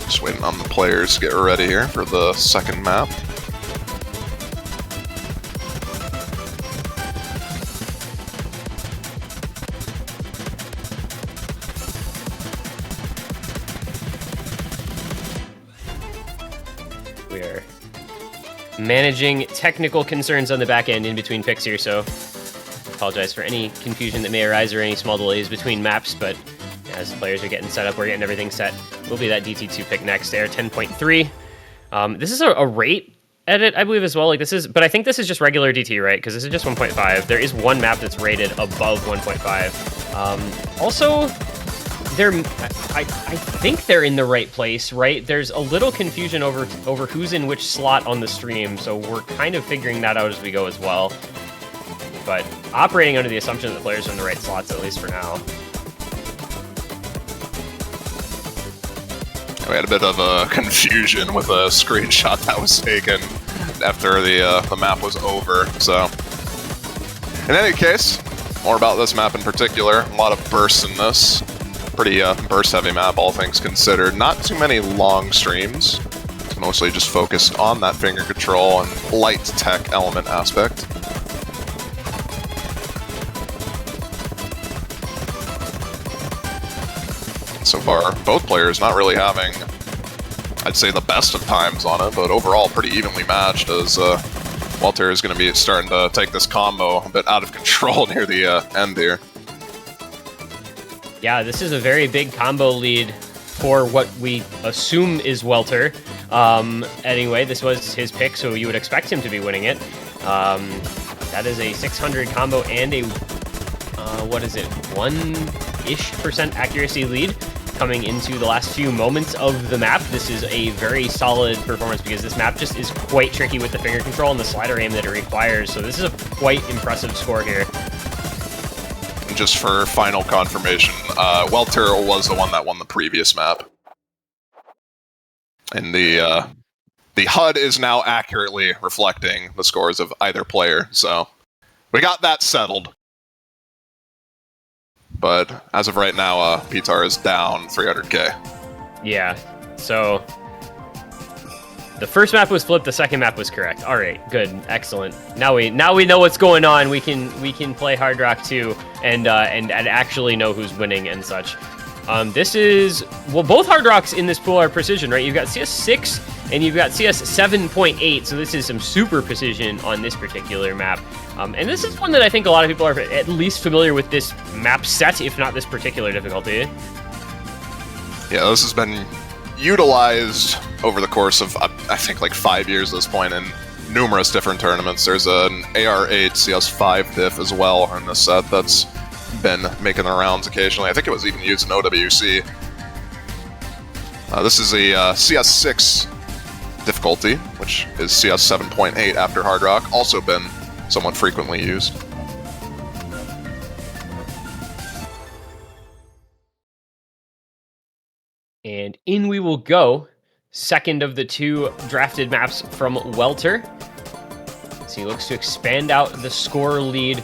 Just waiting on the players to get ready here for the second map. We are managing technical concerns on the back end in between picks here, so apologize for any confusion that may arise or any small delays between maps, but as the players are getting set up, we're getting everything set. Will be that DT2 pick next, Air 10.3. This is a rate edit, I believe, as well. But I think this is just regular DT, right? Because this is just 1.5. There is one map that's rated above 1.5. Also, I think they're in the right place, right? There's a little confusion over who's in which slot on the stream, so we're kind of figuring that out as we go as well. But operating under the assumption that the players are in the right slots, at least for now. We had a bit of a confusion with a screenshot that was taken after the map was over, so... In any case, more about this map in particular. A lot of bursts in this. Pretty burst-heavy map, all things considered. Not too many long streams. It's mostly just focused on that finger control and light tech element aspect. So far, both players not really having, I'd say, the best of times on it, but overall pretty evenly matched as Walter is going to be starting to take this combo a bit out of control near the end here. Yeah, this is a very big combo lead for what we assume is Welter. Anyway, this was his pick, so you would expect him to be winning it. That is a 600 combo and a, what is it, 1-ish% accuracy lead coming into the last few moments of the map. This is a very solid performance because this map just is quite tricky with the finger control and the slider aim that it requires, so this is a quite impressive score here. Just for final confirmation, Welter was the one that won the previous map. And the HUD is now accurately reflecting the scores of either player, so we got that settled. But as of right now, Pitar is down 300k. Yeah, so the first map was flipped, the second map was correct. All right, good, excellent. Now we know what's going on. We can play Hard Rock 2 and actually know who's winning and such. This is, well, both Hard Rocks in this pool are precision, right? You've got CS6 and you've got CS 7.8, so this is some super precision on this particular map. And this is one that I think a lot of people are at least familiar with this map set, if not this particular difficulty. Yeah, this has been utilized over the course of, I think, like 5 years at this point in numerous different tournaments. There's an AR8 CS5 diff as well in this set that's been making the rounds occasionally. I think it was even used in OWC. This is a CS6 difficulty, which is CS 7.8 after Hard Rock, also been somewhat frequently used. And in we will go. Second of the two drafted maps from Welter. So he looks to expand out the score lead.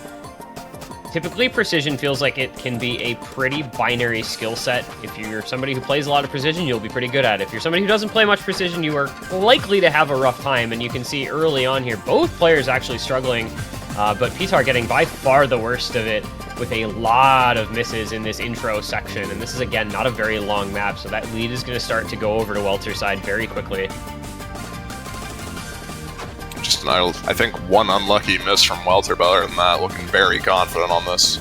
Typically, precision feels like it can be a pretty binary skill set. If you're somebody who plays a lot of precision, you'll be pretty good at it. If you're somebody who doesn't play much precision, you are likely to have a rough time. And you can see early on here, both players actually struggling, but Pitar getting by far the worst of it with a lot of misses in this intro section. And this is, again, not a very long map, so that lead is going to start to go over to Welter's side very quickly. Just, I think, one unlucky miss from Welter, but other than that, looking very confident on this.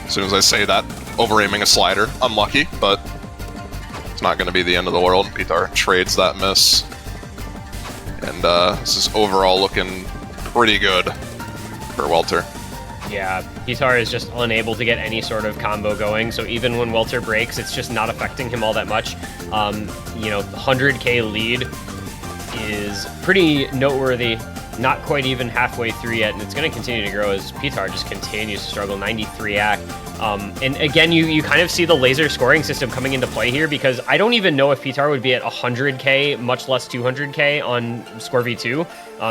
As soon as I say that, over-aiming a slider, unlucky, but it's not going to be the end of the world. Pitar trades that miss. And this is overall looking pretty good for Welter. Yeah, Pitar is just unable to get any sort of combo going, so even when Welter breaks, it's just not affecting him all that much. You know, 100k lead is pretty noteworthy, not quite even halfway through yet, and it's going to continue to grow as Pitar just continues to struggle. 93 AC. And again, you kind of see the Lazer scoring system coming into play here, because I don't even know if Pitar would be at 100k, much less 200k on Score V2.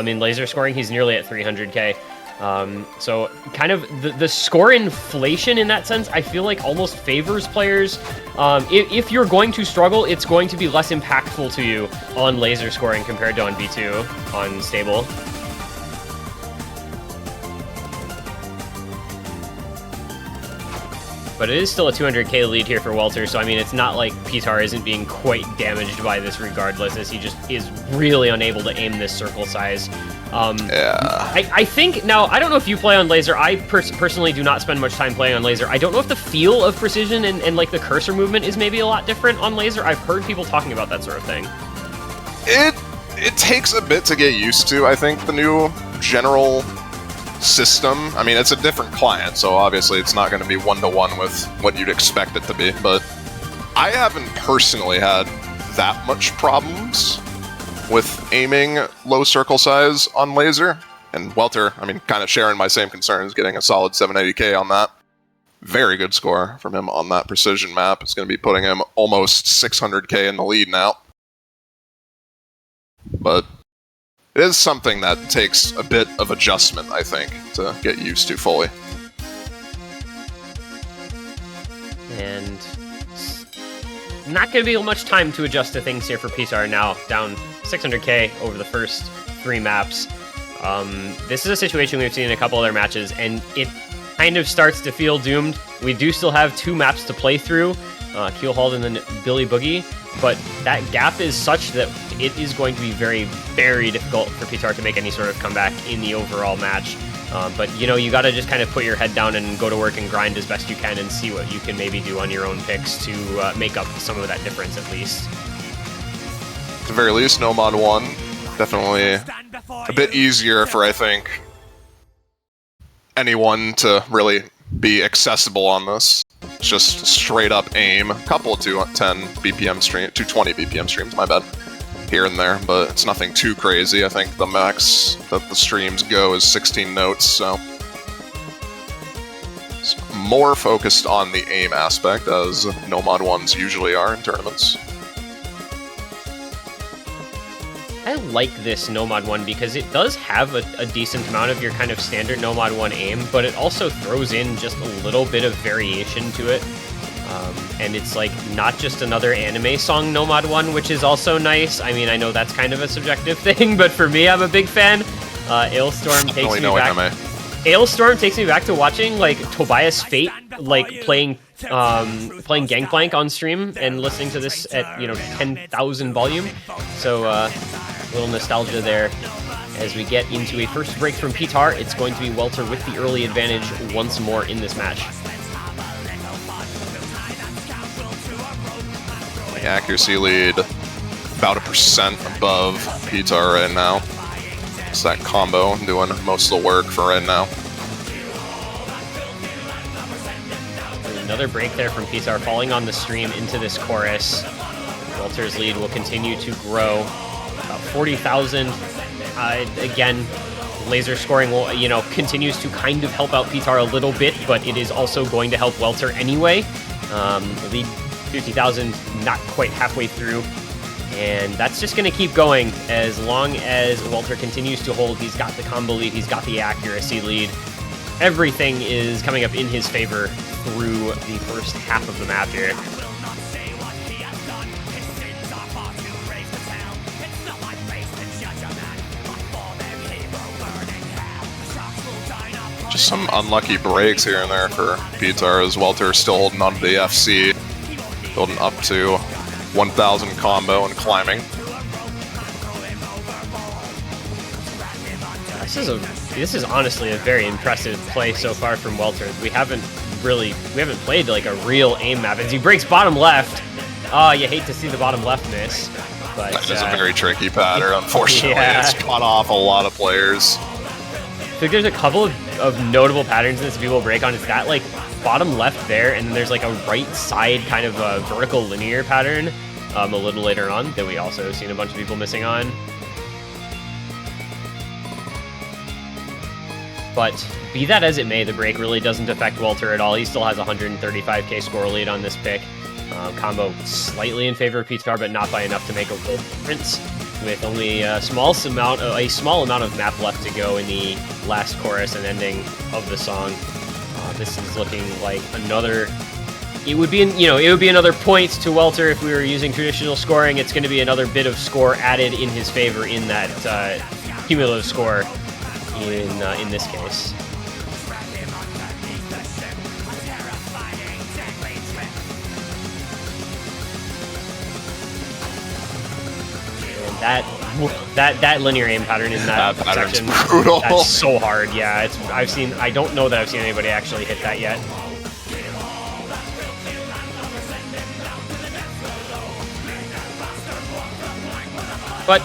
In Lazer scoring, he's nearly at 300k. So kind of the score inflation in that sense, I feel like almost favors players. If you're going to struggle, it's going to be less impactful to you on Lazer scoring compared to on V2, on stable. But it is still a 200k lead here for Welter, so I mean, it's not like Pitar isn't being quite damaged by this regardless, as he just is really unable to aim this circle size. Yeah. I think, now, I don't know if you play on Lazer. I personally do not spend much time playing on Lazer. I don't know if the feel of precision and like the cursor movement is maybe a lot different on Lazer. I've heard people talking about that sort of thing. It takes a bit to get used to. I think the new general system. I mean, it's a different client, so obviously it's not going to be one-to-one with what you'd expect it to be, but I haven't personally had that much problems with aiming low circle size on Lazer. And Welter, I mean, kind of sharing my same concerns, getting a solid 780k on that. Very good score from him on that precision map. It's going to be putting him almost 600k in the lead now. But it is something that takes a bit of adjustment, I think, to get used to fully. And not going to be much time to adjust to things here for Pitar now, down 600k over the first 3 maps. This is a situation we've seen in a couple other matches, and it kind of starts to feel doomed. We do still have 2 maps to play through, Keelhauled and then Billy Boogie, but that gap is such that it is going to be very, very difficult for Pitar to make any sort of comeback in the overall match. But, you know, you got to just kind of put your head down and go to work and grind as best you can and see what you can maybe do on your own picks to make up some of that difference at least. At the very least, no mod 1. Definitely a bit easier for, I think, anyone to really be accessible on this. It's just straight up aim. A couple of 210 BPM stream, 220 BPM streams, my bad, here and there, but it's nothing too crazy. I think the max that the streams go is 16 notes, so it's more focused on the aim aspect, as no mod 1s usually are in tournaments. I like this Nomad 1 because it does have a decent amount of your kind of standard Nomad 1 aim, but it also throws in just a little bit of variation to it. And it's like not just another anime song Nomad 1, which is also nice. I mean, I know that's kind of a subjective thing, but for me, I'm a big fan. Ailstorm takes me back. Anime. Ailstorm takes me back to watching like Tobias Fate like playing Gangplank on stream and listening to this at 10,000 volume. So a little nostalgia there. As we get into a first break from Pitar, it's going to be Welter with the early advantage once more in this match. The accuracy lead about 1% above Pitar right now. It's that combo doing most of the work for right now. Another break there from Pitar, falling on the stream into this chorus. Welter's lead will continue to grow. About 40,000. Again, Lazer scoring will, continues to kind of help out Pitar a little bit, but it is also going to help Welter anyway. The lead 50,000, not quite halfway through. And that's just going to keep going as long as Welter continues to hold. He's got the combo lead, he's got the accuracy lead. Everything is coming up in his favor through the first half of the map here. Just some unlucky breaks here and there for Pitar, as Welter still holding on to the FC, building up to 1,000 combo and climbing. This is honestly a very impressive play so far from Welter. We haven't played like a real aim map. As he breaks bottom left, you hate to see the bottom left miss. But That is a very tricky pattern, unfortunately. Yeah. It's cut off a lot of players. I think there's a couple of notable patterns in this people break on. It's that like bottom left there, and then there's like a right side kind of a vertical linear pattern a little later on that we also have seen a bunch of people missing on. But be that as it may, the break really doesn't affect Welter at all. He still has 135k score lead on this pick. Combo slightly in favor of Pitar, but not by enough to make a real difference. With only a small amount of map left to go in the last chorus and ending of the song. This is looking like another. It would be another point to Welter if we were using traditional scoring. It's going to be another bit of score added in his favor in that cumulative score. In this case. And that linear aim pattern in that section, brutal. that's so hard. Yeah, I don't know that I've seen anybody actually hit that yet. But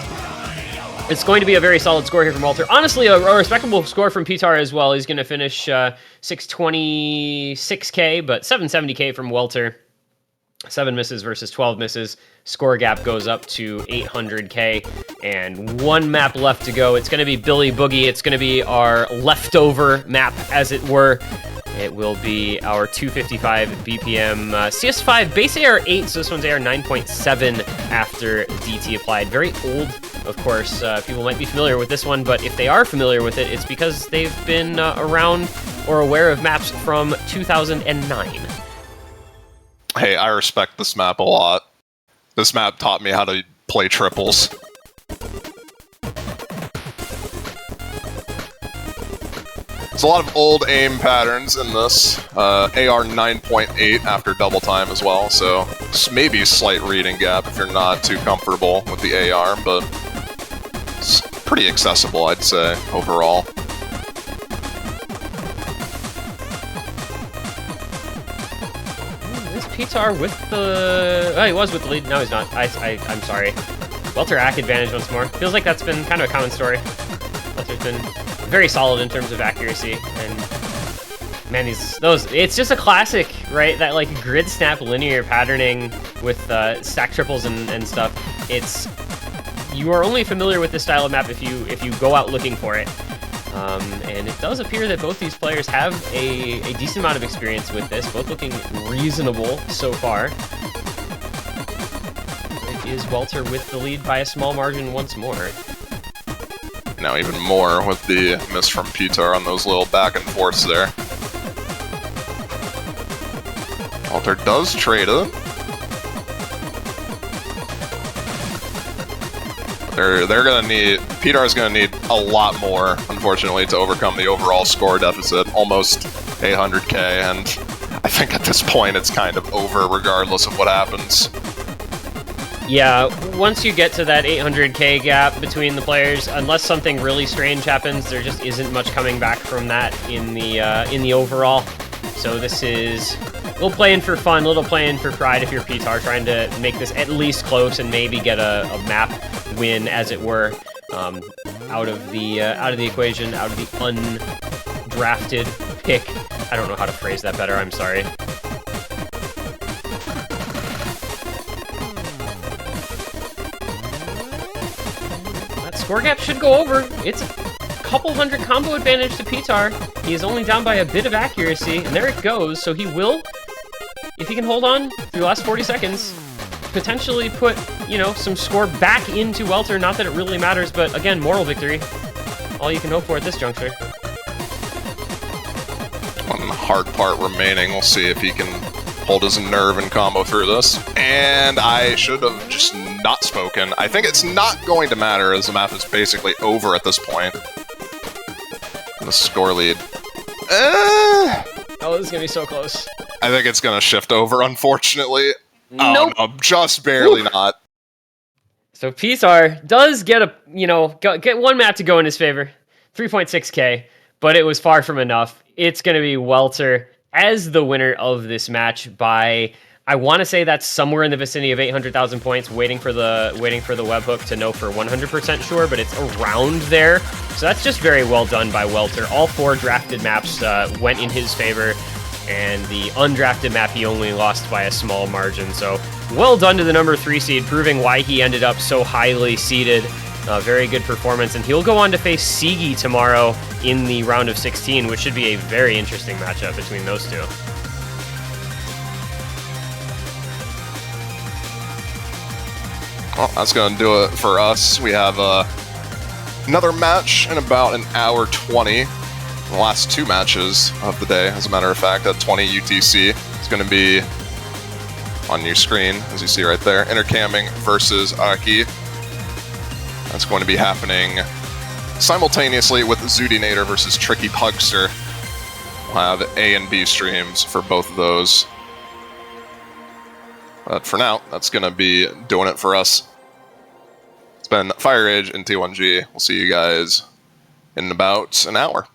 It's going to be a very solid score here from Walter. Honestly, a respectable score from Pitar as well. He's going to finish 626k, but 770k from Walter. 7 misses versus 12 misses. Score gap goes up to 800k, and 1 map left to go. It's going to be Billy Boogie. It's going to be our leftover map, as it were. It will be our 255 BPM CS5 base AR 8, so this one's AR 9.7 after DT applied. Very old, of course. People might be familiar with this one, but if they are familiar with it, it's because they've been around or aware of maps from 2009. Hey, I respect this map a lot. This map taught me how to play triples. There's a lot of old aim patterns in this. AR 9.8 after double time as well, so maybe a slight reading gap if you're not too comfortable with the AR, but it's pretty accessible, I'd say, overall. Pitar with the... Oh, he was with the lead. No, he's not. I'm sorry. Welter Ack advantage once more. Feels like that's been kind of a common story. Welter's been very solid in terms of accuracy. And, man, it's just a classic, right? That, like, grid snap linear patterning with stack triples and stuff. You are only familiar with this style of map if you go out looking for it. And it does appear that both these players have a decent amount of experience with this, both looking reasonable so far. It is Welter with the lead by a small margin once more. Now even more with the miss from Pitar on those little back and forths there. Welter does trade it. They're gonna need... Pitar's gonna need a lot more, unfortunately, to overcome the overall score deficit. Almost 800k, and I think at this point it's kind of over regardless of what happens. Yeah, once you get to that 800k gap between the players, unless something really strange happens, there just isn't much coming back from that in the overall. So this is a little playing for fun, a little playing for pride if you're Pitar, trying to make this at least close and maybe get a map win, as it were, out of the equation, out of the undrafted pick. I don't know how to phrase that better. I'm sorry. That score gap should go over. It's a couple hundred combo advantage to Pitar. He is only down by a bit of accuracy, and there it goes. So he will, if he can hold on through the last 40 seconds, potentially put, some score back into Welter. Not that it really matters, but again, moral victory. All you can hope for at this juncture. One hard part remaining. We'll see if he can hold his nerve and combo through this. And I should have just not spoken. I think it's not going to matter, as the map is basically over at this point. The score lead. Oh, this is going to be so close. I think it's going to shift over, unfortunately. Nope. Oh, no, just barely not. So Pitar does get get one map to go in his favor. 3.6k, but it was far from enough. It's going to be Welter as the winner of this match by, I want to say that's somewhere in the vicinity of 800,000 points, waiting for the webhook to know for 100% sure, but it's around there. So that's just very well done by Welter. All 4 drafted maps went in his favor, and the undrafted map he only lost by a small margin. So well done to the number 3 seed, proving why he ended up so highly seeded. Very good performance, and he'll go on to face Sigi tomorrow in the round of 16, which should be a very interesting matchup between those two. Well, that's going to do it for us. We have another match in about an hour 20. The last 2 matches of the day, as a matter of fact, at 20 UTC. It's going to be on your screen, as you see right there. Intercamming versus Aki. That's going to be happening simultaneously with Zoodinator versus Tricky Pugster. We'll have A and B streams for both of those. But for now, that's going to be doing it for us. It's been Fire Age and T1G. We'll see you guys in about an hour.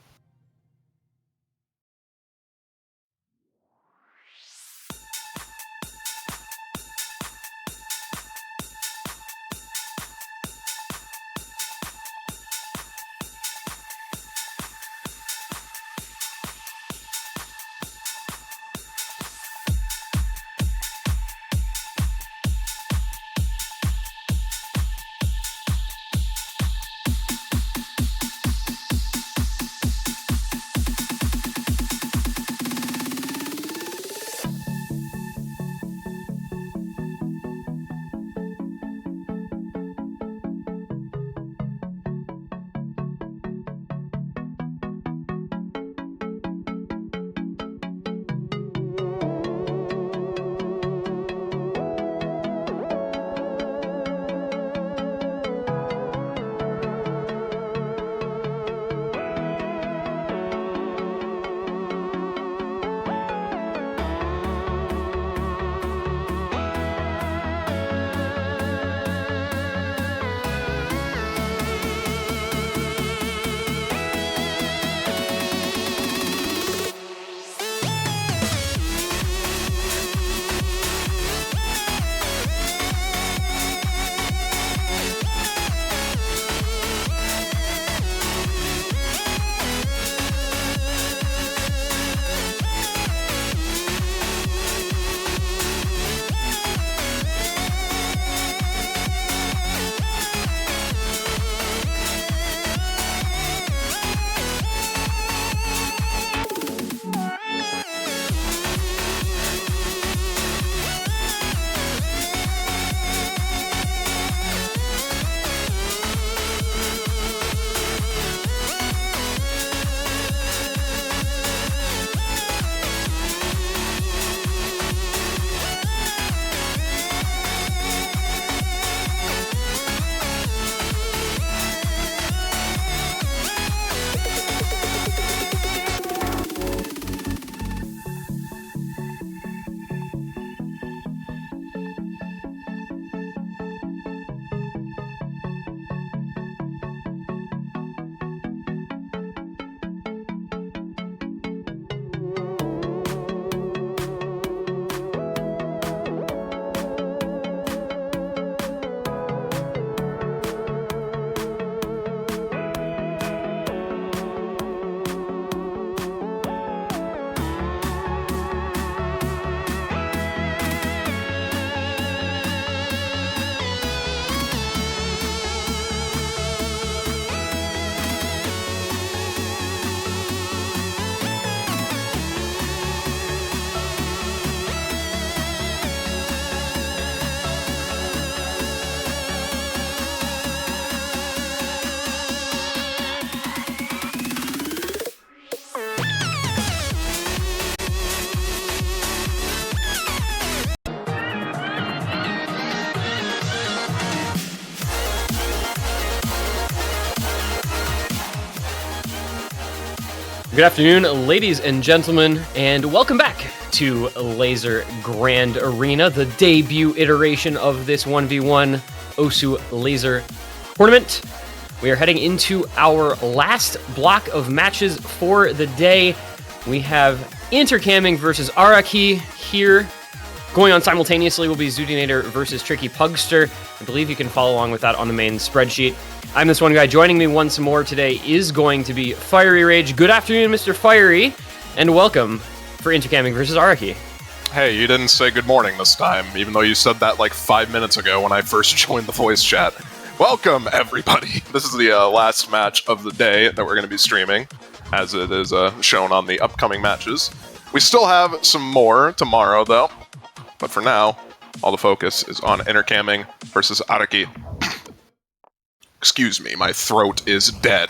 Good afternoon, ladies and gentlemen, and welcome back to Lazer Grand Arena, the debut iteration of this 1v1 Osu Lazer tournament. We are heading into our last block of matches for the day. We have Intercamming versus Araki here. Going on simultaneously will be Zudinator versus Tricky Pugster. I believe you can follow along with that on the main spreadsheet. I'm this one guy. Joining me once more today is going to be Fiery Rage. Good afternoon, Mr. Fiery, and welcome for Intercamming versus Araki. Hey, you didn't say good morning this time, even though you said that like 5 minutes ago when I first joined the voice chat. Welcome, everybody. This is the last match of the day that we're going to be streaming, as it is shown on the upcoming matches. We still have some more tomorrow, though. But for now, all the focus is on Intercamming versus Araki. Excuse me, my throat is dead.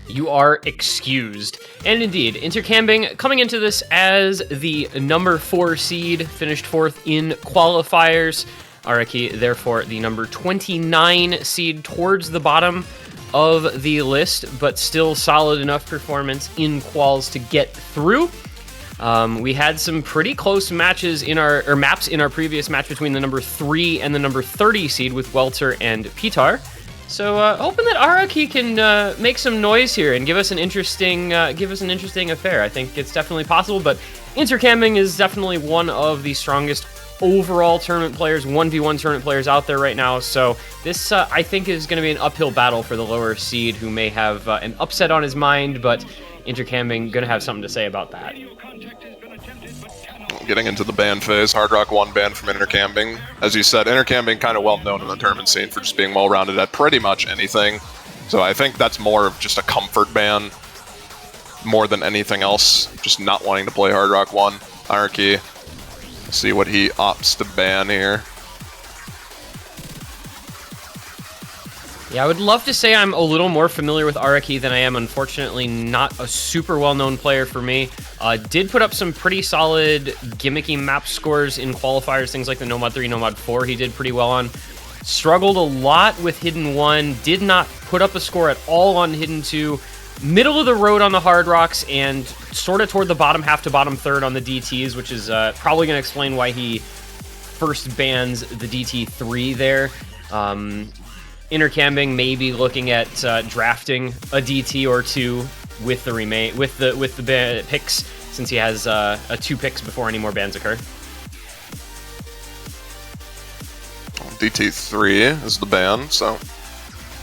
You are excused. And indeed, Intercamming coming into this as the number 4 seed, finished 4th in qualifiers. Araki, therefore, the number 29 seed towards the bottom of the list, but still solid enough performance in quals to get through. We had some pretty close matches in our maps in our previous match between the number 3 and the number 30 seed with Welter and Pitar. So hoping that Araki can make some noise here and give us an interesting affair. I think it's definitely possible, but Intercamming is definitely one of the strongest overall tournament players, 1v1 tournament players out there right now. So this, I think, is going to be an uphill battle for the lower seed, who may have an upset on his mind, but Intercamming going to have something to say about that. Getting into the ban phase, Hard Rock 1 ban from Intercamming. As you said, Intercamming kind of well known in the tournament scene for just being well-rounded at pretty much anything. So I think that's more of just a comfort ban, more than anything else. Just not wanting to play Hard Rock 1. Araki, see what he opts to ban here. Yeah, I would love to say I'm a little more familiar with Araki than I am. Unfortunately, not a super well-known player for me. Did put up some pretty solid gimmicky map scores in qualifiers, things like the Nomad 3, Nomad 4 he did pretty well on. Struggled a lot with Hidden 1, did not put up a score at all on Hidden 2. Middle of the road on the Hard Rocks, and sort of toward the bottom half to bottom third on the DTs, which is probably going to explain why he first bans the DT3 there. Intercamming may be looking at drafting a DT or two with the picks, since he has 2 picks before any more bans occur. DT3 is the ban, so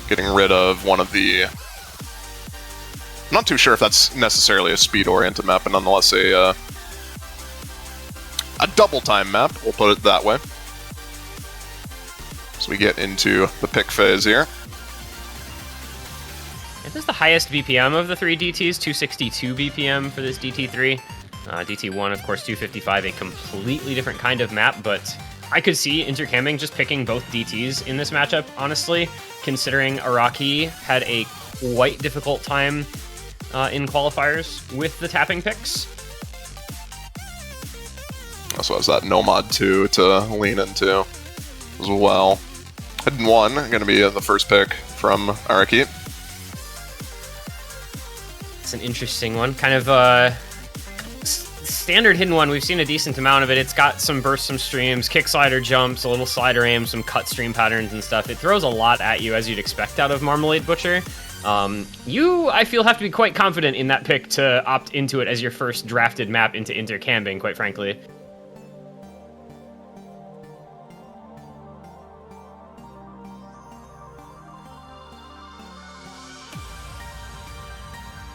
getting rid of one of the... I'm not too sure if that's necessarily a speed-oriented map, but nonetheless a double-time map, we'll put it that way. So we get into the pick phase here. This is the highest BPM of the 3 DTs, 262 BPM for this DT3. DT1, of course, 255, a completely different kind of map, but I could see Intercamming just picking both DTs in this matchup, honestly, considering Araki had a quite difficult time in qualifiers with the tapping picks. Also has that Nomad 2 to lean into as well. Hidden 1 going to be the first pick from Araki. It's an interesting one. Kind of standard Hidden 1. We've seen a decent amount of it. It's got some bursts, some streams, kick slider jumps, a little slider aim, some cut stream patterns and stuff. It throws a lot at you, as you'd expect out of Marmalade Butcher. You, I feel, have to be quite confident in that pick to opt into it as your first drafted map into Intercamming, quite frankly.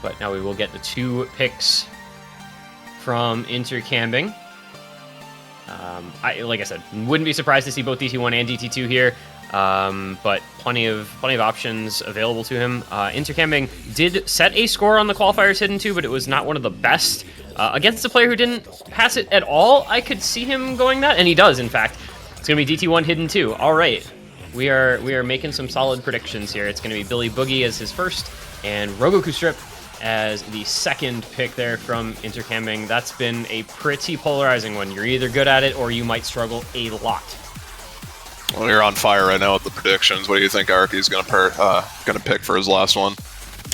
But now we will get the 2 picks from Intercamming. Like I said, wouldn't be surprised to see both DT1 and DT2 here, but plenty of options available to him. Intercamming did set a score on the qualifiers Hidden 2, but it was not one of the best. Against a player who didn't pass it at all, I could see him going that, and he does, in fact. It's going to be DT1 Hidden 2. All right. We are making some solid predictions here. It's going to be Billy Boogie as his first, and Rogoku Strip as the second pick there from Intercamming. That's been a pretty polarizing one. You're either good at it or you might struggle a lot. Well, you're on fire right now with the predictions. What do you think Araki's going to pick for his last one?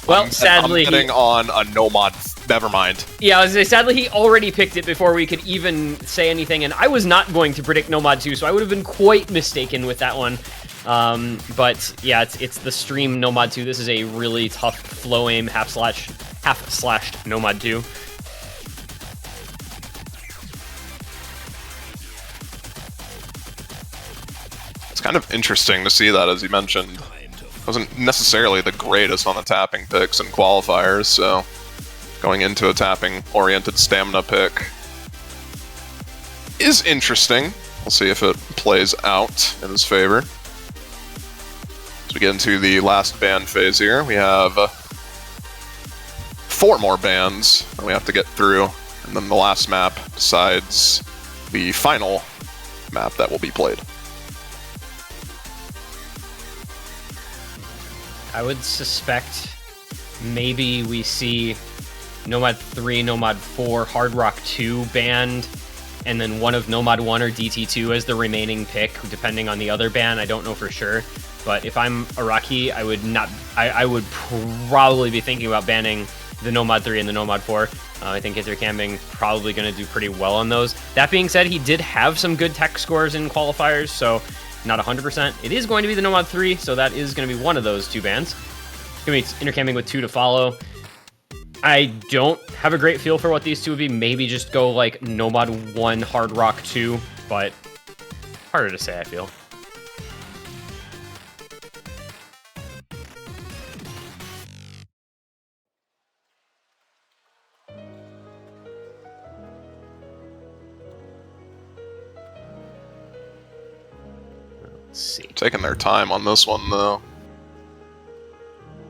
Well, sadly, I'm betting on a Nomad. Never mind. Yeah, I was gonna say, sadly, he already picked it before we could even say anything, and I was not going to predict Nomad 2, so I would have been quite mistaken with that one. But yeah, it's the stream Nomad 2. This is a really tough flow aim half slashed Nomad 2. It's kind of interesting to see that, as you mentioned. Wasn't necessarily the greatest on the tapping picks and qualifiers, so going into a tapping-oriented stamina pick is interesting. We'll see if it plays out in his favor. As we get into the last ban phase here, we have 4 more bans that we have to get through, and then the last map decides the final map that will be played. I would suspect maybe we see Nomad 3, Nomad 4, Hard Rock 2 banned, and then one of Nomad 1 or DT2 as the remaining pick, depending on the other ban. I don't know for sure. But if I'm Iraqi, I would probably be thinking about banning the Nomad 3 and the Nomad 4. I think Intercamming probably going to do pretty well on those. That being said, he did have some good tech scores in qualifiers, so not 100%. It is going to be the Nomad 3, so that is going to be one of those 2 bans. It's going to be Intercamming with 2 to follow. I don't have a great feel for what these 2 would be. Maybe just go like Nomad 1, Hard Rock 2, but harder to say, I feel. Let's see. Taking their time on this one, though.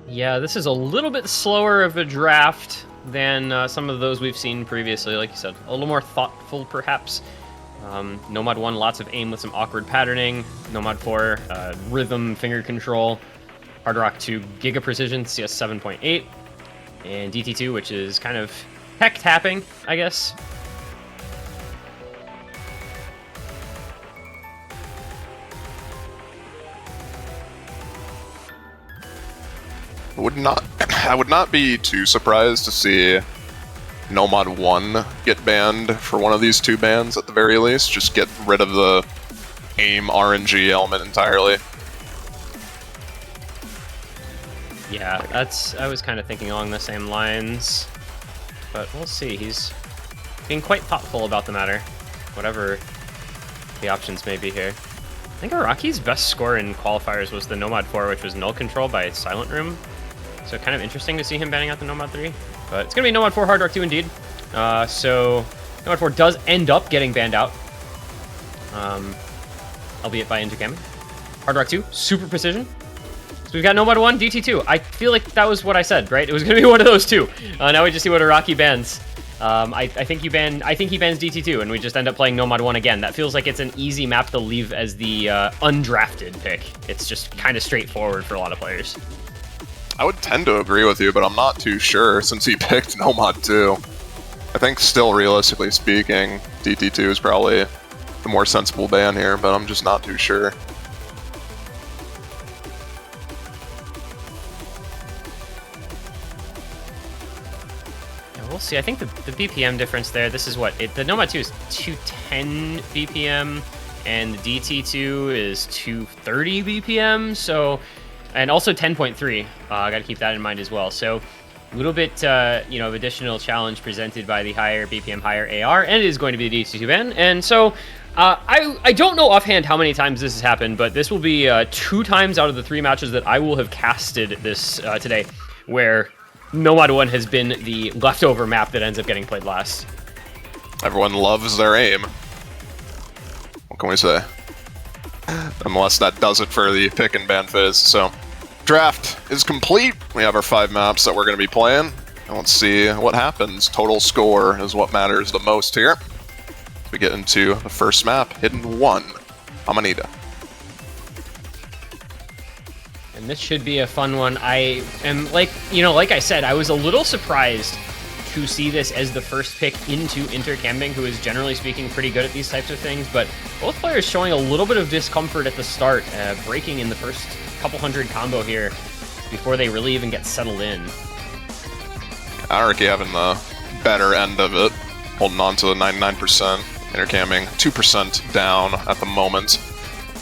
Yeah, this is a little bit slower of a draft than some of those we've seen previously. Like you said, a little more thoughtful, perhaps. Nomad 1, lots of aim with some awkward patterning. Nomad 4, rhythm, finger control. Hard Rock 2, Giga Precision, CS 7.8. And DT2, which is kind of tech tapping, I guess. I would not be too surprised to see Nomad 1 get banned for one of these 2 bans at the very least. Just get rid of the aim RNG element entirely. Yeah, I was kind of thinking along the same lines. But we'll see. He's being quite thoughtful about the matter, whatever the options may be here. I think Araki's best score in qualifiers was the Nomad 4, which was null control by Silent Room. So kind of interesting to see him banning out the Nomad 3. But it's going to be Nomad 4 Hard Rock 2 indeed. So Nomad 4 does end up getting banned out. Albeit by Intercamming. Hard Rock 2, Super Precision. So we've got Nomad 1, DT2. I feel like that was what I said, right? It was going to be one of those 2. Now we just see what Iraqi bans. I think he bans DT2, and we just end up playing Nomad 1 again. That feels like it's an easy map to leave as the undrafted pick. It's just kind of straightforward for a lot of players. I would tend to agree with you, but I'm not too sure since he picked Nomad 2. I think still realistically speaking, DT2 is probably the more sensible ban here, but I'm just not too sure. Yeah, we'll see. I think the BPM difference there, this is what, the Nomad 2 is 210 BPM, and the DT2 is 230 BPM, so... And also 10.3. I got to keep that in mind as well. So a little bit, of additional challenge presented by the higher BPM, higher AR, and it is going to be the DT2 ban. And so I don't know offhand how many times this has happened, but this will be 2 times out of the 3 matches that I will have casted this today, where Nomad 1 has been the leftover map that ends up getting played last. Everyone loves their aim. What can we say? Unless that does it for the pick and ban phase. So, draft is complete. We have our 5 maps that we're going to be playing. And let's see what happens. Total score is what matters the most here. We get into the first map, Hidden 1, Amanita. And this should be a fun one. I am, like I said, I was a little surprised to see this as the first pick into Intercamming, who is generally speaking pretty good at these types of things, but both players showing a little bit of discomfort at the start, breaking in the first couple hundred combo here before they really even get settled in. Anarchy having the better end of it, holding on to the 99%. Intercamming 2% down at the moment.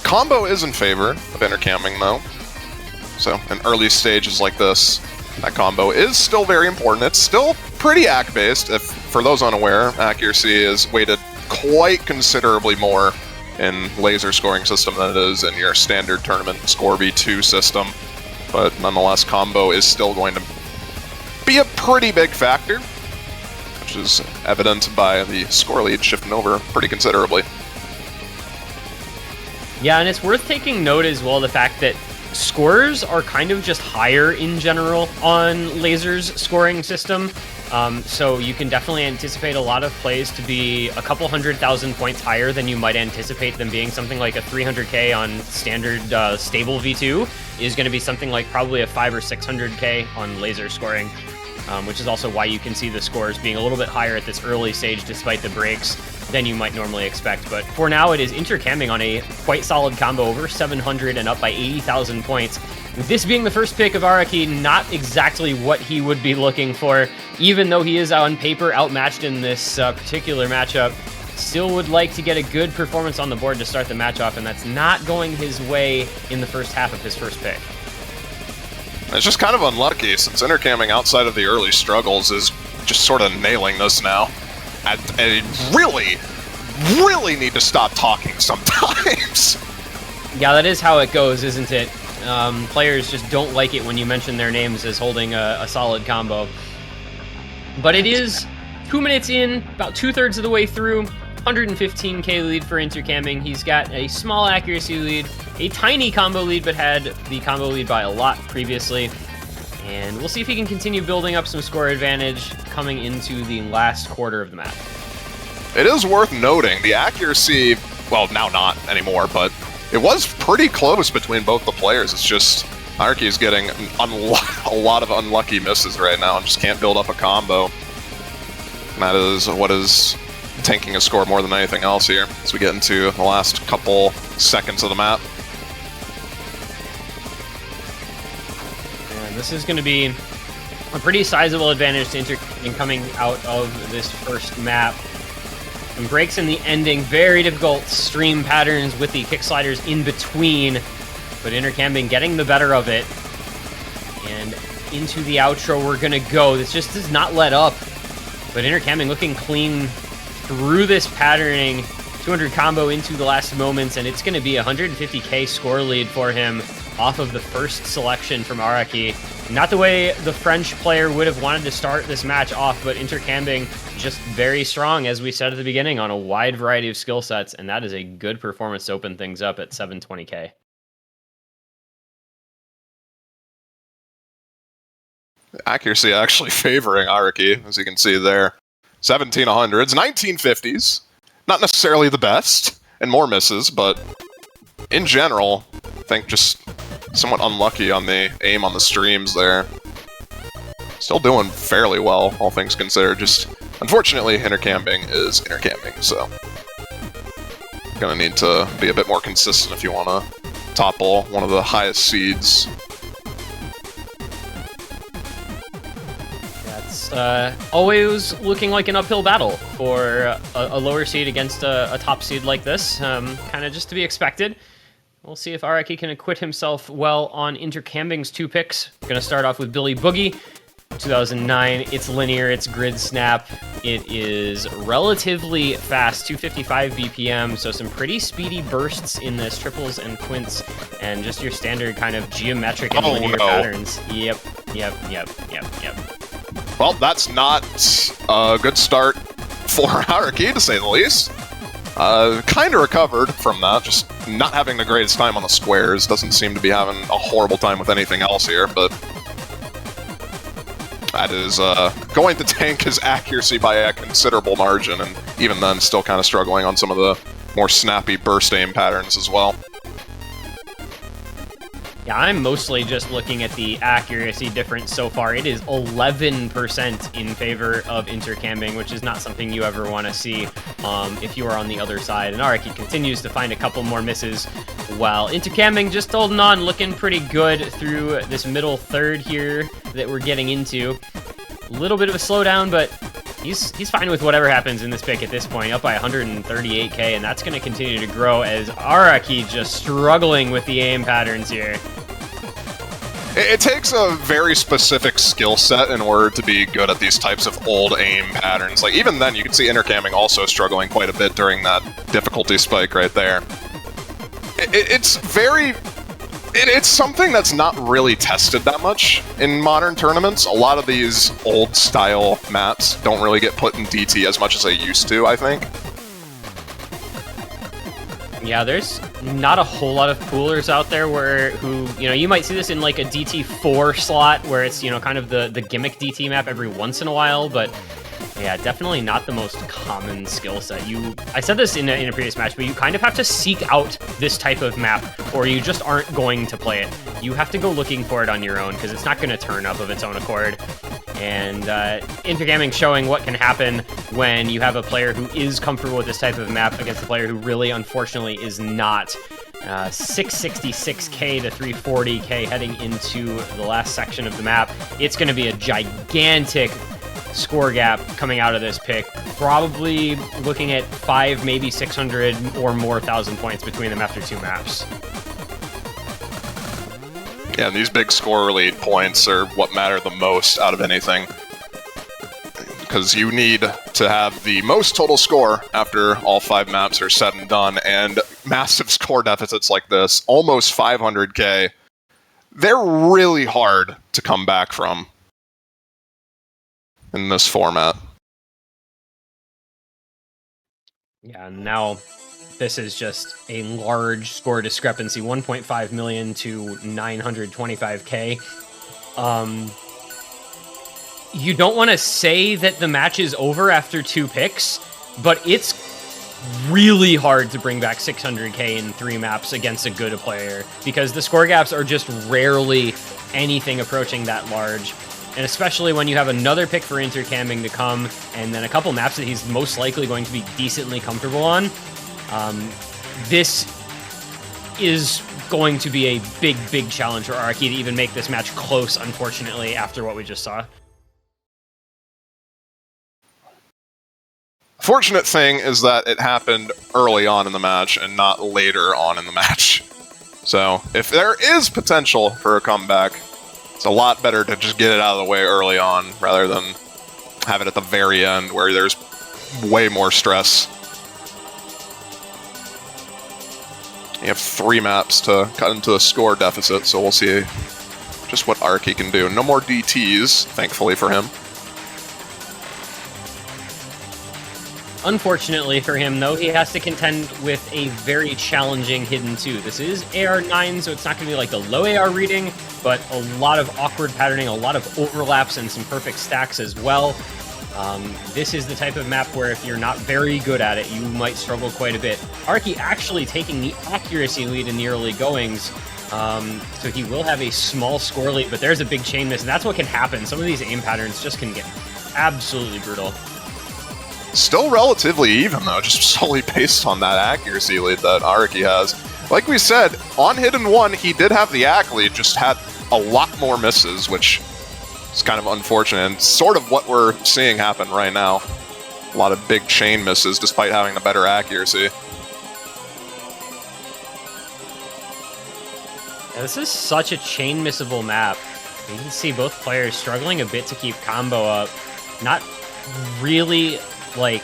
Combo is in favor of intercamming though. So in early stages like this, that combo is still very important. It's still pretty AC-based. If, for those unaware, accuracy is weighted quite considerably more in Lazer scoring system than it is in your standard tournament score v2 system. But nonetheless, combo is still going to be a pretty big factor, which is evident by the score lead shifting over pretty considerably. Yeah, and it's worth taking note as well the fact that scores are kind of just higher in general on Lazer's scoring system. So you can definitely anticipate a lot of plays to be a couple 100,000 points higher than you might anticipate them being. Something like a 300k on standard stable V2 is going to be something like probably a 500 or 600k on Lazer scoring, which is also why you can see the scores being a little bit higher at this early stage despite the breaks than you might normally expect. But for now, it is intercamming on a quite solid combo, over 700 and up by 80,000 points. This being the first pick of Araki, not exactly what he would be looking for, even though he is on paper outmatched in this particular matchup. Still would like to get a good performance on the board to start the match off, and that's not going his way in the first half of his first pick. It's just kind of unlucky, since intercamming outside of the early struggles is just sort of nailing this now. I really need to stop talking sometimes. Yeah, that is how it goes, isn't it? Players just don't like it when you mention their names as holding a solid combo. But it is 2 minutes in, about 2/3 of the way through, 115k lead for intercamming. He's got a small accuracy lead, a tiny combo lead, but had the combo lead by a lot previously. And we'll see if he can continue building up some score advantage coming into the last quarter of the map. It is worth noting, the accuracy, well, now not anymore, but it was pretty close between both the players. It's just, Anarchy is getting a lot of unlucky misses right now and just can't build up a combo. And that is what is tanking a score more than anything else here, as we get into the last couple seconds of the map. And this is going to be a pretty sizable advantage to intercamming coming out of this first map. And breaks in the ending, very difficult stream patterns with the kick sliders in between, but intercamming getting the better of it. And into the outro we're gonna go. This just does not let up, but intercamming looking clean through this patterning. 200 combo into the last moments, and it's gonna be 150k score lead for him off of the first selection from Araki. Not the way the French player would have wanted to start this match off, but intercamming just very strong, as we said at the beginning, on a wide variety of skill sets, and that is a good performance to open things up at 720k. Accuracy actually favoring Araki, as you can see there. 1700s, 1950s. Not necessarily the best, and more misses, but in general, I think just somewhat unlucky on the aim on the streams there. Still doing fairly well, all things considered. Just, unfortunately, intercamming is intercamming, so gonna need to be a bit more consistent if you want to topple one of the highest seeds. That's always looking like an uphill battle for a lower seed against a top seed like this. Kind of just to be expected. We'll see if Araki can acquit himself well on intercamming's 2 picks. We're going to start off with Billy Boogie. 2009, it's linear, it's grid snap. It is relatively fast, 255 BPM, so some pretty speedy bursts in this triples and quints, and just your standard kind of geometric and linear patterns. Yep. Well, that's not a good start for Araki, to say the least. Kind of recovered from that, just not having the greatest time on the squares. Doesn't seem to be having a horrible time with anything else here, but that is going to tank his accuracy by a considerable margin, and even then still kind of struggling on some of the more snappy burst aim patterns as well. Yeah, I'm mostly just looking at the accuracy difference so far. It is 11% in favor of intercamming, which is not something you ever want to see if you are on the other side. And Araki continues to find a couple more misses, while intercamming just holding on, looking pretty good through this middle third here that we're getting into. A little bit of a slowdown, but he's fine with whatever happens in this pick at this point, up by 138k, and that's going to continue to grow as Araki just struggling with the aim patterns here. It takes a very specific skill set in order to be good at these types of old aim patterns. Like, even then, you can see intercamming also struggling quite a bit during that difficulty spike right there. It's something that's not really tested that much in modern tournaments. A lot of these old-style maps don't really get put in DT as much as they used to, I think. Yeah, there's not a whole lot of poolers out there who, you know, you might see this in like a DT4 slot where it's, you know, kind of the gimmick DT map every once in a while, but yeah, definitely not the most common skill set. I said this in a previous match, but you kind of have to seek out this type of map or you just aren't going to play it. You have to go looking for it on your own because it's not going to turn up of its own accord. And intercamming showing what can happen when you have a player who is comfortable with this type of map against a player who really, unfortunately, is not. 666k to 340k heading into the last section of the map. It's going to be a gigantic score gap coming out of this pick. Probably looking at 5, maybe 600 or more thousand points between them after 2 maps. Yeah, and these big score lead points are what matter the most out of anything. Because you need to have the most total score after all 5 maps are said and done, and massive score deficits like this, almost 500k, they're really hard to come back from in this format. Yeah, now this is just a large score discrepancy, 1.5 million to 925k. You don't want to say that the match is over after 2 picks, but it's really hard to bring back 600k in 3 maps against a good player because the score gaps are just rarely anything approaching that large. And especially when you have another pick for intercamming to come, and then a couple maps that he's most likely going to be decently comfortable on. This is going to be a big challenge for Araki to even make this match close, unfortunately, after what we just saw. Fortunate thing is that it happened early on in the match and not later on in the match. So, if there is potential for a comeback, it's a lot better to just get it out of the way early on rather than have it at the very end where there's way more stress. You have 3 maps to cut into a score deficit, so we'll see just what Araki can do. No more DTs, thankfully for him. Unfortunately for him, though, he has to contend with a very challenging Hidden 2. This is AR9, so it's not going to be like the low AR reading, but a lot of awkward patterning, a lot of overlaps, and some perfect stacks as well. This is the type of map where if you're not very good at it, you might struggle quite a bit. Araki actually taking the accuracy lead in the early goings, so he will have a small score lead, but there's a big chain miss, and that's what can happen. Some of these aim patterns just can get absolutely brutal. Still relatively even, though, just solely based on that accuracy lead that Araki has. Like we said, on Hidden 1, he did have the ACK lead, just had a lot more misses, which is kind of unfortunate, and sort of what we're seeing happen right now. A lot of big chain misses, despite having the better accuracy. Yeah, this is such a chain missable map. You can see both players struggling a bit to keep combo up. Not really like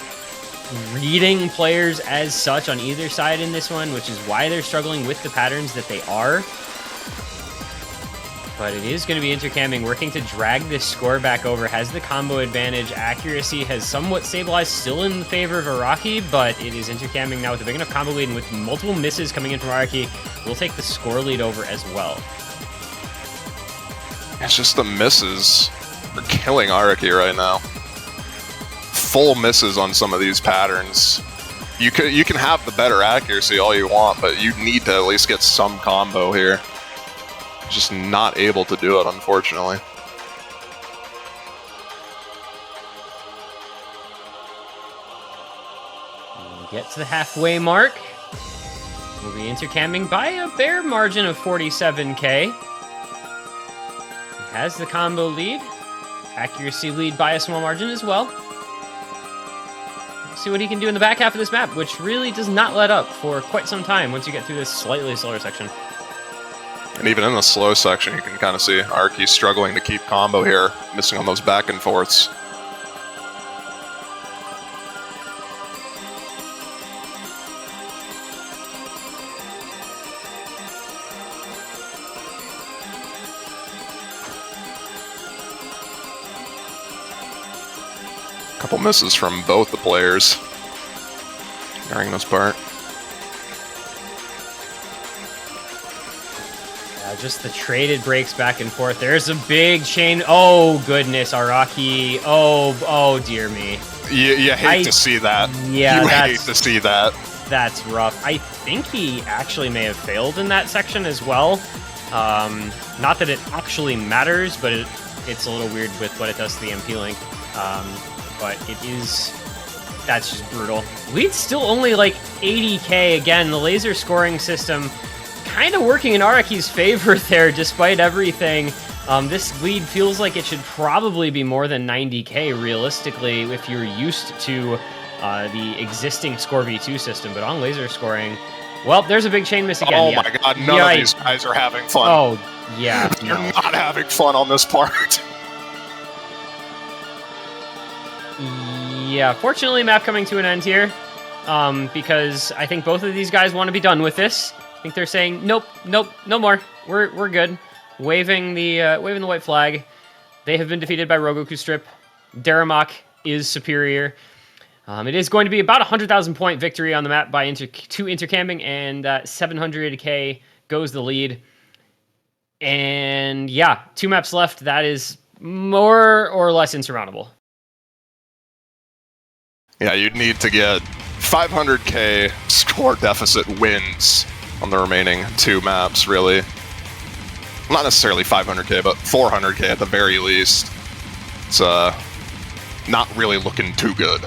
reading players as such on either side in this one, which is why they're struggling with the patterns that they are. But it is going to be intercamming, working to drag this score back over, has the combo advantage. Accuracy has somewhat stabilized, still in favor of Araki, but it is intercamming now with a big enough combo lead, and with multiple misses coming in from Araki, will take the score lead over as well. It's just the misses are killing Araki right now. Full misses on some of these patterns. You can have the better accuracy all you want, but you need to at least get some combo here. Just not able to do it, unfortunately. We'll get to the halfway mark. We'll be intercamming by a bare margin of 47k. He has the combo lead. Accuracy lead by a small margin as well. See what he can do in the back half of this map, which really does not let up for quite some time once you get through this slightly slower section. And even in the slow section, you can kind of see Arky struggling to keep combo here, missing on those back and forths. Couple misses from both the players during this part. Just the traded breaks back and forth. There's a big chain. Oh, goodness, Araki. Oh, dear me. You hate to see that. Yeah, you hate to see that. That's rough. I think he actually may have failed in that section as well. Not that it actually matters, but it's a little weird with what it does to the MP link. But that's just brutal. Lead's still only like 80k. Again, the Lazer scoring system kind of working in Araki's favor there, despite everything. This lead feels like it should probably be more than 90k realistically if you're used to the existing Score V2 system, but on Lazer scoring, well, there's a big chain miss again. Oh my god, none of these guys are having fun. Oh, yeah. You're not having fun on this part. Yeah, fortunately, map coming to an end here, because I think both of these guys want to be done with this. I think they're saying, nope, no more. We're good. Waving the white flag. They have been defeated by Rogoku Strip. Daramak is superior. It is going to be about 100,000 point victory on the map by two intercamping, and 700k goes the lead. And yeah, 2 maps left. That is more or less insurmountable. Yeah, you'd need to get 500k score deficit wins on the remaining 2 maps, really. Not necessarily 500k, but 400k at the very least. It's not really looking too good.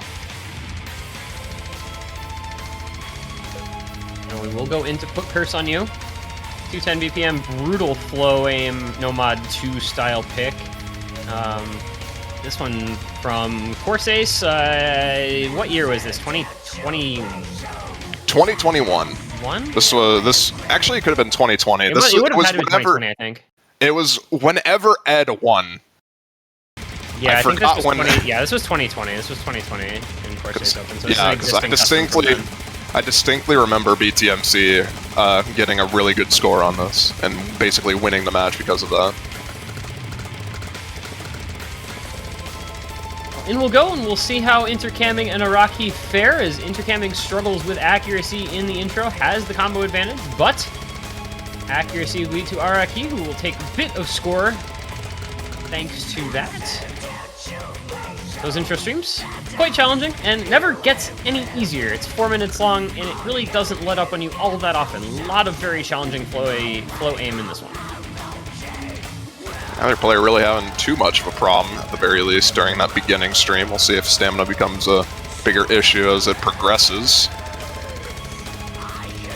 And we will go into Put Curse on You. 210 BPM, brutal flow aim, Nomad 2 style pick. This one from Course Ace. What year was this? 2020? 2021. This actually could have been 2020. It would have had to be 2020, I think. It was whenever Ed won. Yeah, I think this was 20. Yeah, this was 2020. This was 2020 in Course Ace Open. So yeah, because I distinctly remember BTMC getting a really good score on this and basically winning the match because of that. In we'll go, and we'll see how Intercamming and Araki fare, as Intercamming struggles with accuracy in the intro, has the combo advantage, but accuracy lead to Araki, who will take a bit of score thanks to that. Those intro streams, quite challenging, and never gets any easier. It's 4 minutes long, and it really doesn't let up on you all that often. A lot of very challenging flow aim in this one. Neither player really having too much of a problem, at the very least, during that beginning stream. We'll see if stamina becomes a bigger issue as it progresses.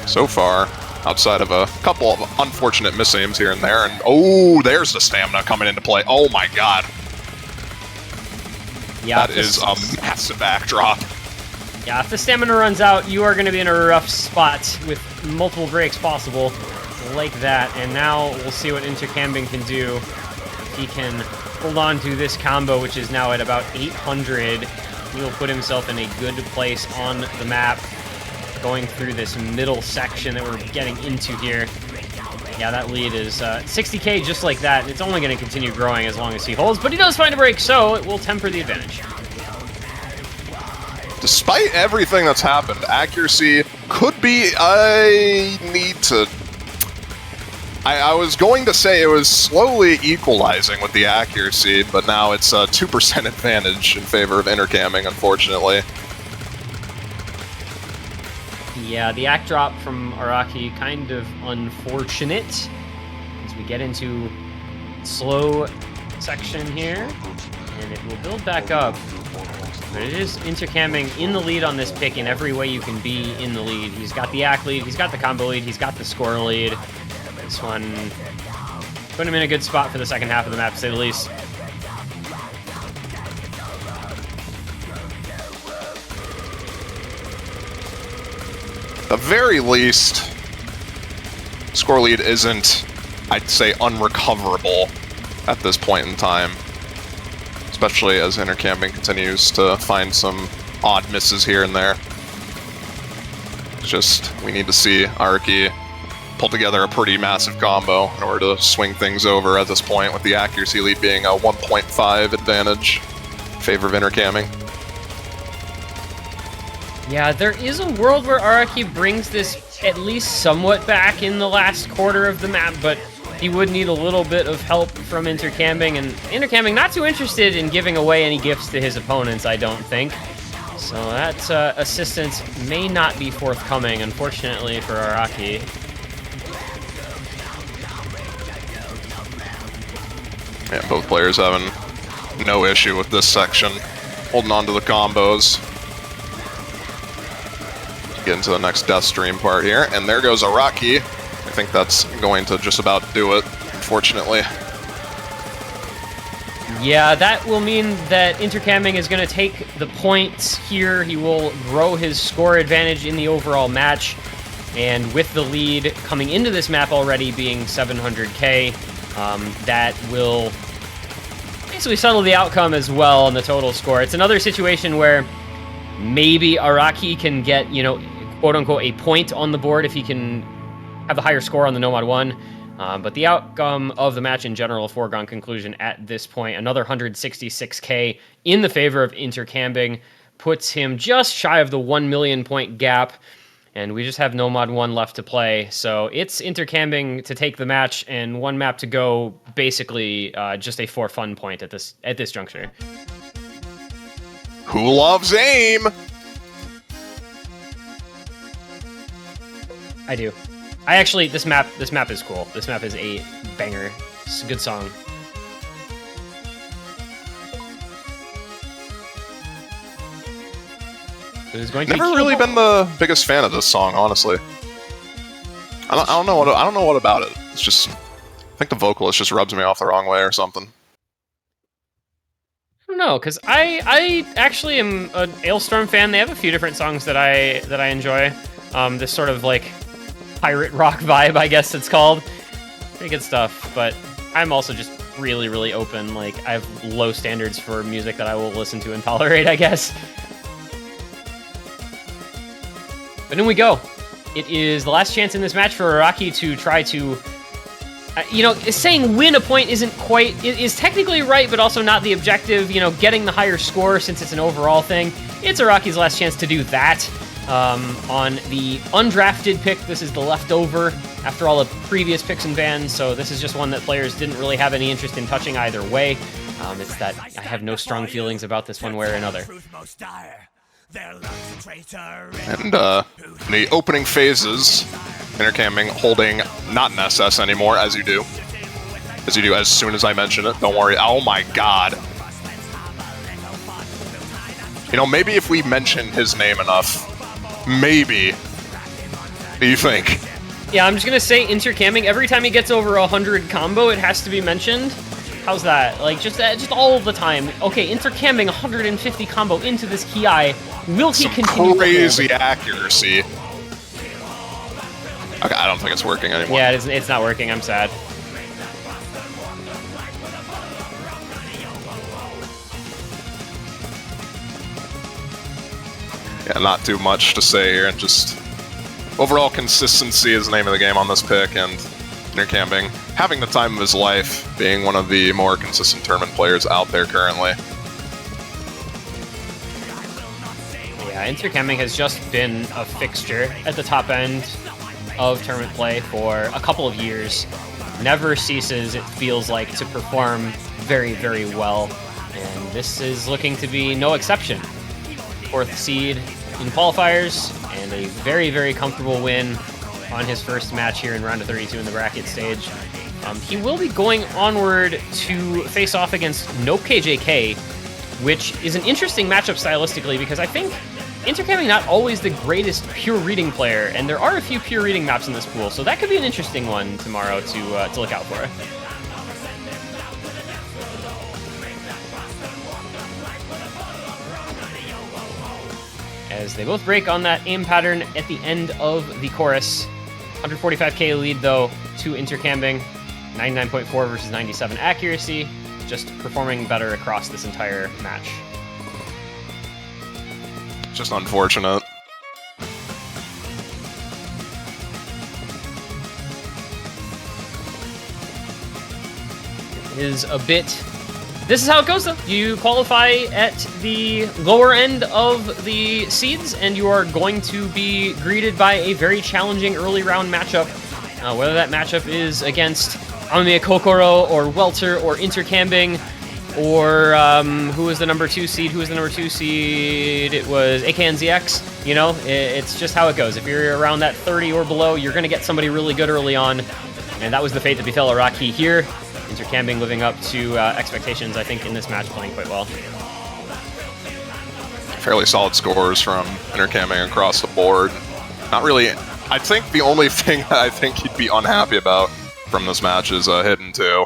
So far, outside of a couple of unfortunate misaims here and there, and oh, there's the stamina coming into play. Oh my god. Yeah, that is a massive backdrop. Yeah, if the stamina runs out, you are going to be in a rough spot with multiple breaks possible like that. And now we'll see what Intercamming can do. He can hold on to this combo, which is now at about 800. He will put himself in a good place on the map, going through this middle section that we're getting into here. Yeah, that lead is 60k just like that. It's only going to continue growing as long as he holds, but he does find a break, so it will temper the advantage. Despite everything that's happened, accuracy could be I was going to say it was slowly equalizing with the accuracy, but now it's a 2% advantage in favor of Intercamming, unfortunately. Yeah, the act drop from Araki kind of unfortunate as we get into slow section here, and it will build back up. But it is Intercamming in the lead on this pick in every way you can be in the lead. He's got the act lead, he's got the combo lead, he's got the score lead. This one put him in a good spot for the second half of the map, to say the least. the very least, score lead isn't, I'd say, unrecoverable at this point in time. Especially as Intercamping continues to find some odd misses here and there. It's just, we need to see Araki pull together a pretty massive combo in order to swing things over at this point, with the accuracy lead being a 1.5 advantage in favor of Intercamping. Yeah, there is a world where Araki brings this at least somewhat back in the last quarter of the map, but he would need a little bit of help from Intercamping, and Intercamping not too interested in giving away any gifts to his opponents, I don't think. So that assistance may not be forthcoming, unfortunately, for Araki. Yeah, both players having no issue with this section, holding on to the combos. Get into the next death stream part here, and there goes Araki. I think that's going to just about do it, unfortunately. Yeah, that will mean that Intercamping is going to take the points here. He will grow his score advantage in the overall match, and with the lead coming into this map already being 700k, that will basically settle the outcome as well on the total score. It's another situation where maybe Araki can get, you know, quote-unquote a point on the board if he can have the higher score on the Nomad 1. But the outcome of the match in general, a foregone conclusion at this point. Another 166k in the favor of Intercamping puts him just shy of the 1 million point gap. And we just have Nomad 1 left to play. So it's Intercamping to take the match and one map to go, basically just a for fun point at this juncture. Who loves aim? I do. I actually, this map is cool. This map is a banger. It's a good song. It is going to Never really been the biggest fan of this song, honestly. I don't know what about it. It's just, I think the vocalist just rubs me off the wrong way or something. I don't know, because I actually am an Ailstorm fan. They have a few different songs that I enjoy. This sort of like pirate rock vibe, I guess it's called. Pretty good stuff, but I'm also just really, really open. Like, I have low standards for music that I will listen to and tolerate, I guess. But in we go. It is the last chance in this match for Araki to try to, you know, saying win a point isn't quite, it is technically right, but also not the objective. You know, getting the higher score since it's an overall thing. It's Araki's last chance to do that. On the undrafted pick, this is the leftover after all the previous picks and bans, so this is just one that players didn't really have any interest in touching either way. It's that I have no strong feelings about this one way or another. And the opening phases, Intercamping holding not an SS anymore, as you do as soon as I mention it. Don't worry. Oh my god. You know, maybe if we mention his name enough, maybe. What do you think? Yeah, I'm just gonna say Intercamping, every time he gets over 100 combo, it has to be mentioned. How's that? Like, just all the time. Okay, Intercamping 150 combo into this Ki. Will he continue? Crazy accuracy. Okay, I don't think it's working anymore. Yeah, it's not working. I'm sad. Yeah, not too much to say here, and just overall consistency is the name of the game on this pick, and Intercamping having the time of his life, being one of the more consistent tournament players out there currently. Yeah, Intercamping has just been a fixture at the top end of tournament play for a couple of years. Never ceases, it feels like, to perform very, very well, and this is looking to be no exception. 4th seed in qualifiers, and a very, very comfortable win on his first match here in round of 32 in the bracket stage. He will be going onward to face off against Nope KJK, which is an interesting matchup stylistically, because I think Intercamping not always the greatest pure reading player, and there are a few pure reading maps in this pool, so that could be an interesting one tomorrow to look out for. as they both break on that aim pattern at the end of the chorus. 145k lead though to Intercambing, 99.4 versus 97 accuracy, just performing better across this entire match. Just unfortunate. Is a bit. This is how it goes though. You qualify at the lower end of the seeds, and you are going to be greeted by a very challenging early round matchup. Whether that matchup is against Amamiya Kokoro or Welter or Intercambing, or who was the number 2 seed? Who was the number 2 seed? It was AKNZX. You know, it's just how it goes. If you're around that 30 or below, you're going to get somebody really good early on, and that was the fate that befell Araki here. Intercambing living up to expectations, I think, in this match, playing quite well. Fairly solid scores from Intercambing across the board. Not really. I think the only thing that I think he'd be unhappy about from this match is Hidden 2.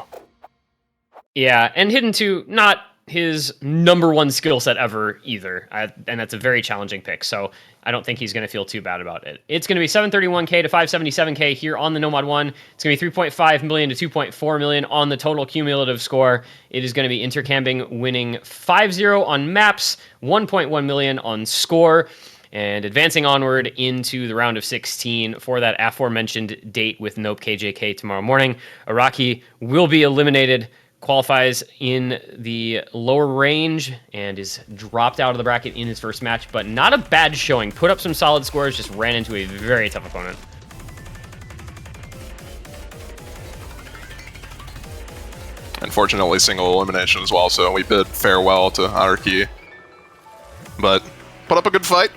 Yeah, and Hidden 2, not his number 1 skill set ever either, and that's a very challenging pick, so I don't think he's going to feel too bad about it. It's going to be 731k to 577k here on the Nomad 1. It's going to be 3.5 million to 2.4 million on the total cumulative score. It is going to be Intercambing winning 5-0 on maps, 1.1 million on score, and advancing onward into the round of 16 for that aforementioned date with Nope KJK tomorrow morning. Araki will be eliminated, qualifies in the lower range, and is dropped out of the bracket in his first match, but not a bad showing. Put up some solid scores, just ran into a very tough opponent. Unfortunately, single elimination as well, so we bid farewell to Araki. But put up a good fight.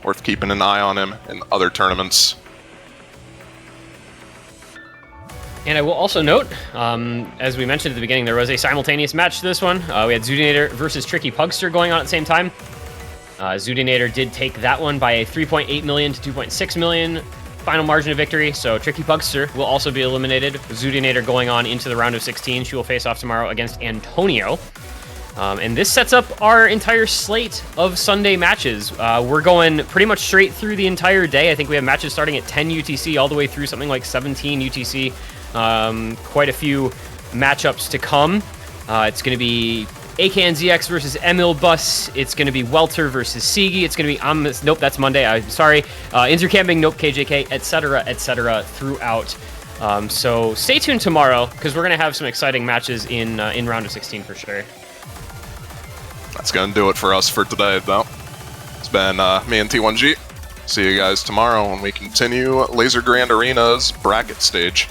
Worth keeping an eye on him in other tournaments. And I will also note, as we mentioned at the beginning, there was a simultaneous match to this one. We had Zudinator versus Tricky Pugster going on at the same time. Zudinator did take that one by a 3.8 million to 2.6 million final margin of victory, so Tricky Pugster will also be eliminated. Zudinator going on into the round of 16. She will face off tomorrow against Antonio. And this sets up our entire slate of Sunday matches. We're going pretty much straight through the entire day. I think we have matches starting at 10 UTC all the way through something like 17 UTC. Quite a few matchups to come. It's going to be AKNZX versus Emil Bus. It's going to be Welter versus Sigi. It's going to be nope, that's Monday. I'm sorry. Intercambing, Nope KJK, etc. throughout. So stay tuned tomorrow because we're going to have some exciting matches in round of 16 for sure. That's going to do it for us for today, though. It's been me and T1G. See you guys tomorrow when we continue Lazer Grand Arena's bracket stage.